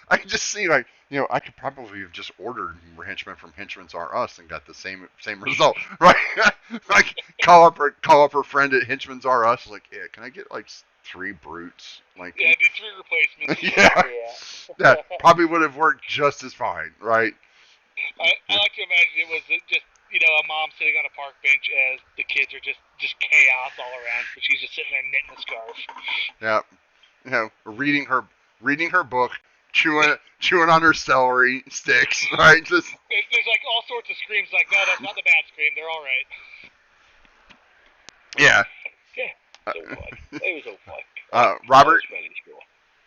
I can just see, like, I could probably have just ordered henchmen from Henchmen's R Us and got the same result, right? Like, call up her friend at Henchmen's R Us, like, yeah, can I get like 3 brutes. Like, Yeah, do 3 replacements. yeah, Yeah. that probably would have worked just as fine, right? I like to imagine it was just, a mom sitting on a park bench as the kids are just chaos all around, but she's just sitting there knitting a scarf. Yeah, reading her book, chewing on her celery sticks, right? Just There's like all sorts of screams. Like, no, that's not the bad scream. They're all right. yeah. Yeah, it was all fine. It was all fine. Robert. I was fairly sure.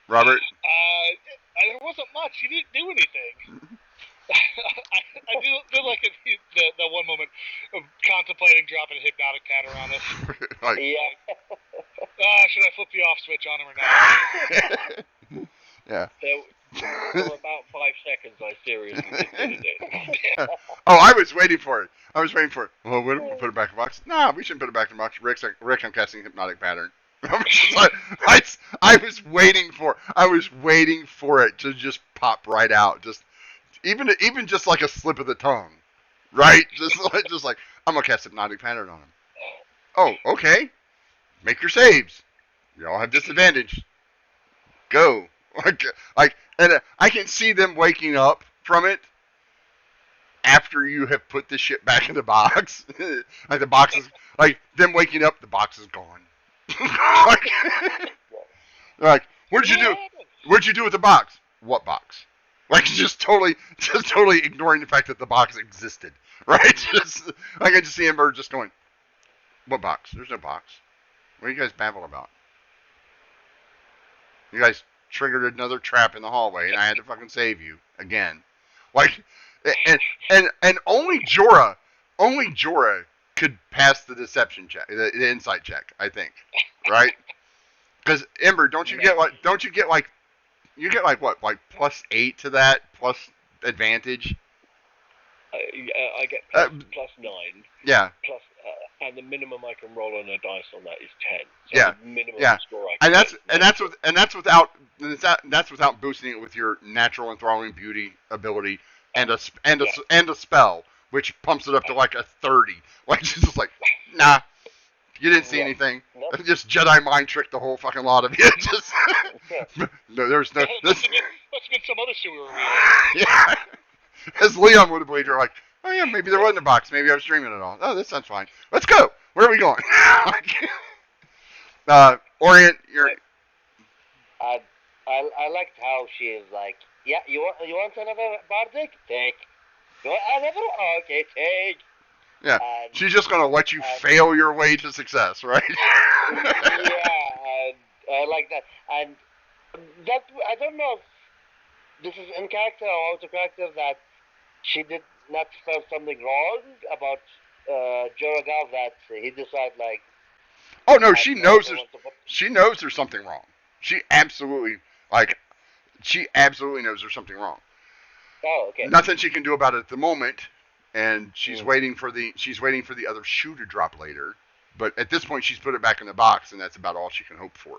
Robert. There wasn't much. He didn't do anything. I do like the one moment of contemplating dropping a hypnotic pattern on us. Like, Yeah. Should I flip the off switch on him or not? yeah. For about 5 seconds, I seriously considered it. Oh, I was waiting for it. Well, we don't put it back in the box. Nah, we shouldn't put it back in the box. Rick, I'm casting hypnotic pattern. I was waiting for it to just pop right out. Just even just like a slip of the tongue, right? Just like I'm gonna cast hypnotic pattern on him. Oh, okay. Make your saves. You all have disadvantage. Go. And I can see them waking up from it after you have put the shit back in the box. Like the box is like them waking up. The box is gone. like, what'd you do? What'd you do with the box? What box? Like just totally ignoring the fact that the box existed, right? Just I can just see Ember just going, "What box? There's no box. What are you guys babbling about? You guys triggered another trap in the hallway, and I had to fucking save you again." Like, and only Jorah could pass the deception check, the insight check, I think, right? Because Ember, don't you get like what, like +8 to that, plus advantage? I get plus 9. Yeah. Plus, and the minimum I can roll on a dice on that is 10. So Yeah. the minimum Yeah. score I can that's without boosting it with your natural enthralling beauty ability and a spell, which pumps it up to like a 30. Like it's just like, nah, you didn't see anything. Nope. Just Jedi mind trick the whole fucking lot of you. Just no, there's no. Must have been some other sewer wheel. Yeah. As Leon would have believed, you're like, oh yeah, maybe there wasn't a box. Maybe I was dreaming it all. Oh, this sounds fine. Let's go. Where are we going? Orient, you're. I liked how she is like, yeah, you want another bardic? Take. You want another? Okay, take. Yeah, she's just gonna let you fail your way to success, right? Yeah, and I like that. And that I don't know if this is in character or out of character that she did not spell something wrong about Joragav that he decided like. Oh no, she knows there's something wrong. She absolutely knows there's something wrong. Oh, okay. Nothing she can do about it at the moment, and she's waiting for the other shoe to drop later. But at this point, she's put it back in the box, and that's about all she can hope for,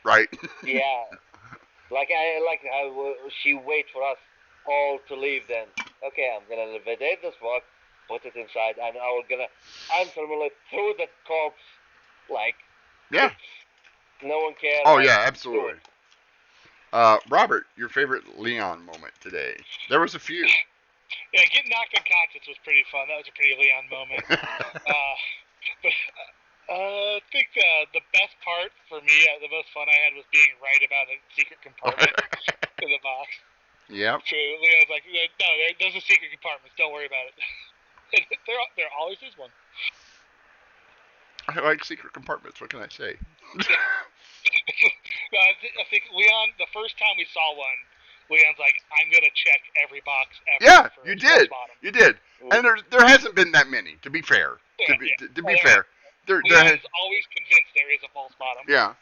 right? Yeah, I like how she waits for us all to leave. Then okay, I'm gonna validate this box, put it inside, and I'm gonna unfamiliar through the corpse, like yeah, no one cares. Oh yeah, absolutely. Robert, your favorite Leon moment today? There was a few. Yeah, getting knocked unconscious was pretty fun. That was a pretty Leon moment. But I think the best part for me, the most fun I had was being right about a secret compartment in the box. Yep. So Leon's like, no, there's a secret compartment. Don't worry about it. there always is one. I like secret compartments. What can I say? No, I think Leon, the first time we saw one, Leon's like, I'm going to check every box ever. Yeah, you did. You did. And there hasn't been that many, to be fair. To be fair. Leon's always convinced there is a false bottom. Yeah.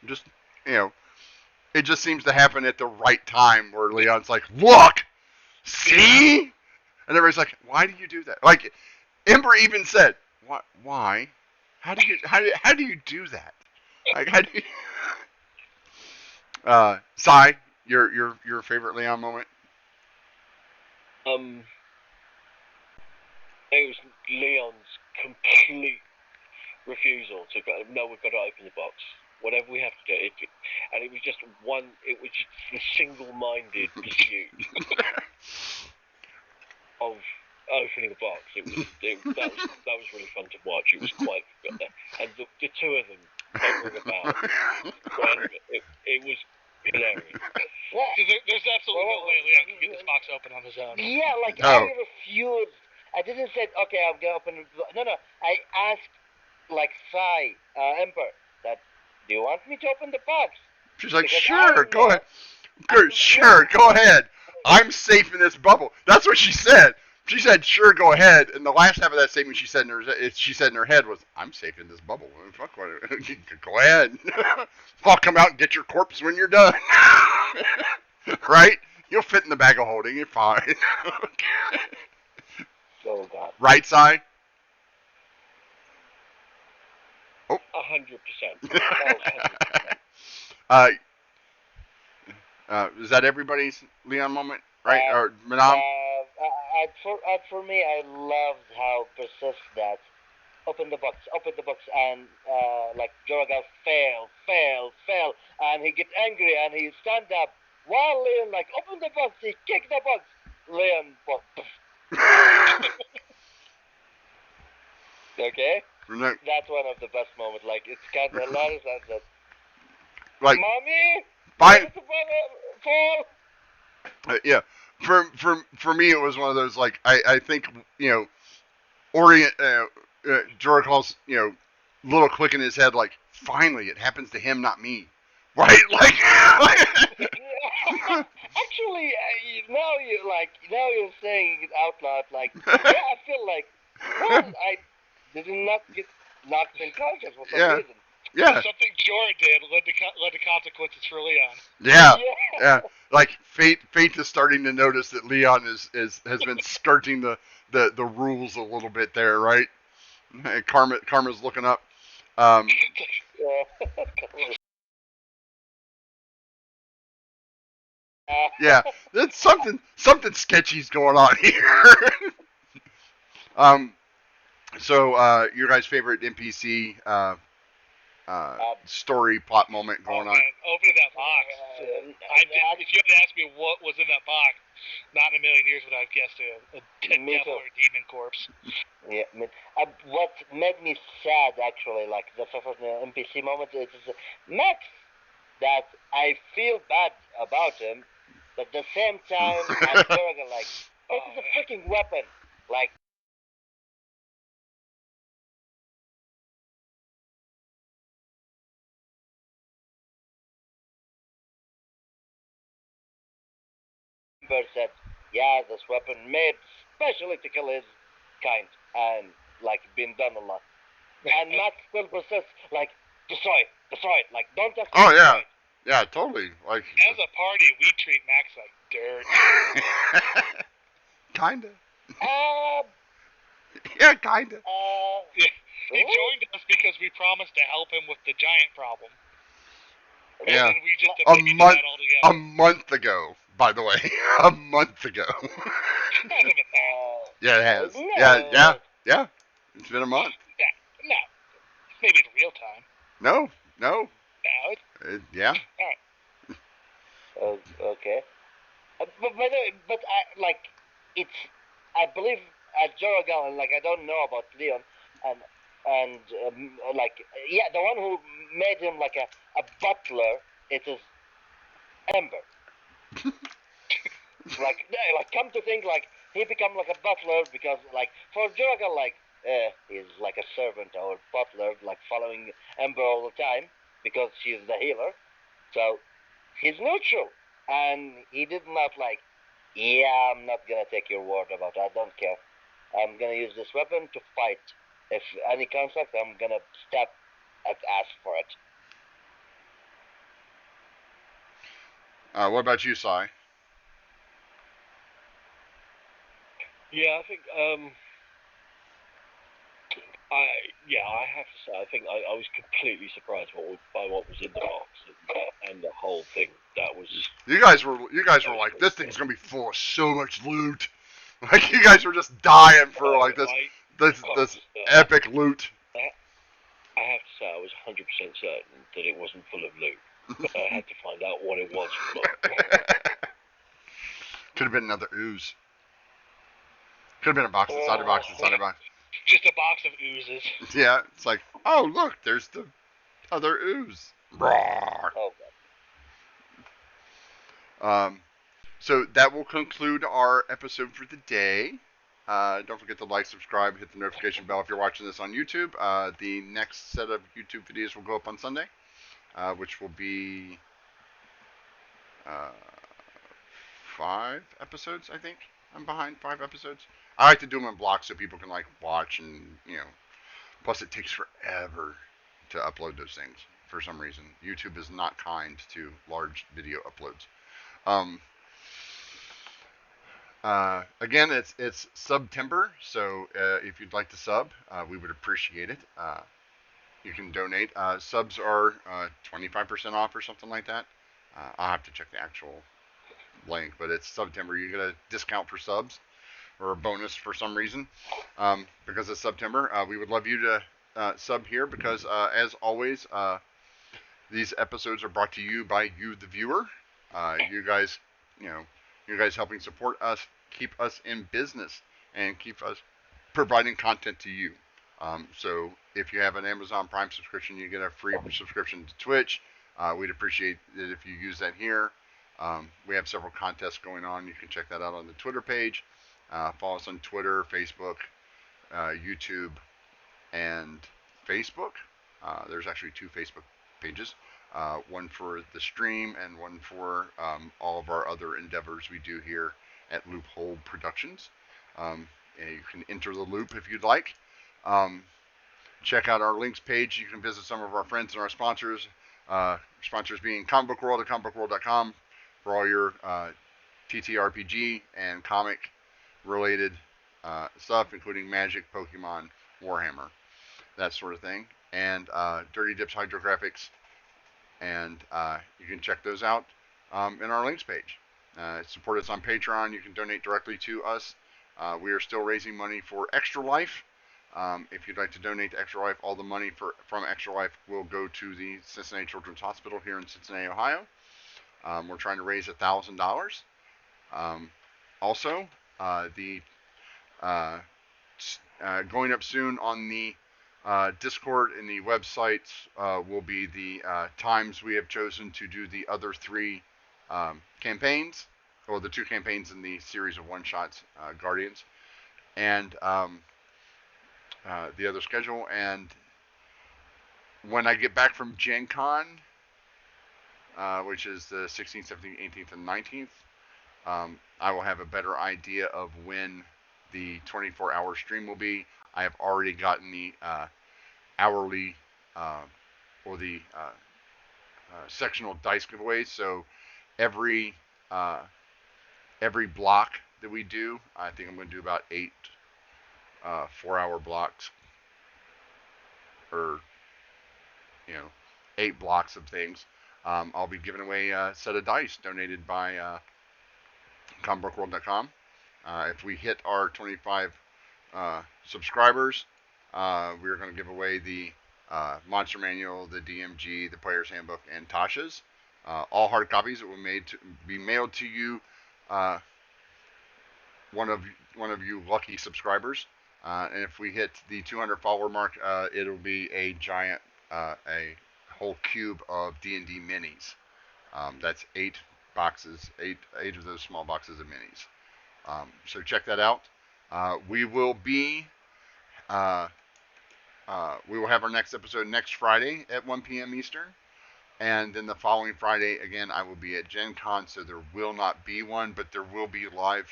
Just, it just seems to happen at the right time where Leon's like, look! See? And everybody's like, why do you do that? Like, Ember even said, why? How do you do that? Like, how do you... Sai, your favorite Leon moment? It was Leon's complete refusal to go. No, we've got to open the box. whatever we have to do. And it was just a single-minded pursuit of opening a box. That was really fun to watch. It was quite, and the two of them buggering about, and it was hilarious. Yeah. Because there's absolutely no way Leon can get this box open on his own. Yeah, like No. I refused. I didn't say, okay, I'm gonna open it. No. I asked, like, Ember, that, do you want me to open the box? She's like, Because sure, I'm go not- ahead. Good, sure, go ahead. I'm safe in this bubble. That's what she said. She said, sure, go ahead. And the last half of that statement she said in her head was, I'm safe in this bubble. Fuck, go ahead. I'll come out and get your corpse when you're done. Right? You'll fit in the bag of holding. You're fine. Oh, God. Right side? 100%. Is that everybody's Leon moment? Right? Or Manam? For me, I loved how persist that. Open the box, and like Jorgal fail, and he get angry and he stand up. While Leon like open the box, he kick the box. Leon, okay, that's one of the best moments. Like it's kind of hilarious and that. Like, Mommy, fine. fall. Yeah. For me, it was one of those like I think Jorgal's little click in his head like finally it happens to him, not me. Right? Like. Actually, now you're saying it out loud. Like, yeah, I feel like, well, I did not get knocked unconscious for some reason. Yeah. Something Jorah did led to consequences for Leon. Yeah. Like fate is starting to notice that Leon has been skirting the rules a little bit there, right? And Karma's looking up. Yeah, there's something sketchy's going on here. So your guys' favorite NPC story plot moment going on? Opening that box. If you had asked me what was in that box, not in a million years would I have guessed a dead devil or a demon corpse. Yeah, what made me sad actually, like the first NPC moment, is Max. That I feel bad about him, but at the same time, I'm like, this is a freaking weapon. Like, Ember said, yeah, this weapon made specially to kill his kind, and like been done a lot. And Max still persists, like, destroy it, like, don't have to. Oh yeah, yeah, totally. Like as a party, we treat Max like dirt. Kinda. Yeah, kinda. He joined us because we promised to help him with the giant problem. Yeah. And we just a month ago, by the way. A month ago. Yeah, it has. No. Yeah. It's been a month. No. Maybe in real time. No. No. Yeah. All right. Okay. But I like it's. I believe Jorah and like I don't know about Leon and like yeah, the one who made him like a butler. It is Ember. like come to think, like he become like a butler because like for Jorah like he's like a servant or butler, like following Ember all the time because she's the healer. So he's neutral, and he did not like. Yeah, I'm not gonna take your word about it. I don't care. I'm gonna use this weapon to fight. If any conflict, I'm gonna step and ask for it. What about you, Sai? Yeah, I think I have to say, I think I was completely surprised by what was in the box and the whole thing. That was. You guys were like, this thing's gonna be full of so much loot. Like you guys were just dying for like this epic loot. I have to say I was 100% certain that it wasn't full of loot, but I had to find out what it was full of. Could have been another ooze. Could have been a box inside a box inside a box. Just a box of oozes. Yeah, it's like, oh look, there's the other ooze. Oh god. So that will conclude our episode for the day. Don't forget to like, subscribe, hit the notification bell if you're watching this on YouTube. The next set of YouTube videos will go up on Sunday, which will be 5 episodes, I think. I'm behind 5 episodes. I like to do them in blocks so people can like watch and Plus, it takes forever to upload those things for some reason. YouTube is not kind to large video uploads. Again, it's September, so if you'd like to sub, we would appreciate it. You can donate. Subs are 25% off or something like that. I'll have to check the actual link, but it's September. You get a discount for subs or a bonus for some reason because it's September. We would love you to sub here because, as always, these episodes are brought to you by you, the viewer. You guys, you guys helping support us, keep us in business, and keep us providing content to you. So if you have an Amazon Prime subscription, you get a free subscription to Twitch. We'd appreciate it if you use that here. We have several contests going on. You can check that out on the Twitter page. Follow us on Twitter, Facebook, YouTube, and Facebook. There's actually 2 Facebook pages. One for the stream and one for all of our other endeavors we do here at Loophole Productions. And you can enter the loop if you'd like. Check out our links page. You can visit some of our friends and our sponsors. Sponsors being Comic Book World at comicbookworld.com for all your TTRPG and comic related stuff, including Magic, Pokemon, Warhammer, that sort of thing. And Dirty Dips Hydrographics, and you can check those out in our links page. Support us on Patreon. You can donate directly to us. We are still raising money for Extra Life. If you'd like to donate to Extra Life, all the money from Extra Life will go to the Cincinnati Children's Hospital here in Cincinnati, Ohio. We're trying to raise $1,000. Also, going up soon on the Discord and the website will be the times we have chosen to do the other 3 campaigns, or the 2 campaigns in the series of one-shots, Guardians, and the other schedule. And when I get back from Gen Con, which is the 16th, 17th, 18th, and 19th, I will have a better idea of when the 24-hour stream will be. I have already gotten the hourly or the sectional dice giveaways. So every block that we do, I think I'm going to do about 8 4-hour blocks, or 8 blocks of things. I'll be giving away a set of dice donated by comicbookworld.com. If we hit our 25 subscribers, we're going to give away the Monster Manual, the DMG, the Player's Handbook, and Tasha's. All hard copies that will be mailed to you, one of you lucky subscribers. And if we hit the 200 follower mark, it'll be a giant, a whole cube of D&D minis. That's 8 boxes, 8 of those small boxes of minis. So check that out. We will have our next episode next Friday at 1 p.m. Eastern. And then the following Friday, again, I will be at Gen Con, so there will not be one, but there will be live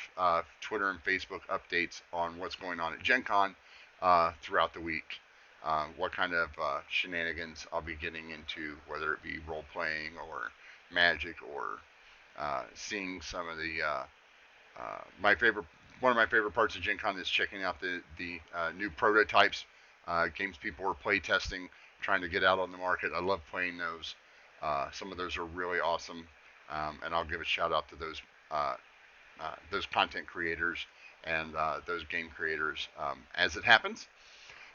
Twitter and Facebook updates on what's going on at Gen Con throughout the week. What kind of shenanigans I'll be getting into, whether it be role-playing or magic, or seeing some of the... one of my favorite parts of Gen Con is checking out the new prototypes, games people are play testing, trying to get out on the market. I love playing those. Some of those are really awesome, and I'll give a shout out to those content creators and those game creators as it happens.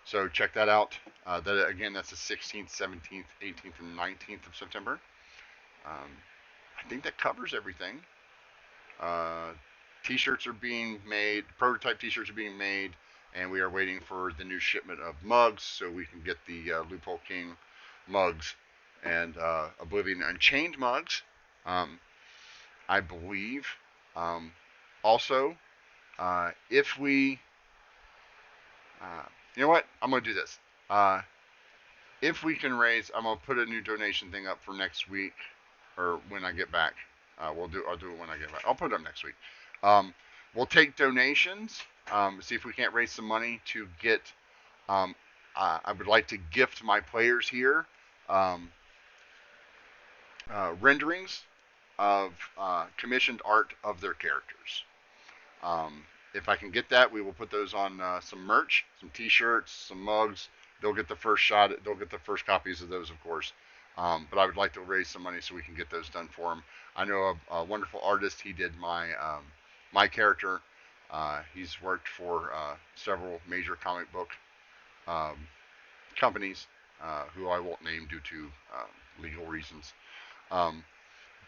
So check that out. That's the 16th, 17th, 18th, and 19th of September. I think that covers everything. T-shirts are being made. Prototype T-shirts are being made, and we are waiting for the new shipment of mugs so we can get the Loophole King mugs and Oblivion Unchained mugs. I believe. Also, if we, you know what, I'm gonna do this. If we can raise, I'm gonna put a new donation thing up for next week, or when I get back. I'll do it when I get back. I'll put it up next week. We'll take donations. See if we can't raise some money to get. I would like to gift my players here renderings of commissioned art of their characters. If I can get that, we will put those on some merch, some T-shirts, some mugs. They'll get the first shot. They'll get the first copies of those, of course. But I would like to raise some money so we can get those done for them. I know a wonderful artist. He did my character. He's worked for several major comic book companies, who I won't name due to legal reasons.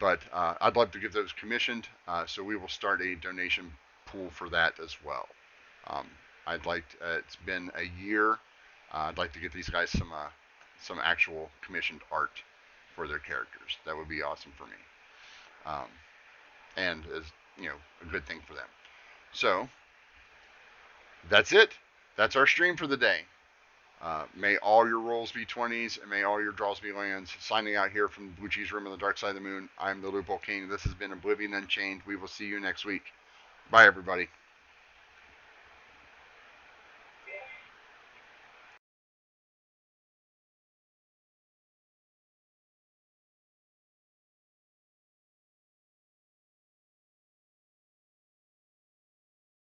But I'd love to get those commissioned, so we will start a donation pool for that as well. It's been a year. I'd like to get these guys some actual commissioned art for their characters. That would be awesome for me, and as a good thing for them. So that's it. That's our stream for the day. May all your rolls be 20s, and may all your draws be lands. Signing out here from Blue Cheese Room on the Dark Side of the Moon, I'm the Loophole King. This has been Oblivion Unchained. We will see you next week. Bye, everybody.